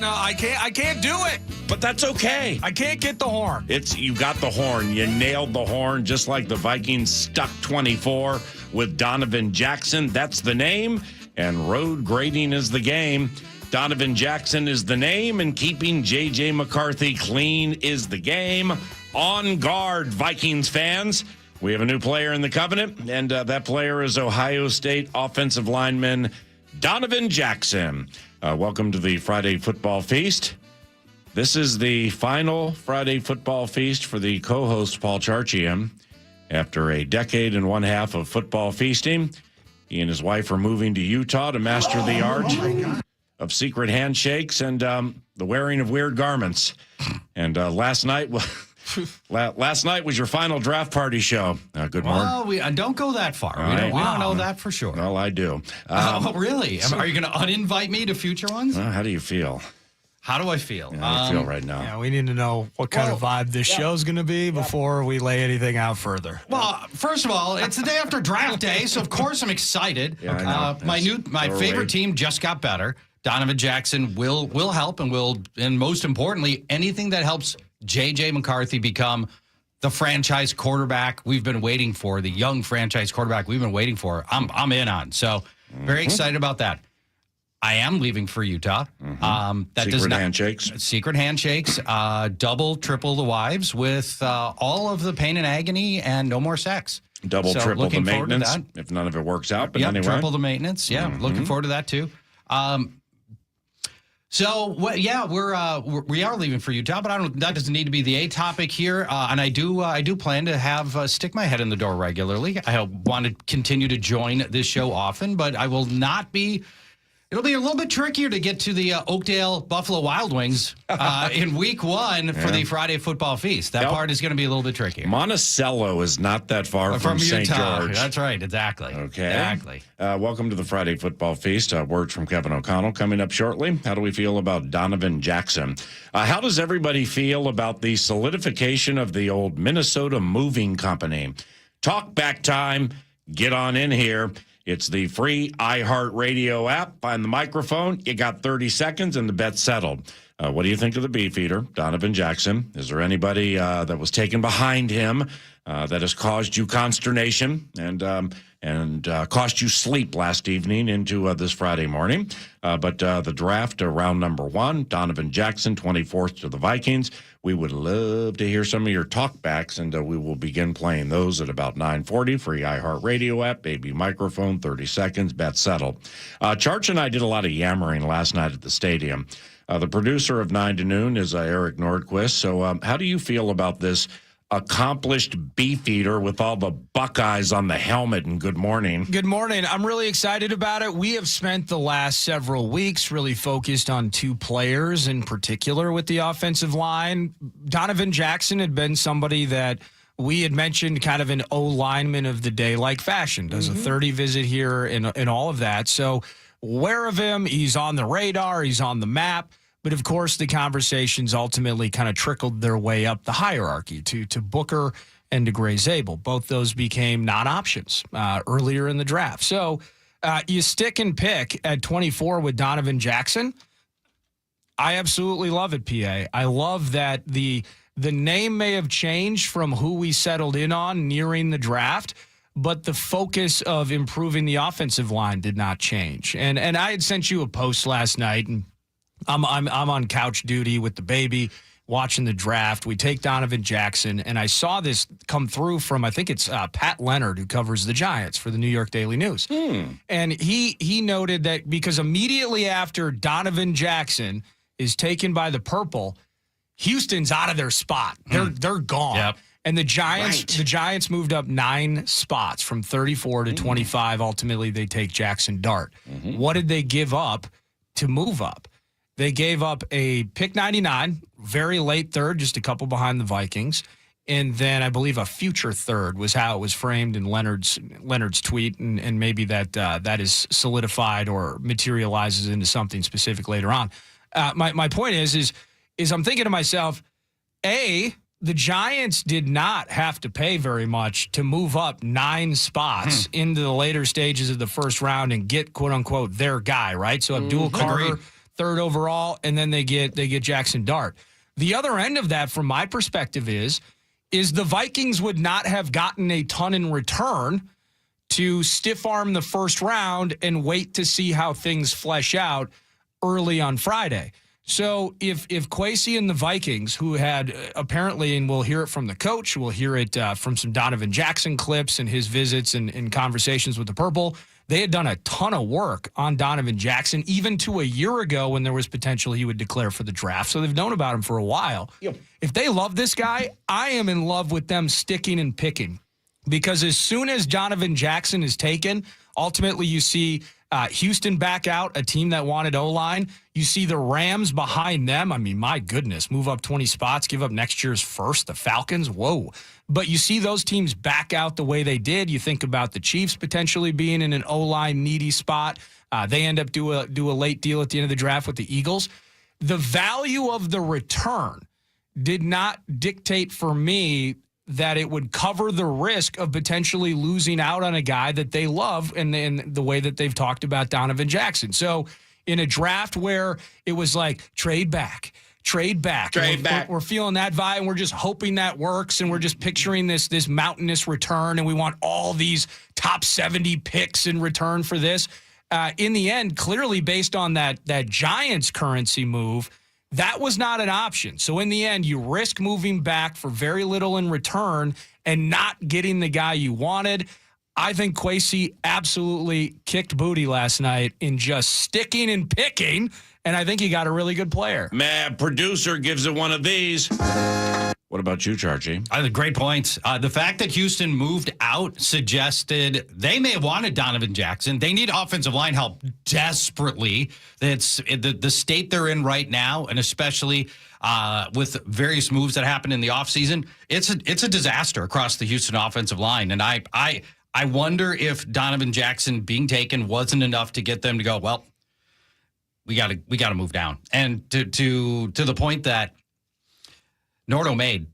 No, I can't do it. But that's okay. I can't get the horn. You got the horn. You nailed the horn, just like the Vikings stuck 24 with Donovan Jackson. That's the name, and road grading is the game. Donovan Jackson is the name, and keeping J.J. McCarthy clean is the game. On guard, Vikings fans. We have a new player in the Covenant, and that player is Ohio State offensive lineman Donovan Jackson. Welcome to the Friday Football Feast. This is the final Friday Football Feast for the co-host Paul Charchian. After a decade and one half of football feasting, he and his wife are moving to Utah to master the art of secret handshakes and the wearing of weird garments. And last night was your final draft party show. Good morning. Well, we don't go that far. We don't know that for sure. Well, I do. Oh, really? Are you going to uninvite me to future ones? How do you feel? How do I feel? How do you feel right now? Yeah, we need to know what kind of vibe this show's going to be before we lay anything out further. Well, first of all, it's the day after draft day, so of course I'm excited. Yeah, My favorite team just got better. Donovan Jackson will help and most importantly, anything that helps J.J. McCarthy become the franchise quarterback we've been waiting for, the young franchise quarterback we've been waiting for. I'm in on. So very excited about that. I am leaving for Utah. Secret handshakes, double, triple the wives with all of the pain and agony and no more sex. Triple the maintenance if none of it works out. But anyway, triple the maintenance. Yeah, looking forward to that too. We are leaving for Utah, but that doesn't need to be the A topic here. And I do plan to have stick my head in the door regularly. I want to continue to join this show often, but I will not be. It'll be a little bit trickier to get to the Oakdale Buffalo Wild Wings in week one for the Friday Football Feast. That part is going to be a little bit trickier. Monticello is not that far from St. George. That's right. Exactly. Okay. Exactly. Welcome to the Friday Football Feast. Words from Kevin O'Connell coming up shortly. How do we feel about Donovan Jackson? How does everybody feel about the solidification of the old Minnesota Moving Company? Talk back time. Get on in here. It's the free iHeartRadio app. Find the microphone. You got 30 seconds, and the bet's settled. What do you think of the Beefeater, Donovan Jackson? Is there anybody that was taken behind him that has caused you consternation and cost you sleep last evening into this Friday morning? But the draft, round number one, Donovan Jackson, 24th to the Vikings. We would love to hear some of your talkbacks, and we will begin playing those at about 9:40. Free iHeartRadio app, baby microphone, 30 seconds, bet settled. Charch and I did a lot of yammering last night at the stadium. The producer of 9 to Noon is Eric Nordquist. So how do you feel about this accomplished Beefeater with all the Buckeyes on the helmet? And good morning. Good morning. I'm really excited about it. We have spent the last several weeks really focused on two players in particular with the offensive line. Donovan Jackson had been somebody that we had mentioned kind of an O-lineman of the day like fashion. Does a 30 visit here and all of that. So aware of him. He's on the radar. He's on the map. But, of course, the conversations ultimately kind of trickled their way up the hierarchy to Booker and to Gray Zabel. Both those became non-options earlier in the draft. So you stick and pick at 24 with Donovan Jackson. I absolutely love it, PA. I love that the name may have changed from who we settled in on nearing the draft, but the focus of improving the offensive line did not change. And I had sent you a post last night, and I'm on couch duty with the baby watching the draft. We take Donovan Jackson, and I saw this come through from, I think it's Pat Leonard, who covers the Giants for the New York Daily News. And he noted that because immediately after Donovan Jackson is taken by the Purple, Houston's out of their spot. They're gone. Yep. And the Giants moved up 9 spots from 34 to 25. Ultimately, they take Jackson Dart. What did they give up to move up? They gave up a pick 99, very late third, just a couple behind the Vikings. And then I believe a future third was how it was framed in Leonard's tweet. And maybe that is solidified or materializes into something specific later on. My point is I'm thinking to myself, the Giants did not have to pay very much to move up 9 spots into the later stages of the first round and get, quote unquote, their guy, right? So Abdul Carter, third overall, and then they get Jackson Dart. The other end of that, from my perspective, is the Vikings would not have gotten a ton in return to stiff arm the first round and wait to see how things flesh out early on Friday. So if Kwesi and the Vikings, who had apparently, and we'll hear it from the coach, we'll hear it from some Donovan Jackson clips and his visits and conversations with the Purple, they had done a ton of work on Donovan Jackson, even to a year ago when there was potential he would declare for the draft. So they've known about him for a while. Yep. If they love this guy, I am in love with them sticking and picking. Because as soon as Donovan Jackson is taken, ultimately you see Houston back out, a team that wanted O-line. You see the Rams behind them. I mean, my goodness, move up 20 spots, give up next year's first. The Falcons, whoa. But you see those teams back out the way they did. You think about the Chiefs potentially being in an O-line needy spot. They end up do a late deal at the end of the draft with the Eagles. The value of the return did not dictate for me that it would cover the risk of potentially losing out on a guy that they love and the way that they've talked about Donovan Jackson. So in a draft where it was like trade back. We're feeling that vibe, and we're just hoping that works, and we're just picturing this mountainous return, and we want all these top 70 picks in return for this. In the end, clearly based on that Giants currency move, that was not an option. So in the end, you risk moving back for very little in return and not getting the guy you wanted. I think Kwesi absolutely kicked booty last night in just sticking and picking, and I think he got a really good player. Man, producer gives it one of these. What about you, Chargy? Great points. The fact that Houston moved out suggested they may have wanted Donovan Jackson. They need offensive line help desperately. It's the state they're in right now, and especially with various moves that happened in the offseason, it's a disaster across the Houston offensive line. And I wonder if Donovan Jackson being taken wasn't enough to get them to go, well, we got to move down. And to the point that Nordo made,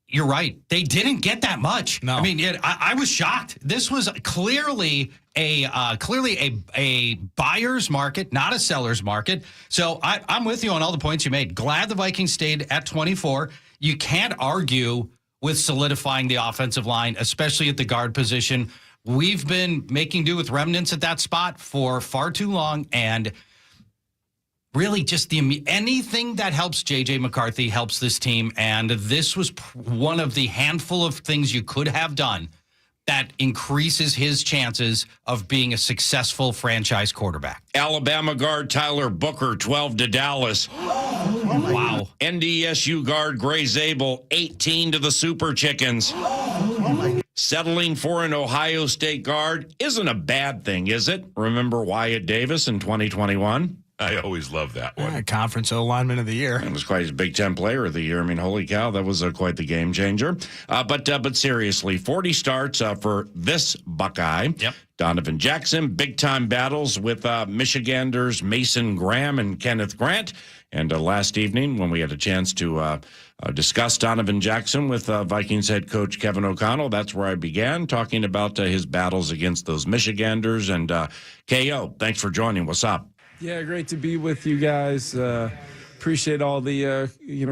you're right. They didn't get that much. No. I mean, I was shocked. This was clearly a buyer's market, not a seller's market. So I'm with you on all the points you made. Glad the Vikings stayed at 24. You can't argue with solidifying the offensive line, especially at the guard position. We've been making do with remnants at that spot for far too long, and really just anything that helps J.J. McCarthy helps this team, and this was one of the handful of things you could have done that increases his chances of being a successful franchise quarterback. Alabama guard Tyler Booker, 12 to Dallas. Wow. NDSU guard Gray Zabel, 18 to the Super Chickens. Settling for an Ohio State guard isn't a bad thing, is it? Remember Wyatt Davis in 2021? I always love that one. Conference O-lineman of the year. It was quite his Big Ten player of the year. I mean, holy cow, that was quite the game changer. But seriously, 40 starts for this Buckeye. Yep. Donovan Jackson, big-time battles with Michiganders Mason Graham and Kenneth Grant. And last evening, when we had a chance to discuss Donovan Jackson with Vikings head coach Kevin O'Connell, that's where I began talking about his battles against those Michiganders. And KO, thanks for joining. What's up? Yeah, great to be with you guys. Appreciate all the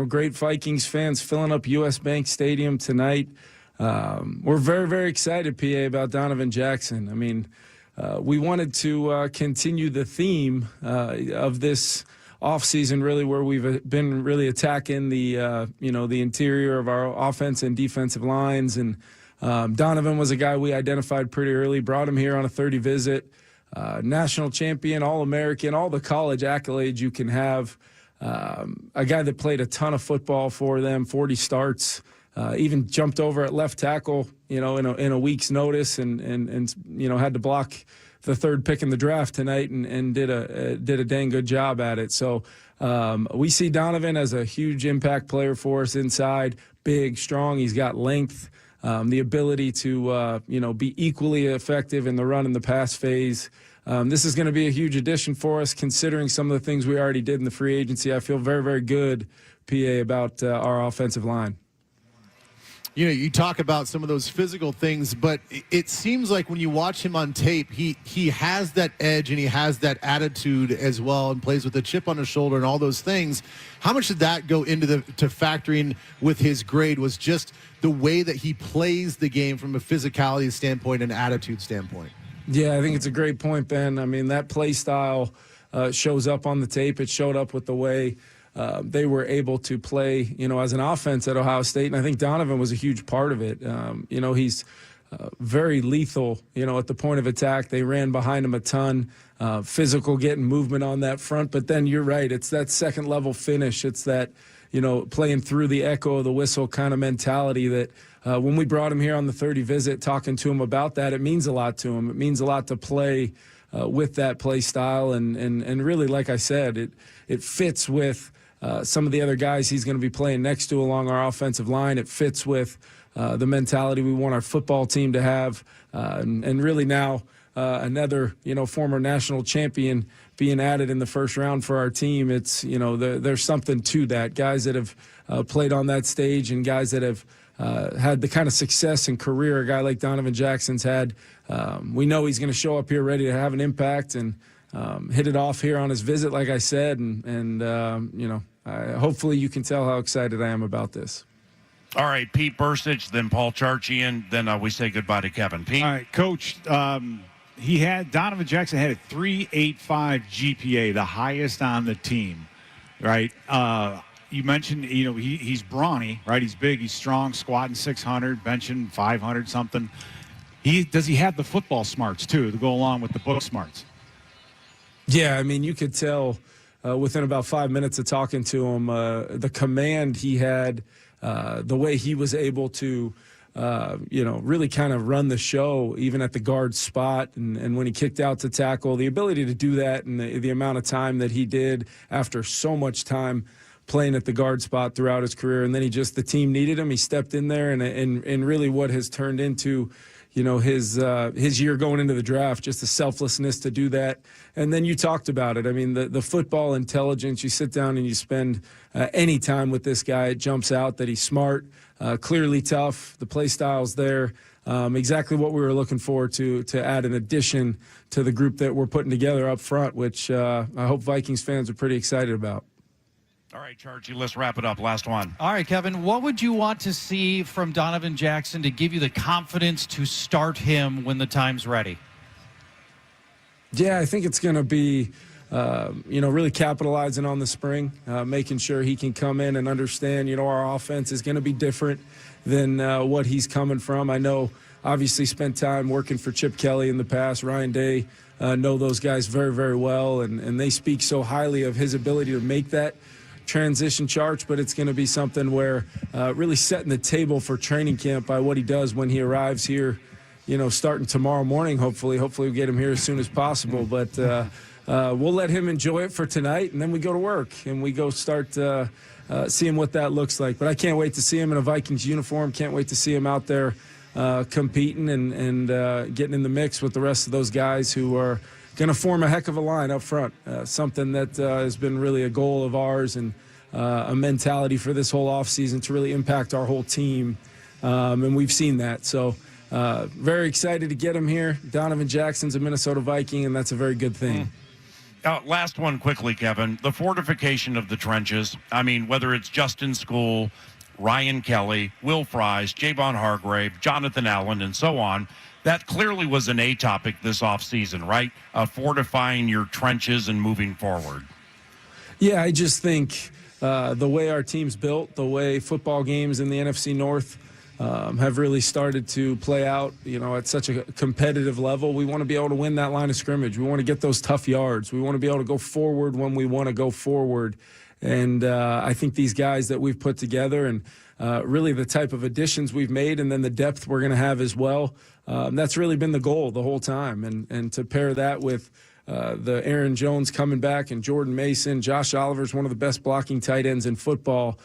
great Vikings fans filling up U.S. Bank Stadium tonight. We're very, very excited, PA, about Donovan Jackson. I mean, we wanted to continue the theme of this offseason, really, where we've been really attacking the interior of our offense and defensive lines. And Donovan was a guy we identified pretty early, brought him here on a 30 visit. National champion, All-American, all the college accolades you can have. A guy that played a ton of football for them, 40 starts, even jumped over at left tackle, in a week's notice, and had to block the third pick in the draft tonight, and did a dang good job at it. So we see Donovan as a huge impact player for us inside, big, strong. He's got length. The ability to, be equally effective in the run and the pass phase. This is going to be a huge addition for us, considering some of the things we already did in the free agency. I feel very, very good, PA, about our offensive line. you talk about some of those physical things, but it seems like when you watch him on tape, he has that edge and he has that attitude as well, and plays with a chip on his shoulder and all those things. How much did that go into to factoring with his grade? Was just the way that he plays the game from a physicality standpoint and attitude standpoint? Yeah, I think it's a great point, Ben. I mean, that play style shows up on the tape. It showed up with the way they were able to play, as an offense at Ohio State. And I think Donovan was a huge part of it. He's very lethal, at the point of attack. They ran behind him a ton, physical, getting movement on that front. But then you're right. It's that second level finish. It's that, playing through the echo of the whistle kind of mentality that when we brought him here on the 30 visit, talking to him about that, it means a lot to him. It means a lot to play with that play style. And really, like I said, it fits with some of the other guys he's going to be playing next to along our offensive line. It fits with the mentality we want our football team to have. And really now another, former national champion being added in the first round for our team. It's, there's something to that. Guys that have played on that stage and guys that have had the kind of success and career a guy like Donovan Jackson's had. We know he's going to show up here ready to have an impact and hit it off here on his visit, like I said. Hopefully you can tell how excited I am about this. All right, Pete Bursich, then Paul Charchian, then we say goodbye to Kevin. Pete? All right, Coach, Donovan Jackson had a 3.85 GPA, the highest on the team, right? You mentioned, he's brawny, right? He's big, he's strong, squatting 600, benching 500 something. Does he have the football smarts, too, to go along with the book smarts? Yeah, I mean, you could tell within about 5 minutes of talking to him, the command he had, the way he was able to, really kind of run the show, even at the guard spot. And when he kicked out to tackle, the ability to do that and the amount of time that he did after so much time playing at the guard spot throughout his career. And then the team needed him. He stepped in there and really what has turned into, his year going into the draft, just the selflessness to do that. And then you talked about it. I mean, the football intelligence, you sit down and you spend any time with this guy, it jumps out that he's smart, clearly tough. The play style's there. Exactly what we were looking for to add an addition to the group that we're putting together up front, which I hope Vikings fans are pretty excited about. All right, Chargy, let's wrap it up. Last one. All right, Kevin, what would you want to see from Donovan Jackson to give you the confidence to start him when the time's ready? Yeah, I think it's going to be, really capitalizing on the spring, making sure he can come in and understand, our offense is going to be different than what he's coming from. I know, obviously, spent time working for Chip Kelly in the past. Ryan Day, know those guys very, very well, and they speak so highly of his ability to make that transition charge, but it's going to be something where really setting the table for training camp by what he does when he arrives here, starting tomorrow morning, hopefully we'll get him here as soon as possible. But we'll let him enjoy it for tonight, and then we go to work and we go start seeing what that looks like. But I can't wait to see him in a Vikings uniform. Can't wait to see him out there competing and getting in the mix with the rest of those guys who are going to form a heck of a line up front, something that has been really a goal of ours and a mentality for this whole offseason to really impact our whole team, and we've seen that. So very excited to get him here. Donovan Jackson's a Minnesota Viking, and that's a very good thing. Last one quickly, Kevin. The fortification of the trenches, I mean, whether it's Justin School, Ryan Kelly, Will Fries, Javon Hargrave, Jonathan Allen, and so on, that clearly was an A topic this offseason, right? Fortifying your trenches and moving forward. Yeah, I just think the way our team's built, the way football games in the NFC North have really started to play out, at such a competitive level. We want to be able to win that line of scrimmage. We want to get those tough yards. We want to be able to go forward when we want to go forward. And I think these guys that we've put together and really the type of additions we've made and then the depth we're going to have as well, that's really been the goal the whole time. And to pair that with the Aaron Jones coming back and Jordan Mason, Josh Oliver's one of the best blocking tight ends in football,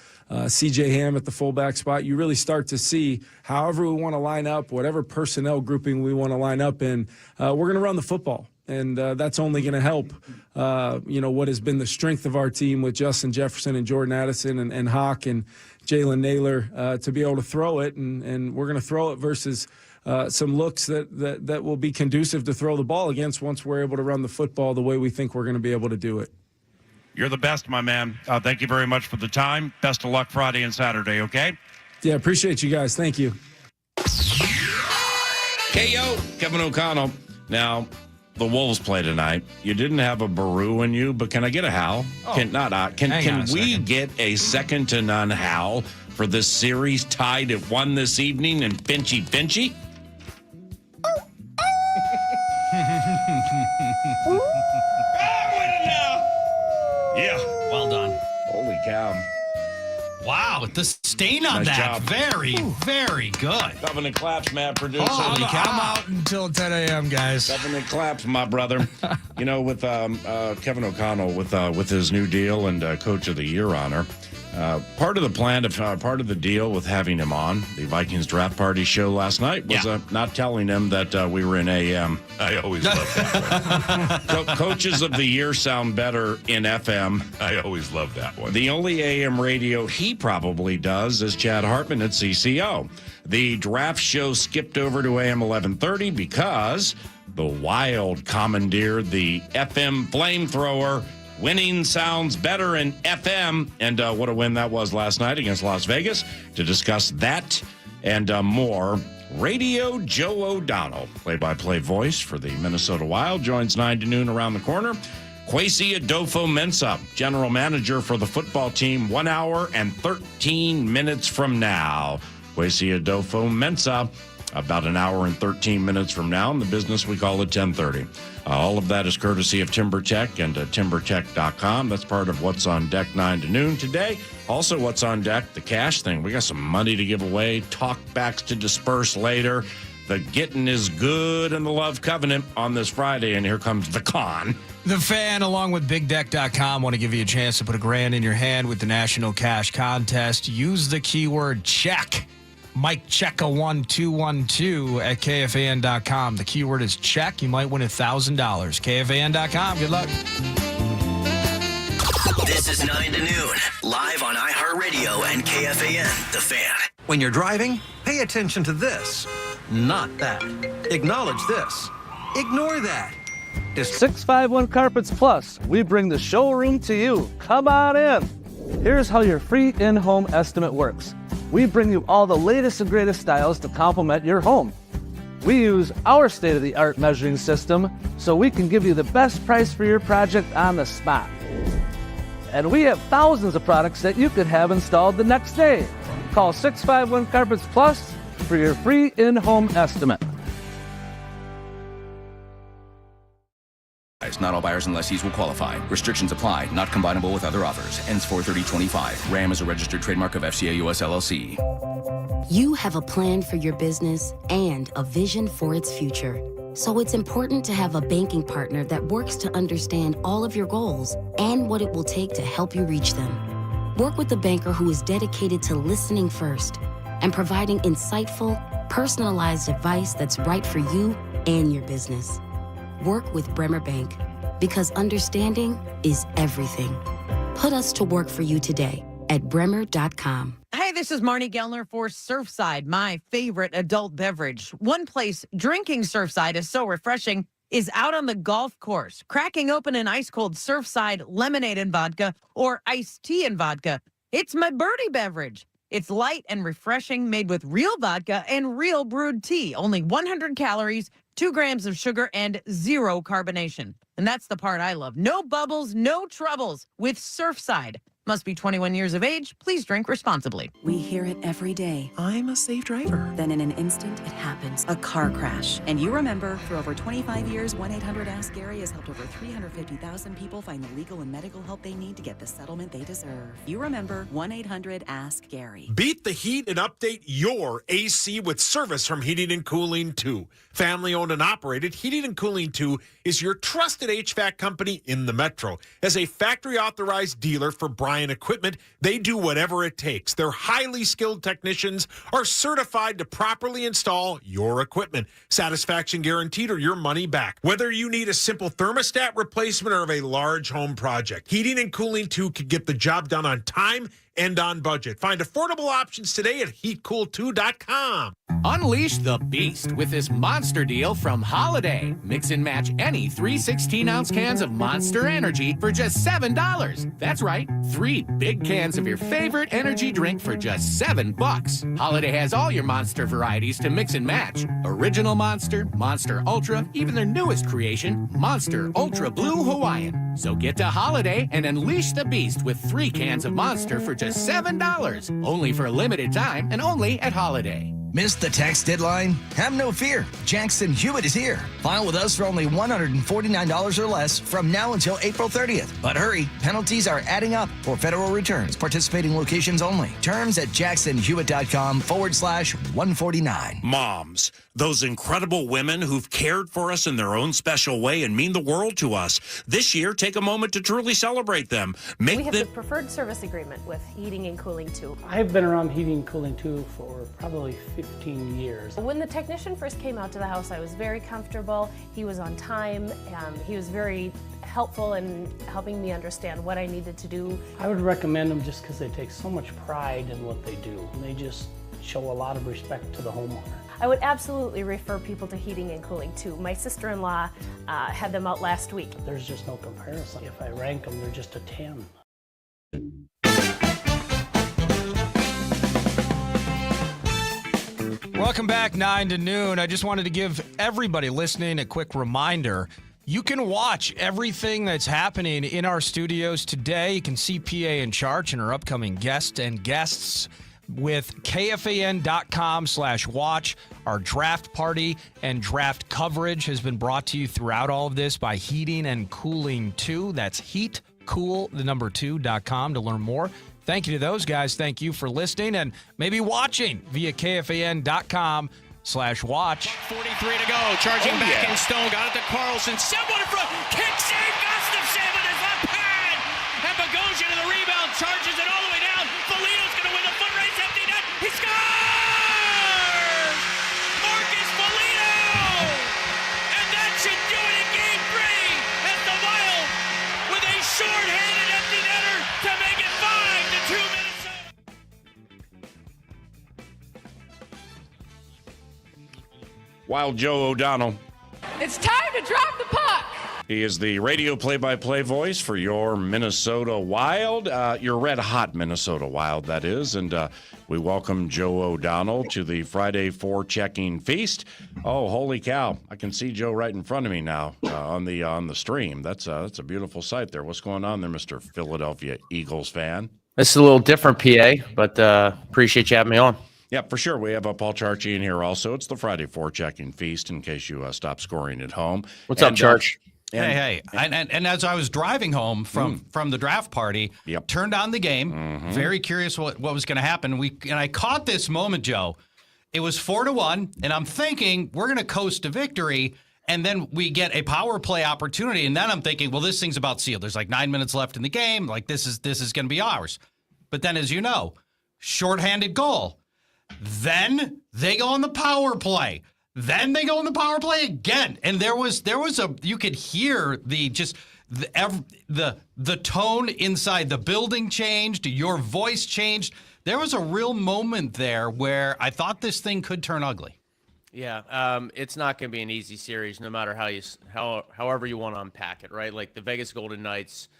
C.J. Ham at the fullback spot, you really start to see however we want to line up, whatever personnel grouping we want to line up in, we're going to run the football. and that's only going to help. What has been the strength of our team with Justin Jefferson and Jordan Addison and Hawk and Jalen Naylor to be able to throw it, and we're going to throw it versus some looks that will be conducive to throw the ball against once we're able to run the football the way we think we're going to be able to do it. You're the best, my man. Thank you very much for the time. Best of luck Friday and Saturday, okay? Yeah, appreciate you guys. Thank you. KO, Kevin O'Connell. Now, the Wolves play tonight. You didn't have a Baru in you, but can I get a howl? Can we get a second to none howl for this series tied at 1 this evening in Finchy? Yeah. Well done. Holy cow. Wow, the stain on Nice that. job. Very, very good. Covenant claps, Matt, producer. Holy cow. I'm out until 10 a.m., guys. Covenant claps, my brother. With Kevin O'Connell, with his new deal and Coach of the Year honor, part of the plan, part of the deal with having him on the Vikings draft party show last night was not telling him that we were in AM. I always love that one. Coaches of the Year sound better in FM. I always love that one. The only AM radio he probably does is Chad Hartman at CCO. The draft show skipped over to AM 1130 because the Wild commandeered the FM flamethrower. Winning sounds better in FM, and what a win that was last night against Las Vegas. To discuss that and more, Radio Joe O'Donnell, play-by-play voice for the Minnesota Wild, joins 9 to noon around the corner. Kwesi Adolfo-Mensah, general manager for the football team, 1 hour and 13 minutes from now. Kwesi Adolfo-Mensah, about an hour and 13 minutes from now in the business we call it 1030. All of that is courtesy of TimberTech and timbertech.com. That's part of What's on Deck 9 to noon today. Also, What's on Deck, the cash thing. We got some money to give away, talkbacks to disperse later. The getting is good in the love covenant on this Friday, and here comes the con. The Fan, along with BigDeck.com, want to give you a chance to put $1,000 in your hand with the National Cash Contest. Use the keyword check. Mike Checka 1212 at KFAN.com. The keyword is check. You might win $1,000. KFAN.com. Good luck. This is 9 to noon, live on iHeartRadio and KFAN, The Fan. When you're driving, pay attention to this, not that. Acknowledge this. Ignore that. 651 Carpets Plus. We bring the showroom to you. Come on in. Here's how your free in-home estimate works. We bring you all the latest and greatest styles to complement your home. We use our state-of-the-art measuring system so we can give you the best price for your project on the spot. And we have thousands of products that you could have installed the next day. Call 651 Carpets Plus for your free in-home estimate. Not all buyers and lessees will qualify. Restrictions apply. Not combinable with other offers. Ends 4/30/25. RAM is a registered trademark of FCA US LLC. You have a plan for your business and a vision for its future. So it's important to have a banking partner that works to understand all of your goals and what it will take to help you reach them. Work with a banker who is dedicated to listening first and providing insightful, personalized advice that's right for you and your business. Work with Bremer Bank, because understanding is everything. Put us to work for you today at bremer.com. Hey, this is Marnie Gellner for Surfside, my favorite adult beverage. One place drinking Surfside is so refreshing is out on the golf course, cracking open an ice-cold Surfside lemonade and vodka or iced tea and vodka. It's my birdie beverage. It's light and refreshing, made with real vodka and real brewed tea. Only 100 calories, 2 grams of sugar, and 0 carbonation. And that's the part I love. No bubbles, no troubles with Surfside. Must be 21 years of age. Please drink responsibly. We hear it every day. I'm a safe driver. Then in an instant, it happens. A car crash. And you remember, for over 25 years, 1-800-ASK-GARY has helped over 350,000 people find the legal and medical help they need to get the settlement they deserve. You remember 1-800-ASK-GARY. Beat the heat and update your AC with service from Heating and Cooling 2. Family owned and operated, Heating and Cooling 2 is your trusted HVAC company in the Metro. As a factory authorized dealer for Brian buying equipment, they do whatever it takes. Their highly skilled technicians are certified to properly install your equipment. Satisfaction guaranteed or your money back. Whether you need a simple thermostat replacement or of a large home project, Heating and Cooling 2 can get the job done on time and on budget. Find affordable options today at heatcool2.com. Unleash the beast with this monster deal from Holiday. Mix and match any 3 16-ounce cans of Monster Energy for just $7. That's right, 3 big cans of your favorite energy drink for just $7. Holiday has all your Monster varieties to mix and match. Original Monster, Monster Ultra, even their newest creation, Monster Ultra Blue Hawaiian. So get to Holiday and unleash the beast with 3 cans of Monster for just $7. Only for a limited time and only at Holiday. Missed the tax deadline? Have no fear. Jackson Hewitt is here. File with us for only $149 or less from now until April 30th. But hurry, penalties are adding up for federal returns. Participating locations only. Terms at jacksonhewitt.com/149. Moms, those incredible women who've cared for us in their own special way and mean the world to us. This year, take a moment to truly celebrate them. We have the preferred service agreement with Heating and Cooling 2. I've been around Heating and Cooling 2 for probably 15 years. When the technician first came out to the house, I was very comfortable. He was on time. He was very helpful in helping me understand what I needed to do. I would recommend them just because they take so much pride in what they do. And they just show a lot of respect to the homeowner. I would absolutely refer people to Heating and Cooling 2. My sister-in-law had them out last week. There's just no comparison. If I rank them, they're just a 10. Welcome back, 9 to noon. I just wanted to give everybody listening a quick reminder. You can watch everything that's happening in our studios today. You can see PA and Charch and our upcoming guests with KFAN.com/watch. Our draft party and draft coverage has been brought to you throughout all of this by Heating and Cooling 2. That's heatcool2.com to learn more. Thank you to those guys. Thank you for listening and maybe watching via KFAN.com/watch. 43 to go. Charging back in Stone. Got it to Carlson. Someone in front. Kick save. Gustafsson with his left pad. And Bogosian to the rebound. Charges it all the way down. Foligno's going to win the foot race. Empty net. He scores! Marcus Foligno! And that should do it in Game 3 as the Wild with a short-handed empty netter to make it 5-2 Minnesota. Wild Joe O'Donnell. It's time to drop the puck. He is the radio play-by-play voice for your Minnesota Wild, your red-hot Minnesota Wild, that is. And we welcome Joe O'Donnell to the Friday Forechecking Feast. Oh, holy cow. I can see Joe right in front of me now on the stream. That's a beautiful sight there. What's going on there, Mr. Philadelphia Eagles fan? This is a little different, PA, but appreciate you having me on. Yeah, for sure. We have Paul Charchi in here also. It's the Friday Forechecking Feast in case you stop scoring at home. What's up, Charch? Hey. And as I was driving home from the draft party, turned on the game, very curious what was going to happen. And I caught this moment, Joe. It was 4-1, and I'm thinking we're going to coast to victory, and then we get a power play opportunity. And then I'm thinking, well, this thing's about sealed. There's like 9 minutes left in the game. Like this is going to be ours. But then, as you know, shorthanded goal. Then they go on the power play. Then they go on the power play again. And there was you could hear the tone inside the building changed. Your voice changed. There was a real moment there where I thought this thing could turn ugly. Yeah, it's not going to be an easy series, no matter however you want to unpack it, right? Like the Vegas Golden Knights,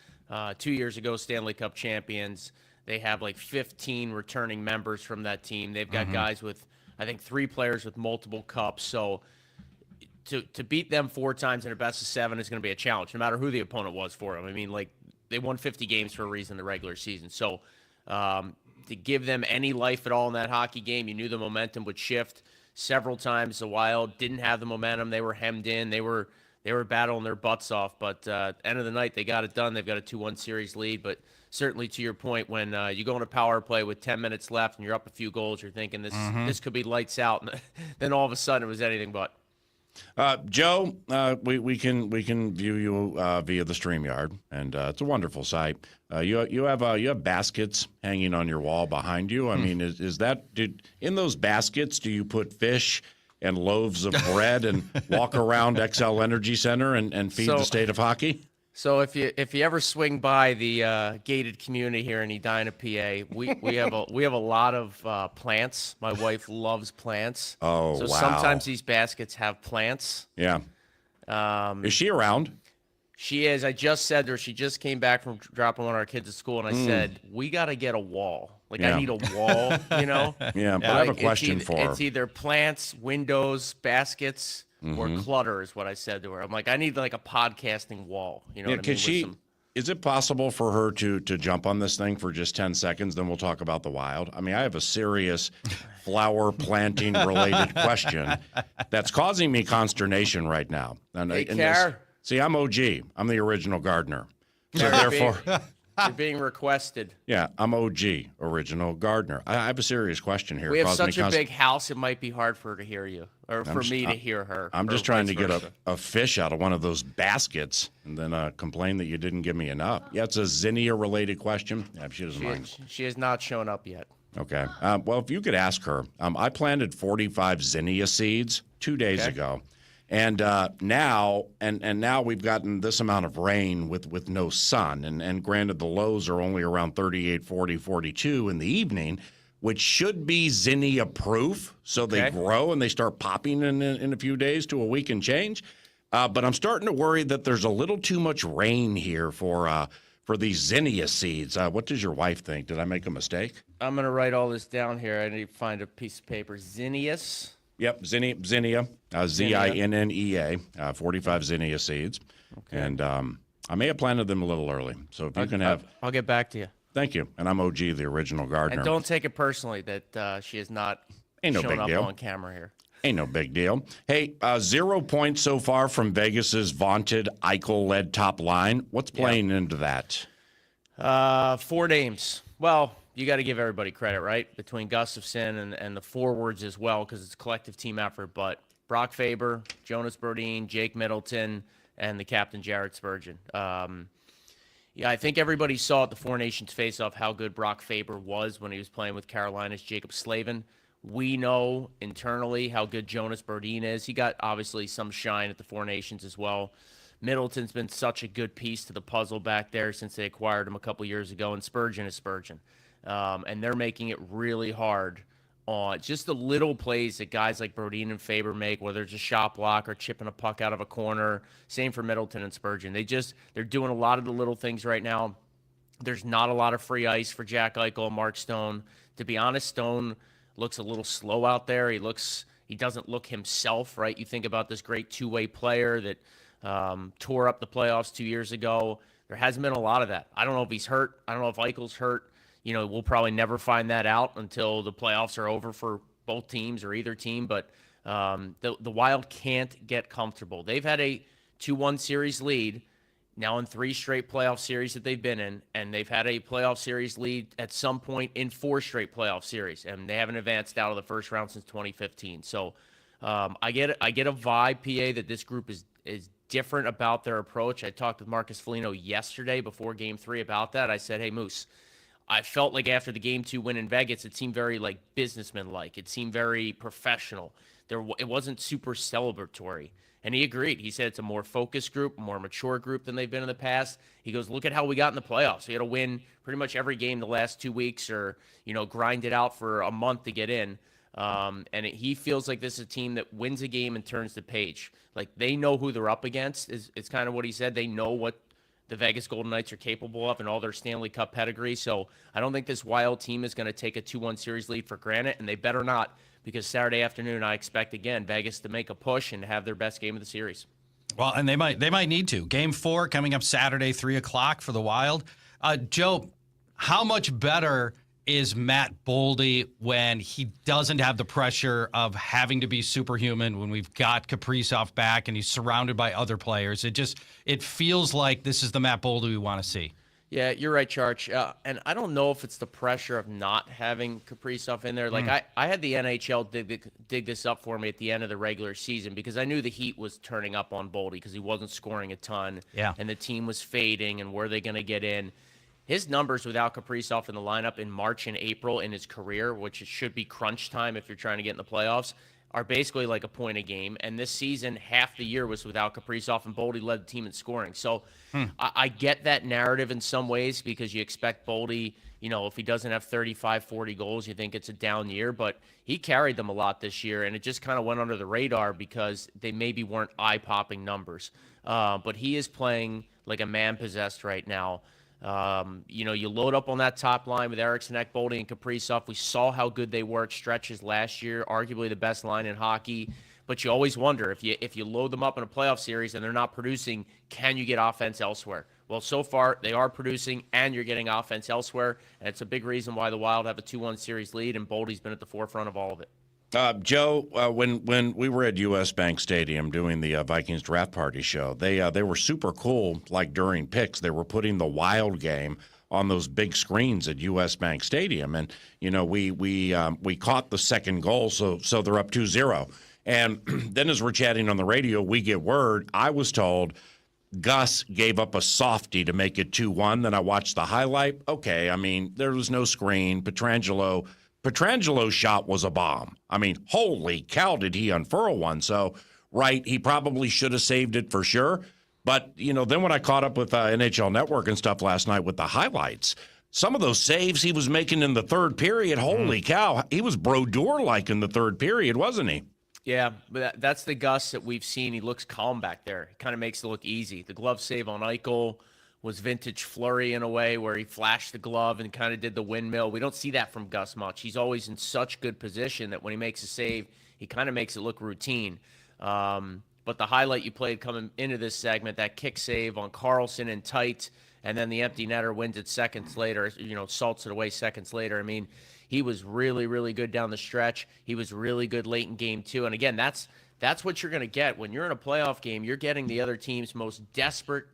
2 years ago, Stanley Cup champions. They have like 15 returning members from that team. They've got guys with, I think, 3 players with multiple cups. So to beat them 4 times in a best of 7 is going to be a challenge, no matter who the opponent was for them. I mean, like they won 50 games for a reason in the regular season. So to give them any life at all in that hockey game, you knew the momentum would shift. Several times the Wild didn't have the momentum. They were hemmed in. They were battling their butts off. But end of the night, they got it done. They've got a 2-1 series lead. But certainly to your point, when you go on a power play with 10 minutes left and you're up a few goals, you're thinking this could be lights out. And then all of a sudden it was anything but. Joe, we can view you via the StreamYard, and it's a wonderful site. You have baskets hanging on your wall behind you. I mean, is that in those baskets? Do you put fish and loaves of bread and walk around XL Energy Center and feed the state of hockey? So if you ever swing by the gated community here in Edina, PA, we have a lot of plants. My wife loves plants. Oh, so wow. sometimes these baskets have plants. Yeah. Is she around? She is. I just said to her, she just came back from dropping one of our kids at school, and I said, we got to get a wall. Like, I need a wall, you know? Yeah, but I have a question for her. It's either plants, windows, baskets, or clutter is what I said to her. I'm like, I need like a podcasting wall. You know what I mean? Is it possible for her to jump on this thing for just 10 seconds? Then we'll talk about the wild. I mean, I have a serious flower planting related question that's causing me consternation right now. And, see, I'm OG. I'm the original gardener. So therefore, you're being requested. Yeah, I'm OG, original gardener. I have a serious question here. We have such a big house, it might be hard for her to hear you, or for me to hear her. I'm just trying to get a fish out of one of those baskets and then complain that you didn't give me enough. Yeah, it's a zinnia-related question. Yeah, she doesn't mind. She has not shown up yet. Okay. Well, if you could ask her, I planted 45 zinnia seeds 2 days ago. And now we've gotten this amount of rain with no sun. And granted, the lows are only around 38, 40, 42 in the evening, which should be zinnia proof. So they grow and they start popping in a few days to a week and change. But I'm starting to worry that there's a little too much rain here for these zinnia seeds. What does your wife think? Did I make a mistake? I'm going to write all this down here. I need to find a piece of paper. Zinnias. Yep, zinnia, Zinnea, 45 zinnia seeds. Okay. And I may have planted them a little early. So if you can have... I'll get back to you. Thank you. And I'm OG, the original gardener. And don't take it personally that she has not shown up on camera here. Ain't no big deal. Hey, 0 points so far from Vegas's vaunted Eichel-led top line. What's playing into that? 4 names. Well... You got to give everybody credit, right? Between Gustafson and the forwards as well, because it's a collective team effort. But Brock Faber, Jonas Brodin, Jake Middleton, and the captain, Jared Spurgeon. I think everybody saw at the Four Nations face-off how good Brock Faber was when he was playing with Carolina's Jacob Slavin. We know internally how good Jonas Brodin is. He got, obviously, some shine at the Four Nations as well. Middleton's been such a good piece to the puzzle back there since they acquired him a couple years ago, and Spurgeon is Spurgeon. And they're making it really hard on just the little plays that guys like Brodin and Faber make, whether it's a shot block or chipping a puck out of a corner. Same for Middleton and Spurgeon. They're doing a lot of the little things right now. There's not a lot of free ice for Jack Eichel and Mark Stone. To be honest, Stone looks a little slow out there. He doesn't look himself, right? You think about this great two-way player that tore up the playoffs 2 years ago. There hasn't been a lot of that. I don't know if he's hurt. I don't know if Eichel's hurt. You know, we'll probably never find that out until the playoffs are over for both teams or either team. But the Wild can't get comfortable. They've had a 2-1 series lead now in 3 straight playoff series that they've been in, and they've had a playoff series lead at some point in 4 straight playoff series, and they haven't advanced out of the first round since 2015. So I get a vibe, PA, that this group is different about their approach. I talked with Marcus Foligno yesterday before Game 3 about that. I said, hey, Moose, I felt like after the Game 2 win in Vegas, it seemed very like businessman-like. It seemed very professional. It wasn't super celebratory. And he agreed. He said it's a more focused group, a more mature group than they've been in the past. He goes, look at how we got in the playoffs. We had to win pretty much every game the last 2 weeks or, grind it out for a month to get in. He feels like this is a team that wins a game and turns the page. Like, they know who they're up against. It's kind of what he said. They know what the Vegas Golden Knights are capable of and all their Stanley Cup pedigree. So I don't think this Wild team is going to take a 2-1 series lead for granted, and they better not, because Saturday afternoon I expect, again, Vegas to make a push and have their best game of the series. Well, and they might need to. Game 4 coming up Saturday, 3 o'clock for the Wild. Joe, how much better is Matt Boldy when he doesn't have the pressure of having to be superhuman, when we've got Kaprizov back and he's surrounded by other players? It feels like this is the Matt Boldy we want to see. Yeah, you're right, Charch. And I don't know if it's the pressure of not having Kaprizov in there. Like, I had the NHL dig this up for me at the end of the regular season because I knew the heat was turning up on Boldy because he wasn't scoring a ton. Yeah. And the team was fading, and were they going to get in? His numbers without Kaprizov in the lineup in March and April in his career, which should be crunch time if you're trying to get in the playoffs, are basically like a point a game. And this season, half the year was without Kaprizov, and Boldy led the team in scoring. So I get that narrative in some ways because you expect Boldy, if he doesn't have 35, 40 goals, you think it's a down year. But he carried them a lot this year, and it just kind of went under the radar because they maybe weren't eye-popping numbers. But he is playing like a man possessed right now. You load up on that top line with Eriksson, Boldy, and Kaprizov. We saw how good they were at stretches last year, arguably the best line in hockey. But you always wonder if you load them up in a playoff series and they're not producing, can you get offense elsewhere? Well, so far they are producing, and you're getting offense elsewhere, and it's a big reason why the Wild have a 2-1 series lead, and Boldy's been at the forefront of all of it. Joe, when we were at U.S. Bank Stadium doing the Vikings draft party show, they were super cool. Like during picks, they were putting the Wild game on those big screens at U.S. Bank Stadium, and we caught the second goal, so they're up 2-0. And then as we're chatting on the radio, we get word. I was told Gus gave up a softie to make it 2-1. Then I watched the highlight. Okay, I mean there was no screen. Petrangelo's shot was a bomb. I mean, holy cow, did he unfurl one. So, right, he probably should have saved it for sure. But, then when I caught up with NHL Network and stuff last night with the highlights, some of those saves he was making in the third period, holy cow, he was Brodeur-like in the third period, wasn't he? Yeah, but that's the Gus that we've seen. He looks calm back there. He kind of makes it look easy. The glove save on Eichel was vintage Fleury in a way where he flashed the glove and kind of did the windmill. We don't see that from Gus much. He's always in such good position that when he makes a save, he kind of makes it look routine. But the highlight you played coming into this segment, that kick save on Carlson and tight, and then the empty netter wins it seconds later, salts it away seconds later. I mean, he was really, really good down the stretch. He was really good late in game two. And again, that's what you're going to get. When you're in a playoff game, you're getting the other team's most desperate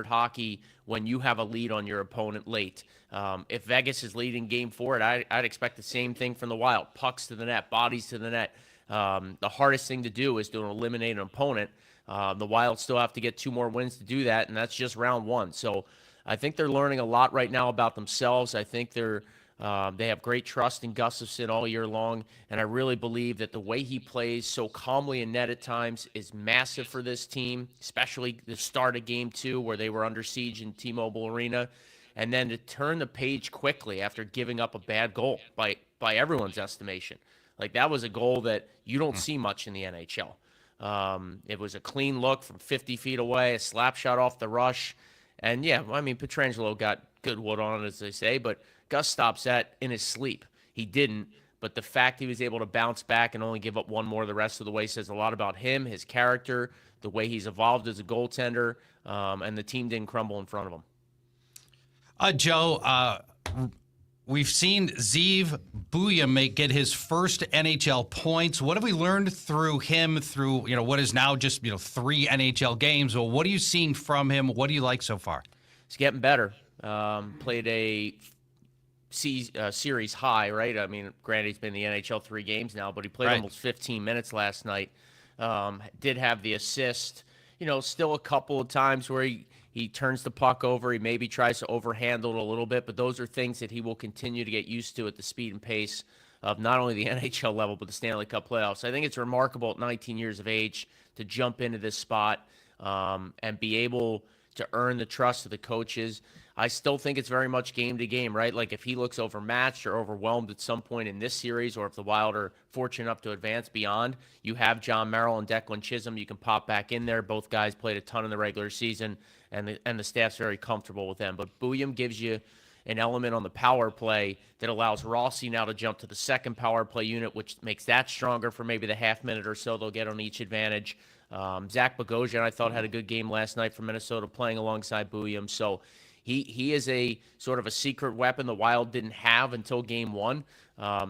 hockey when you have a lead on your opponent late. If Vegas is leading game four, I'd expect the same thing from the Wild. Pucks to the net, bodies to the net. The hardest thing to do is to eliminate an opponent. The Wild still have to get 2 more wins to do that, and that's just round one. So I think they're learning a lot right now about themselves. I think they have great trust in Gustafsson all year long, and I really believe that the way he plays so calmly in net at times is massive for this team, especially the start of Game 2 where they were under siege in T-Mobile Arena, and then to turn the page quickly after giving up a bad goal by everyone's estimation. Like, that was a goal that you don't see much in the NHL. It was a clean look from 50 feet away, a slap shot off the rush, and yeah, I mean, Pietrangelo got good wood on it, as they say, but Gus stops that in his sleep. He didn't, but the fact he was able to bounce back and only give up one more the rest of the way says a lot about him, his character, the way he's evolved as a goaltender, and the team didn't crumble in front of him. Joe, we've seen Zeev Buya get his first NHL points. What have we learned through him through, what is now just, 3 NHL games? Well, what are you seeing from him? What do you like so far? He's getting better. Played a series high, right? I mean, granted, he's been in the NHL 3 games now, but he played almost 15 minutes last night. Did have the assist. Still a couple of times where he turns the puck over. He maybe tries to overhandle it a little bit, but those are things that he will continue to get used to at the speed and pace of not only the NHL level, but the Stanley Cup playoffs. I think it's remarkable at 19 years of age to jump into this spot and be able to earn the trust of the coaches. I still think it's very much game to game, right? Like, if he looks overmatched or overwhelmed at some point in this series, or if the Wild are fortunate enough to advance beyond, you have John Merrill and Declan Chisholm. You can pop back in there. Both guys played a ton in the regular season, and the staff's very comfortable with them. But Bouillon gives you an element on the power play that allows Rossi now to jump to the second power play unit, which makes that stronger for maybe the half minute or so they'll get on each advantage. Zach Bogosian, I thought, had a good game last night for Minnesota playing alongside Bouillon. So he is a sort of a secret weapon the Wild didn't have until game 1.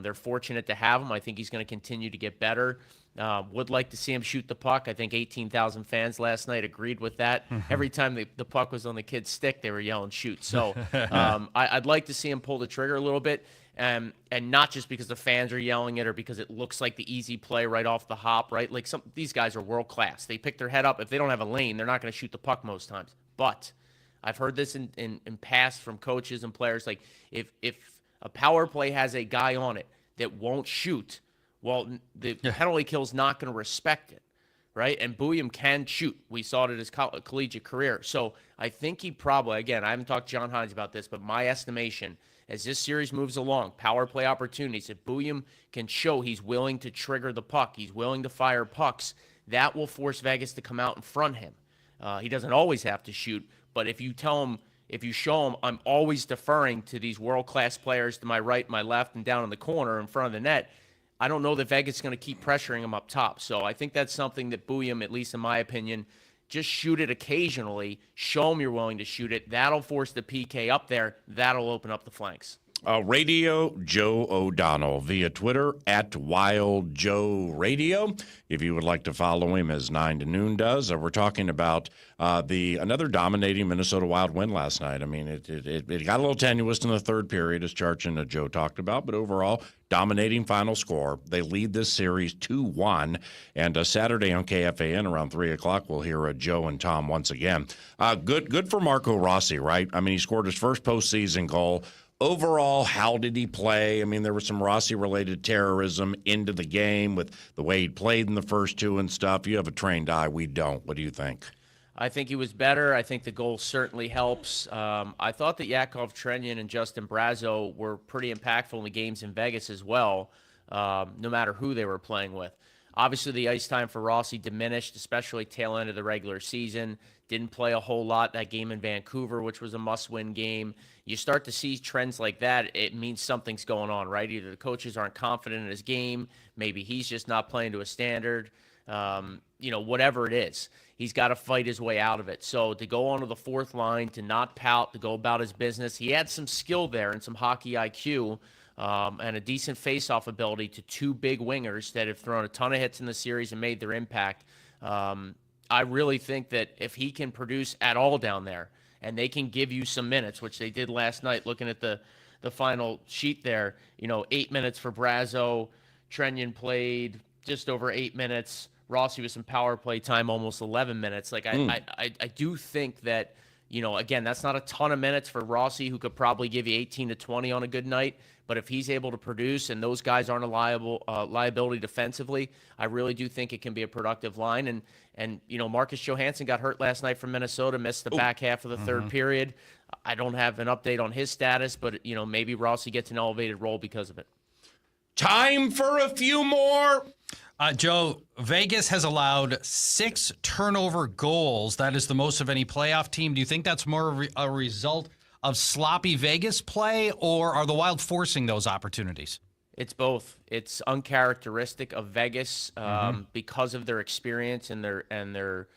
They're fortunate to have him. I think he's going to continue to get better. Would like to see him shoot the puck. I think 18,000 fans last night agreed with that. Every time the puck was on the kid's stick, they were yelling shoot. So I'd like to see him pull the trigger a little bit, and not just because the fans are yelling it or because it looks like the easy play right off the hop, right? Like these guys are world class. They pick their head up. If they don't have a lane, they're not going to shoot the puck most times. But I've heard this in past from coaches and players. Like if a power play has a guy on it that won't shoot, well, the penalty kill's not going to respect it, right? And Bouillon can shoot. We saw it in his collegiate career. So I think he probably, again, I haven't talked to John Hines about this, but my estimation, as this series moves along, power play opportunities, if Bouillon can show he's willing to trigger the puck, he's willing to fire pucks, that will force Vegas to come out and front him. He doesn't always have to shoot, but if you show him, I'm always deferring to these world-class players to my right, my left, and down in the corner in front of the net, I don't know that Vegas is going to keep pressuring him up top. So I think that's something that Bouillon, at least in my opinion, just shoot it occasionally. Show him you're willing to shoot it. That'll force the PK up there. That'll open up the flanks. Radio Joe O'Donnell via Twitter at Wild Joe Radio. If you would like to follow him as 9 to noon does, we're talking about another dominating Minnesota Wild win last night. I mean, it got a little tenuous in the third period, as Charch and Joe talked about, but overall, dominating final score. They lead this series 2-1, and Saturday on KFAN around 3 o'clock, we'll hear Joe and Tom once again. Good for Marco Rossi, right? I mean, he scored his first postseason goal. Overall, how did he play? I mean, there was some Rossi-related terrorism into the game with the way he played in the first two and stuff. You have a trained eye. We don't. What do you think? I think he was better. I think the goal certainly helps. I thought that Yakov Trenin and Justin Brazeau were pretty impactful in the games in Vegas as well, no matter who they were playing with. Obviously, the ice time for Rossi diminished, especially tail end of the regular season. Didn't play a whole lot that game in Vancouver, which was a must-win game. You start to see trends like that, it means something's going on, right? Either the coaches aren't confident in his game, maybe he's just not playing to a standard, whatever it is. He's got to fight his way out of it. So to go onto the fourth line, to not pout, to go about his business, he had some skill there and some hockey IQ and a decent face-off ability to two big wingers that have thrown a ton of hits in the series and made their impact. I really think that if he can produce at all down there and they can give you some minutes, which they did last night, looking at the final sheet there, 8 minutes for Brazeau. Trenin played just over 8 minutes. Rossi with some power play time, almost 11 minutes. Like I do think that, again, that's not a ton of minutes for Rossi, who could probably give you 18 to 20 on a good night. But if he's able to produce and those guys aren't a liability defensively, I really do think it can be a productive line. And Marcus Johansson got hurt last night from Minnesota, missed the back half of the third period. I don't have an update on his status, but maybe Rossi gets an elevated role because of it. Time for a few more. Joe, Vegas has allowed 6 turnover goals. That is the most of any playoff team. Do you think that's more a result of sloppy Vegas play, or are the Wild forcing those opportunities? It's both. It's uncharacteristic of Vegas because of their experience and their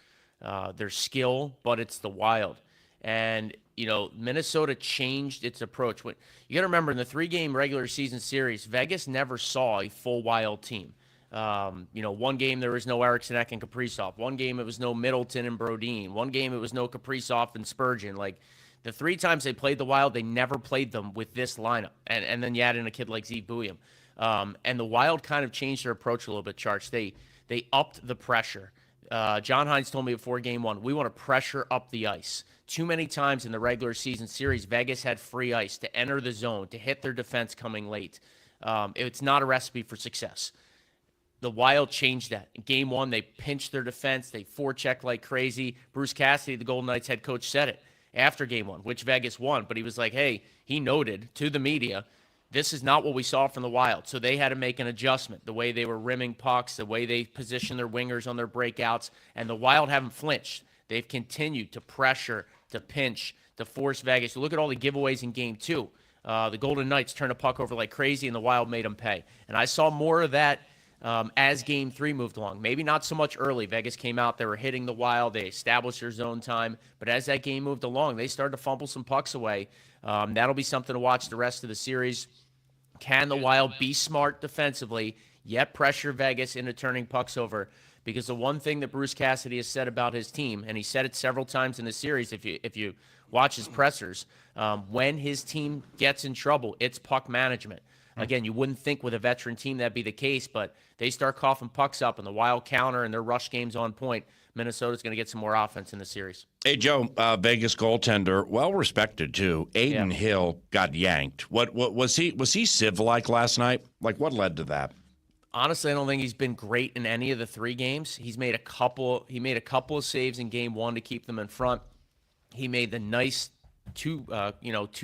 skill, but it's the Wild. And Minnesota changed its approach. You got to remember, in the 3-game regular season series, Vegas never saw a full Wild team. One game there was no Eriksson and Kaprizov. One game it was no Middleton and Brodin. One game it was no Kaprizov and Spurgeon. Like, the 3 times they played the Wild, they never played them with this lineup. And then you add in a kid like Zeke Bouillon. And the Wild kind of changed their approach a little bit, Charch. They upped the pressure. John Hines told me before Game 1, we want to pressure up the ice. Too many times in the regular season series, Vegas had free ice to enter the zone, to hit their defense coming late. It's not a recipe for success. The Wild changed that. In Game 1, they pinched their defense. They forechecked like crazy. Bruce Cassidy, the Golden Knights head coach, said it after Game 1, which Vegas won. But he was like, hey, he noted to the media, this is not what we saw from the Wild. So they had to make an adjustment, the way they were rimming pucks, the way they positioned their wingers on their breakouts. And the Wild haven't flinched. They've continued to pressure, to pinch, to force Vegas. You look at all the giveaways in Game 2. The Golden Knights turned a puck over like crazy, and the Wild made them pay. And I saw more of that as Game 3 moved along. Maybe not so much early. Vegas came out, they were hitting the Wild, they established their zone time, but as that game moved along, they started to fumble some pucks away. That'll be something to watch the rest of the series. Can the Wild be smart defensively, yet pressure Vegas into turning pucks over. Because the one thing that Bruce Cassidy has said about his team, and he said it several times in the series, if you watch his pressers, when his team gets in trouble, it's puck management. Again, you wouldn't think with a veteran team that'd be the case, but they start coughing pucks up and the Wild counter and their rush game's on point. Minnesota's going to get some more offense in the series. Hey, Joe, Vegas goaltender, well respected too. Aiden Hill got yanked. What was he Civ-like last night? Like, what led to that? Honestly, I don't think he's been great in any of the 3 games. He made a couple of saves in game 1 to keep them in front. He made the nice 2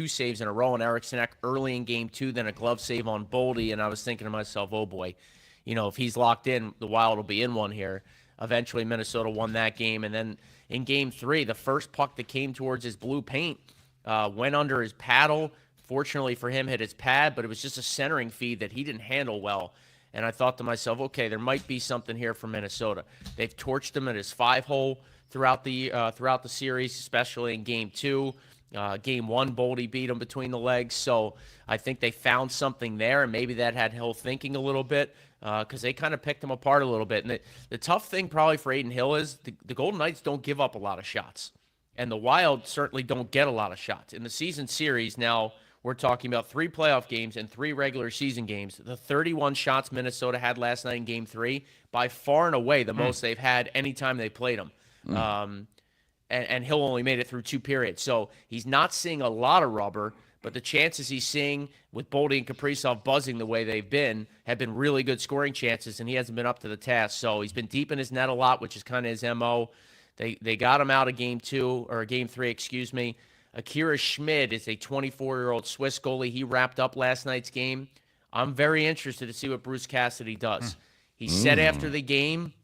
saves in a row on Eriksson early in game 2, then a glove save on Boldy, and I was thinking to myself, oh boy, if he's locked in, the Wild will be in one here. Eventually, Minnesota won that game, and then in game 3, the first puck that came towards his blue paint went under his paddle. Fortunately for him, hit his pad, but it was just a centering feed that he didn't handle well. And I thought to myself, okay, there might be something here for Minnesota. They've torched him at his 5-hole throughout the series, especially in game 2. Game 1, Boldy beat him between the legs. So I think they found something there, and maybe that had Hill thinking a little bit because they kind of picked him apart a little bit. And the tough thing probably for Aiden Hill is the Golden Knights don't give up a lot of shots, and the Wild certainly don't get a lot of shots. In the season series now, we're talking about 3 playoff games and 3 regular season games. The 31 shots Minnesota had last night in game 3, by far and away the most they've had anytime they played them. And Hill only made it through 2 periods. So he's not seeing a lot of rubber, but the chances he's seeing with Boldy and Kaprizov buzzing the way they've been have been really good scoring chances, and he hasn't been up to the task. So he's been deep in his net a lot, which is kind of his MO. They got him out of game 3, excuse me. Akira Schmid is a 24-year-old Swiss goalie. He wrapped up last night's game. I'm very interested to see what Bruce Cassidy does. He said after the game,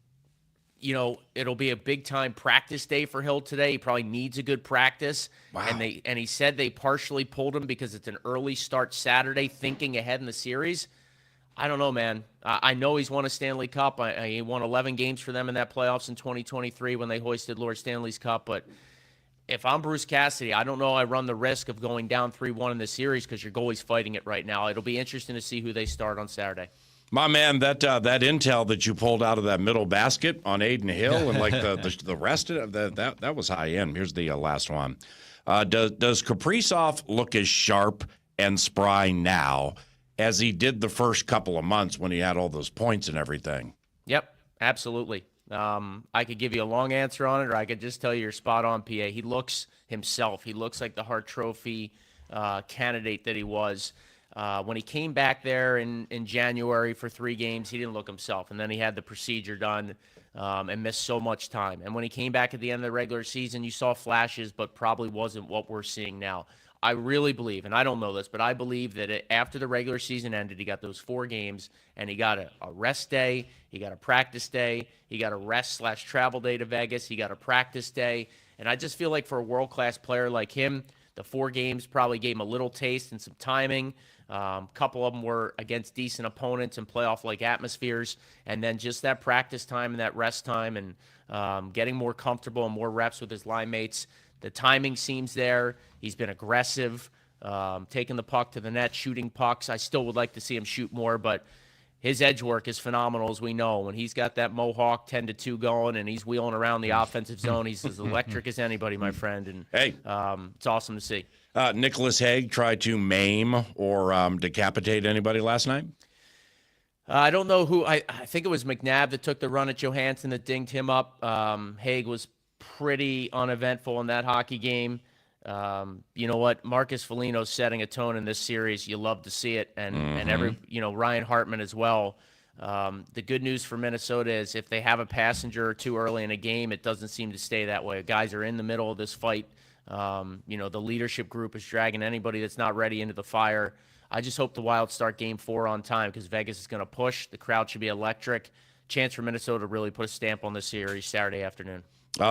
it'll be a big-time practice day for Hill today. He probably needs a good practice. Wow. And he said they partially pulled him because it's an early start Saturday, thinking ahead in the series. I don't know, man. I know he's won a Stanley Cup. He won 11 games for them in that playoffs in 2023 when they hoisted Lord Stanley's Cup. But if I'm Bruce Cassidy, I don't know I run the risk of going down 3-1 in the series because your goalie's fighting it right now. It'll be interesting to see who they start on Saturday. My man, that intel that you pulled out of that middle basket on Aiden Hill and like the rest of that was high end. Here's the last one. Does Kaprizov look as sharp and spry now as he did the first couple of months when he had all those points and everything? Yep, absolutely. I could give you a long answer on it, or I could just tell you you're spot on, PA. He looks himself. He looks like the Hart Trophy candidate that he was. When he came back there in January for 3 games, he didn't look himself. And then he had the procedure done and missed so much time. And when he came back at the end of the regular season, you saw flashes, but probably wasn't what we're seeing now. I really believe, and I don't know this, but I believe that after the regular season ended, he got those 4 games, and he got a rest day, he got a practice day, he got a rest/travel day to Vegas, he got a practice day. And I just feel like for a world-class player like him, the 4 games probably gave him a little taste and some timing. A couple of them were against decent opponents and playoff-like atmospheres. And then just that practice time and that rest time and getting more comfortable and more reps with his line mates. The timing seems there. He's been aggressive, taking the puck to the net, shooting pucks. I still would like to see him shoot more, but his edge work is phenomenal, as we know. When he's got that Mohawk 10-2 going and he's wheeling around the offensive zone, he's as electric as anybody, my friend. And hey, it's awesome to see. Nicholas Hague tried to maim or decapitate anybody last night? I don't know who. I think it was McNabb that took the run at Johansson that dinged him up. Hague was pretty uneventful in that hockey game. You know what? Marcus Foligno's setting a tone in this series. You love to see it. And Ryan Hartman as well. The good news for Minnesota is if they have a passenger or two early in a game, it doesn't seem to stay that way. Guys are in the middle of this fight. The leadership group is dragging anybody that's not ready into the fire. I just hope the Wild start game 4 on time because Vegas is going to push. The crowd should be electric. Chance for Minnesota to really put a stamp on this series Saturday afternoon.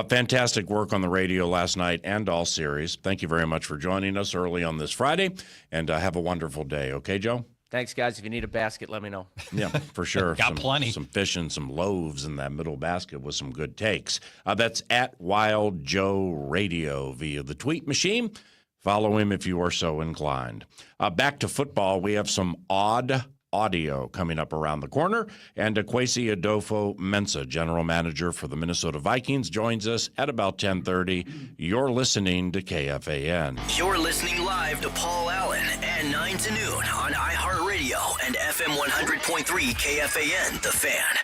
Fantastic work on the radio last night and all series. Thank you very much for joining us early on this Friday, and have a wonderful day. Okay, Joe? Thanks, guys. If you need a basket, let me know. Yeah, for sure. Got plenty. Some fish and some loaves in that middle basket with some good takes. That's at Wild Joe Radio via the tweet machine. Follow him if you are so inclined. Back to football. We have some odd audio coming up around the corner. And Kwesi Adolfo-Mensah, general manager for the Minnesota Vikings, joins us at about 10:30. You're listening to KFAN. You're listening live to Paul Allen at 9 to noon on iHeartRadio and FM 100.3 KFAN, The Fan.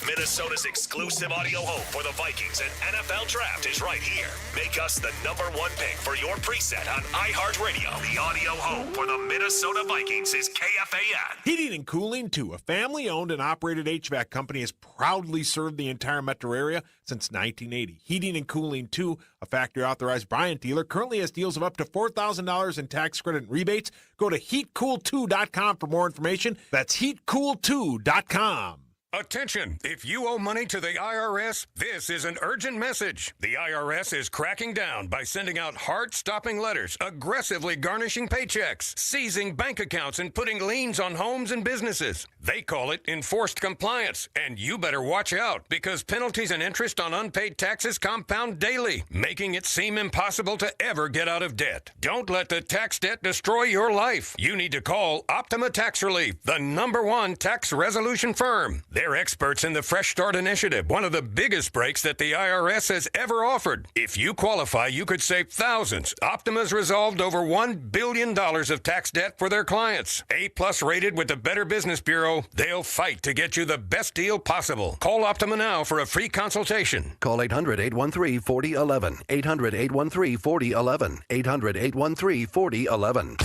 Minnesota's exclusive audio home for the Vikings and NFL Draft is right here. Make us the #1 pick for your preset on iHeartRadio. The audio home for the Minnesota Vikings is KFAN. Heating and Cooling 2, a family-owned and operated HVAC company, has proudly served the entire metro area since 1980. Heating and Cooling 2, a factory-authorized Bryant dealer, currently has deals of up to $4,000 in tax credit and rebates. Go to heatcool2.com for more information. That's heatcool2.com. Attention! If you owe money to the IRS, this is an urgent message. The IRS is cracking down by sending out heart-stopping letters, aggressively garnishing paychecks, seizing bank accounts, and putting liens on homes and businesses. They call it enforced compliance, and you better watch out because penalties and interest on unpaid taxes compound daily, making it seem impossible to ever get out of debt. Don't let the tax debt destroy your life. You need to call Optima Tax Relief, the #1 tax resolution firm. They're experts in the Fresh Start Initiative, one of the biggest breaks that the IRS has ever offered. If you qualify, you could save thousands. Optima's resolved over $1 billion of tax debt for their clients. A+ rated with the Better Business Bureau, they'll fight to get you the best deal possible. Call Optima now for a free consultation. Call 800-813-4011. 800-813-4011. 800-813-4011.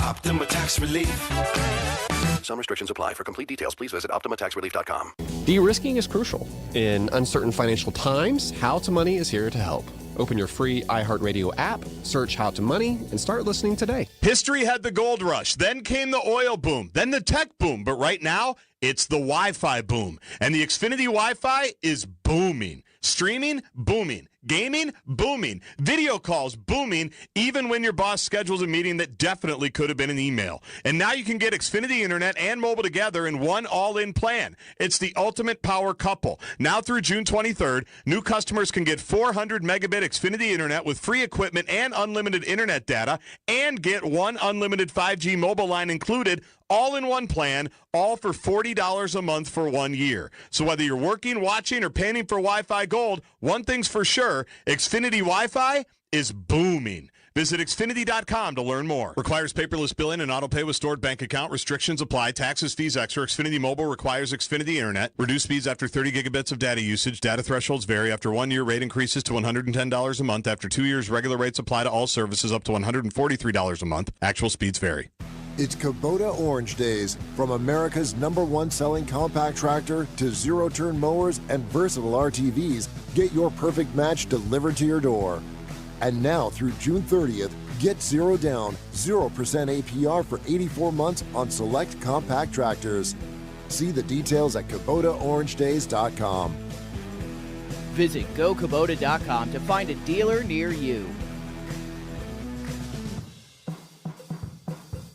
Optima Tax Relief. Some restrictions apply. For complete details, please visit OptimaTaxRelief.com. De-risking is crucial. In uncertain financial times, How to Money is here to help. Open your free iHeartRadio app, search How to Money, and start listening today. History had the gold rush. Then came the oil boom. Then the tech boom. But right now, it's the Wi-Fi boom. And the Xfinity Wi-Fi is booming. Streaming, booming. Gaming, booming. Video calls, booming, even when your boss schedules a meeting that definitely could have been an email. And now you can get Xfinity Internet and mobile together in one all-in plan. It's the ultimate power couple. Now through June 23rd, new customers can get 400 megabit Xfinity Internet with free equipment and unlimited Internet data, and get one unlimited 5G mobile line included, all in one plan, all for $40 a month for 1 year. So whether you're working, watching, or paying for Wi-Fi Gold, one thing's for sure, Xfinity Wi-Fi is booming. Visit Xfinity.com to learn more. Requires paperless billing and autopay with stored bank account. Restrictions apply. Taxes, fees extra. Xfinity Mobile requires Xfinity Internet. Reduced speeds after 30 gigabits of data usage. Data thresholds vary. After 1 year, rate increases to $110 a month. After 2 years, regular rates apply to all services up to $143 a month. Actual speeds vary. It's Kubota Orange Days. From America's #1 selling compact tractor to zero-turn mowers and versatile RTVs, get your perfect match delivered to your door. And now through June 30th, get 0 down, 0% APR for 84 months on select compact tractors. See the details at KubotaOrangeDays.com. Visit GoKubota.com to find a dealer near you.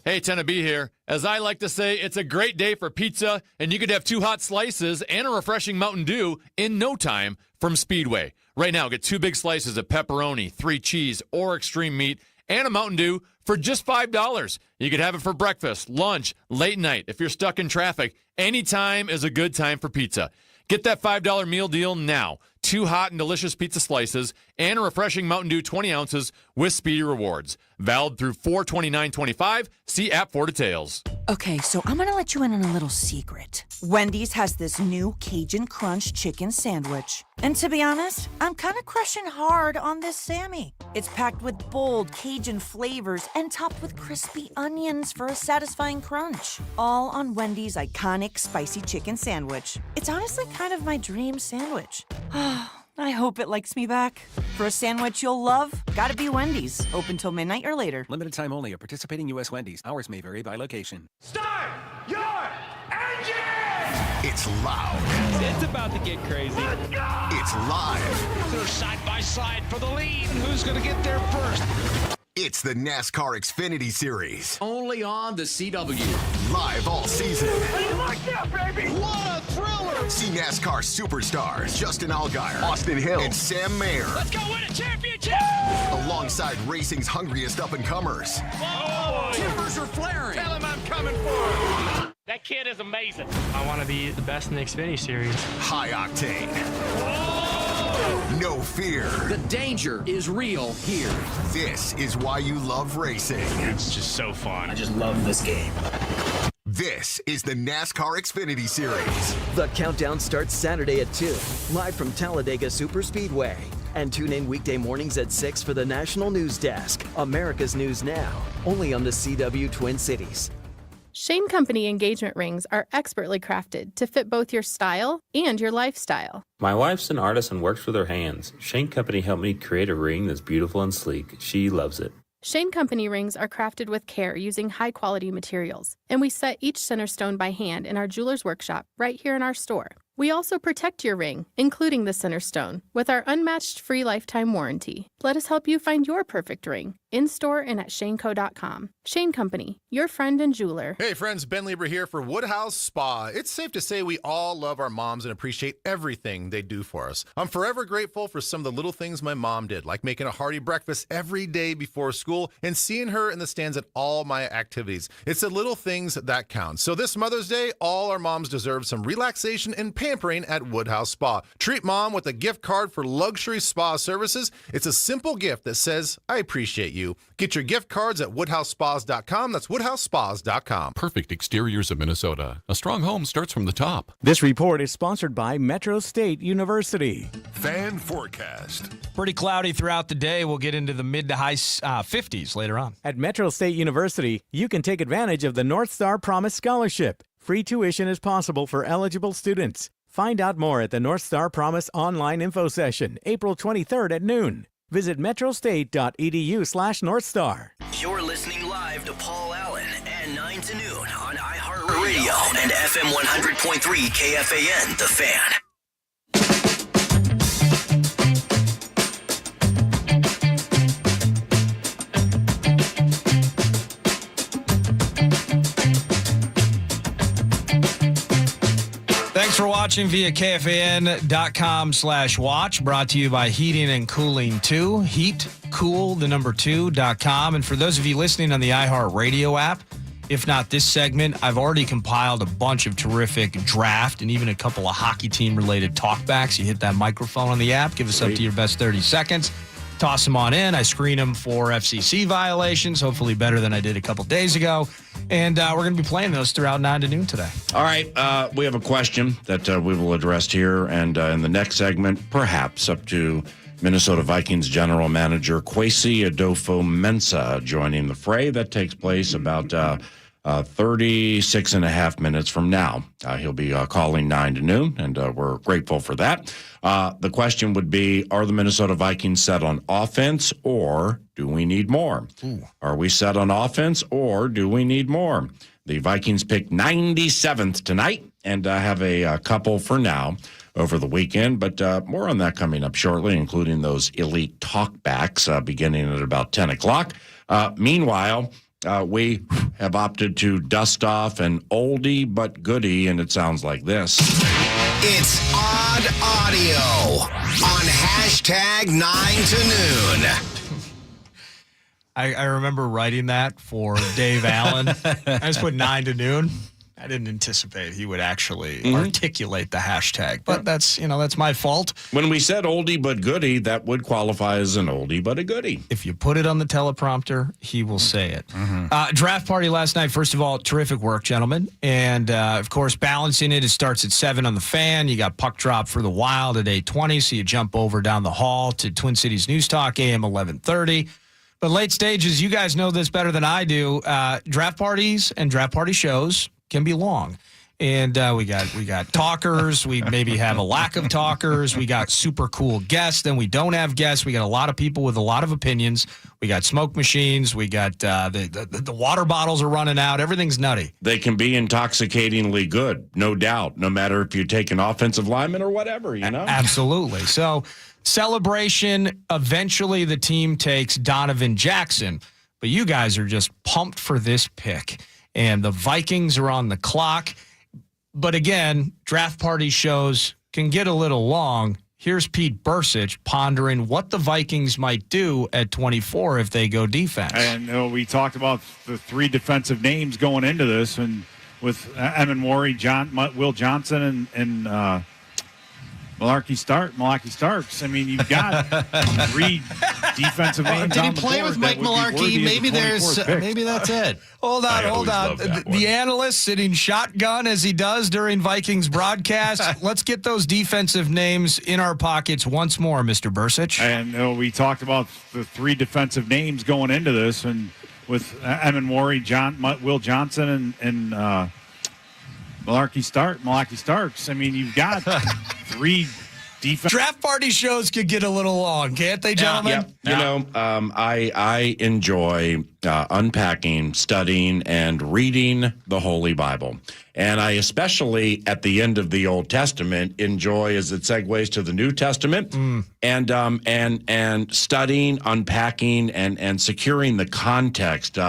Hey, Tennessee here. As I like to say, it's a great day for pizza, and you could have 2 hot slices and a refreshing Mountain Dew in no time from Speedway. Right now, get 2 big slices of pepperoni, 3 cheese, or extreme meat, and a Mountain Dew for just $5. You could have it for breakfast, lunch, late night. If you're stuck in traffic, any time is a good time for pizza. Get that $5 meal deal now. 2 hot and delicious pizza slices and a refreshing Mountain Dew 20 ounces with Speedy Rewards. Valid through 4/29/25. See app for details. Okay, so I'm going to let you in on a little secret. Wendy's has this new Cajun Crunch chicken sandwich. And to be honest, I'm kind of crushing hard on this Sammy. It's packed with bold Cajun flavors and topped with crispy onions for a satisfying crunch. All on Wendy's iconic spicy chicken sandwich. It's honestly kind of my dream sandwich. I hope it likes me back. For a sandwich you'll love, gotta be Wendy's. Open till midnight or later. Limited time only at participating U.S. Wendy's. Hours may vary by location. Start your engine! It's loud. It's about to get crazy. Let's go! It's live. They're side by side for the lead. Who's going to get there first? It's the NASCAR Xfinity Series. Only on the CW. Live all season. Hey, look out, baby! What a thriller! See NASCAR superstars Justin Allgaier, Austin Hill, and Sam Mayer. Let's go win a championship! Alongside racing's hungriest up-and-comers. Whoa! Timbers are flaring. Tell him I'm coming for him. That kid is amazing. I want to be the best in the Xfinity Series. High octane. No fear. The danger is real here. This is why you love racing. It's just so fun. I just love this game. This is the NASCAR Xfinity Series. The countdown starts Saturday at 2, live from Talladega Superspeedway. And tune in weekday mornings at 6 for the National News Desk, America's News Now, only on the CW Twin Cities. Shane Company engagement rings are expertly crafted to fit both your style and your lifestyle. My wife's an artist and works with her hands. Shane Company helped me create a ring that's beautiful and sleek. She loves it. Shane Company rings are crafted with care using high-quality materials, and we set each center stone by hand in our jeweler's workshop right here in our store. We also protect your ring, including the center stone, with our unmatched free lifetime warranty. Let us help you find your perfect ring, in-store and at shaneco.com. Shane Company, your friend and jeweler. Hey friends, Ben Lieber here for Woodhouse Spa. It's safe to say we all love our moms and appreciate everything they do for us. I'm forever grateful for some of the little things my mom did, like making a hearty breakfast every day before school and seeing her in the stands at all my activities. It's the little things that count. So this Mother's Day, all our moms deserve some relaxation and pampering at Woodhouse Spa. Treat mom with a gift card for luxury spa services. It's a simple gift that says, I appreciate you. Get your gift cards at woodhousespas.com. That's woodhousespas.com. Perfect exteriors of Minnesota. A strong home starts from the top. This report is sponsored by Metro State University. Fan forecast. Pretty cloudy throughout the day. We'll get into the mid to high 50s later on. At Metro State University, you can take advantage of the North Star Promise Scholarship. Free tuition is possible for eligible students. Find out more at the North Star Promise online info session, April 23rd at noon. Visit metrostate.edu/northstar. You're listening live to Paul Allen at 9 to noon on iHeartRadio and FM 100.3 KFAN, The Fan. Thanks for watching via KFAN.com/watch. Brought to you by Heating and Cooling 2. HeatCool2.com. And for those of you listening on the iHeartRadio app, if not this segment, I've already compiled a bunch of terrific draft and even a couple of hockey team-related talkbacks. You hit that microphone on the app. Give us up to your best 30 seconds. Toss them on in. I screen them for FCC violations, hopefully better than I did a couple days ago. And we're going to be playing those throughout 9 to noon today. All right. We have a question that we will address here. And in the next segment, perhaps up to Minnesota Vikings general manager Kwesi Adolfo-Mensah joining the fray. That takes place about 36 and a half minutes from now. He'll be calling 9 to noon, and we're grateful for that. The question would be, are the Minnesota Vikings set on offense, or do we need more? Are we set on offense, or do we need more? The Vikings picked 97th tonight, and have a couple for now over the weekend, but more on that coming up shortly, including those elite talkbacks beginning at about 10 o'clock. Meanwhile, we have opted to dust off an oldie but goodie, and it sounds like this. It's Odd Audio on hashtag 9 to noon. I remember writing that for Dave Allen. I just put 9 to noon. I didn't anticipate he would actually articulate the hashtag, but that's my fault. When we said oldie but goodie, that would qualify as an oldie but a goodie. If you put it on the teleprompter, he will say it. Draft party last night. First of all, terrific work, gentlemen. And, of course, balancing it starts at 7 on the Fan. You got puck drop for the Wild at 8:20, so you jump over down the hall to Twin Cities News Talk, AM 1130. But late stages, you guys know this better than I do. Draft parties and draft party shows can be long. And we got talkers. We maybe have a lack of talkers. We got super cool guests. Then we don't have guests. We got a lot of people with a lot of opinions. We got smoke machines. We got the water bottles are running out. Everything's nutty. They can be intoxicatingly good, no doubt, no matter if you take an offensive lineman or whatever, you know? Absolutely. So celebration, eventually the team takes Donovan Jackson. But you guys are just pumped for this pick. And the Vikings are on the clock. But again, draft party shows can get a little long. Here's Pete Bursich pondering what the Vikings might do at 24 if they go defense. And we talked about the three defensive names going into this, and with Evan Worry, Will Johnson, and Malarkey Starks. I mean, you've got 3 defensive names. Did he on the play board with that Mike would be Malarkey? worthy of Maybe the there's 24th pick. maybe that's it. Hold on. The analyst sitting shotgun as he does during Vikings broadcast. Let's get those defensive names in our pockets once more, Mr. Bursich. And we talked about the 3 defensive names going into this, and with Evan Worry, Will Johnson, and Malarkey Starks. I mean, you've got 3 defense. Draft party shows could get a little long, can't they, gentlemen? You know, I enjoy unpacking, studying, and reading the Holy Bible. And I especially, at the end of the Old Testament, enjoy as it segues to the New Testament, and studying, unpacking, and securing the context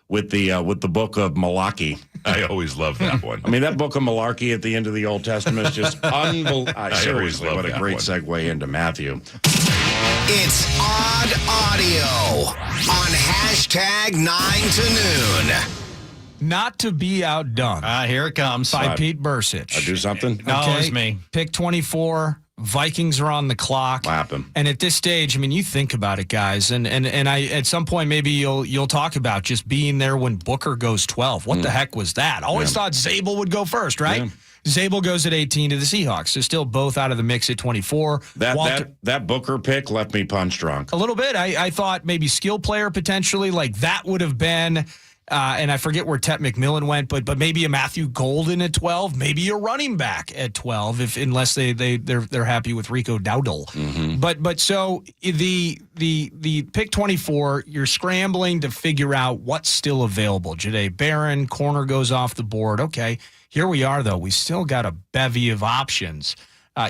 with the book of Malachi. I always love that one. I mean, that book of Malarkey at the end of the Old Testament is just unbelievable. Seriously, what a great segue into Matthew. It's Odd Audio on hashtag 9 to noon. Not to be outdone. Here it comes. By Pete Bursich. I do something? No, it's me. Pick 24. Vikings are on the clock. What happened? And at this stage, I mean, you think about it, guys, and I at some point maybe you'll talk about just being there when Booker goes 12. What the heck was that? Always thought Zabel would go first, right? Yeah. Zabel goes at 18 to the Seahawks. So still both out of the mix at 24. That Booker pick left me punch drunk. A little bit. I thought maybe skill player potentially, like that would have been. And I forget where Tet McMillan went, but maybe a Matthew Golden at 12, maybe a running back at 12, unless they're happy with Rico Dowdle. Mm-hmm. But so the pick 24, you're scrambling to figure out what's still available. Jahdae Barron, corner goes off the board. Okay, here we are though. We still got a bevy of options.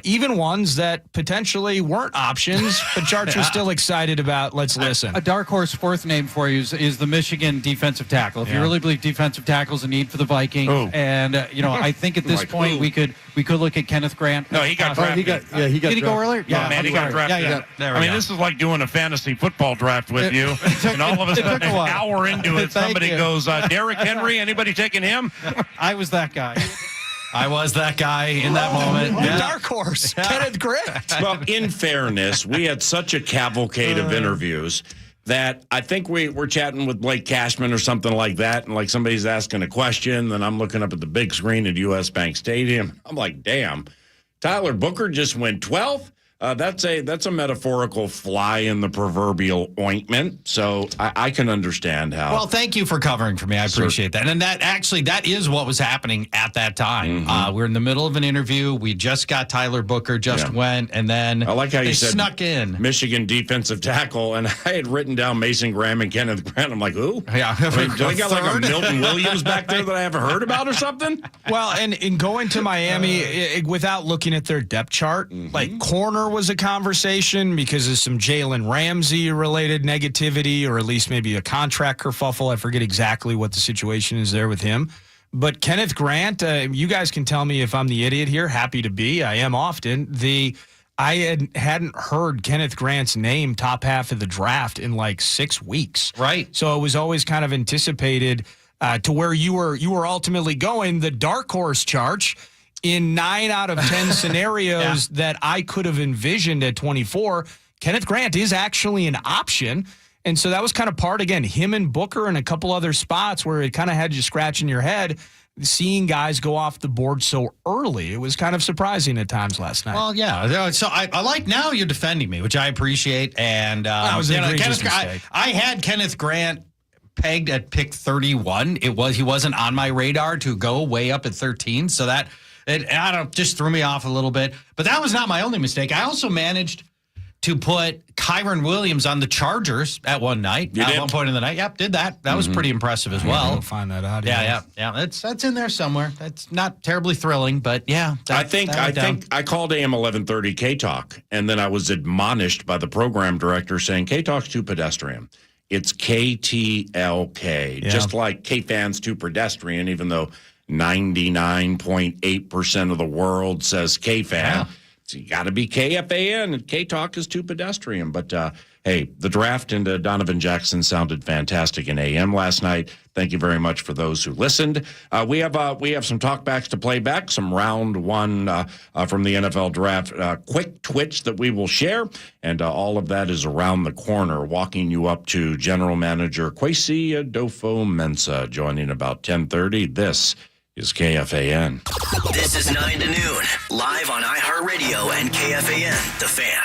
Even ones that potentially weren't options, but Charts was still excited about. Let's listen. A dark horse fourth name for you is the Michigan defensive tackle. If you really believe defensive tackle is a need for the Vikings, and I think at this point we could look at Kenneth Grant. No, he got drafted. Did he go earlier? Yeah, man, he got drafted. I mean, this is like doing a fantasy football draft with you, and all of a sudden, an hour into it, somebody goes, Derrick Henry, anybody taking him? I was that guy. I was that guy in that moment. Dark horse, Kenneth Grant. Well, in fairness, we had such a cavalcade of interviews that I think we're chatting with Blake Cashman or something like that, and like somebody's asking a question, then I'm looking up at the big screen at U.S. Bank Stadium. I'm like, damn, Tyler Booker just went 12th? That's a metaphorical fly in the proverbial ointment. So I can understand how. Well, thank you for covering for me. I appreciate that. And that is what was happening at that time. Mm-hmm. We're in the middle of an interview. We just got Tyler Booker, went, and then I like how you said snuck in. Michigan defensive tackle, and I had written down Mason Graham and Kenneth Grant. I'm like, who? Yeah. I mean, do I got like a Milton Williams back there that I haven't heard about or something? Well, and in going to Miami, without looking at their depth chart, like corner was a conversation because of some Jalen Ramsey related negativity, or at least maybe a contract kerfuffle. I forget exactly what the situation is there with him. But Kenneth Grant, you guys can tell me if I'm the idiot here. Happy to be. I am often. I hadn't heard Kenneth Grant's name top half of the draft in like 6 weeks. Right. So it was always kind of anticipated to where you were ultimately going, the dark horse charge. In 9 out of 10 scenarios that I could have envisioned at 24, Kenneth Grant is actually an option. And so that was kind of part, again, him and Booker and a couple other spots where it kind of had you scratching your head, seeing guys go off the board so early. It was kind of surprising at times last night. Well, yeah. So I like now you're defending me, which I appreciate. And that was an egregious mistake. I had Kenneth Grant pegged at pick 31. He wasn't on my radar to go way up at 13. So that... It just threw me off a little bit. But that was not my only mistake. I also managed to put Kyron Williams on the Chargers at one night. At one point in the night. Yep, did that. That was pretty impressive as well. I'll find that out. Yeah. That's in there somewhere. That's not terribly thrilling, but yeah. I think I called AM 1130 K-Talk, and then I was admonished by the program director saying K-Talk's too pedestrian. It's KTLK, just like KFAN's too pedestrian, even though 99.8% of the world says KFAN. So you got to be KFAN, and K-Talk is too pedestrian. But hey, the draft into Donovan Jackson sounded fantastic in AM last night. Thank you very much for those who listened. We have some talkbacks to play back, some round one from the NFL draft, quick twitch that we will share, and all of that is around the corner, walking you up to General Manager Kwesi Adofo-Mensah, joining about 10:30. This is KFAN. This is 9 to noon, live on iHeartRadio and KFAN, The Fan.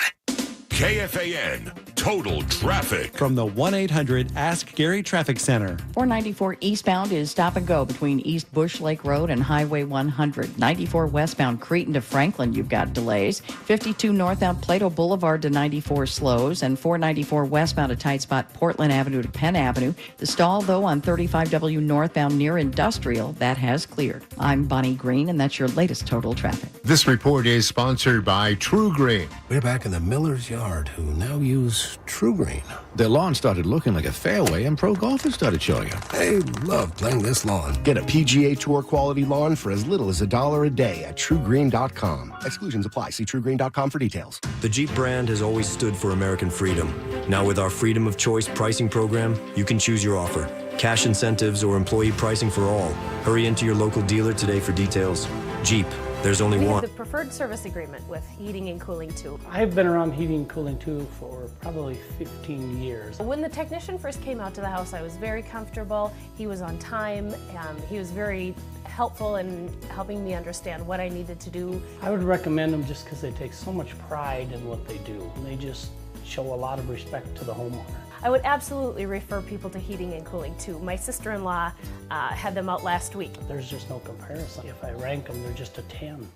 KFAN Total Traffic. From the 1-800-ASK-GARY Traffic Center. 494 eastbound is stop and go between East Bush Lake Road and Highway 100. 94 westbound Cretin to Franklin, you've got delays. 52 northbound Plato Boulevard to 94 slows. And 494 westbound a tight spot Portland Avenue to Penn Avenue. The stall, though, on 35W northbound near Industrial, that has cleared. I'm Bonnie Green, and that's your latest total traffic. This report is sponsored by True Green. We're back in the Miller's Yard, who now use True Green. Their lawn started looking like a fairway, and pro golfers started showing up. They love playing this lawn. Get a PGA Tour quality lawn for as little as $1 a day at TrueGreen.com. Exclusions apply. See TrueGreen.com for details. The Jeep brand has always stood for American freedom. Now with our Freedom of Choice pricing program, you can choose your offer. Cash incentives or employee pricing for all. Hurry into your local dealer today for details. Jeep. There's only one. The preferred service agreement with heating and cooling too. I've been around heating and cooling too for probably 15 years. When the technician first came out to the house, I was very comfortable. He was on time. He was very helpful in helping me understand what I needed to do. I would recommend them just because they take so much pride in what they do. And they just show a lot of respect to the homeowner. I would absolutely refer people to heating and cooling too. My sister-in-law had them out last week. There's just no comparison. If I rank them, they're just a 10.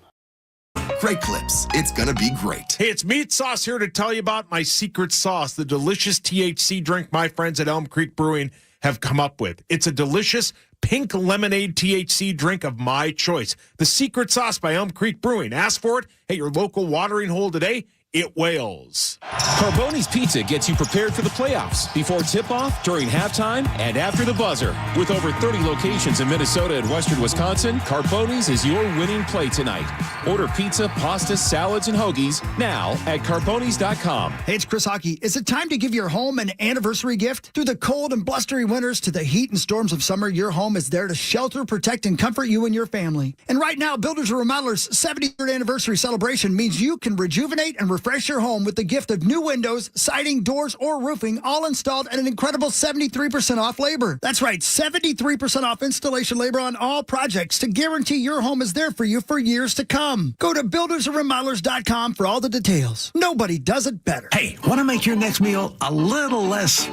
Great clips. It's going to be great. Hey, it's Meat Sauce here to tell you about my secret sauce, the delicious THC drink my friends at Elm Creek Brewing have come up with. It's a delicious pink lemonade THC drink of my choice. The secret sauce by Elm Creek Brewing. Ask for it at your local watering hole today. It wails. Carbone's Pizza gets you prepared for the playoffs before tip-off, during halftime, and after the buzzer. With over 30 locations in Minnesota and western Wisconsin, Carbone's is your winning play tonight. Order pizza, pasta, salads, and hoagies now at carbones.com. Hey, it's Chris Hockey. Is it time to give your home an anniversary gift? Through the cold and blustery winters to the heat and storms of summer, your home is there to shelter, protect, and comfort you and your family. And right now, Builders and Remodelers' 70th anniversary celebration means you can rejuvenate and refresh your home with the gift of new windows, siding, doors, or roofing, all installed at an incredible 73% off labor. That's right, 73% off installation labor on all projects to guarantee your home is there for you for years to come. Go to buildersandremodelers.com for all the details. Nobody does it better. Hey, want to make your next meal a little less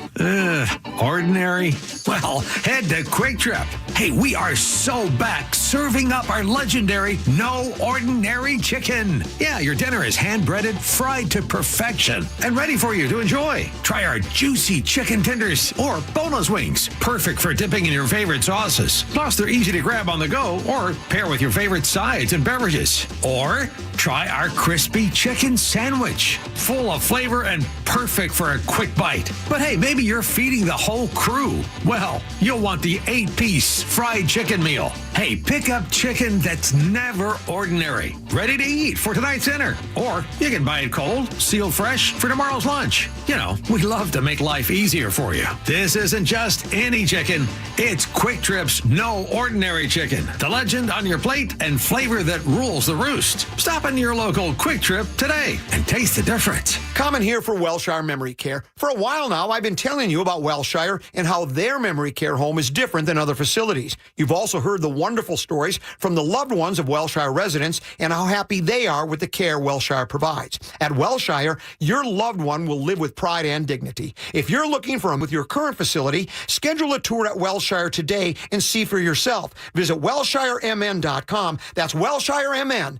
ordinary? Well, head to Quick Trip. Hey, we are so back serving up our legendary No Ordinary Chicken. Yeah, your dinner is hand-breaded, fried to perfection, and ready for you to enjoy. Try our juicy chicken tenders or boneless wings, perfect for dipping in your favorite sauces. Plus, they're easy to grab on the go or pair with your favorite sides and beverages. Or try our crispy chicken sandwich, full of flavor and perfect for a quick bite. But hey, maybe you're feeding the whole crew. Well, you'll want the 8-piece fried chicken meal. Hey, pick up chicken that's never ordinary, ready to eat for tonight's dinner. Or you can buy it cold, sealed fresh for tomorrow's lunch. You know, we love to make life easier for you. This isn't just any chicken. It's Quick Trip's No Ordinary Chicken. The legend on your plate and flavor that rules the roost. Stop in your local Quick Trip today and taste the difference. Common here for Wellshire Memory Care. For a while now, I've been telling you about Wellshire and how their memory care home is different than other facilities. You've also heard the wonderful stories from the loved ones of Wellshire residents and how happy they are with the care Wellshire provides. At Wellshire, your loved one will live with pride and dignity. If you're looking for them with your current facility, schedule a tour at Wellshire today and see for yourself. Visit WellshireMN.com. That's WellshireMN.com.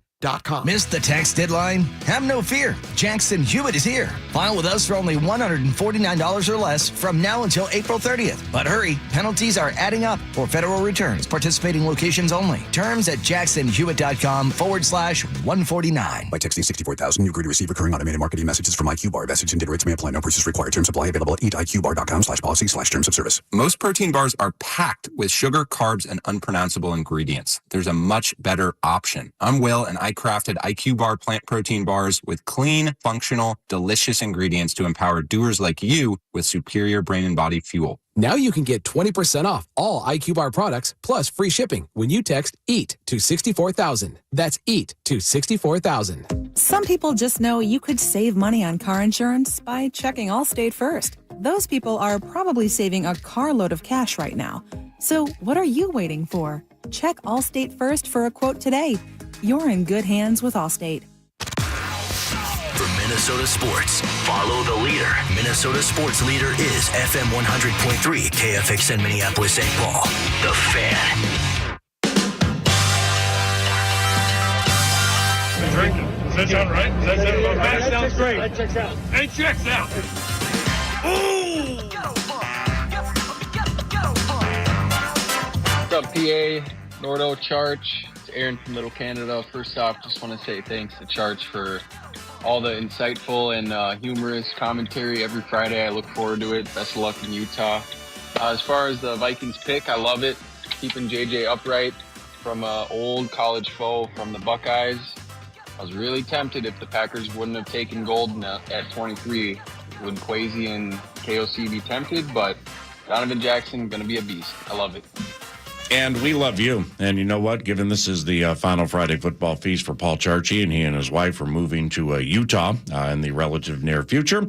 Missed the tax deadline? Have no fear. Jackson Hewitt is here. File with us for only $149 or less from now until April 30th. But hurry, penalties are adding up for federal returns. Participating locations only. Terms at jacksonhewitt.com/149. By texting 64,000, you agree to receive recurring automated marketing messages from IQ Bar. Message and data rates may apply. No purchase required. Terms apply. Available at eatiqbar.com/policy/terms of service. Most protein bars are packed with sugar, carbs, and unpronounceable ingredients. There's a much better option. I'm Will, and I I crafted IQ Bar plant protein bars with clean, functional, delicious ingredients to empower doers like you with superior brain and body fuel. Now you can get 20% off all IQ Bar products plus free shipping when you text EAT to 64,000. That's EAT to 64,000. Some people just know you could save money on car insurance by checking Allstate first. Those people are probably saving a carload of cash right now. So what are you waiting for? Check Allstate first for a quote today. You're in good hands with Allstate. For Minnesota sports, follow the leader. Minnesota sports leader is FM 100.3 KFXN Minneapolis St. Paul. The Fan. Drinking. Does that sound right? Does that sound about right? That sounds great. That checks out. It checks out. Ooh! What's up, PA? Nordo Charge. It's Aaron from Little Canada. First off, just want to say thanks to Charge for all the insightful and humorous commentary every Friday. I look forward to it. Best of luck in Utah. As far as the Vikings pick, I love it. Keeping JJ upright from an old college foe from the Buckeyes. I was really tempted if the Packers wouldn't have taken Golden at 23. Would Kwesi and KOC be tempted? But Donovan Jackson, going to be a beast. I love it. And we love you. And you know what? Given this is the final Friday football feast for Paul Charchi, and he and his wife are moving to Utah in the relative near future,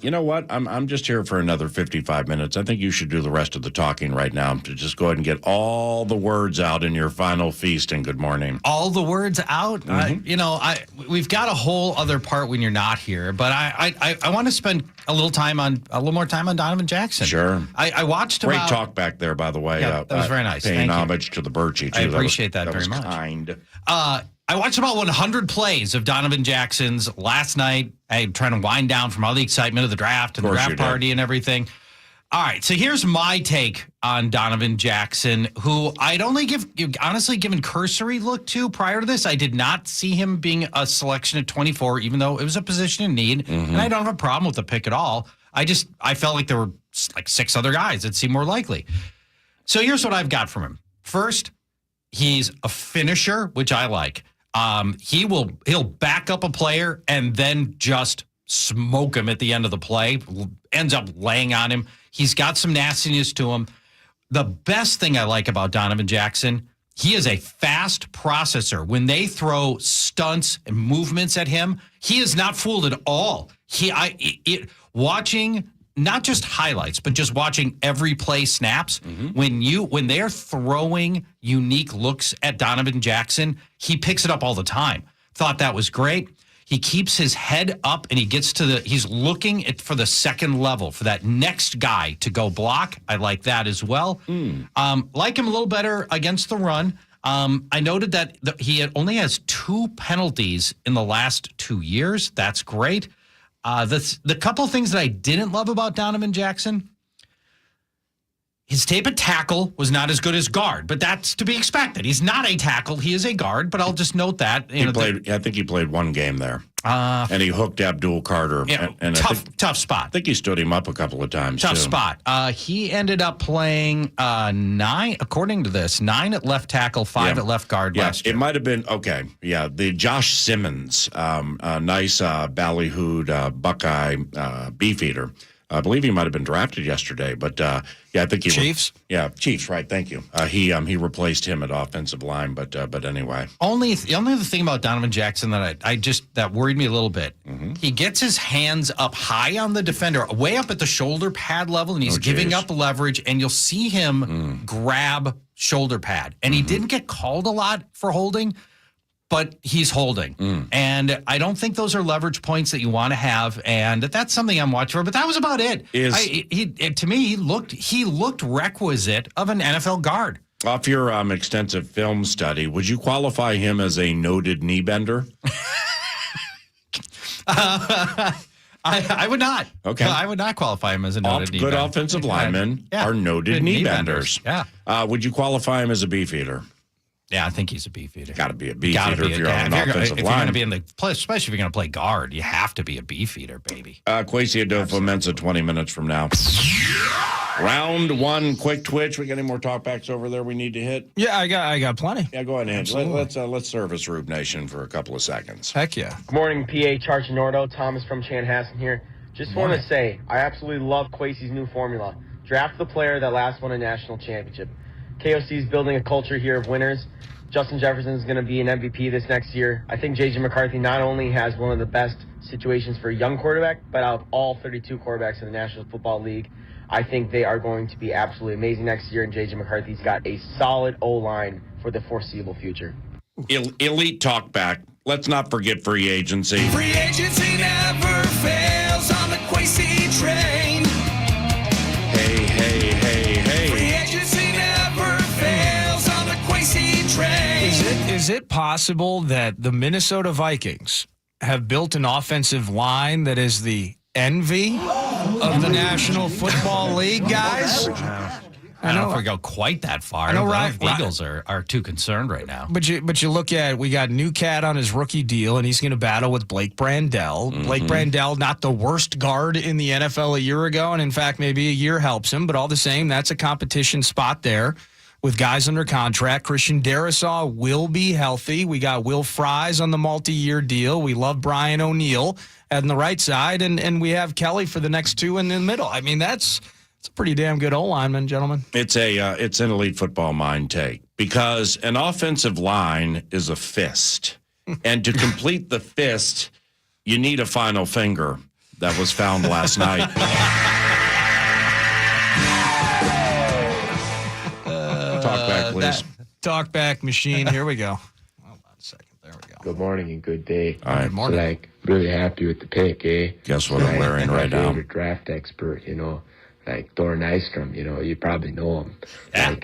you know what? I'm just here for another 55 minutes. I think you should do the rest of the talking right now. To just go ahead and get all the words out in your final feast. And good morning. All the words out. Mm-hmm. We've got a whole other part when you're not here, but I want to spend a little more time on Donovan Jackson. Sure. I watched great talk back there, by the way. Yeah, that was very nice. Paying Thank homage you. to the Birchie, too. I appreciate that very much. Kind. I watched about 100 plays of Donovan Jackson's last night. I'm trying to wind down from all the excitement of the draft and the draft party and everything. All right, so here's my take on Donovan Jackson, who I'd only honestly given cursory look to prior to this. I did not see him being a selection at 24, even though it was a position in need, and I don't have a problem with the pick at all. I felt like there were like 6 other guys that seemed more likely. So here's what I've got from him. First, he's a finisher, which I like. He'll back up a player and then just smoke him at the end of the play. Ends up laying on him. He's got some nastiness to him. The best thing I like about Donovan Jackson, he is a fast processor. When they throw stunts and movements at him, he is not fooled at all. Watching not just highlights, but just watching every play snaps. When they're throwing unique looks at Donovan Jackson, he picks it up all the time. Thought that was great. He keeps his head up and he's looking for the second level for that next guy to go block. I like that as well. Like him a little better against the run. I noted that he only has 2 penalties in the last 2 years. That's great. The couple of things that I didn't love about Donovan Jackson, his tape at tackle was not as good as guard, but that's to be expected. He's not a tackle. He is a guard, but I'll just note that. I think he played 1 game there. And he hooked Abdul Carter. Yeah, and tough spot. I think he stood him up a couple of times, Tough too. spot. He ended up playing 9, according to this, 9 at left tackle, 5 at left guard last year. It might have been, okay, yeah, the Josh Simmons, nice ballyhooed Buckeye beefeater. I believe he might have been drafted yesterday, but I think he Chiefs. Chiefs, right? Thank you. He replaced him at offensive line, but anyway. The only other thing about Donovan Jackson that that worried me a little bit. He gets his hands up high on the defender, way up at the shoulder pad level, and he's giving up leverage. And you'll see him grab shoulder pad, and he didn't get called a lot for holding. But he's holding. And I don't think those are leverage points that you want to have. And that's something I'm watching for. But that was about it. To me, he looked requisite of an NFL guard. Off your extensive film study, would you qualify him as a noted knee bender? I would not. Okay. I would not qualify him as a noted knee bender. Good offensive linemen are noted knee benders. Yeah. Would you qualify him as a beefeater? Yeah, I think he's a beefeater. Got to be a beefeater if you're on an offensive line. If you're going to be in the play, especially if you're going to play guard, you have to be a beefeater, baby. Kwesi Adolfo-Mensah, 20 minutes from now. Round one, quick twitch. We got any more talkbacks over there we need to hit? Yeah, I got plenty. Yeah, go ahead and let's service Rube Nation for a couple of seconds. Heck yeah. Good morning, PA, Charge and Nordo. Thomas from Chanhassen here. Just want to say, I absolutely love Kwesi's new formula. Draft the player that last won a national championship. KOC is building a culture here of winners. Justin Jefferson is going to be an MVP this next year. I think J.J. McCarthy not only has one of the best situations for a young quarterback, but out of all 32 quarterbacks in the National Football League, I think they are going to be absolutely amazing next year, and J.J. McCarthy's got a solid O-line for the foreseeable future. Elite talkback. Let's not forget free agency. Free agency never fails on the Kwesi train. Hey, hey, hey, hey. Free agency never fails on the Kwesi train. Is it possible that the Minnesota Vikings have built an offensive line that is the envy of the National Football League, guys? I don't know if we go quite that far. I know, right? The Eagles are too concerned right now. But you look at, we got New Cat on his rookie deal, and he's going to battle with Blake Brandel. Mm-hmm. Blake Brandel, not the worst guard in the NFL a year ago, and in fact, maybe a year helps him. But all the same, that's a competition spot there with guys under contract. Christian Darrisaw will be healthy. We got Will Fries on the multi-year deal. We love Brian O'Neill on the right side, and we have Kelly for the next two in the middle. I mean, it's a pretty damn good O-lineman, gentlemen. It's an elite football mind take because an offensive line is a fist. And to complete the fist, you need a final finger that was found last night. Talk back, please. Talkback machine. Here we go. Hold on a second. There we go. Good morning and good day. All right. Good morning. So, really happy with the pick, eh? Guess what I'm wearing right now? My favorite draft expert, Thor Nystrom, you probably know him. Yeah.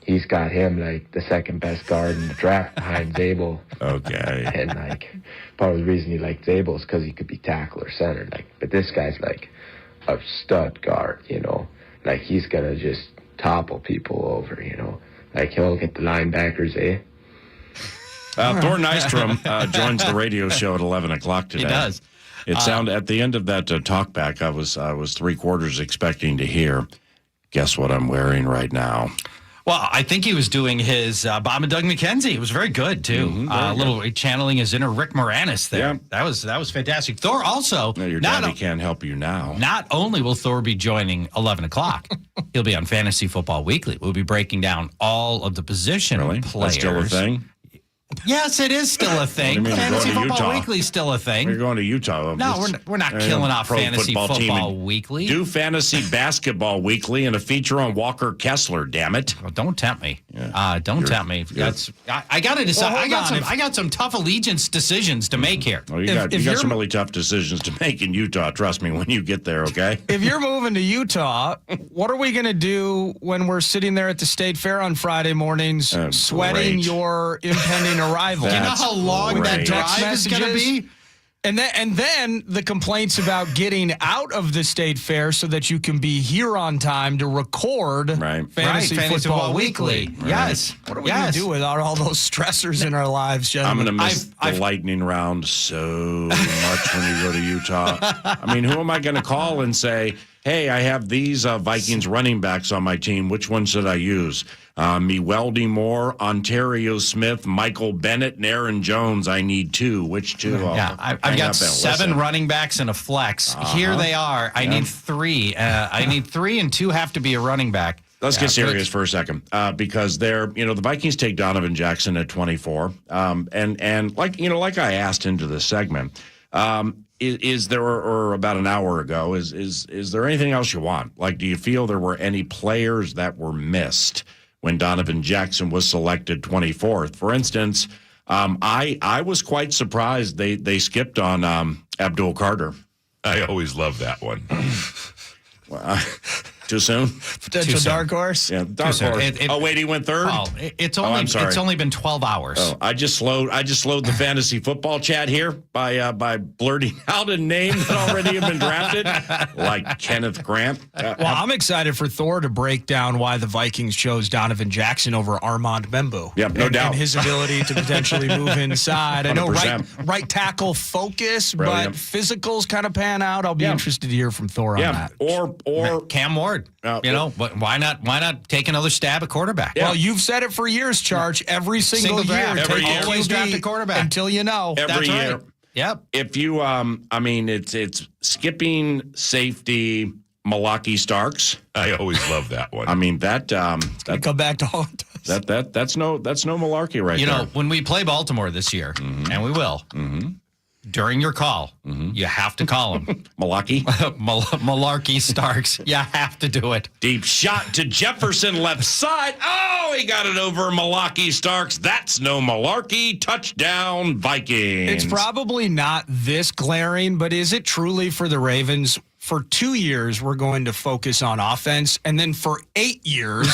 He's got him the second best guard in the draft behind Zabel. Okay. And part of the reason he liked Zabel is because he could be tackle or center. But this guy's a stud guard, he's gonna just topple people over, he'll get the linebackers, eh? Thor Nystrom joins the radio show at 11 o'clock today. He does. It sounded at the end of that talkback, I was three-quarters expecting to hear, guess what I'm wearing right now? Well, I think he was doing his Bob and Doug McKenzie. It was very good, too. A little channeling his inner Rick Moranis there. Yeah. That was fantastic. Thor also... No, your daddy can't help you now. Not only will Thor be joining 11 o'clock, he'll be on Fantasy Football Weekly. We'll be breaking down all of the position players. That's still a thing? Yes, it is still a thing. Fantasy Football Weekly is still a thing. We're going to Utah. No, we're not killing off Fantasy Football Weekly. Do Fantasy Basketball Weekly and a feature on Walker Kessler, damn it. Well, don't tempt me. Don't tempt me. I got to decide. I got some tough allegiance decisions to make here. Well, you got some really tough decisions to make in Utah. Trust me when you get there, okay? If you're moving to Utah, what are we going to do when we're sitting there at the State Fair on Friday mornings sweating your impending arrival? You know how long that drive is going to be? And then the complaints about getting out of the State Fair so that you can be here on time to record Fantasy Football Weekly. Right. Yes. What are we going to do without all those stressors in our lives, gentlemen? I'm going to miss the lightning round so much when you go to Utah. I mean, who am I going to call and say, hey, I have these Vikings running backs on my team. Which one should I use? Weldy Moore, Ontario Smith, Michael Bennett, and Aaron Jones. I need two. Which two? I've got 7 running backs and a flex. Here they are. I need 3. I need 3, and 2 have to be a running back. Let's get serious for a second, because the Vikings take Donovan Jackson at 24, and like I asked into the segment. Is there, or about an hour ago, is there anything else you want? Do you feel there were any players that were missed when Donovan Jackson was selected 24th? For instance, I was quite surprised they skipped on Abdul Carter. I always love that one. Too soon? Potential dark horse? Yeah, dark horse. Wait, he went third? Oh, it's only been 12 hours. Oh, I just slowed the fantasy football chat here by blurting out a name that already had been drafted, like Kenneth Grant. Well, I'm excited for Thor to break down why the Vikings chose Donovan Jackson over Armand Bembo. Yep, no doubt. And his ability to potentially move inside. 100%. I know right tackle focus, Brilliant. but physicals kind of pan out. I'll be interested to hear from Thor on that. Or Cam Ward. board. Why not take another stab at quarterback? Well, you've said it for years, Charge. Every single year. draft. Every year. Always draft a quarterback. Until you know. Every year. Right. Yep. If you, it's skipping safety Malaki Starks. I always love that one. I mean, that come back to haunt us. That's no malarkey right there. You know, when we play Baltimore this year, and we will, during your call, you have to call him. Malaki? Malarkey Starks. You have to do it. Deep shot to Jefferson left side. Oh, he got it over Malaki Starks. That's no malarkey. Touchdown, Vikings. It's probably not this glaring, but is it truly for the Ravens? For 2 years, we're going to focus on offense, and then for 8 years,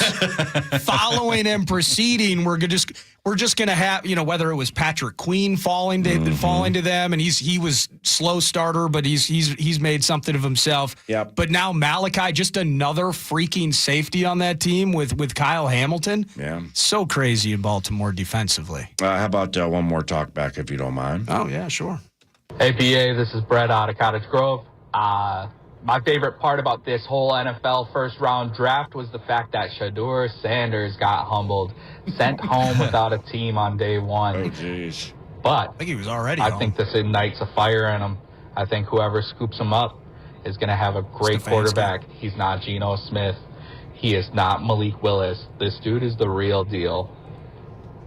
following and preceding, we're just going to have, whether it was Patrick Queen falling to them, and he was slow starter, but he's made something of himself. Yep. But now Malachi, just another freaking safety on that team with Kyle Hamilton. Yeah. So crazy in Baltimore defensively. How about one more talk back, if you don't mind? Oh yeah, sure. Hey PA, this is Brett out of Cottage Grove. My favorite part about this whole NFL first-round draft was the fact that Shedeur Sanders got humbled, sent home without a team on day one. Oh, jeez. But I think he was already I home. think this ignites a fire in him. I think whoever scoops him up is going to have a great Stefanski. quarterback. He's not Geno Smith. He is not Malik Willis. This dude is the real deal.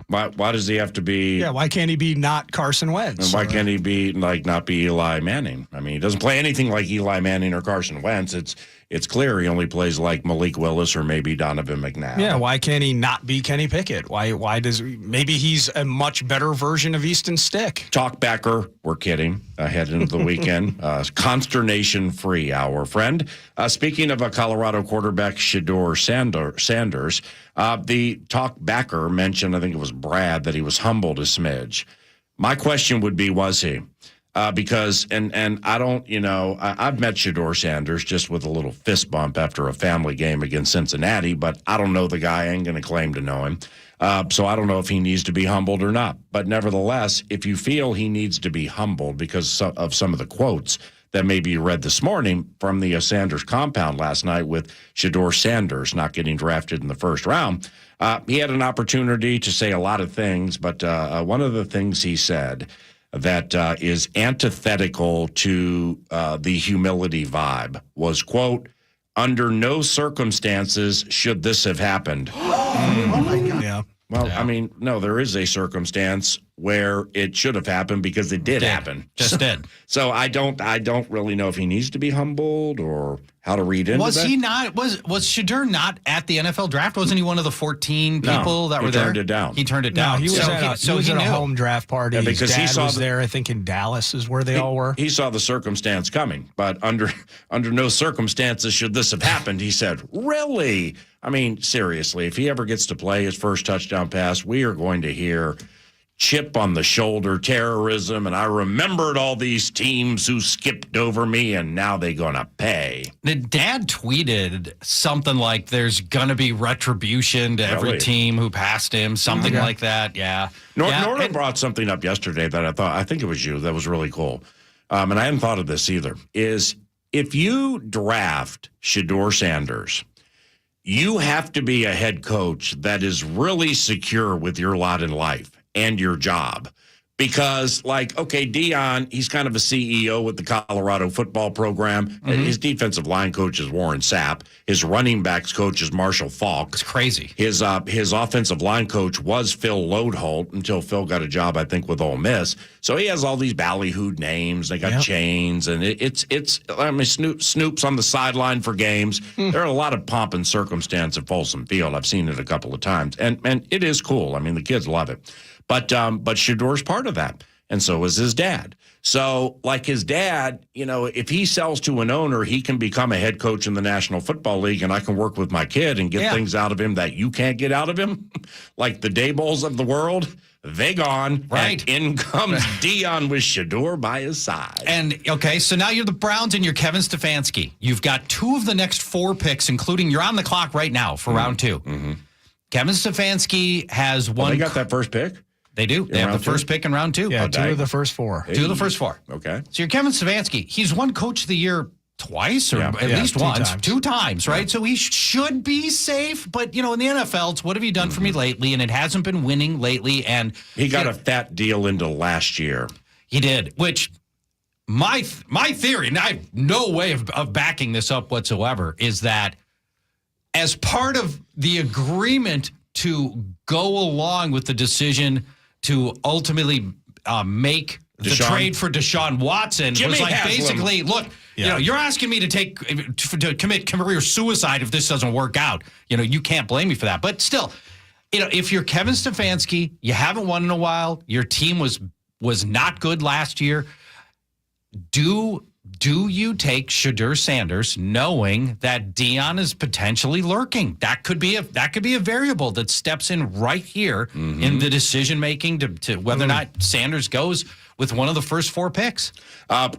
Why does he have to be? Yeah, why can't he be not Carson Wentz? And why can't he be not be Eli Manning? I mean, he doesn't play anything like Eli Manning or Carson Wentz. It's clear he only plays like Malik Willis or maybe Donovan McNabb. Yeah, why can't he not be Kenny Pickett? Why does maybe he's a much better version of Easton Stick? Talkbacker, we're kidding. Head into the weekend, consternation-free hour, friend. Speaking of a Colorado quarterback, Shedeur Sanders, the talkbacker mentioned, I think it was Brad, that he was humbled a smidge. My question would be, was he? Because I don't, I've met Shedeur Sanders just with a little fist bump after a family game against Cincinnati, but I don't know the guy. I ain't going to claim to know him. So I don't know if he needs to be humbled or not. But nevertheless, if you feel he needs to be humbled because of some of the quotes that maybe you read this morning from the Sanders compound last night with Shedeur Sanders not getting drafted in the first round, he had an opportunity to say a lot of things, but one of the things he said that is antithetical to the humility vibe was, quote, "Under no circumstances should this have happened." Oh my God. Yeah. Well, I mean, no, there is a circumstance where it should have happened because it did happen. Just did. So I don't really know if he needs to be humbled or how to read into Was that. he not? Was Shedeur not at the NFL draft? Wasn't he one of the 14 people that were there? He turned it down. He turned it down. No, he was at a home draft party. Yeah, because His he dad saw was there, I think, in Dallas is where they all were. He saw the circumstance coming, but under no circumstances should this have happened, he said. Really? I mean, seriously, if he ever gets to play his first touchdown pass, we are going to hear chip on the shoulder terrorism, and I remembered all these teams who skipped over me, and now they're going to pay. The dad tweeted something like there's going to be retribution to every team who passed him, something like that. Yeah. Norda brought something up yesterday that I think it was you, that was really cool. And I hadn't thought of this either, is if you draft Shedeur Sanders, you have to be a head coach that is really secure with your lot in life and your job. Because, okay, Dion, he's kind of a CEO with the Colorado football program. His defensive line coach is Warren Sapp. His running backs coach is Marshall Falk. It's crazy. His offensive line coach was Phil Lodeholt until Phil got a job, I think, with Ole Miss. So he has all these ballyhooed names. They got chains, and Snoop's on the sideline for games. There are a lot of pomp and circumstance at Folsom Field. I've seen it a couple of times, and it is cool. I mean, the kids love it. But Shedeur's part of that, and so is his dad. So, like his dad, if he sells to an owner, he can become a head coach in the National Football League, and I can work with my kid and get things out of him that you can't get out of him, like the Daybowls of the world. They gone. Right. And in comes Dion with Shedeur by his side. And, okay, so now you're the Browns and you're Kevin Stefanski. You've got 2 of the next 4 picks, including you're on the clock right now for round 2. Mm-hmm. Kevin Stefanski has one. They got that first pick? They do. They have the first pick in round 2. Yeah, 2 of the first 4. 2 of the first 4. Okay. So you're Kevin Stefanski. He's won Coach of the Year twice or at least once, two times, right? So he should be safe. But, in the NFL, it's what have you done for me lately? And it hasn't been winning lately. And he got a fat deal into last year. He did, which my theory, and I have no way of backing this up whatsoever, is that as part of the agreement to go along with the decision to ultimately make the trade for Deshaun Watson, was like basically, look, you're asking me to commit career suicide if this doesn't work out. You can't blame me for that. But still, if you're Kevin Stefanski, you haven't won in a while. Your team was not good last year. Do you take Shedeur Sanders, knowing that Deion is potentially lurking? That could be a variable that steps in right here in the decision making to whether or not Sanders goes with one of the first 4 picks.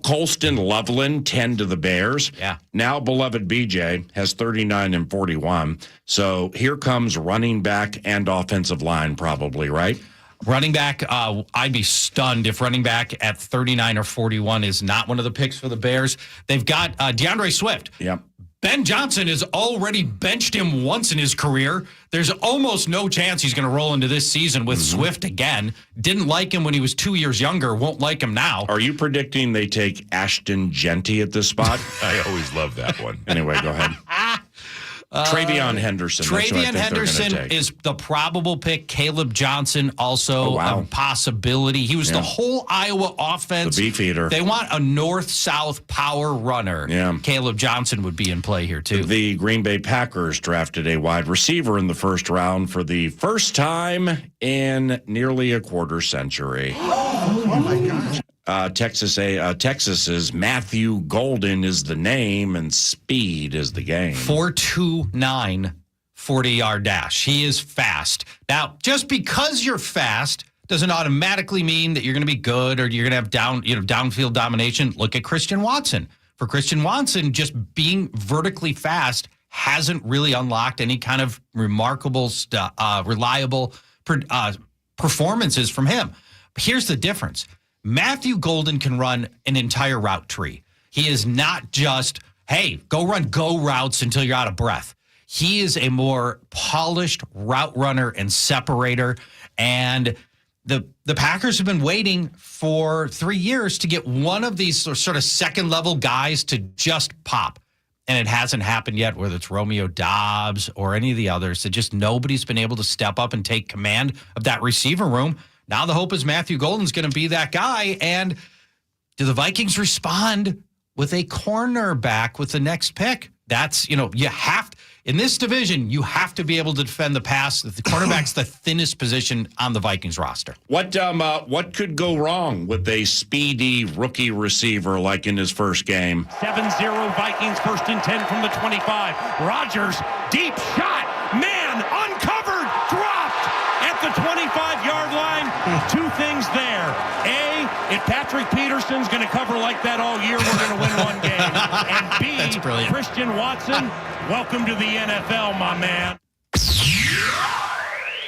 Colston Loveland, 10 to the Bears. Yeah. Now beloved BJ has 39 and 41. So here comes running back and offensive line probably, right? Running back, I'd be stunned if running back at 39 or 41 is not one of the picks for the Bears. They've got DeAndre Swift. Yep. Ben Johnson has already benched him once in his career. There's almost no chance he's going to roll into this season with Swift again. Didn't like him when he was 2 years younger. Won't like him now. Are you predicting they take Ashton Genty at this spot? I always love that one. Anyway, go ahead. Travion Henderson. Travion Henderson is the probable pick. Caleb Johnson also a possibility. He was the whole Iowa offense. The beef eater. They want a north-south power runner. Yeah. Caleb Johnson would be in play here, too. The Green Bay Packers drafted a wide receiver in the first round for the first time in nearly a quarter century. Oh my gosh. Texas's Matthew Golden is the name and speed is the game. 4.29 40-yard dash. He is fast. Now, just because you're fast doesn't automatically mean that you're going to be good or you're going to have downfield domination. Look at Christian Watson. For Christian Watson, just being vertically fast hasn't really unlocked any kind of remarkable, reliable performances from him. But here's the difference. Matthew Golden can run an entire route tree. He is not just, hey, go run go routes until you're out of breath. He is a more polished route runner and separator. And the Packers have been waiting for 3 years to get one of these sort of second-level guys to just pop. And it hasn't happened yet, whether it's Romeo Doubs or any of the others. That just nobody's been able to step up and take command of that receiver room. Now the hope is Matthew Golden's going to be that guy. And do the Vikings respond with a cornerback with the next pick? That's, you have to, in this division, you have to be able to defend the pass. The cornerback's the thinnest position on the Vikings roster. What could go wrong with a speedy rookie receiver like in his first game? 7-0 Vikings, 1st and 10 from the 25. Rodgers, deep shot. Man, uncovered, dropped at the 25-yard line. 2 things there. A, if Patrick Peterson's going to cover like that all year, we're going to win one game. And B, that's brilliant. Christian Watson, welcome to the NFL, my man.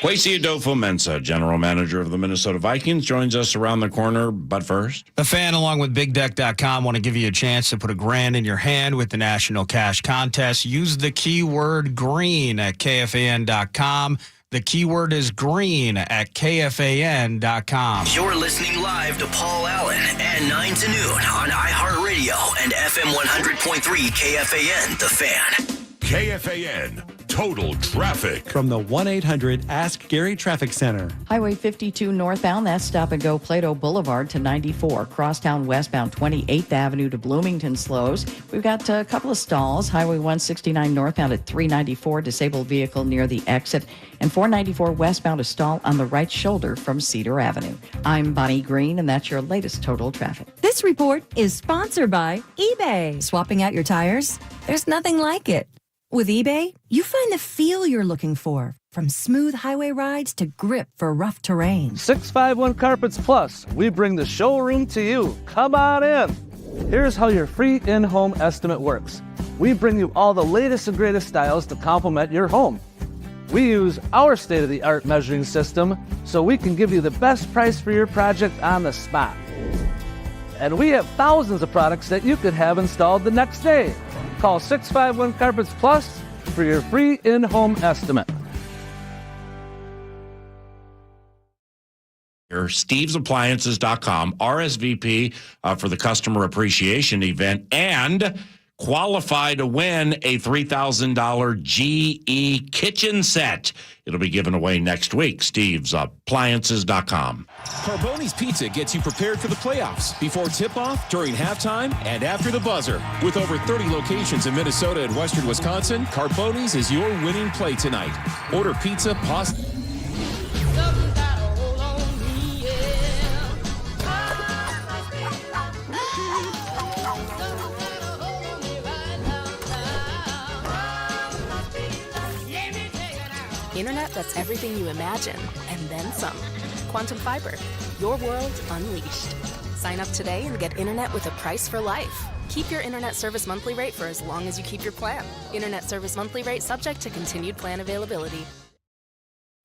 Kwesi Adofo-Mensah, general manager of the Minnesota Vikings, joins us around the corner. But first, The Fan, along with BigDeck.com, want to give you a chance to put $1,000 in your hand with the National Cash Contest. Use the keyword green at KFAN.com. The keyword is green at KFAN.com. You're listening live to Paul Allen at 9 to noon on iHeartRadio and FM 100.3 KFAN, The Fan. KFAN, Total Traffic. From the 1-800-ASK-GARY Traffic Center. Highway 52 northbound, that's stop and go Plato Boulevard to 94. Crosstown westbound 28th Avenue to Bloomington slows. We've got a couple of stalls. Highway 169 northbound at 394, disabled vehicle near the exit. And 494 westbound, a stall on the right shoulder from Cedar Avenue. I'm Bonnie Green, and that's your latest total traffic. This report is sponsored by eBay. Swapping out your tires? There's nothing like it. With eBay, you find the feel you're looking for, from smooth highway rides to grip for rough terrain. 651 Carpets Plus, we bring the showroom to you. Come on in. Here's how your free in-home estimate works. We bring you all the latest and greatest styles to complement your home. We use our state-of-the-art measuring system so we can give you the best price for your project on the spot. And we have thousands of products that you could have installed the next day. Call 651 Carpets Plus for your free in-home estimate. StevesAppliances.com, RSVP for the customer appreciation event, and qualify to win a $3,000 GE kitchen set. It'll be given away next week. StevesAppliances.com. Carboni's Pizza gets you prepared for the playoffs before tip-off, during halftime, and after the buzzer. With over 30 locations in Minnesota and western Wisconsin, Carboni's is your winning play tonight. Order pizza, pasta. Internet that's everything you imagine, and then some. Quantum Fiber, your world unleashed. Sign up today and get internet with a price for life. Keep your internet service monthly rate for as long as you keep your plan. Internet service monthly rate subject to continued plan availability.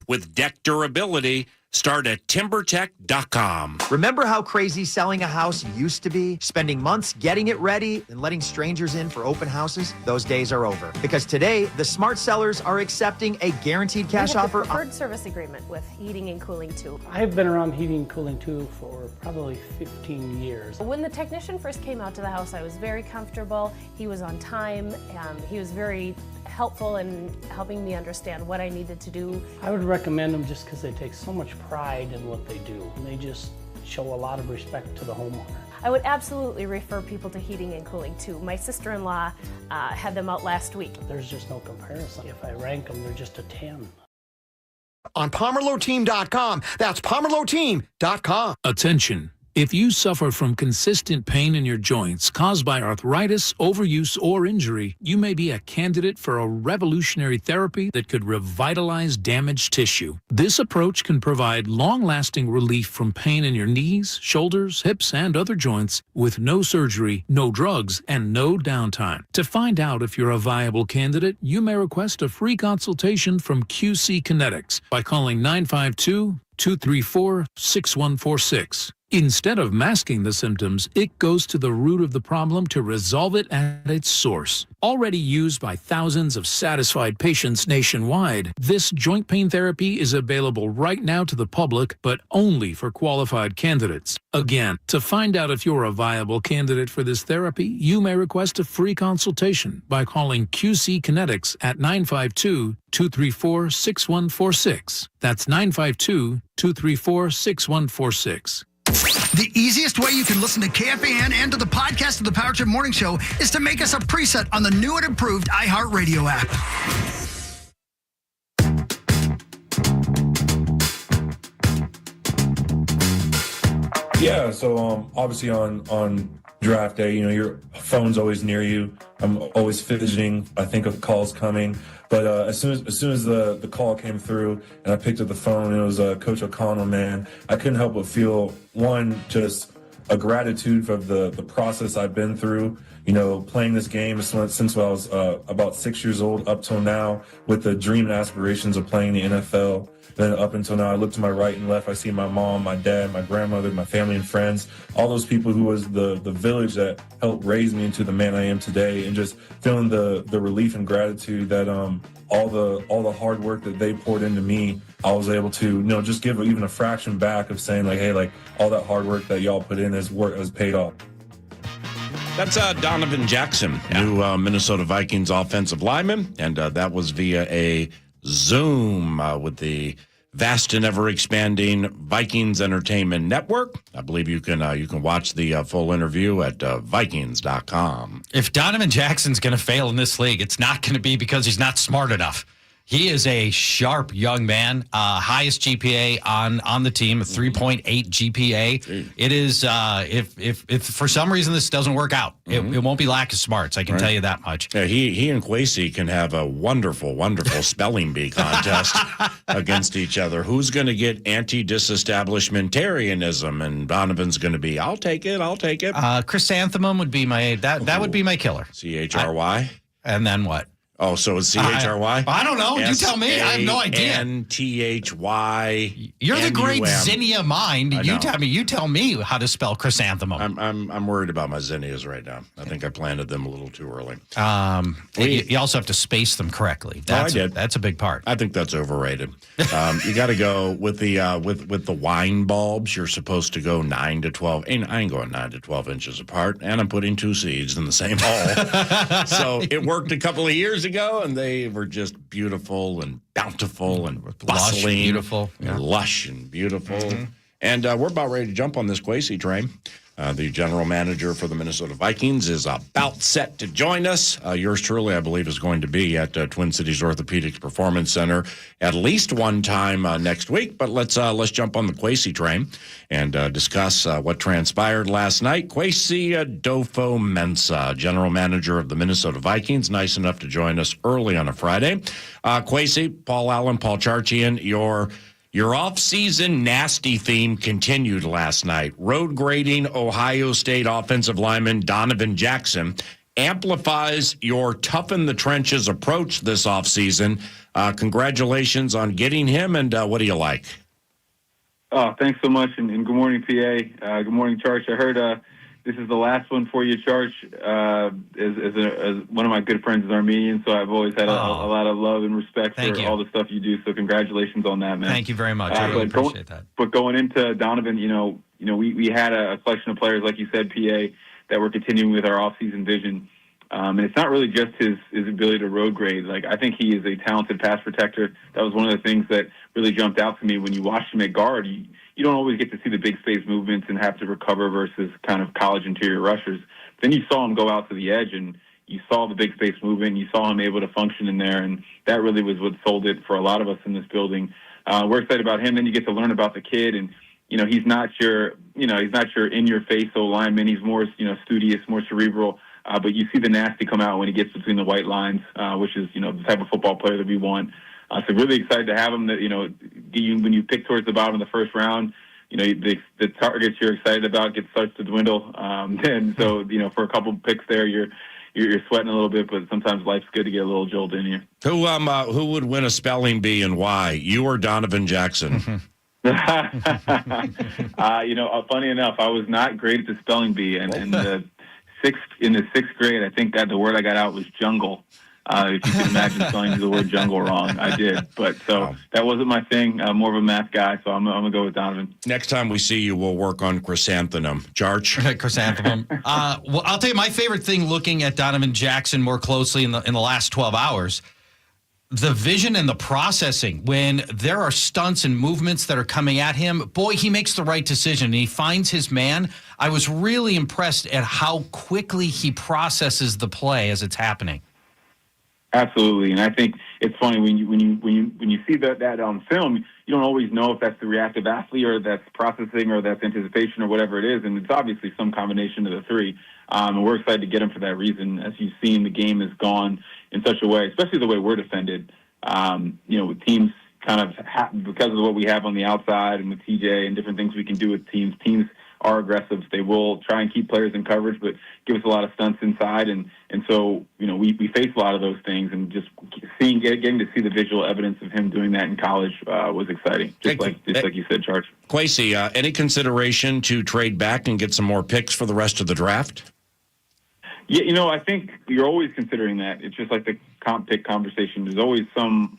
With deck durability, start at timbertech.com. Remember how crazy selling a house used to be? Spending months getting it ready and letting strangers in for open houses? Those days are over. Because today, the smart sellers are accepting a guaranteed cash offer. We have a preferred service agreement with Heating and Cooling 2. I've been around Heating and Cooling 2 for probably 15 years. When the technician first came out to the house, I was very comfortable. He was on time. He was very helpful in helping me understand what I needed to do. I would recommend them just because they take so much pride in what they do. And they just show a lot of respect to the homeowner. I would absolutely refer people to Heating and Cooling too. My sister-in-law had them out last week. There's just no comparison. If I rank them, they're just a 10. On PomerlowTeam.com. That's PomerlowTeam.com. Attention. If you suffer from consistent pain in your joints caused by arthritis, overuse, or injury, you may be a candidate for a revolutionary therapy that could revitalize damaged tissue. This approach can provide long-lasting relief from pain in your knees, shoulders, hips, and other joints with no surgery, no drugs, and no downtime. To find out if you're a viable candidate, you may request a free consultation from QC Kinetics by calling 952-234-6146. Instead of masking the symptoms, it goes to the root of the problem to resolve it at its source. Already used by thousands of satisfied patients nationwide, this joint pain therapy is available right now to the public, but only for qualified candidates. Again, to find out if you're a viable candidate for this therapy, you may request a free consultation by calling QC Kinetics at 952-234-6146. That's 952-234-6146. The easiest way you can listen to KFAN and to the podcast of the Power Trip Morning Show is to make us a preset on the new and improved iHeartRadio app. Yeah, so obviously on draft day, your phone's always near you. I'm always fidgeting. I think of calls coming. But as soon as the call came through and I picked up the phone, and it was Coach O'Connell, man, I couldn't help but feel, one, just a gratitude for the process I've been through, playing this game since I was about 6 years old up till now, with the dream and aspirations of playing the NFL. Then up until now, I look to my right and left, I see my mom, my dad, my grandmother, my family and friends, all those people who was the village that helped raise me into the man I am today, and just feeling the relief and gratitude that all the hard work that they poured into me, I was able to, just give even a fraction back of saying like, hey, like all that hard work that y'all put in has paid off. That's Donovan Jackson, new Minnesota Vikings offensive lineman, and that was via a Zoom with the vast and ever-expanding Vikings Entertainment Network. I believe you can watch the full interview at Vikings.com. If Donovan Jackson's going to fail in this league, it's not going to be because he's not smart enough. He is a sharp young man, highest GPA on the team, a 3.8 GPA. It is, if for some reason this doesn't work out, it won't be lack of smarts. I can tell you that much. Yeah, he and Kwesi can have a wonderful, wonderful spelling bee contest against each other. Who's going to get anti-disestablishmentarianism? And Donovan's going to be, I'll take it. Chrysanthemum would be that would be my killer. CHRY. And then what? Oh, so it's C-H-R-Y? I don't know. You tell me. I have no idea. S-A-N-T-H-Y. You're the great zinnia mind. You tell me how to spell chrysanthemum. I'm worried about my zinnias right now. I think I planted them a little too early. You also have to space them correctly. I did. That's a big part. I think that's overrated. You got to go with the with the wine bulbs. You're supposed to go 9 to 12. And I ain't going 9 to 12 inches apart. And I'm putting 2 seeds in the same hole. So it worked a couple of years ago, and they were just beautiful and bountiful and bustling, lush, beautiful, and lush and beautiful. Mm-hmm. And we're about ready to jump on this Kwesi train. The general manager for the Minnesota Vikings is about set to join us. Yours truly, I believe, is going to be at Twin Cities Orthopedics Performance Center at least one time next week. But let's jump on the Kwesi train and discuss what transpired last night. Kwesi Adofo-Mensah, general manager of the Minnesota Vikings, nice enough to join us early on a Friday. Kwesi, Paul Allen, Paul Charchian, Your off-season nasty theme continued last night. Road grading Ohio State offensive lineman Donovan Jackson amplifies your tough-in-the-trenches approach this offseason. Congratulations on getting him, and what do you like? Oh, thanks so much, and good morning, PA. Good morning, Charch. I heard this is the last one for you, Charch. As one of my good friends is Armenian, so I've always had a lot of love and respect for all the stuff you do. So congratulations on that, man. Thank you very much. I really appreciate that. But going into Donovan, we had a collection of players, like you said, PA, that were continuing with our off-season vision. And it's not really just his ability to road grade. Like, I think he is a talented pass protector. That was one of the things that really jumped out to me when you watched him at guard. You don't always get to see the big space movements and have to recover versus kind of college interior rushers. Then you saw him go out to the edge, and you saw the big space movement. You saw him able to function in there, and that really was what sold it for a lot of us in this building. We're excited about him. Then you get to learn about the kid, and he's not your in-your-face lineman. He's more studious, more cerebral. But you see the nasty come out when he gets between the white lines, which is the type of football player that we want. So really excited to have him. That when you pick towards the bottom of the first round, the targets you're excited about starts to dwindle. And so for a couple picks there, you're sweating a little bit, but sometimes life's good to get a little jolt in you. Who would win a spelling bee and why? You or Donovan Jackson? Funny enough, I was not great at the spelling bee, and in the sixth grade, I think that the word I got out was jungle. If you can imagine spelling the word jungle wrong, I did. But that wasn't my thing. I'm more of a math guy, so I'm going to go with Donovan. Next time we see you, we'll work on chrysanthemum. Jarch? Chrysanthemum. Well, I'll tell you my favorite thing looking at Donovan Jackson more closely in the last 12 hours, the vision and the processing. When there are stunts and movements that are coming at him, boy, he makes the right decision, and he finds his man. I was really impressed at how quickly he processes the play as it's happening. Absolutely, and I think it's funny when you see that on film, you don't always know if that's the reactive athlete or that's processing or that's anticipation or whatever it is, and it's obviously some combination of the three. And we're excited to get him for that reason. As you've seen, the game has gone in such a way, especially the way we're defended. With teams kind of because of what we have on the outside and with TJ and different things we can do with teams. Teams are aggressive. They will try and keep players in coverage, but give us a lot of stunts inside. And so, we face a lot of those things, and just getting to see the visual evidence of him doing that in college was exciting. Just like you said, Charge. Kwesi, any consideration to trade back and get some more picks for the rest of the draft? Yeah, I think you're always considering that. It's just like the comp pick conversation. There's always some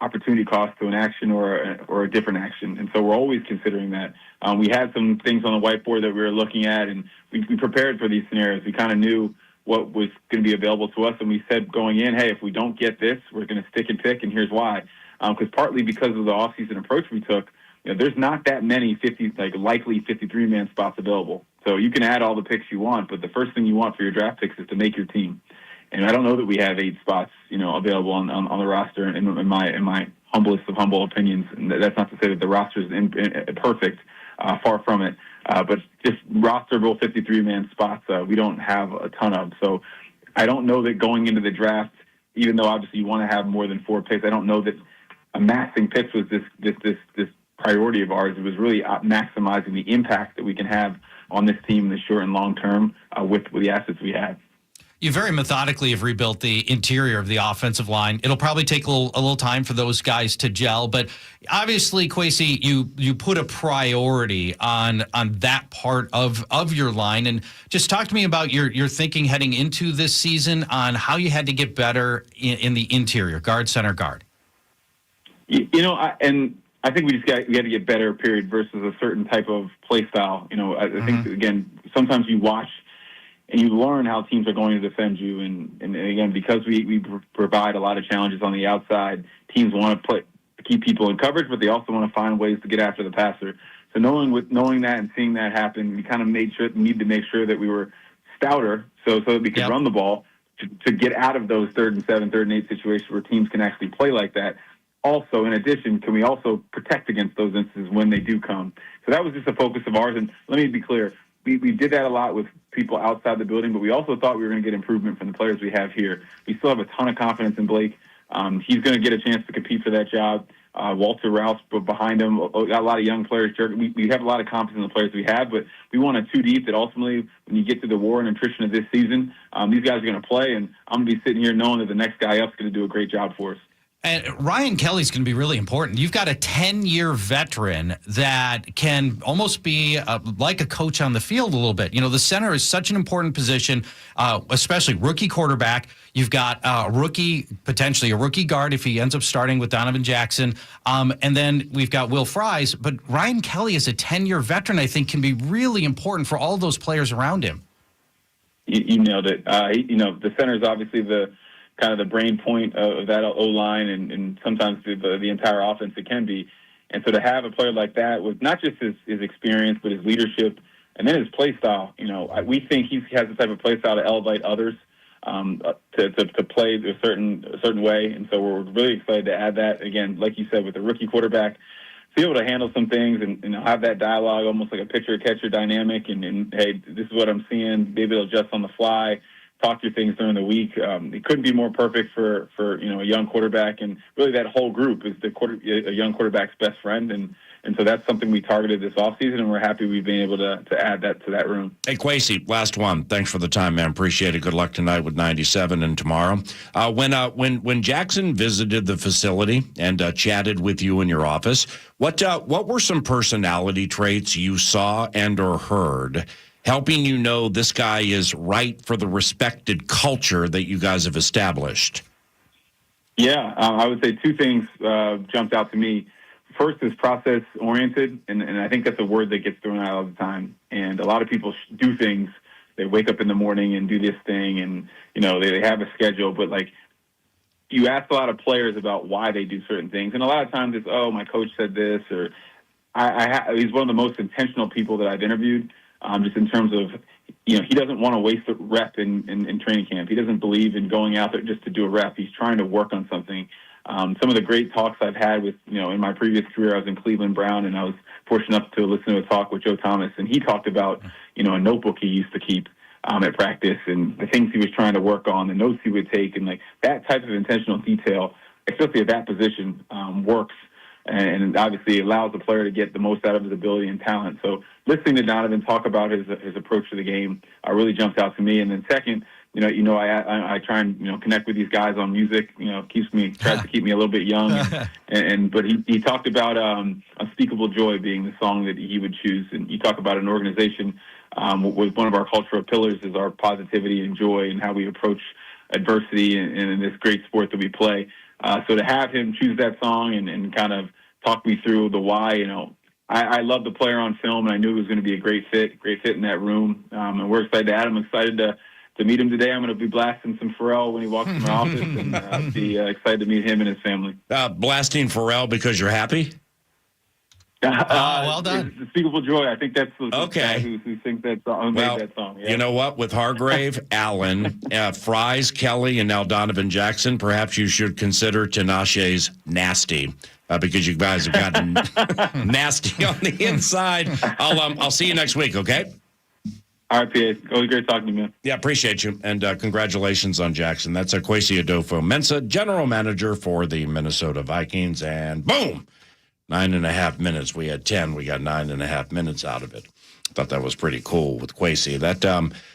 opportunity cost to an action or a different action. And so we're always considering that. We had some things on the whiteboard that we were looking at, and we prepared for these scenarios. We kind of knew what was going to be available to us, and we said going in, hey, if we don't get this, we're going to stick and pick, and here's why. Because partly because of the offseason approach we took, there's not that many likely 53-man spots available. So you can add all the picks you want, but the first thing you want for your draft picks is to make your team. And I don't know that we have 8 spots, available on the roster in my humblest of humble opinions. And that's not to say that the roster is perfect, far from it. But just rosterable 53-man spots, we don't have a ton of. So I don't know that going into the draft, even though obviously you want to have more than 4 picks, I don't know that amassing picks was this priority of ours. It was really maximizing the impact that we can have on this team in the short and long term with the assets we have. You very methodically have rebuilt the interior of the offensive line. It'll probably take a little time for those guys to gel, but obviously, Kwesi, you put a priority on that part of your line. And just talk to me about your thinking heading into this season on how you had to get better in the interior, guard, center, guard. I think we had to get better, period, versus a certain type of play style. I think, again, sometimes you watch and you learn how teams are going to defend you. And again, because we provide a lot of challenges on the outside, teams want to keep people in coverage, but they also want to find ways to get after the passer. So knowing that and seeing that happen, we kind of need to make sure that we were stouter so that we could run the ball to get out of those 3rd and 7, 3rd and 8 situations where teams can actually play like that. Also, in addition, can we also protect against those instances when they do come? So that was just a focus of ours. And let me be clear, we did that a lot with people outside the building, but we also thought we were going to get improvement from the players we have here. We still have a ton of confidence in Blake. He's going to get a chance to compete for that job. Walter Rouse behind him, got a lot of young players. We have a lot of confidence in the players we have, but we want a 2 deep that ultimately, when you get to the war and attrition of this season, these guys are going to play, and I'm going to be sitting here knowing that the next guy up is going to do a great job for us. And Ryan Kelly's going to be really important. You've got a 10-year veteran that can almost be like a coach on the field a little bit. The center is such an important position, especially rookie quarterback. You've got potentially a rookie guard if he ends up starting with Donovan Jackson. And then we've got Will Fries. But Ryan Kelly is a 10-year veteran, I think, can be really important for all those players around him. You nailed it. The center is obviously the kind of the brain point of that O-line and sometimes the entire offense it can be. And so to have a player like that with not just his experience, but his leadership and then his play style, we think he has the type of play style to elevate others to play a certain way. And so we're really excited to add that, again, like you said, with the rookie quarterback, to be able to handle some things and have that dialogue almost like a pitcher-catcher dynamic and, hey, this is what I'm seeing, be able to adjust on the fly, talk through things during the week. It couldn't be more perfect for a young quarterback, and really that whole group is a young quarterback's best friend, and so that's something we targeted this offseason, and we're happy we've been able to add that to that room. Hey, Kwesi, last one. Thanks for the time, man. Appreciate it. Good luck tonight with 97 and tomorrow. When Jackson visited the facility and chatted with you in your office, what were some personality traits you saw and or heard helping you know this guy is right for the respected culture that you guys have established? Yeah, I would say 2 things jumped out to me. First is process-oriented, and I think that's a word that gets thrown out all the time. And a lot of people do things. They wake up in the morning and do this thing, and, they have a schedule. But, you ask a lot of players about why they do certain things. And a lot of times it's, my coach said this, or he's one of the most intentional people that I've interviewed. Just in terms of, he doesn't want to waste a rep in training camp. He doesn't believe in going out there just to do a rep. He's trying to work on something. Some of the great talks I've had with, in my previous career, I was in Cleveland Brown, and I was fortunate enough to listen to a talk with Joe Thomas, and he talked about, a notebook he used to keep at practice and the things he was trying to work on, the notes he would take, and that type of intentional detail, especially at that position, works. And obviously allows the player to get the most out of his ability and talent. So listening to Donovan talk about his approach to the game really jumps out to me. And then second, I try and connect with these guys on music. Tries to keep me a little bit young. But he talked about "Unspeakable Joy" being the song that he would choose. And you talk about an organization with one of our cultural pillars is our positivity and joy and how we approach adversity in this great sport that we play. So to have him choose that song and kind of talk me through the why, I love the player on film, and I knew he was going to be a great fit in that room. And we're excited to add him. I'm excited to meet him today. I'm going to be blasting some Pharrell when he walks in my office, and I'll be excited to meet him and his family. Blasting Pharrell because you're happy? Well done. Unspeakable Joy. I think that's the guy who sings that song. Made that song. Yeah. You know what? With Hargrave, Allen, Fries, Kelly, and now Donovan Jackson, perhaps you should consider Tinashe's Nasty because you guys have gotten nasty on the inside. I'll see you next week, okay? All right, PA. Always great talking to you, man. Yeah, appreciate you. And congratulations on Jackson. That's Kwesi Adofo-Mensah, general manager for the Minnesota Vikings. And boom! 9.5 minutes. We had 10. We got 9.5 minutes out of it. Thought that was pretty cool with Kwesi. That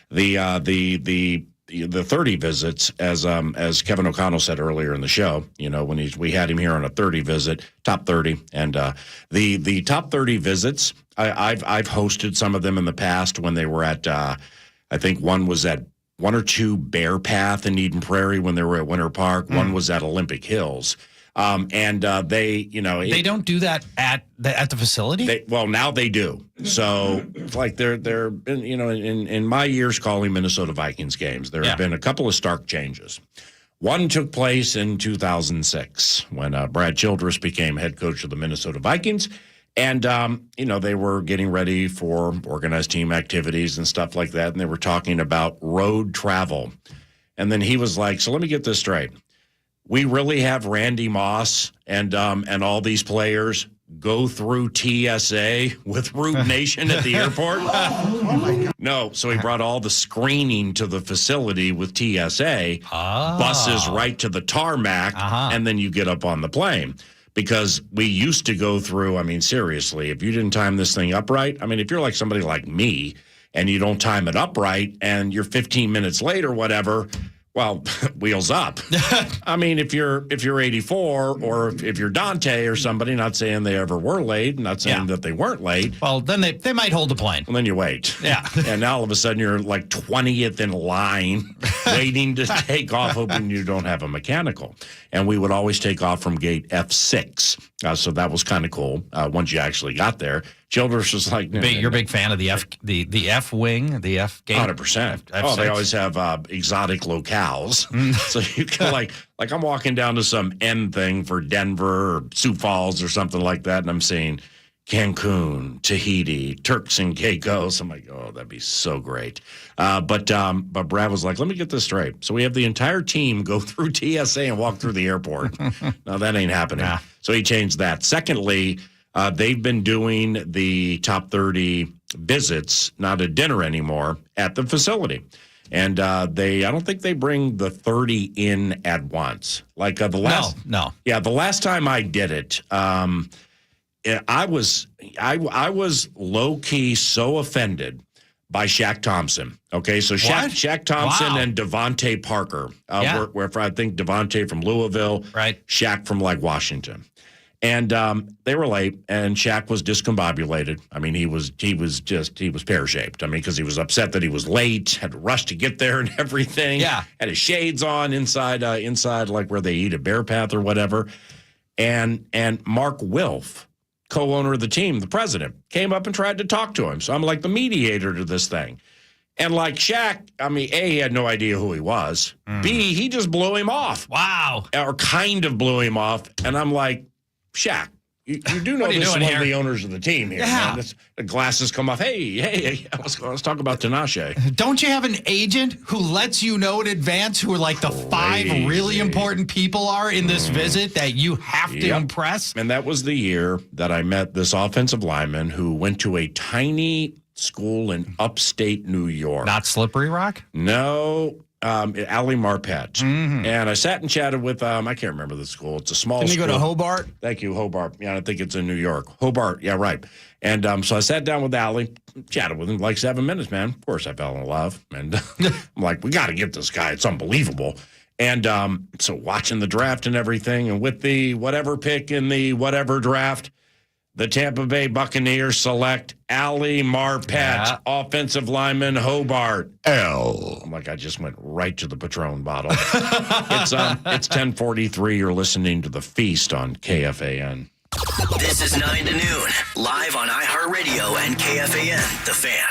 the the 30 visits, as Kevin O'Connell said earlier in the show, when we had him here on a 30 visit, top 30, and the top 30 visits, I've hosted some of them in the past when they were at, I think one was at 1 or 2 Bear Path in Eden Prairie when they were at Winter Park. One was at Olympic Hills. They don't do that at the facility. Now they do. So like they're in my years calling Minnesota Vikings games, there have been a couple of stark changes. One took place in 2006 when Brad Childress became head coach of the Minnesota Vikings, and they were getting ready for organized team activities and stuff like that, and they were talking about road travel, and then he was like, "So let me get this straight. We really have Randy Moss and all these players go through TSA with Rube Nation at the airport?" No, so he brought all the screening to the facility with TSA, buses right to the tarmac, and then you get up on the plane. Because we used to go through, seriously, if you didn't time this thing up right, if you're like somebody like me and you don't time it up right and you're 15 minutes late or whatever, well, wheels up. If you're 84 or if you're Dante or somebody, not saying they ever were late, not saying that they weren't late. Well, then they might hold the plane. Well, then you wait. Yeah. And now all of a sudden you're like 20th in line waiting to take off, hoping you don't have a mechanical. And we would always take off from gate F6. So that was kind of cool once you actually got there. Childress was like, you're a big fan of the F wing, the F gate. 100%. They always have exotic locales, so you can like I'm walking down to some N thing for Denver or Sioux Falls or something like that, and I'm seeing Cancun, Tahiti, Turks and Caicos. I'm like, oh, that'd be so great. But Brad was like, let me get this straight. So we have the entire team go through TSA and walk through the airport. No, that ain't happening. Nah. So he changed that. Secondly, they've been doing the top 30 visits, not at dinner anymore, at the facility. And I don't think they bring the 30 in at once. Like the last, no. Yeah, the last time I did it, I was low key so offended by Shaq Thompson. Okay, so Shaq Thompson and Devontae Parker, where I think Devontae from Louisville, right? Shaq from like Washington. And they were late, and Shaq was discombobulated. He was pear-shaped. Because he was upset that he was late, had to rush to get there and everything. Yeah. Had his shades on inside like where they eat at Bear Path or whatever. And Mark Wilf, co-owner of the team, the president, came up and tried to talk to him. So I'm like the mediator to this thing. And like Shaq, A, he had no idea who he was. B, he just blew him off. Wow. Or kind of blew him off. And I'm like, Shaq, you do know this is one of the owners of the team here, man. The glasses come off. Hey, let's talk about Tinashe. Don't you have an agent who lets you know in advance who like the 5 really important people are in this visit that you have to impress? And that was the year that I met this offensive lineman who went to a tiny school in upstate New York. Not Slippery Rock? No. Ali Marpet. And I sat and chatted with, I can't remember the school. It's a small school. Didn't you go to Hobart? Thank you, Hobart. Yeah, I think it's in New York. Hobart, yeah, right. And so I sat down with Ali, chatted with him like 7 minutes, man. Of course, I fell in love. And I'm like, we got to get this guy. It's unbelievable. And so watching the draft and everything, and with the whatever pick in the whatever draft, the Tampa Bay Buccaneers select Ali Marpet, offensive lineman, Hobart. I'm like, I just went right to the Patron bottle. It's 10:43. You're listening to The Feast on KFAN. This is 9 to noon, live on iHeartRadio and KFAN, The Fan.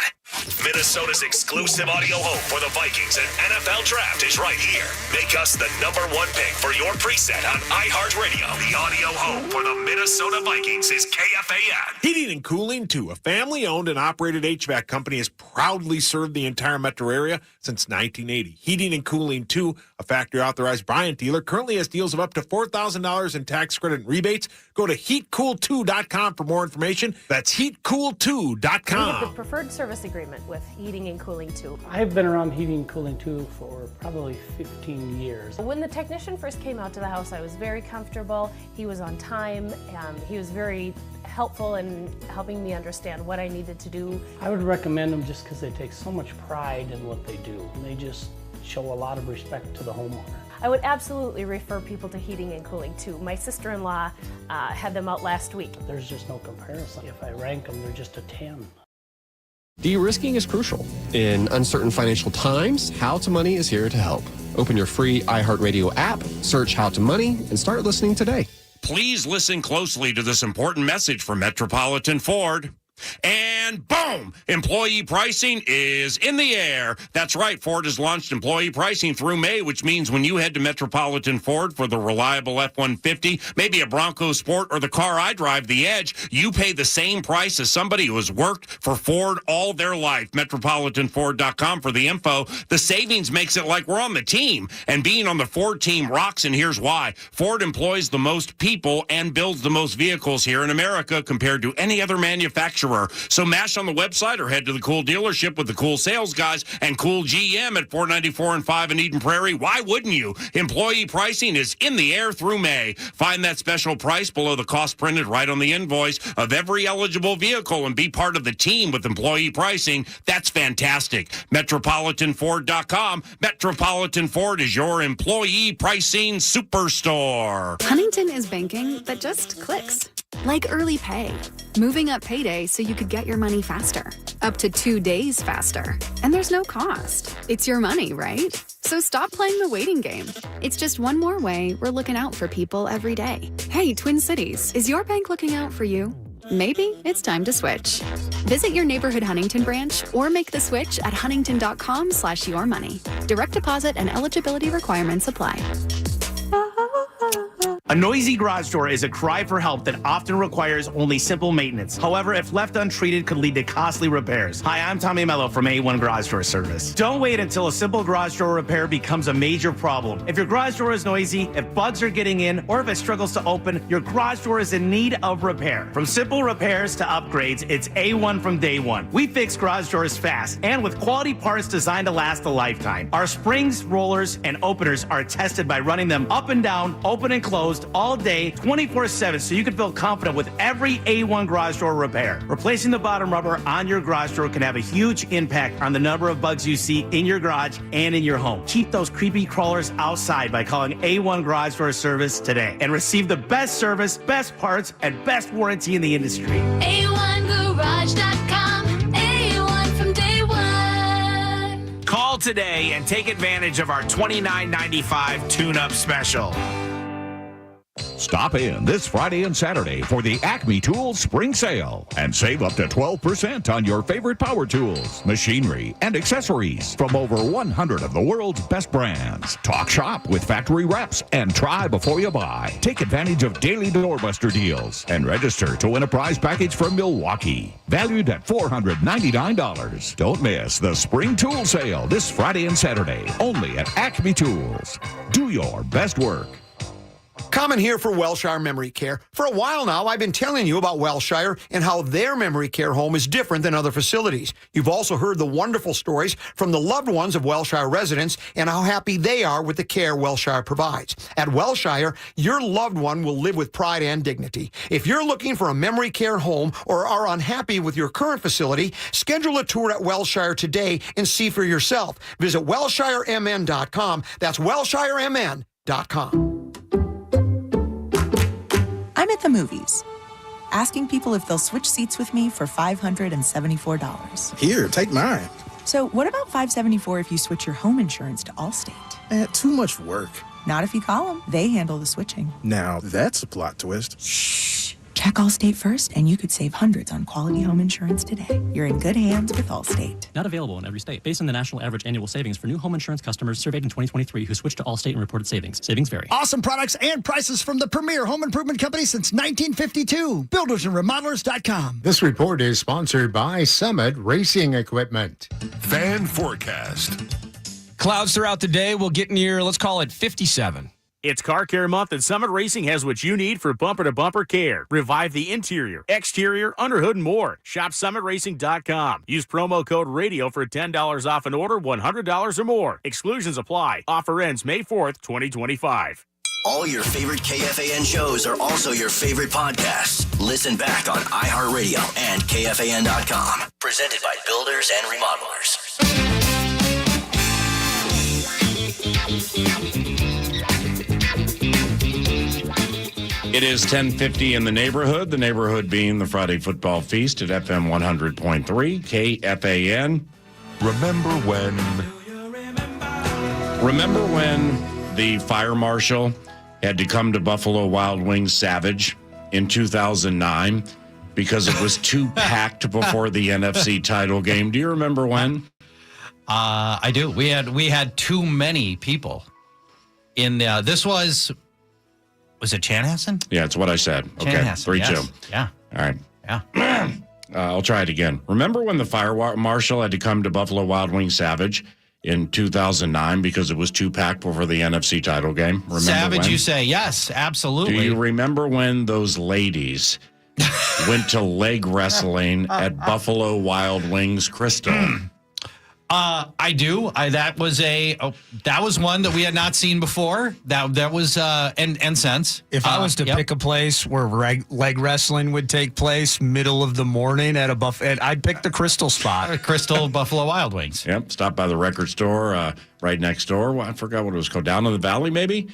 Minnesota's exclusive audio home for the Vikings and NFL Draft is right here. Make us the #1 pick for your preset on iHeartRadio. The audio home for the Minnesota Vikings is KFAN. Heating and Cooling 2, a family-owned and operated HVAC company, has proudly served the entire metro area since 1980. Heating and Cooling 2, a factory-authorized Bryant dealer, currently has deals of up to $4,000 in tax credit and rebates. Go to heatcool2.com for more information. That's heatcool2.com. We have the preferred service agreement with Heating and Cooling 2. I've been around Heating and Cooling 2 for probably 15 years. When the technician first came out to the house, I was very comfortable. He was on time. He was very helpful in helping me understand what I needed to do. I would recommend them just because they take so much pride in what they do. And they just show a lot of respect to the homeowner. I would absolutely refer people to heating and cooling too. My sister-in-law had them out last week. There's just no comparison. If I rank them, they're just a 10. De-risking is crucial. In uncertain financial times, How to Money is here to help. Open your free iHeartRadio app, search How to Money, and start listening today. Please listen closely to this important message from Metropolitan Ford. And boom! Employee pricing is in the air. That's right. Ford has launched employee pricing through May, which means when you head to Metropolitan Ford for the reliable F-150, maybe a Bronco Sport, or the car I drive, the Edge, you pay the same price as somebody who has worked for Ford all their life. MetropolitanFord.com for the info. The savings makes it like we're on the team. And being on the Ford team rocks, and here's why. Ford employs the most people and builds the most vehicles here in America compared to any other manufacturer. So mash on the website or head to the cool dealership with the cool sales guys and cool GM at 494 and 5 in Eden Prairie. Why wouldn't you? Employee pricing is in the air through May. Find that special price below the cost printed right on the invoice of every eligible vehicle and be part of the team with employee pricing. That's fantastic. MetropolitanFord.com. Metropolitan Ford is your employee pricing superstore. Huntington is banking that just clicks. Like early pay. Moving up payday so you could get your money faster. Up to 2 days faster. And there's no cost. It's your money, right? So stop playing the waiting game. It's just one more way we're looking out for people every day. Hey, Twin Cities, is your bank looking out for you? Maybe it's time to switch. Visit your neighborhood Huntington branch or make the switch at huntington.com/yourmoney. Direct deposit and eligibility requirements apply. A noisy garage door is a cry for help that often requires only simple maintenance. However, if left untreated, could lead to costly repairs. Hi, I'm Tommy Mello from A1 Garage Door Service. Don't wait until a simple garage door repair becomes a major problem. If your garage door is noisy, if bugs are getting in, or if it struggles to open, your garage door is in need of repair. From simple repairs to upgrades, it's A1 from day one. We fix garage doors fast and with quality parts designed to last a lifetime. Our springs, rollers, and openers are tested by running them up and down, open and closed, all day, 24/7, so you can feel confident with every A1 garage door repair. Replacing the bottom rubber on your garage door can have a huge impact on the number of bugs you see in your garage and in your home. Keep those creepy crawlers outside by calling A1 Garage Door Service today and receive the best service, best parts, and best warranty in the industry. A1Garage.com. A1 from day one. Call today and take advantage of our $29.95 tune-up special. Stop in this Friday and Saturday for the Acme Tools Spring Sale and save up to 12% on your favorite power tools, machinery, and accessories from over 100 of the world's best brands. Talk shop with factory reps and try before you buy. Take advantage of daily doorbuster deals and register to win a prize package from Milwaukee, valued at $499. Don't miss the Spring Tool Sale this Friday and Saturday, only at Acme Tools. Do your best work. Common here for Wellshire Memory Care. For a while now, I've been telling you about Wellshire and how their memory care home is different than other facilities. You've also heard the wonderful stories from the loved ones of Wellshire residents and how happy they are with the care Wellshire provides. At Wellshire, your loved one will live with pride and dignity. If you're looking for a memory care home or are unhappy with your current facility, schedule a tour at Wellshire today and see for yourself. Visit WellshireMN.com. That's WellshireMN.com. I'm at the movies, asking people if they'll switch seats with me for $574. Here, take mine. So what about $574 if you switch your home insurance to Allstate? Too much work. Not if you call them. They handle the switching. Now, that's a plot twist. Shh. Check Allstate first, and you could save hundreds on quality home insurance today. You're in good hands with Allstate. Not available in every state. Based on the national average annual savings for new home insurance customers surveyed in 2023 who switched to Allstate and reported savings. Savings vary. Awesome products and prices from the premier home improvement company since 1952. BuildersandRemodelers.com. This report is sponsored by Summit Racing Equipment. Fan forecast. Clouds throughout the day will get near, let's call it 57. It's Car Care Month, and Summit Racing has what you need for bumper-to-bumper care. Revive the interior, exterior, underhood, and more. Shop SummitRacing.com. Use promo code RADIO for $10 off an order, $100 or more. Exclusions apply. Offer ends May 4th, 2025. All your favorite KFAN shows are also your favorite podcasts. Listen back on iHeartRadio and KFAN.com. Presented by Builders and Remodelers. It is 10:50 in the neighborhood being the Friday Football Feast at FM 100.3, KFAN. Remember when the fire marshal had to come to Buffalo Wild Wings Savage in 2009 because it was too packed before the NFC title game? Do you remember when? I do. We had too many people in this was it Chanhassen? Yeah, it's what I said. Okay, Chanhassen, 3-2. yes. Yeah. All right. Yeah. I'll try it again. Remember when the fire marshal had to come to Buffalo Wild Wings Savage in 2009 because it was too packed before the NFC title game? Remember Savage, when? you say? Yes, absolutely. Do you remember when those ladies went to leg wrestling at Buffalo Wild Wings Crystal? I do. That was one that we had not seen before. That was and since. If I was to pick a place where leg wrestling would take place, middle of the morning at a buffet, I'd pick the Crystal spot. Crystal Buffalo Wild Wings. Yep. Stop by the record store right next door. Well, I forgot what it was called. Down in the Valley, maybe?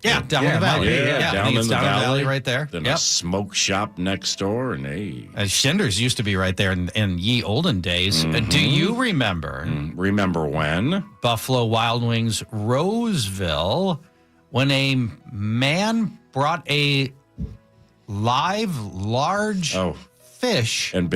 Yeah, down in the valley. Yeah, down in the valley right there. Then a smoke shop next door, and Shinder's used to be right there in ye olden days. Do you remember? Remember when? Buffalo Wild Wings Roseville, when a man brought a live large fish and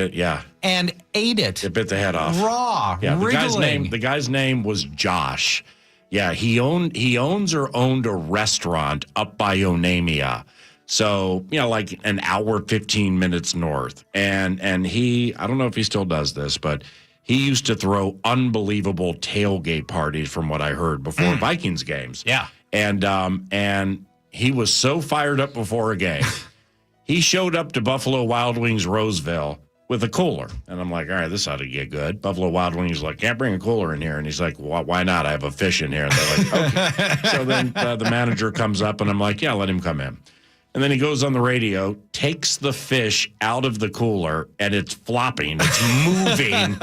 and ate it. It bit the head off. Raw. Yeah, wriggling. the guy's name was Josh. Yeah, he owns or owned a restaurant up by Onamia. So, like an hour, 15 minutes north. And he, I don't know if he still does this, but he used to throw unbelievable tailgate parties from what I heard before Vikings games. Yeah. And he was so fired up before a game. He showed up to Buffalo Wild Wings Roseville with a cooler. And I'm like, all right, this ought to get good. Buffalo Wild Wings like, can't bring a cooler in here. And he's like, why not? I have a fish in here. And they're like, okay. So then the manager comes up and I'm like, yeah, let him come in. And then he goes on the radio, takes the fish out of the cooler, and it's flopping. It's moving.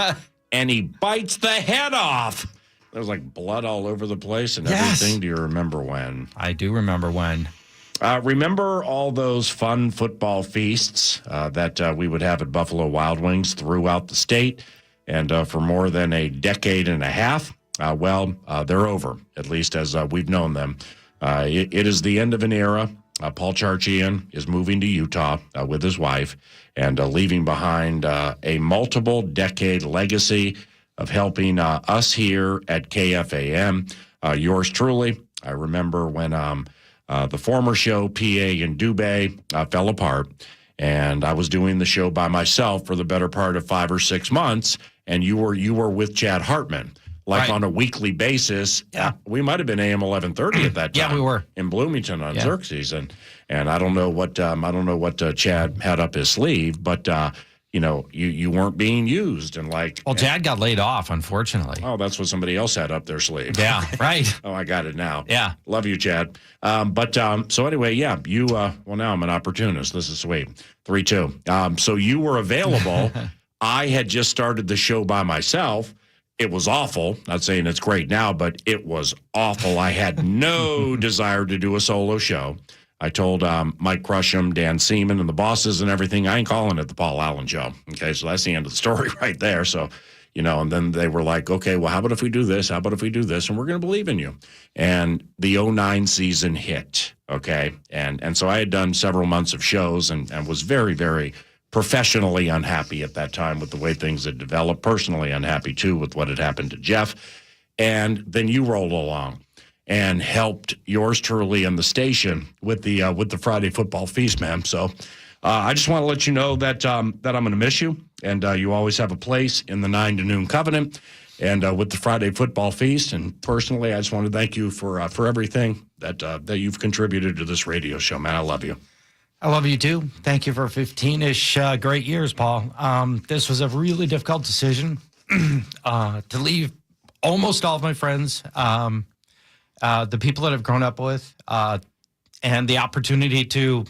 And he bites the head off. There's like blood all over the place and everything. Do you remember when? I do remember when. Remember all those fun football feasts that we would have at Buffalo Wild Wings throughout the state and for more than a decade and a half? They're over, at least as we've known them. It is the end of an era. Paul Charchian is moving to Utah with his wife and leaving behind a multiple decade legacy of helping us here at KFAN. Yours truly. I remember when the former show, PA in Dubé, fell apart, and I was doing the show by myself for the better part of 5 or 6 months, and you were with Chad Hartman, on a weekly basis. Yeah, we might have been AM 1130 at that time. Yeah, we were in Bloomington on Xerxes, and I don't know what Chad had up his sleeve, but you weren't being used, and Chad got laid off, unfortunately. Oh, that's what somebody else had up their sleeve. Yeah, right. Oh, I got it now. Yeah, love you, Chad. So anyway, yeah, you. Now I'm an opportunist. This is sweet. 3-2. So you were available. I had just started the show by myself. It was awful. Not saying it's great now, but it was awful. I had no desire to do a solo show. I told Mike Crusham, Dan Seaman, and the bosses and everything, I ain't calling it the Paul Allen Show. Okay, so that's the end of the story right there. So, and then they were like, okay, well, how about if we do this? How about if we do this? And we're going to believe in you. And the 2009 season hit, okay? And so I had done several months of shows and was very, very professionally unhappy at that time with the way things had developed, personally unhappy, too, with what had happened to Jeff. And then you rolled along and helped yours truly and the station with the Friday Football Feast, man. So I just want to let you know that I'm going to miss you, and you always have a place in the 9 to noon covenant and with the Friday Football Feast. And personally, I just want to thank you for everything that you've contributed to this radio show, man. I love you. I love you too. Thank you for 15-ish great years, Paul. This was a really difficult decision to leave almost all of my friends. The people that I've grown up with, and the opportunity to,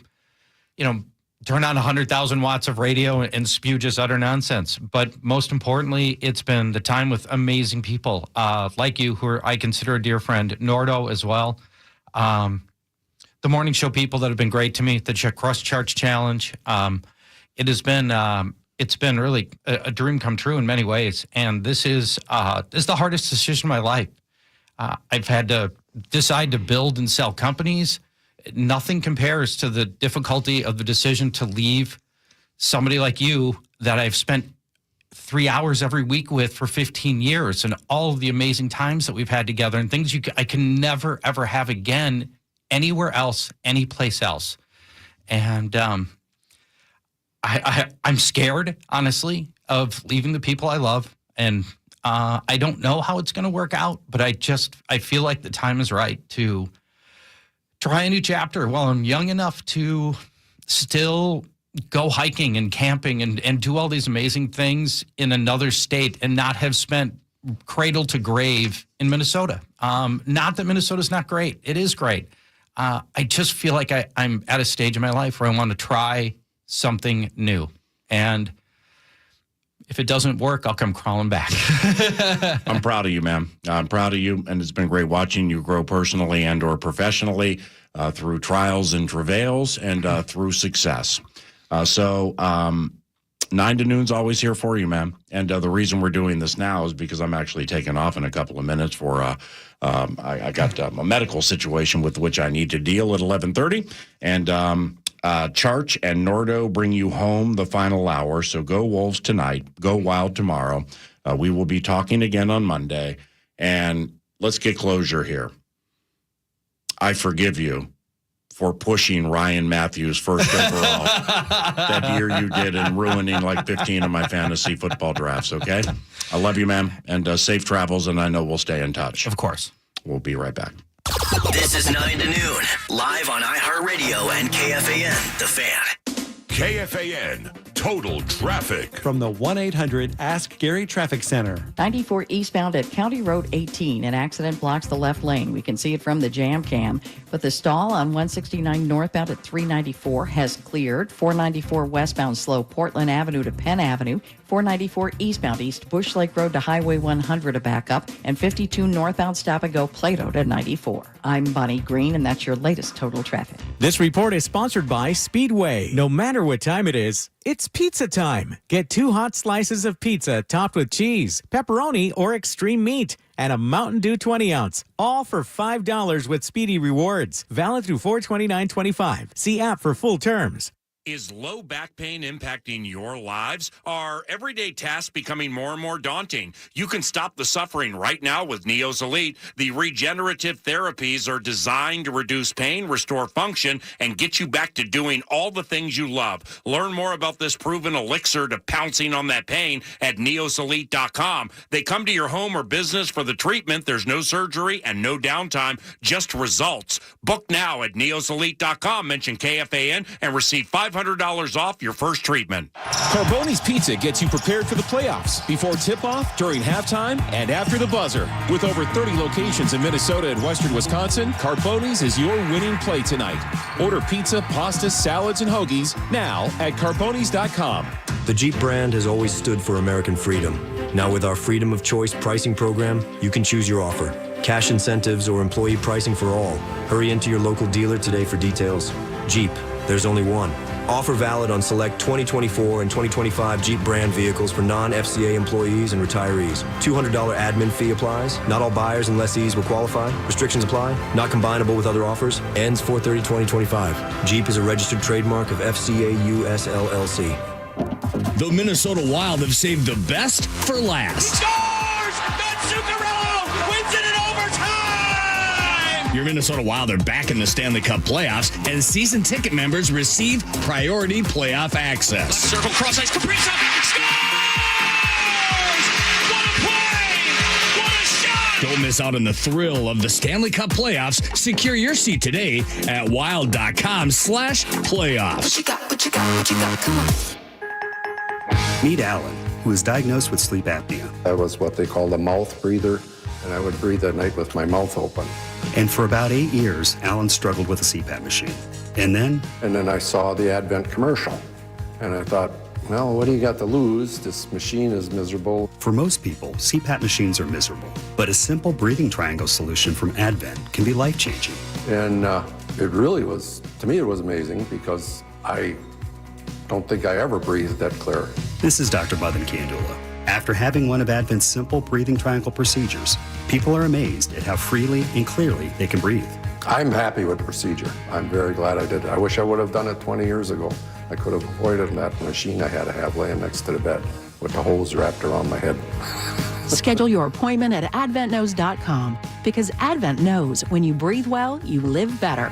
turn on 100,000 watts of radio and spew just utter nonsense. But most importantly, it's been the time with amazing people like you, who I consider a dear friend, Nordo as well. the morning show people that have been great to me, the Cross Charts Challenge. It has been it's been really a dream come true in many ways, and this is the hardest decision of my life. I've had to decide to build and sell companies. Nothing compares to the difficulty of the decision to leave somebody like you that I've spent 3 hours every week with for 15 years, and all of the amazing times that we've had together, and things I can never ever have again anywhere else, any place else. And I'm scared, honestly, of leaving the people I love. And I don't know how it's going to work out, but I feel like the time is right to try a new chapter while I'm young enough to still go hiking and camping and do all these amazing things in another state and not have spent cradle to grave in Minnesota. Not that Minnesota's not great. It is great. I just feel like I'm at a stage in my life where I want to try something new. And if it doesn't work, I'll come crawling back. I'm proud of you, man. I'm proud of you, and it's been great watching you grow personally and or professionally through trials and travails and through success. So 9 to noon's always here for you, man. And the reason we're doing this now is because I'm actually taking off in a couple of minutes for I got a medical situation with which I need to deal at 11:30. And Charch and Nordo bring you home the final hour. So go Wolves tonight. Go Wild tomorrow. We will be talking again on Monday. And let's get closure here. I forgive you for pushing Ryan Matthews first overall that year you did and ruining like 15 of my fantasy football drafts, okay? I love you, man, and safe travels, and I know we'll stay in touch. Of course. We'll be right back. This is 9 to noon, live on iHeartRadio and KFAN, The Fan. KFAN Total Traffic. From the 1-800-ASK-GARY Traffic Center. 94 eastbound at County Road 18. An accident blocks the left lane. We can see it from the jam cam. But the stall on 169 northbound at 394 has cleared. 494 westbound slow Portland Avenue to Penn Avenue. 494 eastbound East Bush Lake Road to Highway 100 a backup. And 52 northbound stop and go Plato to 94. I'm Bonnie Green, and that's your latest total traffic. This report is sponsored by Speedway. No matter what time it is, it's pizza time. Get 2 hot slices of pizza topped with cheese, pepperoni, or extreme meat, and a Mountain Dew 20-ounce, all for $5 with Speedy Rewards. Valid through 4/29/25. See app for full terms. Is low back pain impacting your lives? Are everyday tasks becoming more and more daunting? You can stop the suffering right now with Neos Elite. The regenerative therapies are designed to reduce pain, restore function, and get you back to doing all the things you love. Learn more about this proven elixir to pouncing on that pain at neoselite.com. They come to your home or business for the treatment. There's no surgery and no downtime, just results. Book now at neoselite.com. Mention KFAN and receive $500 off your first treatment. Carboni's Pizza gets you prepared for the playoffs before tip-off, during halftime, and after the buzzer. With over 30 locations in Minnesota and western Wisconsin, Carboni's is your winning play tonight. Order pizza, pasta, salads, and hoagies now at carbonis.com. The Jeep brand has always stood for American freedom. Now with our Freedom of Choice pricing program, you can choose your offer. Cash incentives or employee pricing for all. Hurry into your local dealer today for details. Jeep, there's only one. Offer valid on select 2024 and 2025 Jeep brand vehicles for non-FCA employees and retirees. $200 admin fee applies. Not all buyers and lessees will qualify. Restrictions apply. Not combinable with other offers. Ends 4/30/2025. Jeep is a registered trademark of FCA US LLC. The Minnesota Wild have saved the best for last. Your Minnesota Wild are back in the Stanley Cup Playoffs, and season ticket members receive priority playoff access. Circle cross ice, Kaprizov scores! What a play! What a shot! Don't miss out on the thrill of the Stanley Cup Playoffs. Secure your seat today at wild.com/playoffs. What you got, come on. Meet Alan, who was diagnosed with sleep apnea. I was what they call a mouth breather, and I would breathe at night with my mouth open. And for about 8 years, Alan struggled with a CPAP machine. And then I saw the Advent commercial, and I thought, well, what do you got to lose? This machine is miserable. For most people, CPAP machines are miserable. But a simple breathing triangle solution from Advent can be life-changing. And It really was, to me, it was amazing because I don't think I ever breathed that clear. This is Dr. Buthan Kandula. After having one of Advent's simple breathing triangle procedures, people are amazed at how freely and clearly they can breathe. I'm happy with the procedure. I'm very glad I did it. I wish I would have done it 20 years ago. I could have avoided that machine I had to have laying next to the bed with the hose wrapped around my head. Schedule your appointment at adventknows.com because Advent knows when you breathe well, you live better.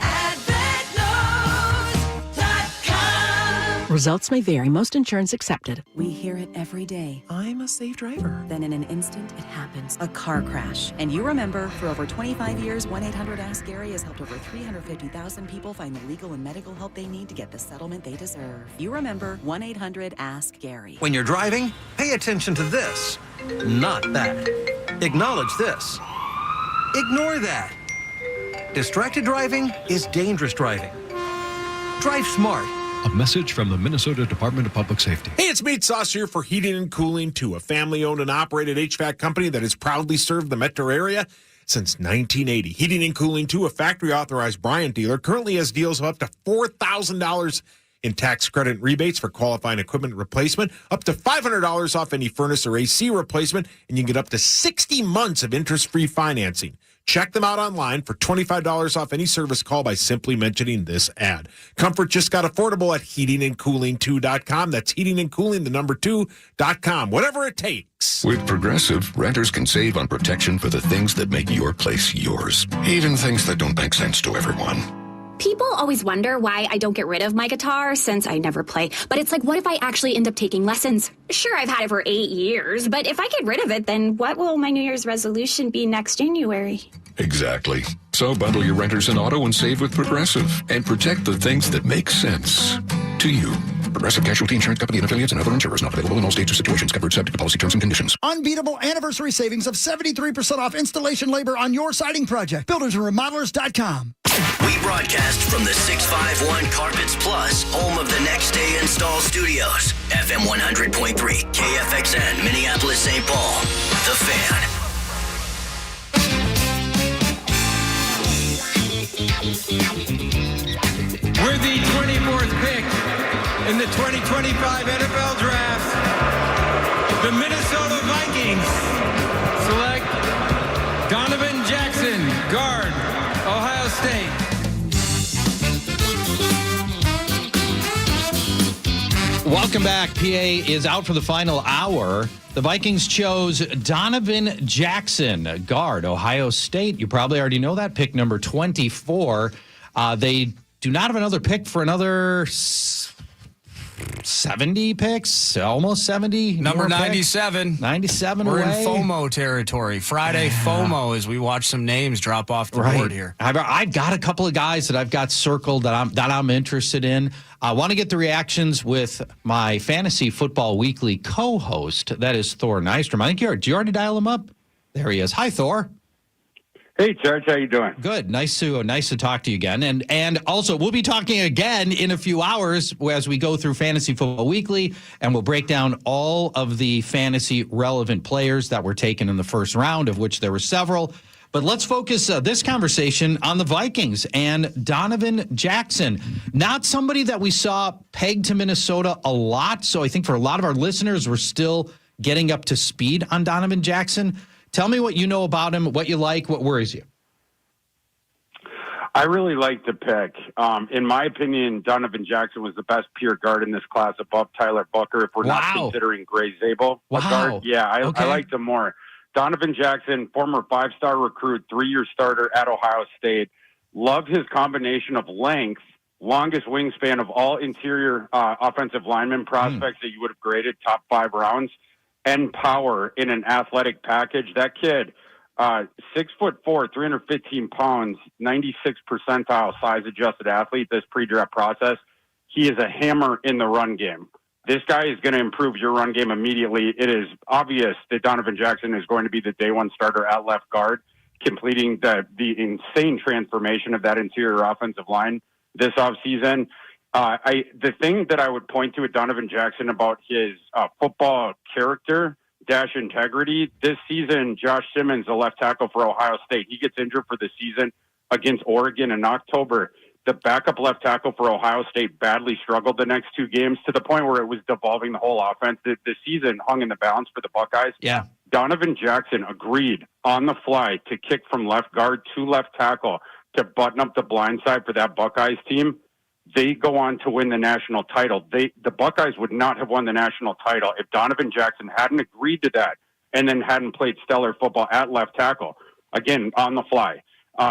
Results may vary. Most insurance accepted. We hear it every day. I'm a safe driver. Then in an instant, it happens. A car crash. And you remember, for over 25 years, 1-800-ASK-GARY has helped over 350,000 people find the legal and medical help they need to get the settlement they deserve. You remember 1-800-ASK-GARY. When you're driving, pay attention to this, not that. Acknowledge this. Ignore that. Distracted driving is dangerous driving. Drive smart. A message from the Minnesota Department of Public Safety. Hey, it's Meat Sauce here for Heating and Cooling 2, a family-owned and operated HVAC company that has proudly served the metro area since 1980. Heating and Cooling 2, a factory-authorized Bryant dealer, currently has deals of up to $4,000 in tax credit rebates for qualifying equipment replacement, up to $500 off any furnace or AC replacement, and you can get up to 60 months of interest-free financing. Check them out online for $25 off any service call by simply mentioning this ad. Comfort just got affordable at heatingandcooling2.com. That's heatingandcooling2.com. Whatever it takes. With Progressive, renters can save on protection for the things that make your place yours, even things that don't make sense to everyone. People always wonder why I don't get rid of my guitar since I never play. But it's like, what if I actually end up taking lessons? Sure, I've had it for 8 years, but if I get rid of it, then what will my New Year's resolution be next January? Exactly. So bundle your renters and auto and save with Progressive and protect the things that make sense to you. Progressive Casualty Insurance Company and affiliates and other insurers not available in all states or situations. Covered subject to policy terms and conditions. Unbeatable anniversary savings of 73% off installation labor on your siding project. BuildersandRemodelers.com. We broadcast from the 651 Carpets Plus, home of the Next Day Install Studios. FM 100.3, KFXN, Minneapolis, St. Paul. The Fan. We're the 24th pick in the 2025 NFL Draft. The Minnesota Vikings select Donovan Jackson, guard, Ohio State. Welcome back. PA is out for the final hour. The Vikings chose Donovan Jackson, guard, Ohio State. You probably already know that, pick number 24. They do not have another pick for another 70 picks, almost 70. Number 97. 97 We're away. in FOMO territory. Friday FOMO as we watch some names drop off the board here. I've got a couple of guys that I've got circled that I'm interested in. I want to get the reactions with my Fantasy Football Weekly co-host. That is Thor Nystrom. I think did you already dial him up? There he is. Hi, Thor. Hey, George, how you doing? Good. Nice to talk to you again. And also, we'll be talking again in a few hours as we go through Fantasy Football Weekly, and we'll break down all of the fantasy relevant players that were taken in the first round, of which there were several. But let's focus this conversation on the Vikings and Donovan Jackson. Not somebody that we saw pegged to Minnesota a lot. So I think for a lot of our listeners, we're still getting up to speed on Donovan Jackson. Tell me what you know about him, what you like, what worries you. I really like the pick. In my opinion, Donovan Jackson was the best pure guard in this class above Tyler Bucker, if we're not considering Gray Zabel a guard. Yeah, I liked him more. Donovan Jackson, former 5-star recruit, 3-year starter at Ohio State. Loved his combination of length, longest wingspan of all interior offensive lineman prospects that you would have graded top 5 rounds, and power in an athletic package. That kid, 6'4", 315 pounds, 96th percentile size adjusted athlete this pre-draft process. He is a hammer in the run game. This guy is going to improve your run game immediately. It is obvious that Donovan Jackson is going to be the day one starter at left guard, completing the insane transformation of that interior offensive line this offseason. The thing that I would point to with Donovan Jackson about his football character / integrity, this season, Josh Simmons, the left tackle for Ohio State, he gets injured for the season against Oregon in October. the backup left tackle for Ohio State badly struggled the next 2 games to the point where it was devolving the whole offense. The season hung in the balance for the Buckeyes. Yeah. Donovan Jackson agreed on the fly to kick from left guard to left tackle to button up the blind side for that Buckeyes team. They go on to win the national title. The Buckeyes would not have won the national title if Donovan Jackson hadn't agreed to that and then hadn't played stellar football at left tackle. Again, on the fly.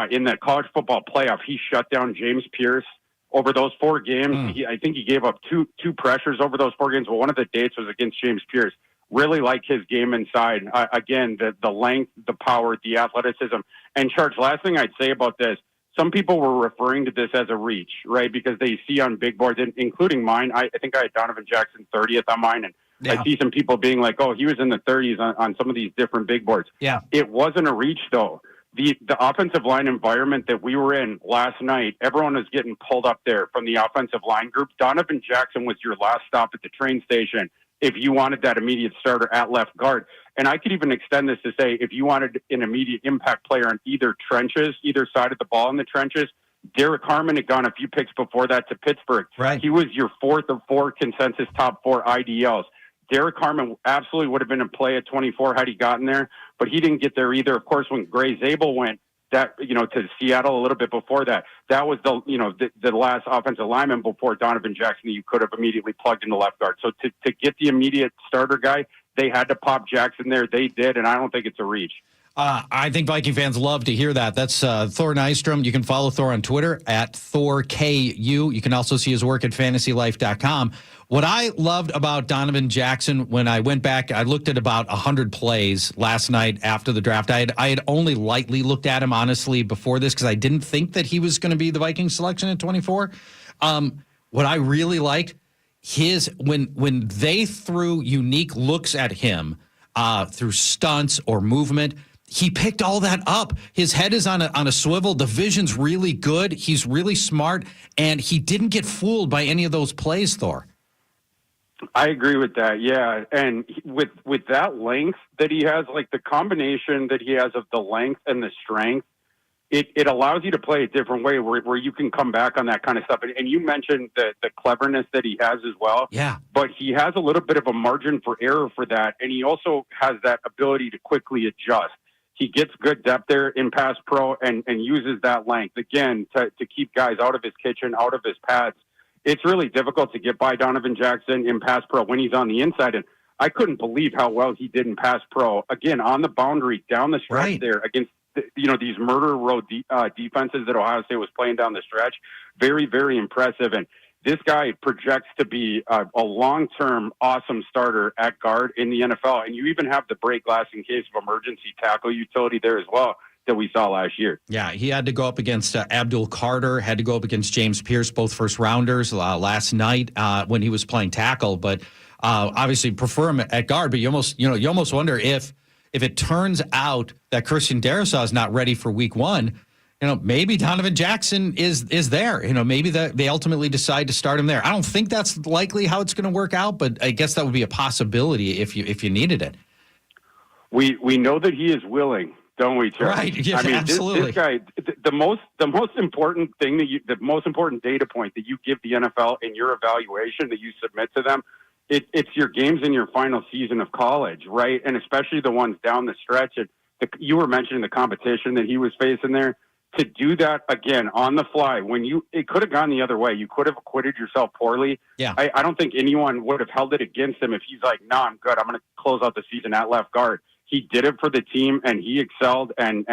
In the college football playoff, he shut down James Pierce over those 4 games. I think he gave up two pressures over those 4 games. Well, one of the dates was against James Pierce. Really like his game inside. Again, the length, the power, the athleticism. And, Charge, last thing I'd say about this, some people were referring to this as a reach, right? Because they see on big boards, including mine. I think I had Donovan Jackson 30th on mine, and I see some people being like, oh, he was in the 30s on some of these different big boards. Yeah. It wasn't a reach, though. The offensive line environment that we were in last night, everyone was getting pulled up there from the offensive line group. Donovan Jackson was your last stop at the train station if you wanted that immediate starter at left guard. And I could even extend this to say if you wanted an immediate impact player on either side of the ball in the trenches, Derek Harmon had gone a few picks before that to Pittsburgh. Right. He was your 4th of 4 consensus top 4 IDLs. Derek Harmon absolutely would have been in play at 24 had he gotten there, but he didn't get there either. Of course, when Gray Zabel went to Seattle a little bit before that, that was the last offensive lineman before Donovan Jackson that you could have immediately plugged into left guard. So to get the immediate starter guy, they had to pop Jackson there. They did, and I don't think it's a reach. I think Viking fans love to hear that. That's Thor Nystrom. You can follow Thor on Twitter at ThorKU. You can also see his work at fantasylife.com. What I loved about Donovan Jackson, when I went back, I looked at about 100 plays last night after the draft. I had only lightly looked at him, honestly, before this because I didn't think that he was going to be the Vikings selection at 24. What I really liked, when they threw unique looks at him through stunts or movement, he picked all that up. His head is on a swivel. The vision's really good. He's really smart, and he didn't get fooled by any of those plays, Thor. I agree with that, yeah. And with that length that he has, like the combination that he has of the length and the strength, it allows you to play a different way where you can come back on that kind of stuff. And you mentioned the cleverness that he has as well. Yeah. But he has a little bit of a margin for error for that, and he also has that ability to quickly adjust. He gets good depth there in pass pro and uses that length, again, to keep guys out of his kitchen, out of his pads. It's really difficult to get by Donovan Jackson in pass pro when he's on the inside. And I couldn't believe how well he did in pass pro. Again, on the boundary, down the stretch there against these murder road defenses that Ohio State was playing down the stretch. Very, very impressive. And this guy projects to be a long-term awesome starter at guard in the NFL. And you even have the break glass in case of emergency tackle utility there as well that we saw last year. Yeah, he had to go up against Abdul Carter, had to go up against James Pierce, both first rounders last night when he was playing tackle. But obviously prefer him at guard. But you almost wonder if it turns out that Christian Darrisaw is not ready for week 1, maybe Donovan Jackson is there. Maybe they ultimately decide to start him there. I don't think that's likely how it's going to work out, but I guess that would be a possibility if you needed it. We know that he is willing, don't we, Charlie? Right. Yeah, I mean, absolutely. This guy, the most important thing the most important data point that you give the NFL in your evaluation that you submit to them, it's your games in your final season of college, right? And especially the ones down the stretch. You were mentioning the competition that he was facing there. To do that again on the fly, it could have gone the other way. You could have acquitted yourself poorly. Yeah. I don't think anyone would have held it against him if he's like, no, I'm good. I'm going to close out the season at left guard. He did it for the team, and he excelled, and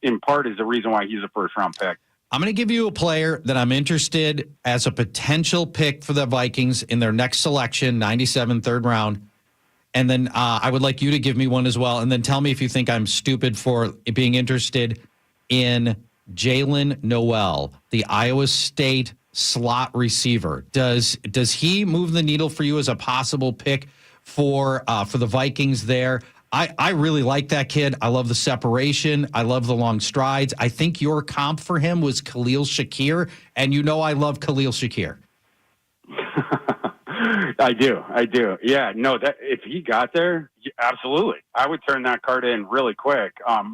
in part is the reason why he's a first-round pick. I'm going to give you a player that I'm interested as a potential pick for the Vikings in their next selection, 97 third round. And then I would like you to give me one as well, and then tell me if you think I'm stupid for being interested in Jalen Noel, the Iowa State slot receiver. Does he move the needle for you as a possible pick for the Vikings there? I really like that kid. I love the separation. I love the long strides. I think your comp for him was Khalil Shakir, and I love Khalil Shakir. I do. Yeah, no, that if he got there, absolutely. I would turn that card in really quick.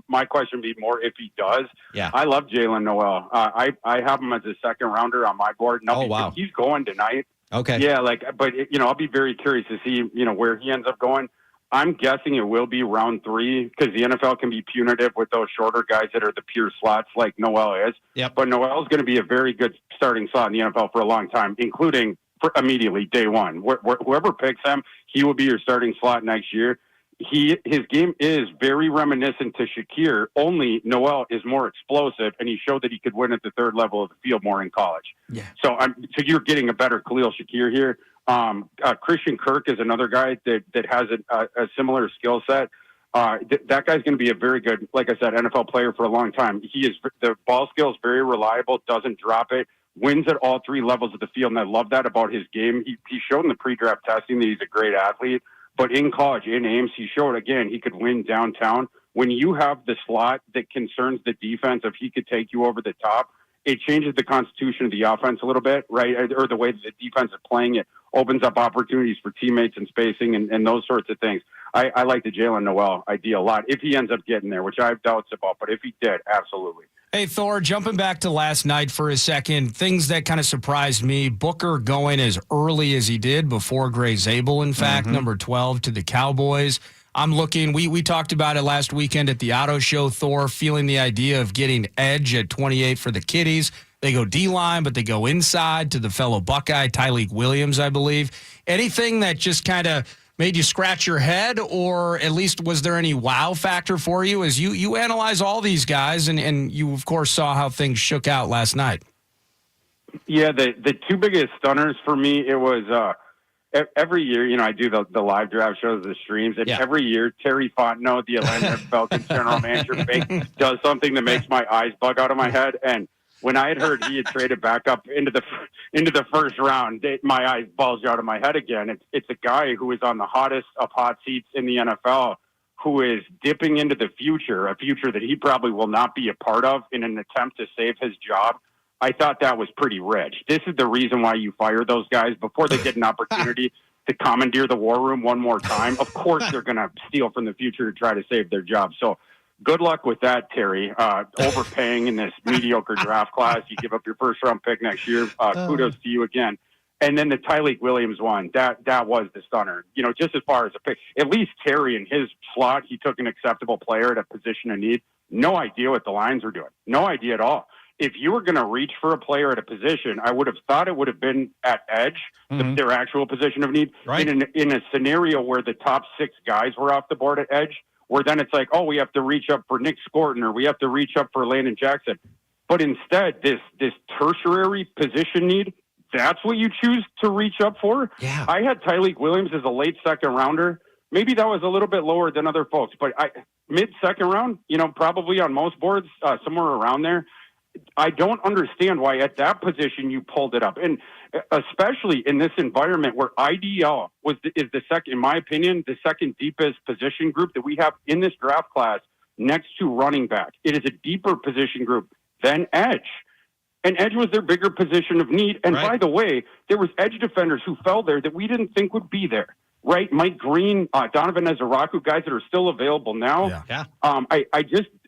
My question would be more if he does. Yeah. I love Jalen Noel. I have him as a second rounder on my board. No, wow. He's going tonight. Okay. Yeah, but I'll be very curious to see, where he ends up going. I'm guessing it will be round 3 because the NFL can be punitive with those shorter guys that are the pure slots like Noel is. Yep. But Noel's going to be a very good starting slot in the NFL for a long time, including immediately day one. Whoever picks him, he will be your starting slot next year. His game is very reminiscent to Shakir, only Noel is more explosive, and he showed that he could win at the third level of the field more in college. Yeah. So you're getting a better Khalil Shakir here. Christian Kirk is another guy that has a similar skill set. That guy's going to be a very good, like I said, NFL player for a long time. The ball skill is very reliable, doesn't drop it, wins at all 3 levels of the field, and I love that about his game. He showed in the pre-draft testing that he's a great athlete, but in college, in Ames, he showed, again, he could win downtown. When you have the slot that concerns the defense, if he could take you over the top, it changes the constitution of the offense a little bit, right? Or the way that the defense is playing it opens up opportunities for teammates and spacing and those sorts of things. I like the Jalen Noel idea a lot if he ends up getting there, which I have doubts about. But if he did, absolutely. Hey, Thor, jumping back to last night for a second, things that kind of surprised me. Booker going as early as he did before Gray Zabel, in fact, number 12 to the Cowboys. I'm looking, we talked about it last weekend at the Auto Show, Thor, feeling the idea of getting edge at 28 for the Kitties. They go D-line, but they go inside to the fellow Buckeye, Tyleek Williams, I believe. Anything that just kind of made you scratch your head, or at least was there any wow factor for you as you analyze all these guys and you, of course, saw how things shook out last night? Yeah, the 2 biggest stunners for me, it was every year, I do the live draft shows, the streams, and every year Terry Fontenot, the Atlanta Falcons general manager, does something that makes my eyes bug out of my head. And when I had heard he had traded back up into the first round, my eyes bulged out of my head again. It's a guy who is on the hottest of hot seats in the NFL, who is dipping into the future, a future that he probably will not be a part of in an attempt to save his job. I thought that was pretty rich. This is the reason why you fire those guys before they get an opportunity to commandeer the war room one more time. Of course, they're going to steal from the future to try to save their job. So good luck with that, Terry. Overpaying in this mediocre draft class. You give up your first round pick next year. Kudos to you again. And then the Tyleek Williams one, that was the stunner. Just as far as a pick, at least Terry in his slot, he took an acceptable player at a position of need. No idea what the Lions were doing. No idea at all. If you were going to reach for a player at a position, I would have thought it would have been at edge, their actual position of need. Right. In a scenario where the top 6 guys were off the board at edge, where then it's like, oh, we have to reach up for Nick Scorton or we have to reach up for Landon Jackson. But instead, this tertiary position need, that's what you choose to reach up for. Yeah. I had Tyleek Williams as a late second rounder. Maybe that was a little bit lower than other folks, but mid-second round, probably on most boards, somewhere around there. I don't understand why at that position you pulled it up. And especially in this environment where IDL is the second, in my opinion, the second deepest position group that we have in this draft class next to running back. It is a deeper position group than edge. And edge was their bigger position of need. And by the way, there was edge defenders who fell there that we didn't think would be there. Right? Mike Green, Donovan Ezaraku, guys that are still available now. Yeah.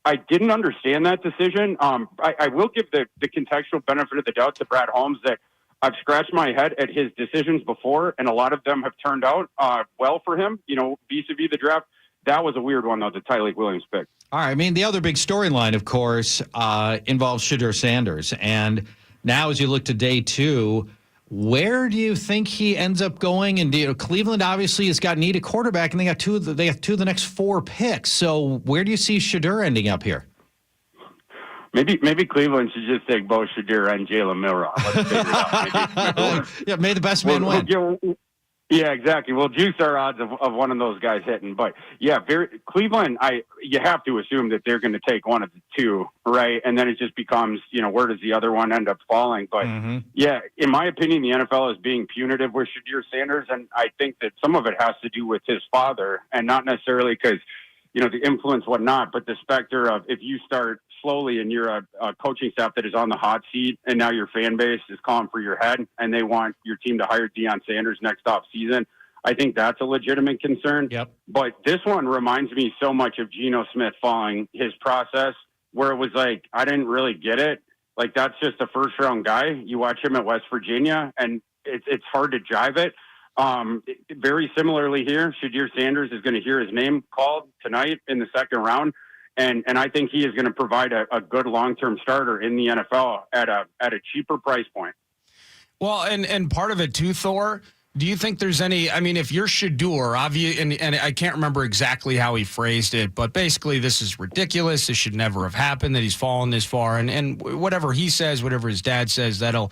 I didn't understand that decision. I will give the contextual benefit of the doubt to Brad Holmes that I've scratched my head at his decisions before, and a lot of them have turned out well for him, vis-a-vis the draft. That was a weird one, though, the Tyleek Williams pick. All right. I mean, the other big storyline, of course, involves Shedeur Sanders. And now as you look to day 2, where do you think he ends up going? And Cleveland obviously has got need a quarterback, and they have two of the next 4 picks. So where do you see Shedeur ending up here? Maybe Cleveland should just take both Shedeur and Jalen Milroe. Let's figure it out. Yeah, may the best man win. Yeah, exactly. We'll juice our odds of one of those guys hitting. But yeah, Cleveland, you have to assume that they're going to take one of the 2, right? And then it just becomes, where does the other one end up falling? But yeah, in my opinion, the NFL is being punitive with Shedeur Sanders, and I think that some of it has to do with his father, and not necessarily because, the influence, whatnot, but the specter of if you start slowly and you're a coaching staff that is on the hot seat, and now your fan base is calling for your head and they want your team to hire Deion Sanders next off season, I think that's a legitimate concern. Yep. But this one reminds me so much of Geno Smith following his process, where it was like, I didn't really get it. Like, that's just a first-round guy. You watch him at West Virginia, and it's hard to jive it. Very similarly here, Shadir Sanders is going to hear his name called tonight in the second round, and I think he is going to provide a good long-term starter in the NFL at a cheaper price point. Well, and part of it too, Thor, do you think there's any, I mean, if you're Shadur, and I can't remember exactly how he phrased it, but basically this is ridiculous. This should never have happened, that he's fallen this far. And whatever he says, whatever his dad says, that'll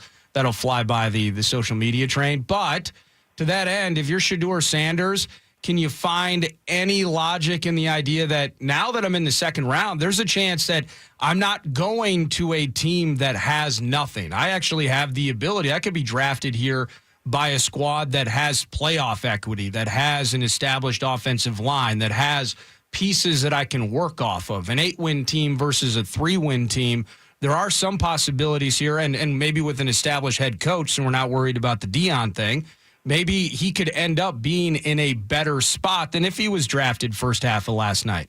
fly by the social media train. But to that end, if you're Shadur Sanders, can you find any logic in the idea that now that I'm in the second round, there's a chance that I'm not going to a team that has nothing? I actually have the ability. I could be drafted here by a squad that has playoff equity, that has an established offensive line, that has pieces that I can work off of. An 8-win team versus a 3-win team. There are some possibilities here, and maybe with an established head coach, so we're not worried about the Deion thing, maybe he could end up being in a better spot than if he was drafted first half of last night.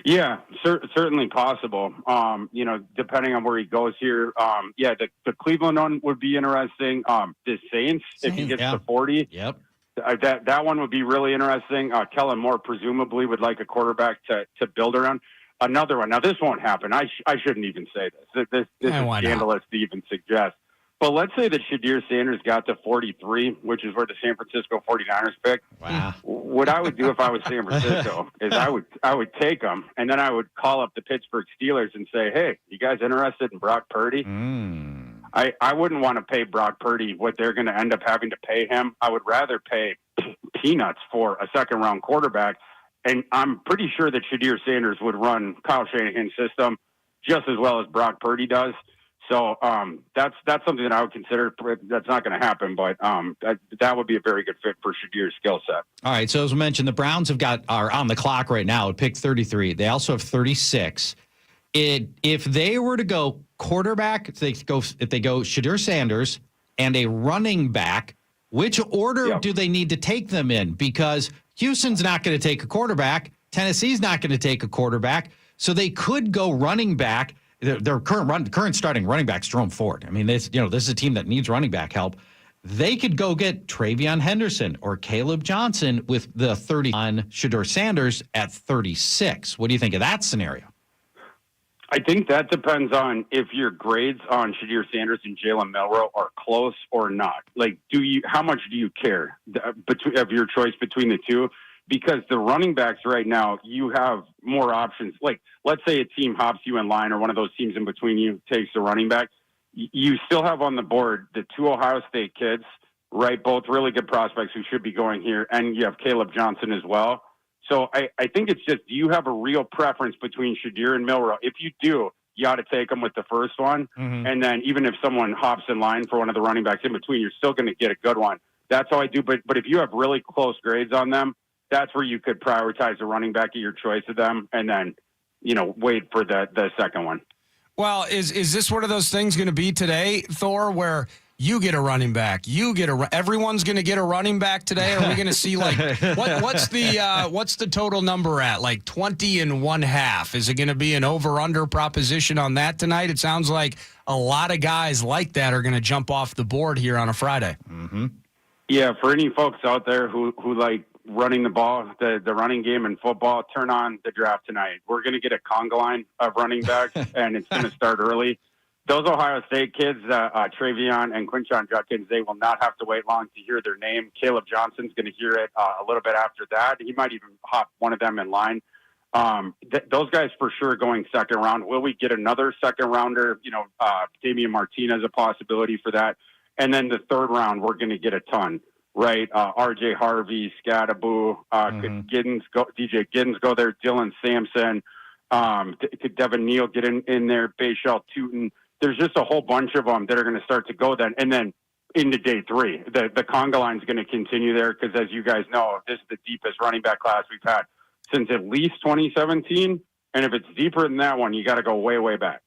Yeah, certainly possible. Depending on where he goes here. The Cleveland one would be interesting. The Saints, if he gets to 40. Yep. That one would be really interesting. Kellen Moore presumably would like a quarterback to build around. Another one. Now, this won't happen. I shouldn't even say this. This is scandalous to even suggest. But let's say that Shadir Sanders got to 43, which is where the San Francisco 49ers picked. Wow. What I would do if I was San Francisco is I would take them, and then I would call up the Pittsburgh Steelers and say, hey, you guys interested in Brock Purdy? I wouldn't want to pay Brock Purdy what they're going to end up having to pay him. I would rather pay peanuts for a second-round quarterback, and I'm pretty sure that Shadir Sanders would run Kyle Shanahan's system just as well as Brock Purdy does. So that's something that I would consider. That's not going to happen, but that would be a very good fit for Shadir's skill set. All right. So as we mentioned, the Browns are on the clock right now at pick 33. They also have 36. If they were to go quarterback, if they go Shadir Sanders and a running back, which order do they need to take them in? Because Houston's not going to take a quarterback. Tennessee's not going to take a quarterback. So they could go running back. Their current starting running back is Jerome Ford. I mean, this is a team that needs running back help. They could go get Travion Henderson or Caleb Johnson with the 30 on Shadir Sanders at 36. What do you think of that scenario? I think that depends on if your grades on Shadir Sanders and Jalen Milroe are close or not. Like, how much do you care of your choice between the two? Because the running backs right now, you have more options. Like, let's say a team hops you in line or one of those teams in between you takes a running back. You still have on the board the two Ohio State kids, right? Both really good prospects who should be going here. And you have Caleb Johnson as well. So I think it's just, do you have a real preference between Shadir and Milroe? If you do, you ought to take them with the first one. Mm-hmm. And then even if someone hops in line for one of the running backs in between, you're still going to get a good one. That's how I do. But if you have really close grades on them, that's where you could prioritize a running back of your choice of them and then, wait for the second one. Well, is this one of those things going to be today, Thor, where you get a running back, everyone's going to get a running back today? Are we going to see what's the total number at? Like 20 1/2? Is it going to be an over/under proposition on that tonight? It sounds like a lot of guys like that are going to jump off the board here on a Friday. Mm-hmm. Yeah, for any folks out there who like running the ball, the running game in football, turn on the draft tonight. We're going to get a conga line of running backs, and it's going to start early. Those Ohio State kids, Travion and Quinshon Judkins, they will not have to wait long to hear their name. Caleb Johnson's going to hear it a little bit after that. He might even hop one of them in line. Those guys for sure going second round. Will we get another second rounder? Damian Martinez, a possibility for that. And then the third round, we're going to get a ton. Right, R.J. Harvey, Scattaboo, could DJ Giddens go there, Dylan Sampson, could Devin Neal get in there, Bayshell Tootin. There's just a whole bunch of them that are going to start to go then. And then into day three, the conga line is going to continue there because, as you guys know, this is the deepest running back class we've had since at least 2017. And if it's deeper than that one, you got to go way, way back.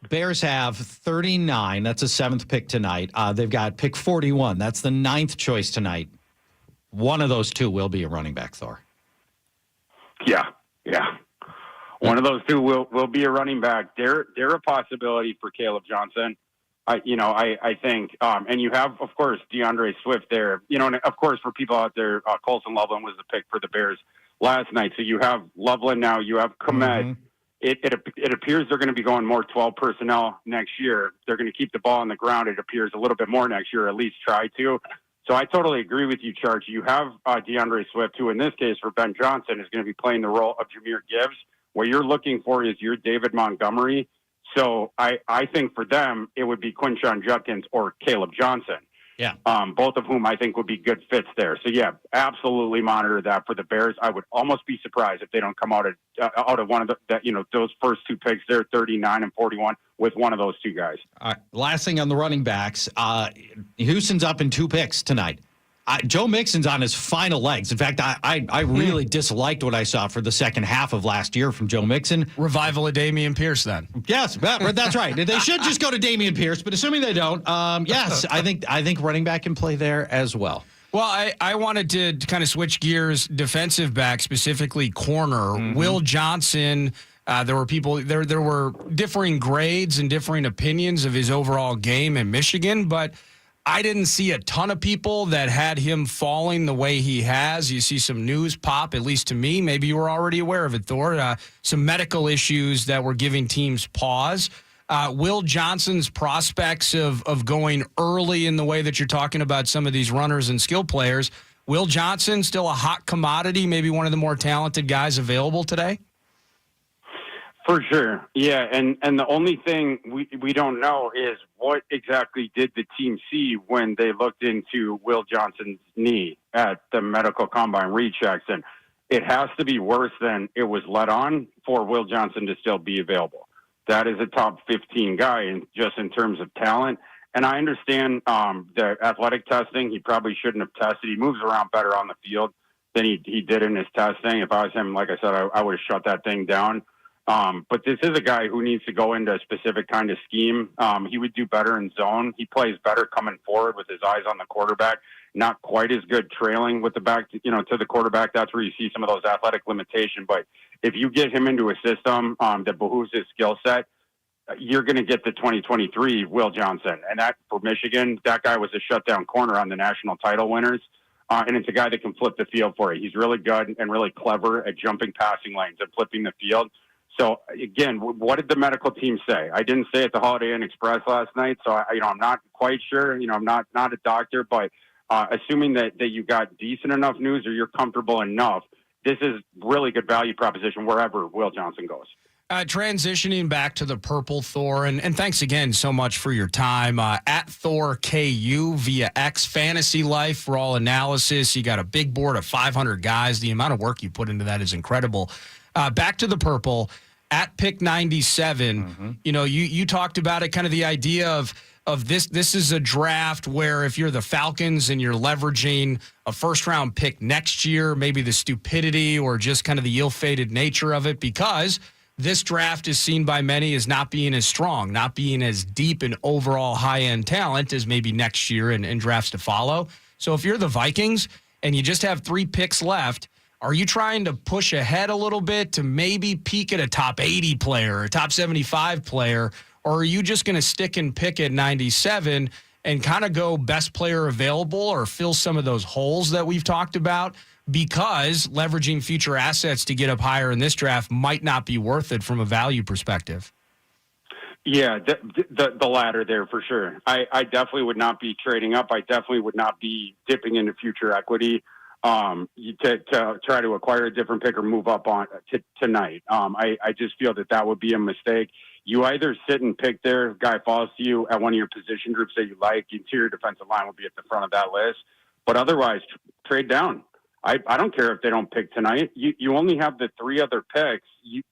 Bears have 39. That's a 7th pick tonight. They've got pick 41. That's the 9th choice tonight. One of those two will be a running back, Thor. Yeah. One of those two will be a running back. They're a possibility for Caleb Johnson. I think, and you have, of course, DeAndre Swift there. And of course, for people out there, Colson Loveland was the pick for the Bears last night. So you have Loveland now. You have Komet. Mm-hmm. It appears they're going to be going more 12 personnel next year. They're going to keep the ball on the ground. It appears a little bit more next year, or at least try to. So I totally agree with you, Charge. You have DeAndre Swift, who in this case for Ben Johnson is going to be playing the role of Jahmyr Gibbs. What you're looking for is your David Montgomery. So I think for them, it would be Quinshon Judkins or Caleb Johnson. Yeah. Both of whom I think would be good fits there. So yeah, absolutely monitor that for the Bears. I would almost be surprised if they don't come out of one of those first two picks there, 39 and 41, with one of those two guys. All right. Last thing on the running backs, Houston's up in 2 picks tonight. Joe Mixon's on his final legs. In fact, I really disliked what I saw for the second half of last year from Joe Mixon. Revival of Dameon Pierce then. Yes, that's right. They should just go to Dameon Pierce, but assuming they don't, yes, I think running back can play there as well. Well, I wanted to kind of switch gears, defensive back, specifically corner. Mm-hmm. Will Johnson, there were differing grades and differing opinions of his overall game in Michigan, but I didn't see a ton of people that had him falling the way he has. You see some news pop, at least to me. Maybe you were already aware of it, Thor. Some medical issues that were giving teams pause. Will Johnson's prospects of going early in the way that you're talking about some of these runners and skill players, Will Johnson still a hot commodity, maybe one of the more talented guys available today? For sure. Yeah. And the only thing we don't know is what exactly did the team see when they looked into Will Johnson's knee at the medical combine rechecks. And it has to be worse than it was let on for Will Johnson to still be available. That is a top 15 guy just in terms of talent. And I understand the athletic testing. He probably shouldn't have tested. He moves around better on the field than he did in his testing. If I was him, like I said, I would have shut that thing down. But this is a guy who needs to go into a specific kind of scheme. He would do better in zone. He plays better coming forward with his eyes on the quarterback. Not quite as good trailing with the back, to the quarterback. That's where you see some of those athletic limitations. But if you get him into a system that behooves his skill set, you're going to get the 2023 Will Johnson. And that for Michigan, that guy was a shutdown corner on the national title winners. And it's a guy that can flip the field for you. He's really good and really clever at jumping passing lanes and flipping the field. So again, what did the medical team say? I didn't say at the Holiday Inn Express last night, so I'm not quite sure. I'm not a doctor, but assuming that you got decent enough news or you're comfortable enough, this is really good value proposition wherever Will Johnson goes. Transitioning back to the purple, Thor, and thanks again so much for your time. At Thor KU via X Fantasy Life for all analysis. You got a big board of 500 guys. The amount of work you put into that is incredible. Back to the purple. At pick 97, you talked about it, kind of the idea of this. This is a draft where if you're the Falcons and you're leveraging a first-round pick next year, maybe the stupidity or just kind of the ill-fated nature of it, because this draft is seen by many as not being as strong, not being as deep in overall high-end talent as maybe next year and drafts to follow. So if you're the Vikings and you just have 3 picks left, are you trying to push ahead a little bit to maybe peak at a top 80 player, a top 75 player, or are you just going to stick and pick at 97 and kind of go best player available or fill some of those holes that we've talked about because leveraging future assets to get up higher in this draft might not be worth it from a value perspective? Yeah, the latter there for sure. I definitely would not be trading up. I definitely would not be dipping into future equity. To try to acquire a different pick or move up on tonight. I just feel that would be a mistake. You either sit and pick there, guy falls to you at one of your position groups that you like, interior defensive line will be at the front of that list, but otherwise trade down. I don't care if they don't pick tonight. You only have the 3 other picks.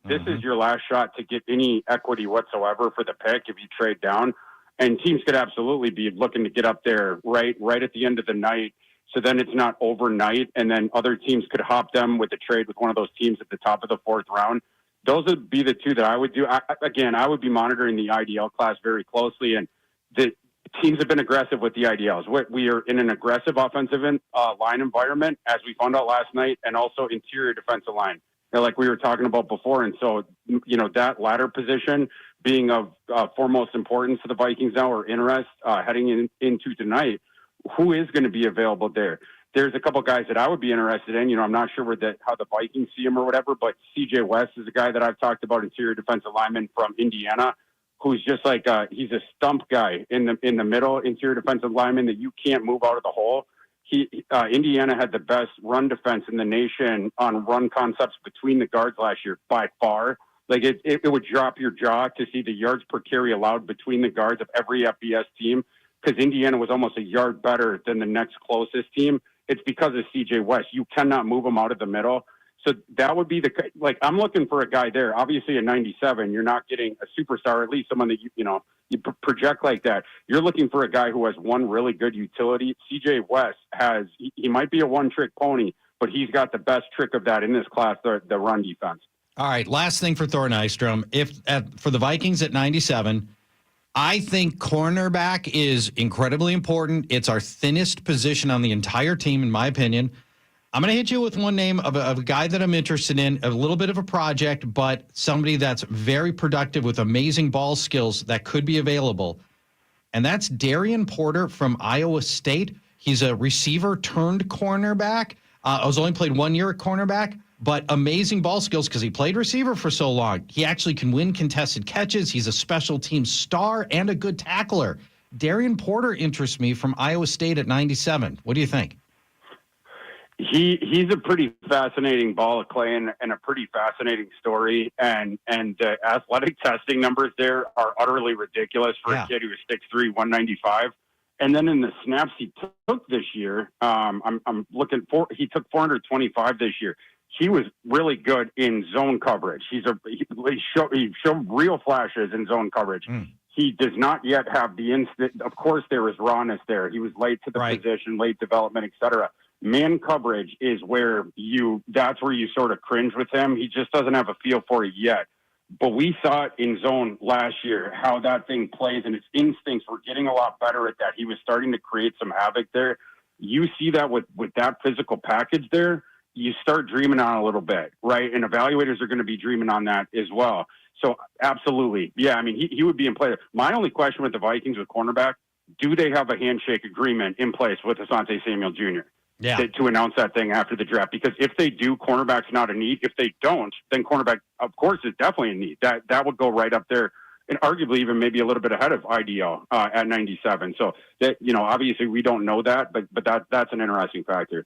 This is your last shot to get any equity whatsoever for the pick if you trade down, and teams could absolutely be looking to get up there right at the end of the night. So then it's not overnight, and then other teams could hop them with a trade with one of those teams at the top of the 4th round. those would be the two that I would do. I would be monitoring the IDL class very closely, and the teams have been aggressive with the IDLs. We are in an aggressive offensive line environment, as we found out last night, and also interior defensive line, like we were talking about before. And so, that latter position being of foremost importance to the Vikings now, or interest heading into tonight, who is going to be available there? There's a couple guys that I would be interested in. I'm not sure how the Vikings see him or whatever, but CJ West is a guy that I've talked about, interior defensive lineman from Indiana, who's just like he's a stump guy in the middle, interior defensive lineman that you can't move out of the hole. Indiana had the best run defense in the nation on run concepts between the guards last year by far. Like it would drop your jaw to see the yards per carry allowed between the guards of every FBS team, because Indiana was almost a yard better than the next closest team. It's because of CJ West. You cannot move him out of the middle. So that would be I'm looking for a guy there. Obviously at 97, you're not getting a superstar, or at least someone that you project like that. You're looking for a guy who has one really good utility. CJ West he might be a one-trick pony, but he's got the best trick of that in this class, the run defense. All right, last thing for Thor Nystrom. For the Vikings at 97, I think cornerback is incredibly important. It's our thinnest position on the entire team, in my opinion. I'm going to hit you with one name of a guy that I'm interested in, a little bit of a project, but somebody that's very productive with amazing ball skills that could be available. And that's Darian Porter from Iowa State. He's a receiver turned cornerback. Has only played 1 year at cornerback, but amazing ball skills because he played receiver for so long. He actually can win contested catches. He's a special team star and a good tackler. Darian Porter interests me from Iowa State at 97. What do you think? He's a pretty fascinating ball of clay and a pretty fascinating story. And the athletic testing numbers there are utterly ridiculous for a kid who is 6'3", 195. And then in the snaps he took this year, he took 425 this year. He was really good in zone coverage. He showed real flashes in zone coverage. He does not yet have the instant. Of course, there was rawness there. He was late to the position, late development, etc. Man coverage is that's where you sort of cringe with him. He just doesn't have a feel for it yet. But we saw it in zone last year, how that thing plays, and its instincts were getting a lot better at that. He was starting to create some havoc there. You see that with that physical package there, you start dreaming on a little bit, right? And evaluators are going to be dreaming on that as well. So absolutely. Yeah, I mean, he would be in play. My only question with the Vikings with cornerback, do they have a handshake agreement in place with Asante Samuel Jr.? To announce that thing after the draft? Because if they do, cornerback's not a need. If they don't, then cornerback, of course, is definitely a need. That would go right up there, and arguably even maybe a little bit ahead of IDL at 97. So that obviously we don't know that, but that's an interesting factor.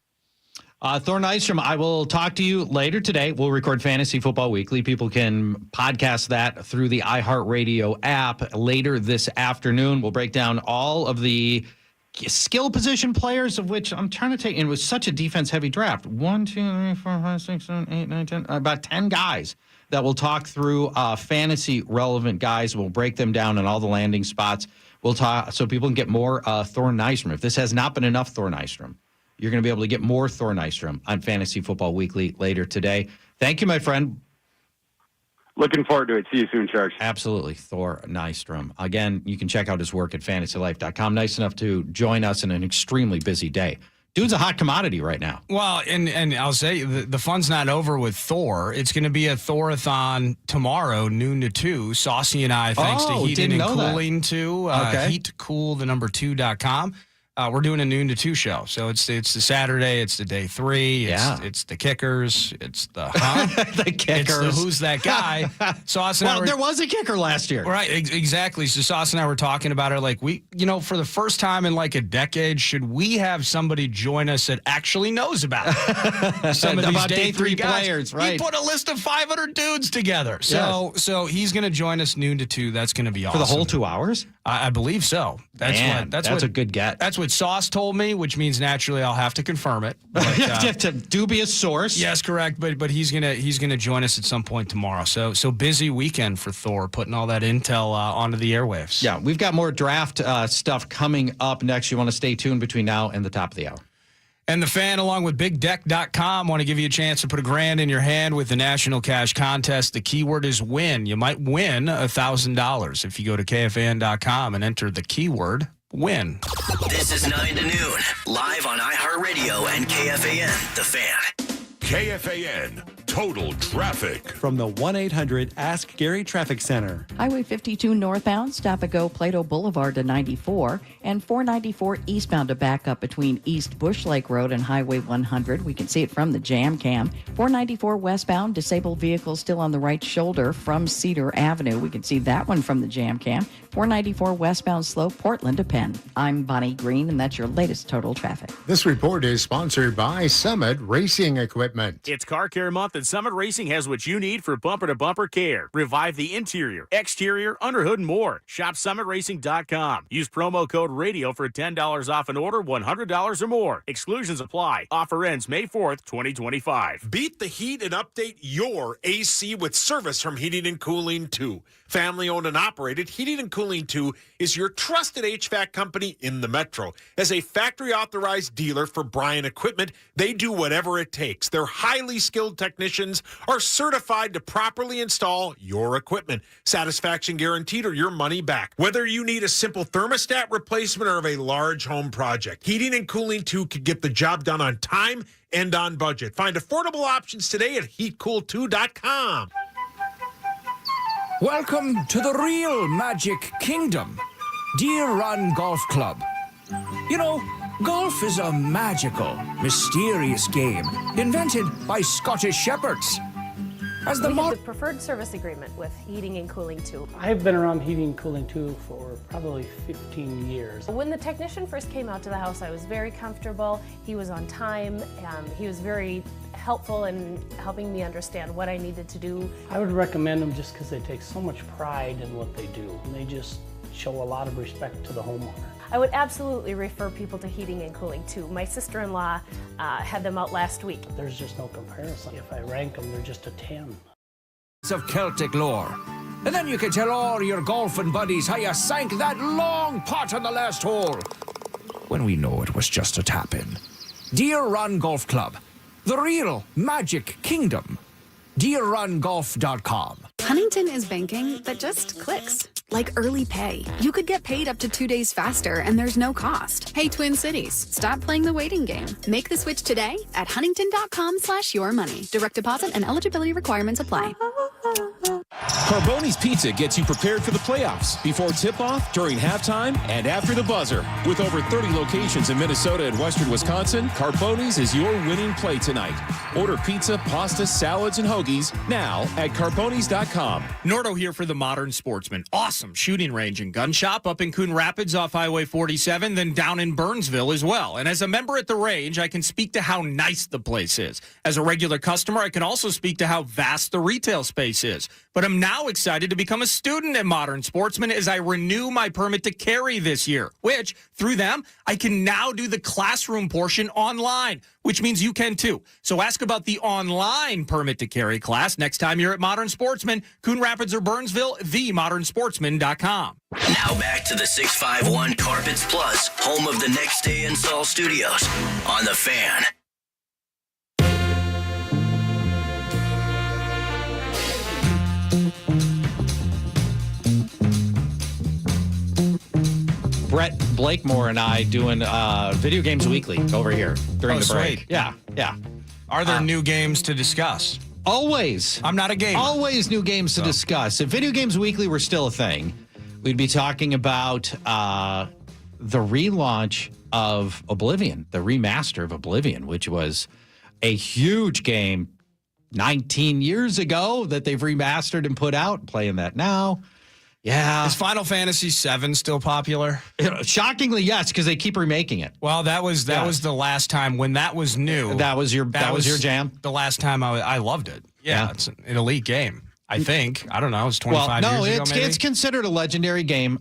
Thor Nystrom, I will talk to you later today. We'll record Fantasy Football Weekly. People can podcast that through the iHeartRadio app later this afternoon. We'll break down all of the skill position players, of which I'm trying to take. It was such a defense-heavy draft. 1, 2, 3, 4, 5, 6, 7, 8, 9, 10. About 10 guys that we'll talk through fantasy-relevant guys. We'll break them down in all the landing spots. We'll talk so people can get more Thor Nystrom. If this has not been enough Thor Nystrom, you're going to be able to get more Thor Nystrom on Fantasy Football Weekly later today. Thank you, my friend. Looking forward to it. See you soon, Charles. Absolutely. Thor Nystrom. Again, you can check out his work at fantasylife.com. Nice enough to join us in an extremely busy day. Dude's a hot commodity right now. Well, and I'll say the fun's not over with Thor. It's going to be a Thorathon tomorrow, noon to 2. Saucy and I, thanks to Heating and Cooling, too. Heatcool2.com. We're doing a noon to 2 show. So it's the Saturday, it's the day 3, it's the kickers, it's the the kickers. It's the who's that guy. Sauce and there was a kicker last year. Right, exactly. So Sauce and I were talking about it like for the first time in like a decade, should we have somebody join us that actually knows about it? Some of these day 3 players, right? He put a list of 500 dudes together. So he's going to join us noon to 2. That's going to be awesome. For the whole 2 hours? I believe so. That's a good get. That's what Sauce told me, which means naturally I'll have to confirm it. But, you have to dubious source. Yes, correct. But he's gonna join us at some point tomorrow. So busy weekend for Thor, putting all that intel onto the airwaves. Yeah, we've got more draft stuff coming up next. You want to stay tuned between now and the top of the hour. And the Fan, along with BigDeck.com, want to give you a chance to put $1,000 in your hand with the National Cash Contest. The keyword is win. You might win $1,000 if you go to KFAN.com and enter the keyword win. This is 9 to noon, live on iHeartRadio and KFAN, The Fan. KFAN Total Traffic. From the 1-800-ASK Gary Traffic Center. Highway 52 northbound, stop and go Plato Boulevard to 94, and 494 eastbound to back up between East Bush Lake Road and Highway 100. We can see it from the jam cam. 494 westbound, disabled vehicles still on the right shoulder from Cedar Avenue. We can see that one from the jam cam. 494 westbound slope, Portland to Penn. I'm Bonnie Green, and that's your latest total traffic. This report is sponsored by Summit Racing Equipment. It's Car Care Month, and Summit Racing has what you need for bumper-to-bumper care. Revive the interior, exterior, underhood, and more. Shop summitracing.com. Use promo code RADIO for $10 off an order, $100 or more. Exclusions apply. Offer ends May 4th, 2025. Beat the heat and update your AC with service from Heating and Cooling 2. Family owned and operated, Heating and Cooling 2 is your trusted HVAC company in the Metro. As a factory authorized dealer for Bryan Equipment, they do whatever it takes. Their highly skilled technicians are certified to properly install your equipment. Satisfaction guaranteed or your money back. Whether you need a simple thermostat replacement or of a large home project, Heating and Cooling 2 could get the job done on time and on budget. Find affordable options today at heatcool2.com. Welcome to the real Magic Kingdom, Deer Run Golf Club. You know, golf is a magical, mysterious game invented by Scottish shepherds. As the we have the preferred service agreement with Heating and Cooling 2. I've been around Heating and Cooling 2 for probably 15 years. When the technician first came out to the house, I was very comfortable. He was on time. He was very helpful in helping me understand what I needed to do. I would recommend them just because they take so much pride in what they do. And they just show a lot of respect to the homeowner. I would absolutely refer people to Heating and Cooling 2. My sister-in-law had them out last week. There's just no comparison. If I rank them, they're just a 10. Of Celtic lore. And then you can tell all your golfing buddies how you sank that long putt on the last hole, when we know it was just a tap-in. Deer Run Golf Club, the real Magic Kingdom. DeerRunGolf.com. Huntington is banking that just clicks. Like early pay. You could get paid up to 2 days faster, and there's no cost. Hey, Twin Cities, stop playing the waiting game. Make the switch today at huntington.com/yourmoney. Direct deposit and eligibility requirements apply. Carboni's Pizza gets you prepared for the playoffs before tip-off, during halftime, and after the buzzer. With over 30 locations in Minnesota and western Wisconsin, Carboni's is your winning play tonight. Order pizza, pasta, salads, and hoagies now at carbonis.com. Nordo here for the Modern Sportsman. Awesome shooting range and gun shop up in Coon Rapids off Highway 47, then down in Burnsville as well. And as a member at the range, I can speak to how nice the place is. As a regular customer, I can also speak to how vast the retail space is. But I'm now excited to become a student at Modern Sportsman as I renew my permit to carry this year, which, through them, I can now do the classroom portion online, which means you can too. So ask about the online permit to carry class next time you're at Modern Sportsman, Coon Rapids or Burnsville, themodernsportsman.com. Now back to the 651 Carpets Plus, home of the Next Day Install Studios on The Fan. Brett Blakemore and I doing Video Games Weekly over here during the break. Sweet. Yeah. Are there new games to discuss? Always. I'm not a gamer. Always new games to discuss. If Video Games Weekly were still a thing, we'd be talking about the relaunch of Oblivion, the remaster of Oblivion, which was a huge game 19 years ago that they've remastered and put out. Playing that now. Yeah. Is Final Fantasy VII still popular? Shockingly, yes, because they keep remaking it. Well, that was the last time when that was new. That was your jam. The last time I loved it. Yeah, it's an elite game. I think. I don't know. It's 25 years ago. No, it's considered a legendary game.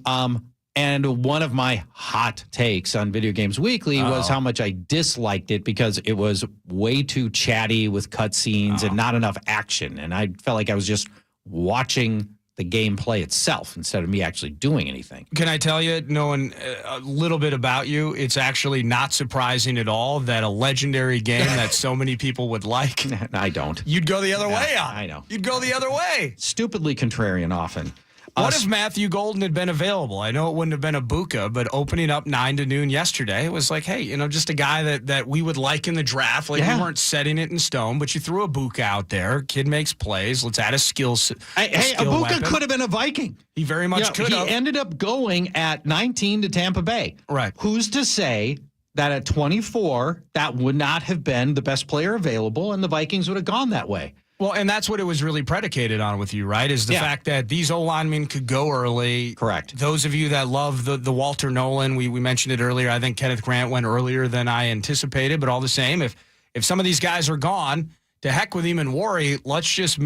And one of my hot takes on Video Games Weekly was how much I disliked it because it was way too chatty with cutscenes and not enough action. And I felt like I was just watching the gameplay itself instead of me actually doing anything. Can I tell you, knowing a little bit about you, it's actually not surprising at all that a legendary game that so many people would like. I don't. You'd go the other way on. I know. You'd go the other way. Stupidly contrarian often. What if Matthew Golden had been available? I know it wouldn't have been a Buka, but opening up 9 to noon yesterday, it was like, hey, just a guy that we would like in the draft. Like, we weren't setting it in stone, but you threw a Buka out there. Kid makes plays. Let's add a skill set. A Buka could have been a Viking. He very much could have. He ended up going at 19 to Tampa Bay. Right. Who's to say that at 24, that would not have been the best player available and the Vikings would have gone that way? Well, and that's what it was really predicated on with you, right? Is the fact that these O-linemen could go early. Correct. Those of you that love the Walter Nolan, we mentioned it earlier. I think Kenneth Grant went earlier than I anticipated, but all the same, if some of these guys are gone, to heck with him and worry. Let's just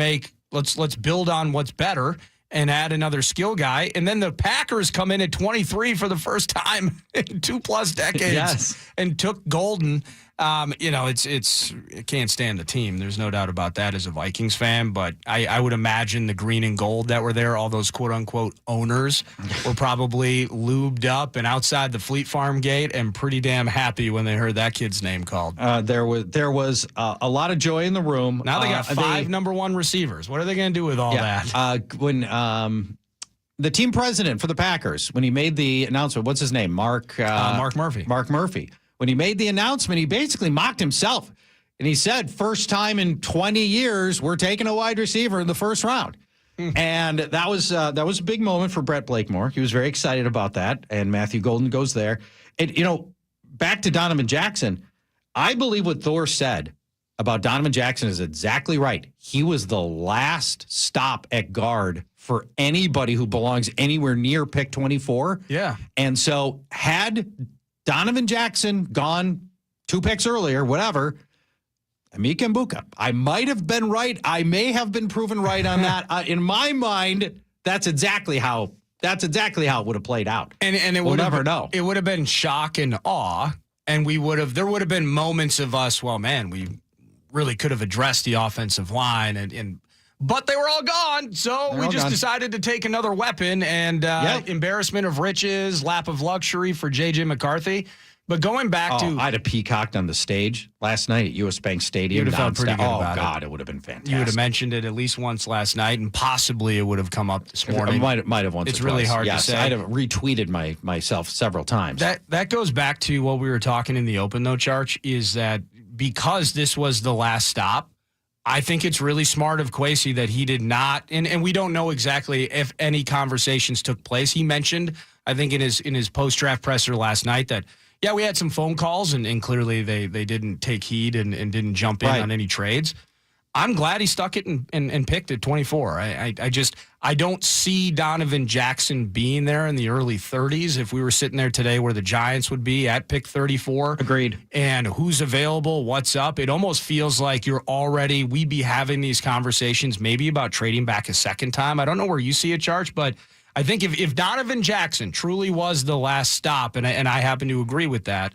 let's build on what's better and add another skill guy. And then the Packers come in at 23 for the first time in 2+ decades and took Golden. It's I can't stand the team. There's no doubt about that as a Vikings fan, but I would imagine the green and gold that were there, all those quote unquote owners were probably lubed up and outside the Fleet Farm gate and pretty damn happy when they heard that kid's name called. There was a lot of joy in the room. Now they got 5 number 1 receivers. What are they going to do with all that? When the team president for the Packers, when he made the announcement, what's his name? Mark Murphy. Mark Murphy. When he made the announcement, he basically mocked himself. And he said, first time in 20 years, we're taking a wide receiver in the first round. And that was a big moment for Brett Blakemore. He was very excited about that. And Matthew Golden goes there. And, back to Donovan Jackson, I believe what Thor said about Donovan Jackson is exactly right. He was the last stop at guard for anybody who belongs anywhere near pick 24. Yeah. And so had Donovan Jackson gone 2 picks earlier, whatever, Emeka Mbuka. I might have been right. I may have been proven right on that. In my mind, that's exactly how it would have played out. And we'll never know. It would have been shock and awe, and there would have been moments of us, well, man, we really could have addressed the offensive line, but they were all gone, so we just decided to take another weapon, and embarrassment of riches, lap of luxury for J.J. McCarthy. But going back to... I'd have peacocked on the stage last night at U.S. Bank Stadium. You would have felt pretty good about it. Oh, God, it would have been fantastic. You would have mentioned it at least once last night, and possibly it would have come up this morning. Might have once It's or really twice. hard to say. I'd have retweeted myself several times. That goes back to what we were talking in the open, though, Charch, is that because this was the last stop, I think it's really smart of Kwesi that he did not, and we don't know exactly if any conversations took place. He mentioned, I think in his post-draft presser last night that, we had some phone calls, and clearly they didn't take heed and didn't jump in on any trades. I'm glad he stuck it and picked at 24. I don't see Donovan Jackson being there in the early 30s if we were sitting there today where the Giants would be at pick 34. Agreed. And who's available, what's up. It almost feels like we'd be having these conversations maybe about trading back a second time. I don't know where you see it, Charge, but I think if Donovan Jackson truly was the last stop, and I happen to agree with that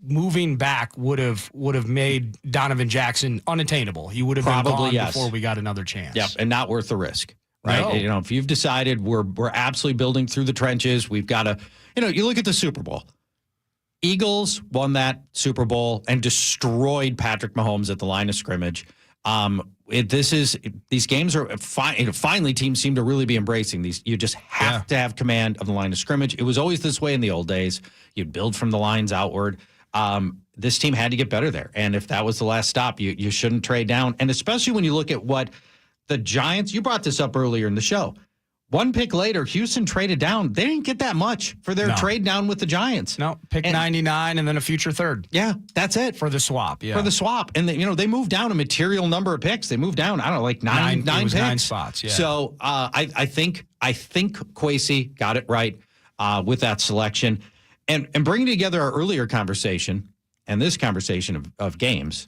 moving back would have made Donovan Jackson unattainable. He would have been gone before we got another chance. Yep, and not worth the risk, right? No. If you've decided we're absolutely building through the trenches, we've got to, you look at the Super Bowl. Eagles won that Super Bowl and destroyed Patrick Mahomes at the line of scrimmage. These games are finally teams seem to really be embracing these. You just have to have command of the line of scrimmage. It was always this way in the old days. You'd build from the lines outward. This team had to get better there. And if that was the last stop, you shouldn't trade down. And especially when you look at what the Giants, you brought this up earlier in the show. 1 pick later, Houston traded down. They didn't get that much for their trade down with the Giants. No, pick 99 and then a future third. Yeah, that's it. For the swap, For the swap. And, they moved down a material number of picks. They moved down, I don't know, like nine picks. 9 spots, yeah. So I think Kwesi got it right with that selection. And bringing together our earlier conversation and this conversation of games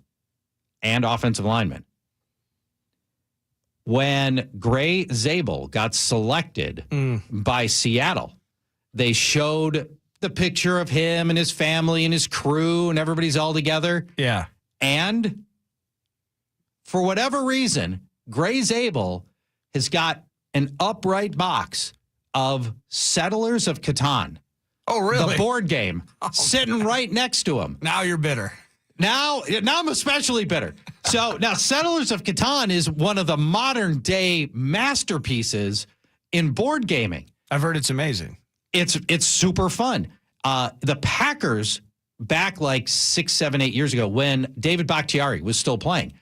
and offensive linemen. When Gray Zabel got selected by Seattle, they showed the picture of him and his family and his crew and everybody's all together. Yeah. And for whatever reason, Gray Zabel has got an upright box of Settlers of Catan. Oh, really? The board game sitting right next to him. Now you're bitter. Now I'm especially bitter. So now Settlers of Catan is one of the modern day masterpieces in board gaming. I've heard it's amazing. It's super fun. The Packers back like 6, 7, 8 years ago when David Bakhtiari was still playing.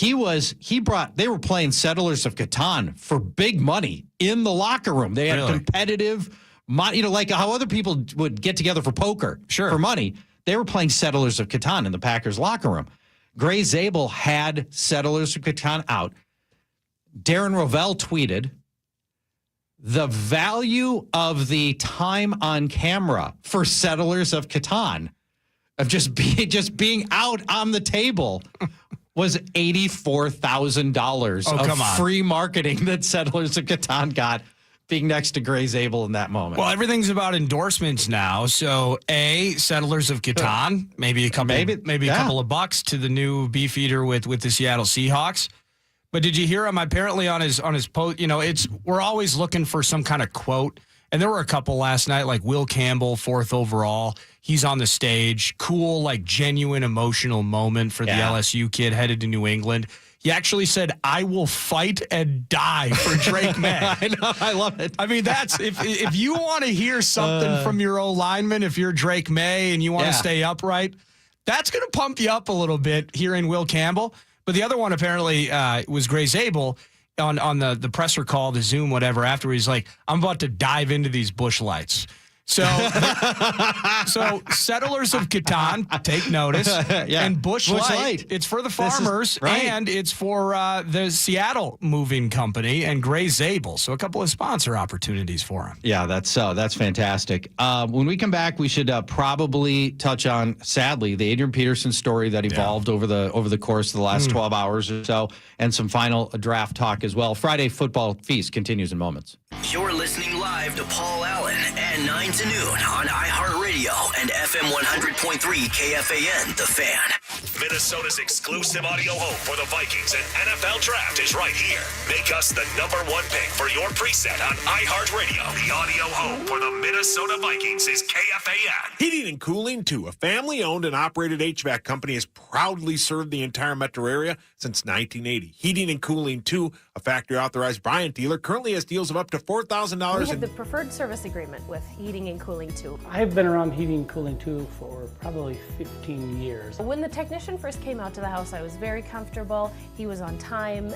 They were playing Settlers of Catan for big money in the locker room. They had competitive, like how other people would get together for poker for money. They were playing Settlers of Catan in the Packers locker room. Gray Zabel had Settlers of Catan out. Darren Rovell tweeted, the value of the time on camera for Settlers of Catan of just being out on the table was $84,000 of free marketing that Settlers of Catan got being next to Gray Zabel in that moment. Well, everything's about endorsements now. So, Settlers of Catan, maybe a couple of bucks to the new Beefeater with the Seattle Seahawks. But did you hear him? Apparently on his post, we're always looking for some kind of quote. And there were a couple last night, like Will Campbell, 4th overall. He's on the stage. Cool, like genuine emotional moment for the LSU kid headed to New England. He actually said, I will fight and die for Drake May. I know. I love it. I mean, that's if you want to hear something from your O-lineman, if you're Drake May and you want to stay upright, that's going to pump you up a little bit hearing Will Campbell. But the other one apparently was Gray Zabel on the presser call, the Zoom, whatever, after he's like, I'm about to dive into these bush lights. So Settlers of Catan, take notice. And Bush Light, it's for the farmers, and it's for the Seattle Moving Company and Gray Zabel. So a couple of sponsor opportunities for him. Yeah, that's fantastic. When we come back, we should probably touch on, sadly, the Adrian Peterson story that evolved over the course of the last 12 hours or so, and some final draft talk as well. Friday Football Feast continues in moments. You're listening live to Paul Allen at 9 to noon on iHeartRadio and FM 100.3 KFAN, The Fan. Minnesota's exclusive audio home for the Vikings and NFL Draft is right here. Make us the #1 pick for your preset on iHeartRadio. The audio home for the Minnesota Vikings is KFAN. Heating and Cooling 2, a family-owned and operated HVAC company, has proudly served the entire metro area since 1980. Heating and Cooling 2, a factory-authorized Bryant dealer, currently has deals of up to $4,000. We have the preferred service agreement with Heating and Cooling 2. I've been around Heating and Cooling 2 for probably 15 years. When the technician first came out to the house, I was very comfortable. He was on time.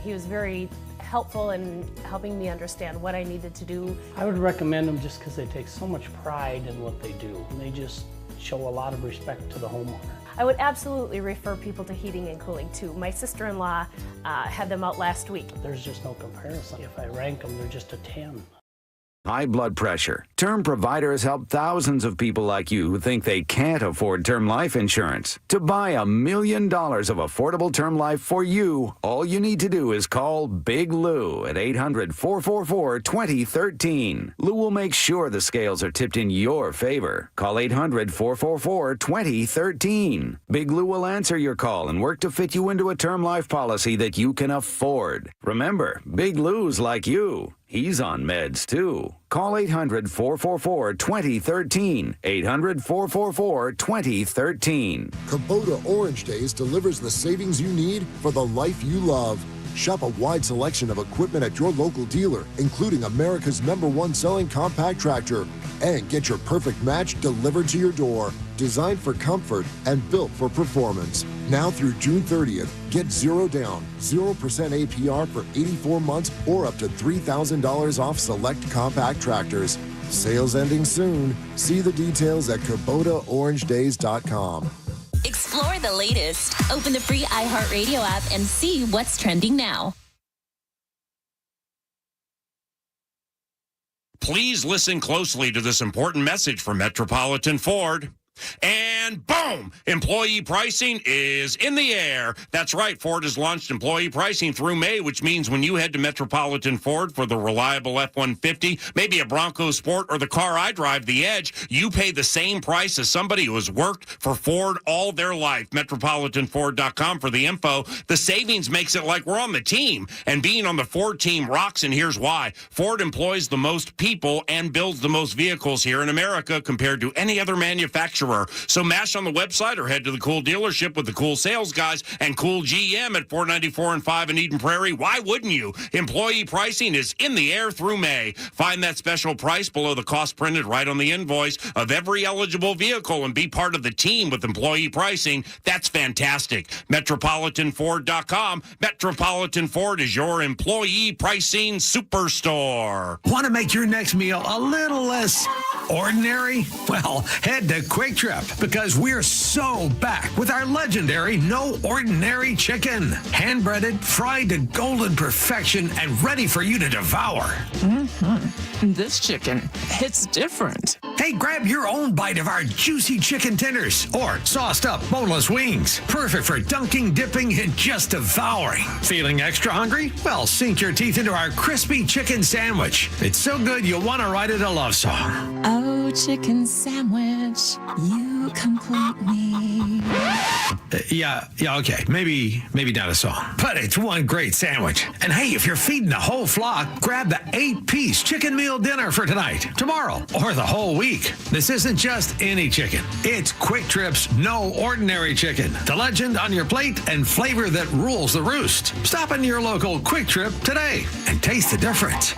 He was very helpful in helping me understand what I needed to do. I would recommend them just because they take so much pride in what they do. And they just show a lot of respect to the homeowner. I would absolutely refer people to Heating and Cooling 2. My sister-in-law had them out last week. There's just no comparison. If I rank them, they're just a 10. High blood pressure. Term Provider has helped thousands of people like you who think they can't afford term life insurance. To buy $1 million of affordable term life for you, all you need to do is call Big Lou at 800-444-2013. Lou will make sure the scales are tipped in your favor. Call 800-444-2013. Big Lou will answer your call and work to fit you into a term life policy that you can afford. Remember, Big Lou's like you. He's on meds, too. Call 800-444-2013. 800-444-2013. Kubota Orange Days delivers the savings you need for the life you love. Shop a wide selection of equipment at your local dealer, including America's #1 selling compact tractor. And get your perfect match delivered to your door. Designed for comfort and built for performance. Now through June 30th, get 0 down, 0% APR for 84 months or up to $3,000 off select compact tractors. Sales ending soon. See the details at KubotaOrangeDays.com. Explore the latest. Open the free iHeartRadio app and see what's trending now. Please listen closely to this important message from Metropolitan Ford. And boom, employee pricing is in the air. That's right, Ford has launched employee pricing through May, which means when you head to Metropolitan Ford for the reliable F-150, maybe a Bronco Sport, or the car I drive, the Edge, you pay the same price as somebody who has worked for Ford all their life. MetropolitanFord.com for the info. The savings makes it like we're on the team, and being on the Ford team rocks, and here's why. Ford employs the most people and builds the most vehicles here in America compared to any other manufacturer. So mash on the website or head to the cool dealership with the cool sales guys and cool GM at 494 and 5 in Eden Prairie. Why wouldn't you? Employee pricing is in the air through May. Find that special price below the cost printed right on the invoice of every eligible vehicle and be part of the team with employee pricing. That's fantastic. MetropolitanFord.com. Metropolitan Ford is your employee pricing superstore. Want to make your next meal a little less ordinary? Well, head to Quick Trip, because we're so back with our legendary No Ordinary Chicken. Hand-breaded, fried to golden perfection, and ready for you to devour. This chicken, it's different. Hey, grab your own bite of our juicy chicken tenders or sauced up boneless wings. Perfect for dunking, dipping, and just devouring. Feeling extra hungry? Well, sink your teeth into our crispy chicken sandwich. It's so good you'll want to write it a love song. Oh, chicken sandwich, you complete me. Yeah, okay. Maybe not a song, but it's one great sandwich. And hey, if you're feeding the whole flock, grab the 8-piece chicken meal dinner for tonight, tomorrow, or the whole week. This isn't just any chicken. It's Quick Trip's No Ordinary Chicken. The legend on your plate and flavor that rules the roost. Stop in your local Quick Trip today and taste the difference.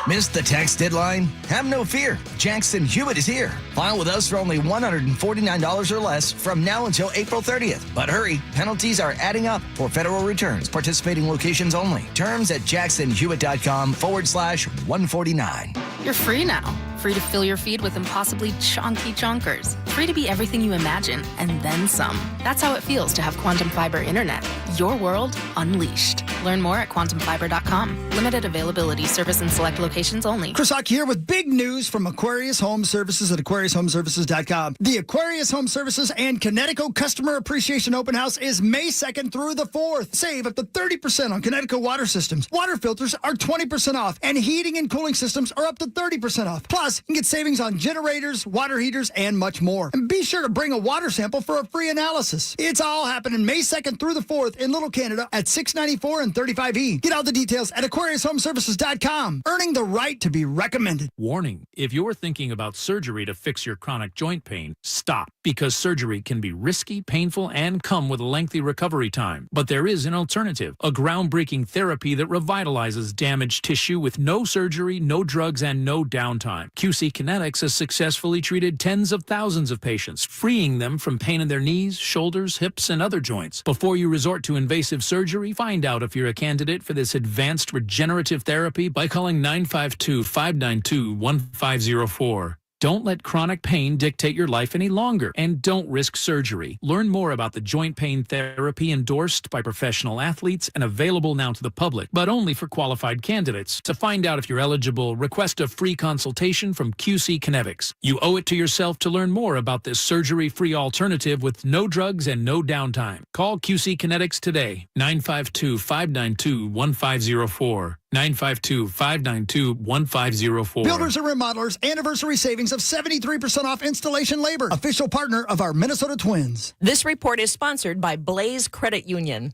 Missed the tax deadline? Have no fear. Jackson Hewitt is here. File with us for only $149 or less from now until April 30th. But hurry, penalties are adding up for federal returns. Participating locations only. Terms at jacksonhewitt.com/149. You're free now. Free to fill your feed with impossibly chonky chonkers. Free to be everything you imagine, and then some. That's how it feels to have Quantum Fiber Internet. Your world unleashed. Learn more at quantumfiber.com. Limited availability. Service in select locations only. Chris Hawk here with big news from Aquarius Home Services at AquariusHomeservices.com. The Aquarius Home Services and Connecticut Customer Appreciation Open House is May 2nd through the 4th. Save up to 30% on Connecticut water systems. Water filters are 20% off, and heating and cooling systems are up to 30% off. Plus, you can get savings on generators, water heaters, and much more. And be sure to bring a water sample for a free analysis. It's all happening May 2nd through the 4th in Little Canada at 694 and 35E. Get all the details at AquariusHomeservices.com. Earning the right to be recommended. Warning, if you're thinking about surgery to fix your chronic joint pain, stop, because surgery can be risky, painful, and come with a lengthy recovery time. But there is an alternative, a groundbreaking therapy that revitalizes damaged tissue with no surgery, no drugs, and no downtime. QC Kinetics has successfully treated tens of thousands of patients, freeing them from pain in their knees, shoulders, hips, and other joints. Before you resort to invasive surgery, find out if you're a candidate for this advanced regenerative therapy by calling 952-592-1504. Don't let chronic pain dictate your life any longer, and don't risk surgery. Learn more about the joint pain therapy endorsed by professional athletes and available now to the public, but only for qualified candidates. To find out if you're eligible, request a free consultation from QC Kinetics. You owe it to yourself to learn more about this surgery-free alternative with no drugs and no downtime. Call QC Kinetics today, 952-592-1504. 952-592-1504. Builders and remodelers, anniversary savings of 73% off installation labor. Official partner of our Minnesota Twins. This report is sponsored by Blaze Credit Union.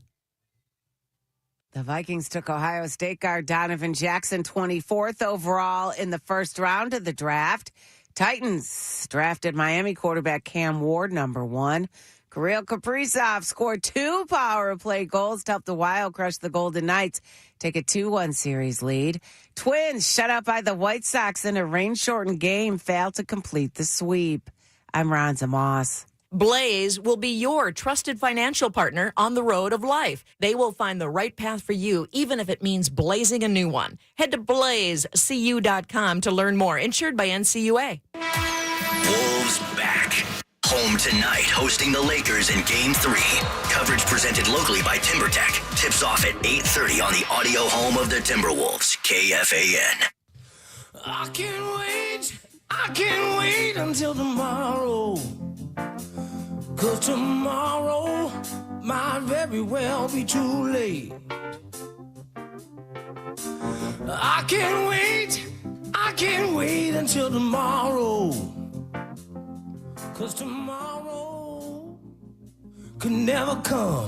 The Vikings took Ohio State guard Donovan Jackson 24th overall in the first round of the draft. Titans drafted Miami quarterback Cam Ward, number 1. Kirill Kaprizov scored 2 power play goals to help the Wild crush the Golden Knights, take a 2-1 series lead. Twins shut out by the White Sox in a rain-shortened game, failed to complete the sweep. I'm Ronza Moss. Blaze will be your trusted financial partner on the road of life. They will find the right path for you, even if it means blazing a new one. Head to blazecu.com to learn more. Insured by NCUA. Wolves back. Home tonight, hosting the Lakers in Game 3. Coverage presented locally by TimberTech. Tips off at 8:30 on the audio home of the Timberwolves, KFAN. I can't wait until tomorrow. 'Cause tomorrow might very well be too late. I can't wait until tomorrow. 'Cause tomorrow could never come.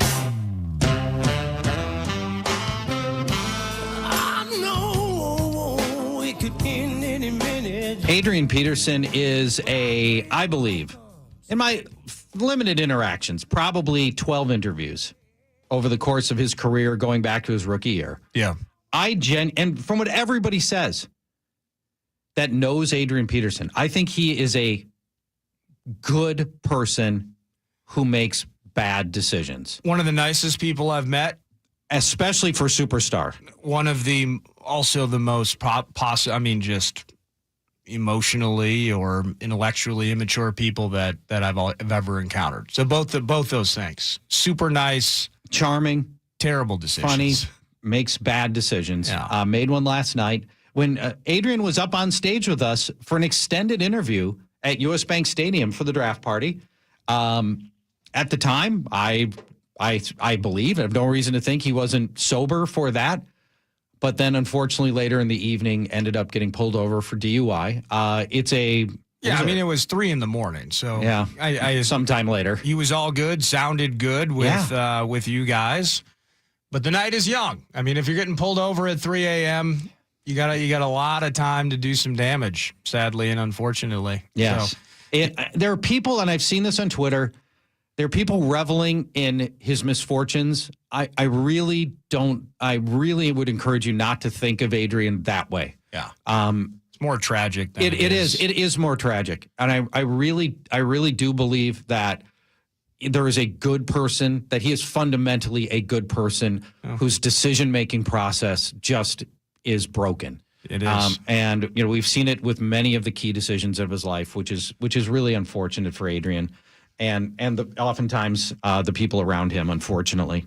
I know it could end any minute. Adrian Peterson is I believe, in my limited interactions, probably 12 interviews over the course of his career going back to his rookie year. Yeah. And from what everybody says that knows Adrian Peterson, I think he is a good person who makes bad decisions. One of the nicest people I've met. Especially for superstar. One of the most just emotionally or intellectually immature people that I've ever encountered. So both those things. Super nice. Charming. Terrible decisions. Funny. Makes bad decisions. Yeah. Made one last night when Adrian was up on stage with us for an extended interview at US Bank Stadium for the draft party. At the time, I believe, I have no reason to think he wasn't sober for that. But then, unfortunately, later in the evening, ended up getting pulled over for DUI. It was 3 a.m. So yeah, sometime later, he was all good, sounded good with you guys. But the night is young. I mean, if you're getting pulled over at 3 a.m., you got a lot of time to do some damage, sadly and unfortunately. Yes. So. There are people, and I've seen this on Twitter, there are people reveling in his misfortunes. I really would encourage you not to think of Adrian that way. Yeah. It's more tragic than it is. It is more tragic. And I really do believe that there is a good person, that he is fundamentally a good person whose decision-making process just is broken. It is. And we've seen it with many of the key decisions of his life, which is really unfortunate for Adrian and oftentimes the people around him, unfortunately.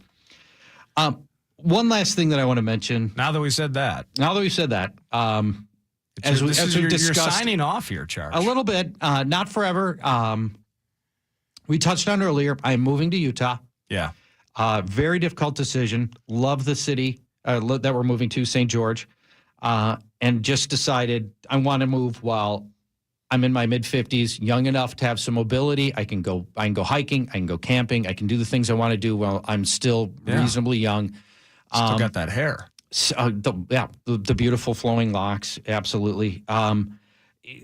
One last thing that I want to mention. Now that we said that. As we've discussed, you're signing off here, Charge. A little bit, not forever. We touched on earlier, I'm moving to Utah. Yeah. Very difficult decision. Love the city that we're moving to, St. George. And just decided I want to move while I'm in my mid-50s, young enough to have some mobility. I can go hiking, I can go camping, I can do the things I want to do while I'm still reasonably young. Still got that hair. The beautiful flowing locks, absolutely.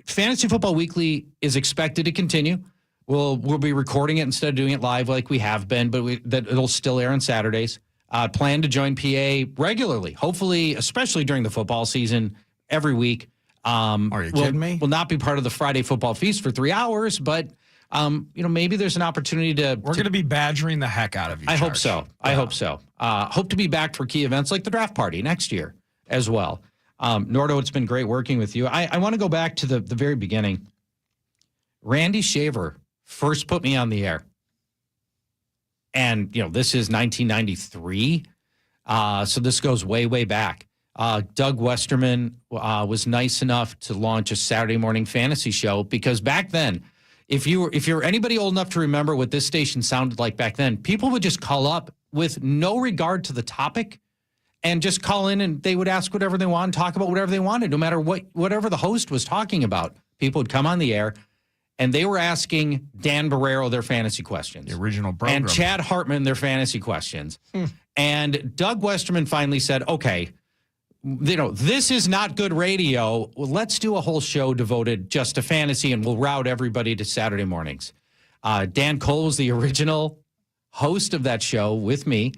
Fantasy Football Weekly is expected to continue. We'll be recording it instead of doing it live like we have been, but it'll still air on Saturdays. Plan to join PA regularly, hopefully, especially during the football season, every week. Are you kidding me? We'll not be part of the Friday football feast for 3 hours, but maybe there's an opportunity to. We're going to be badgering the heck out of you. I hope so. I hope so. Hope to be back for key events like the draft party next year as well. Nordo, it's been great working with you. I want to go back to the very beginning. Randy Shaver first put me on the air. And, this is 1993. So this goes way, way back. Doug Westerman was nice enough to launch a Saturday morning fantasy show because back then, if you're anybody old enough to remember what this station sounded like back then, people would just call up with no regard to the topic and just call in and they would ask whatever they wanted, talk about whatever they wanted, no matter whatever the host was talking about. People would come on the air. And they were asking Dan Barrero their fantasy questions. The original program. And Chad Hartman their fantasy questions. And Doug Westerman finally said, okay, this is not good radio. Well, let's do a whole show devoted just to fantasy and we'll route everybody to Saturday mornings. Dan Cole was the original host of that show with me.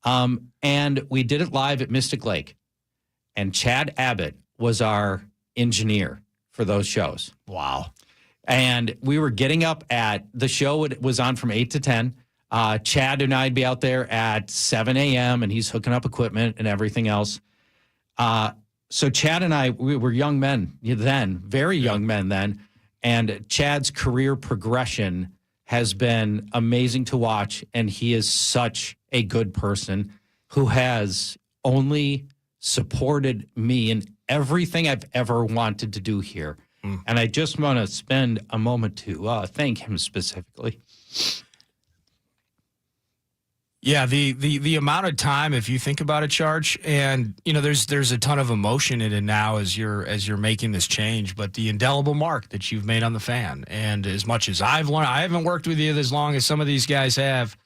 And we did it live at Mystic Lake. And Chad Abbott was our engineer for those shows. Wow. And we were getting up at the show. It was on from 8 to 10. Chad and I'd be out there at 7 a.m. and he's hooking up equipment and everything else. So Chad and I, we were young men then, very young men then. And Chad's career progression has been amazing to watch. And he is such a good person who has only supported me in everything I've ever wanted to do here. And I just want to spend a moment to thank him specifically. Yeah, the amount of time, if you think about it, Charge, and there's a ton of emotion in it now as you're making this change, but the indelible mark that you've made on the fan, and as much as I've learned, I haven't worked with you as long as some of these guys have,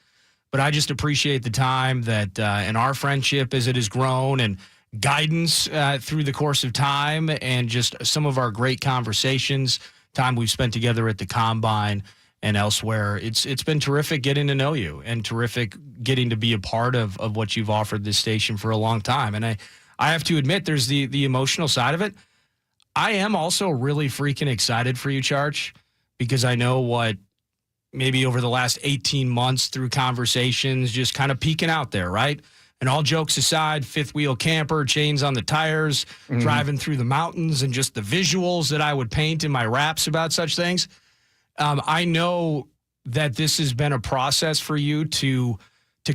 but I just appreciate the time that in our friendship as it has grown and guidance through the course of time, and just some of our great conversations, time we've spent together at the Combine and elsewhere. It's been terrific getting to know you, and terrific getting to be a part of what you've offered this station for a long time. And I have to admit, there's the emotional side of it. I am also really freaking excited for you, Charge, because I know what maybe over the last 18 months through conversations, just kind of peeking out there, right? And all jokes aside, fifth wheel camper, chains on the tires, driving through the mountains, and just the visuals that I would paint in my raps about such things. I know that this has been a process for you to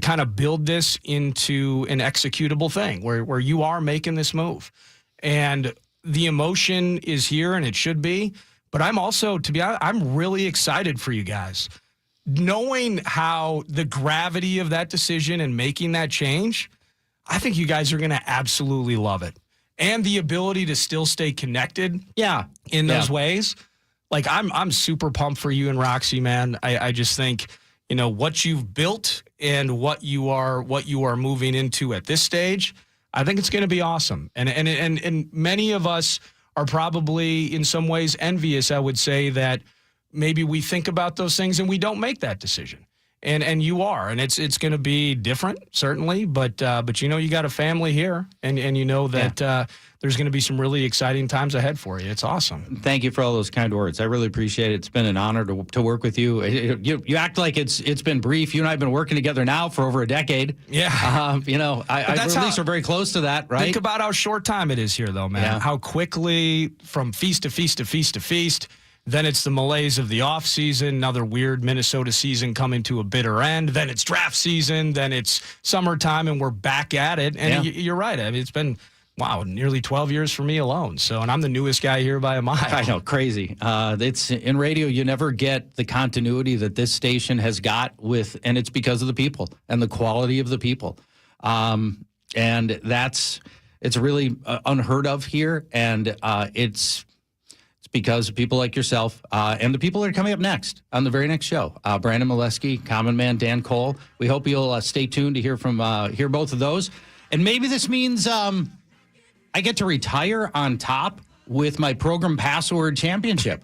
kind of build this into an executable thing where you are making this move. And the emotion is here, and it should be. But I'm also, to be honest, I'm really excited for you guys. Knowing how the gravity of that decision and making that change, I think you guys are going to absolutely love it. And the ability to still stay connected in those ways. Like, I'm super pumped for you and Roxy, man. I just think, what you've built and what you are moving into at this stage, I think it's going to be awesome. And many of us are probably in some ways envious, I would say, that maybe we think about those things and we don't make that decision. And you are, and it's going to be different, certainly, but you got a family here, and you know that there's going to be some really exciting times ahead for you. It's awesome. Thank you for all those kind words. I really appreciate it. It's been an honor to work with you. You act like it's been brief. You and I have been working together now for over a decade. Yeah. I at least we're very close to that, right? Think about how short time it is here, though, man. Yeah. How quickly from feast to feast to feast to feast. Then it's the malaise of the offseason, another weird Minnesota season coming to a bitter end. Then it's draft season. Then it's summertime, and we're back at it. And you're right. I mean, it's been, nearly 12 years for me alone. So, and I'm the newest guy here by a mile. I know, crazy. It's in radio, you never get the continuity that this station has got and it's because of the people and the quality of the people. And it's really unheard of here. And it's because of people like yourself and the people that are coming up next on the very next show. Brandon Molesky, Common Man, Dan Cole. We hope you'll stay tuned to hear both of those. And maybe this means I get to retire on top with my program password championship.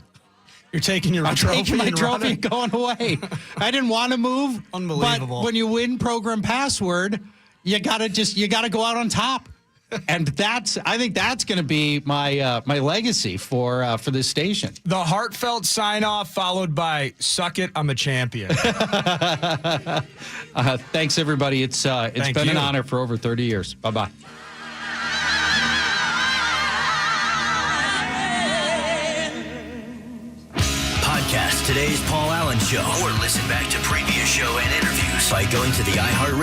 You're taking your trophy. I'm taking my trophy and going away. I didn't want to move. Unbelievable. But when you win program password, you gotta go out on top. And I think that's going to be my legacy for this station. The heartfelt sign off followed by "Suck it, I'm a champion." Thanks, everybody. It's been an honor for over 30 years. Bye-bye. Podcast today's Paul Allen Show, or listen back to previous show and interviews by going to the iHeart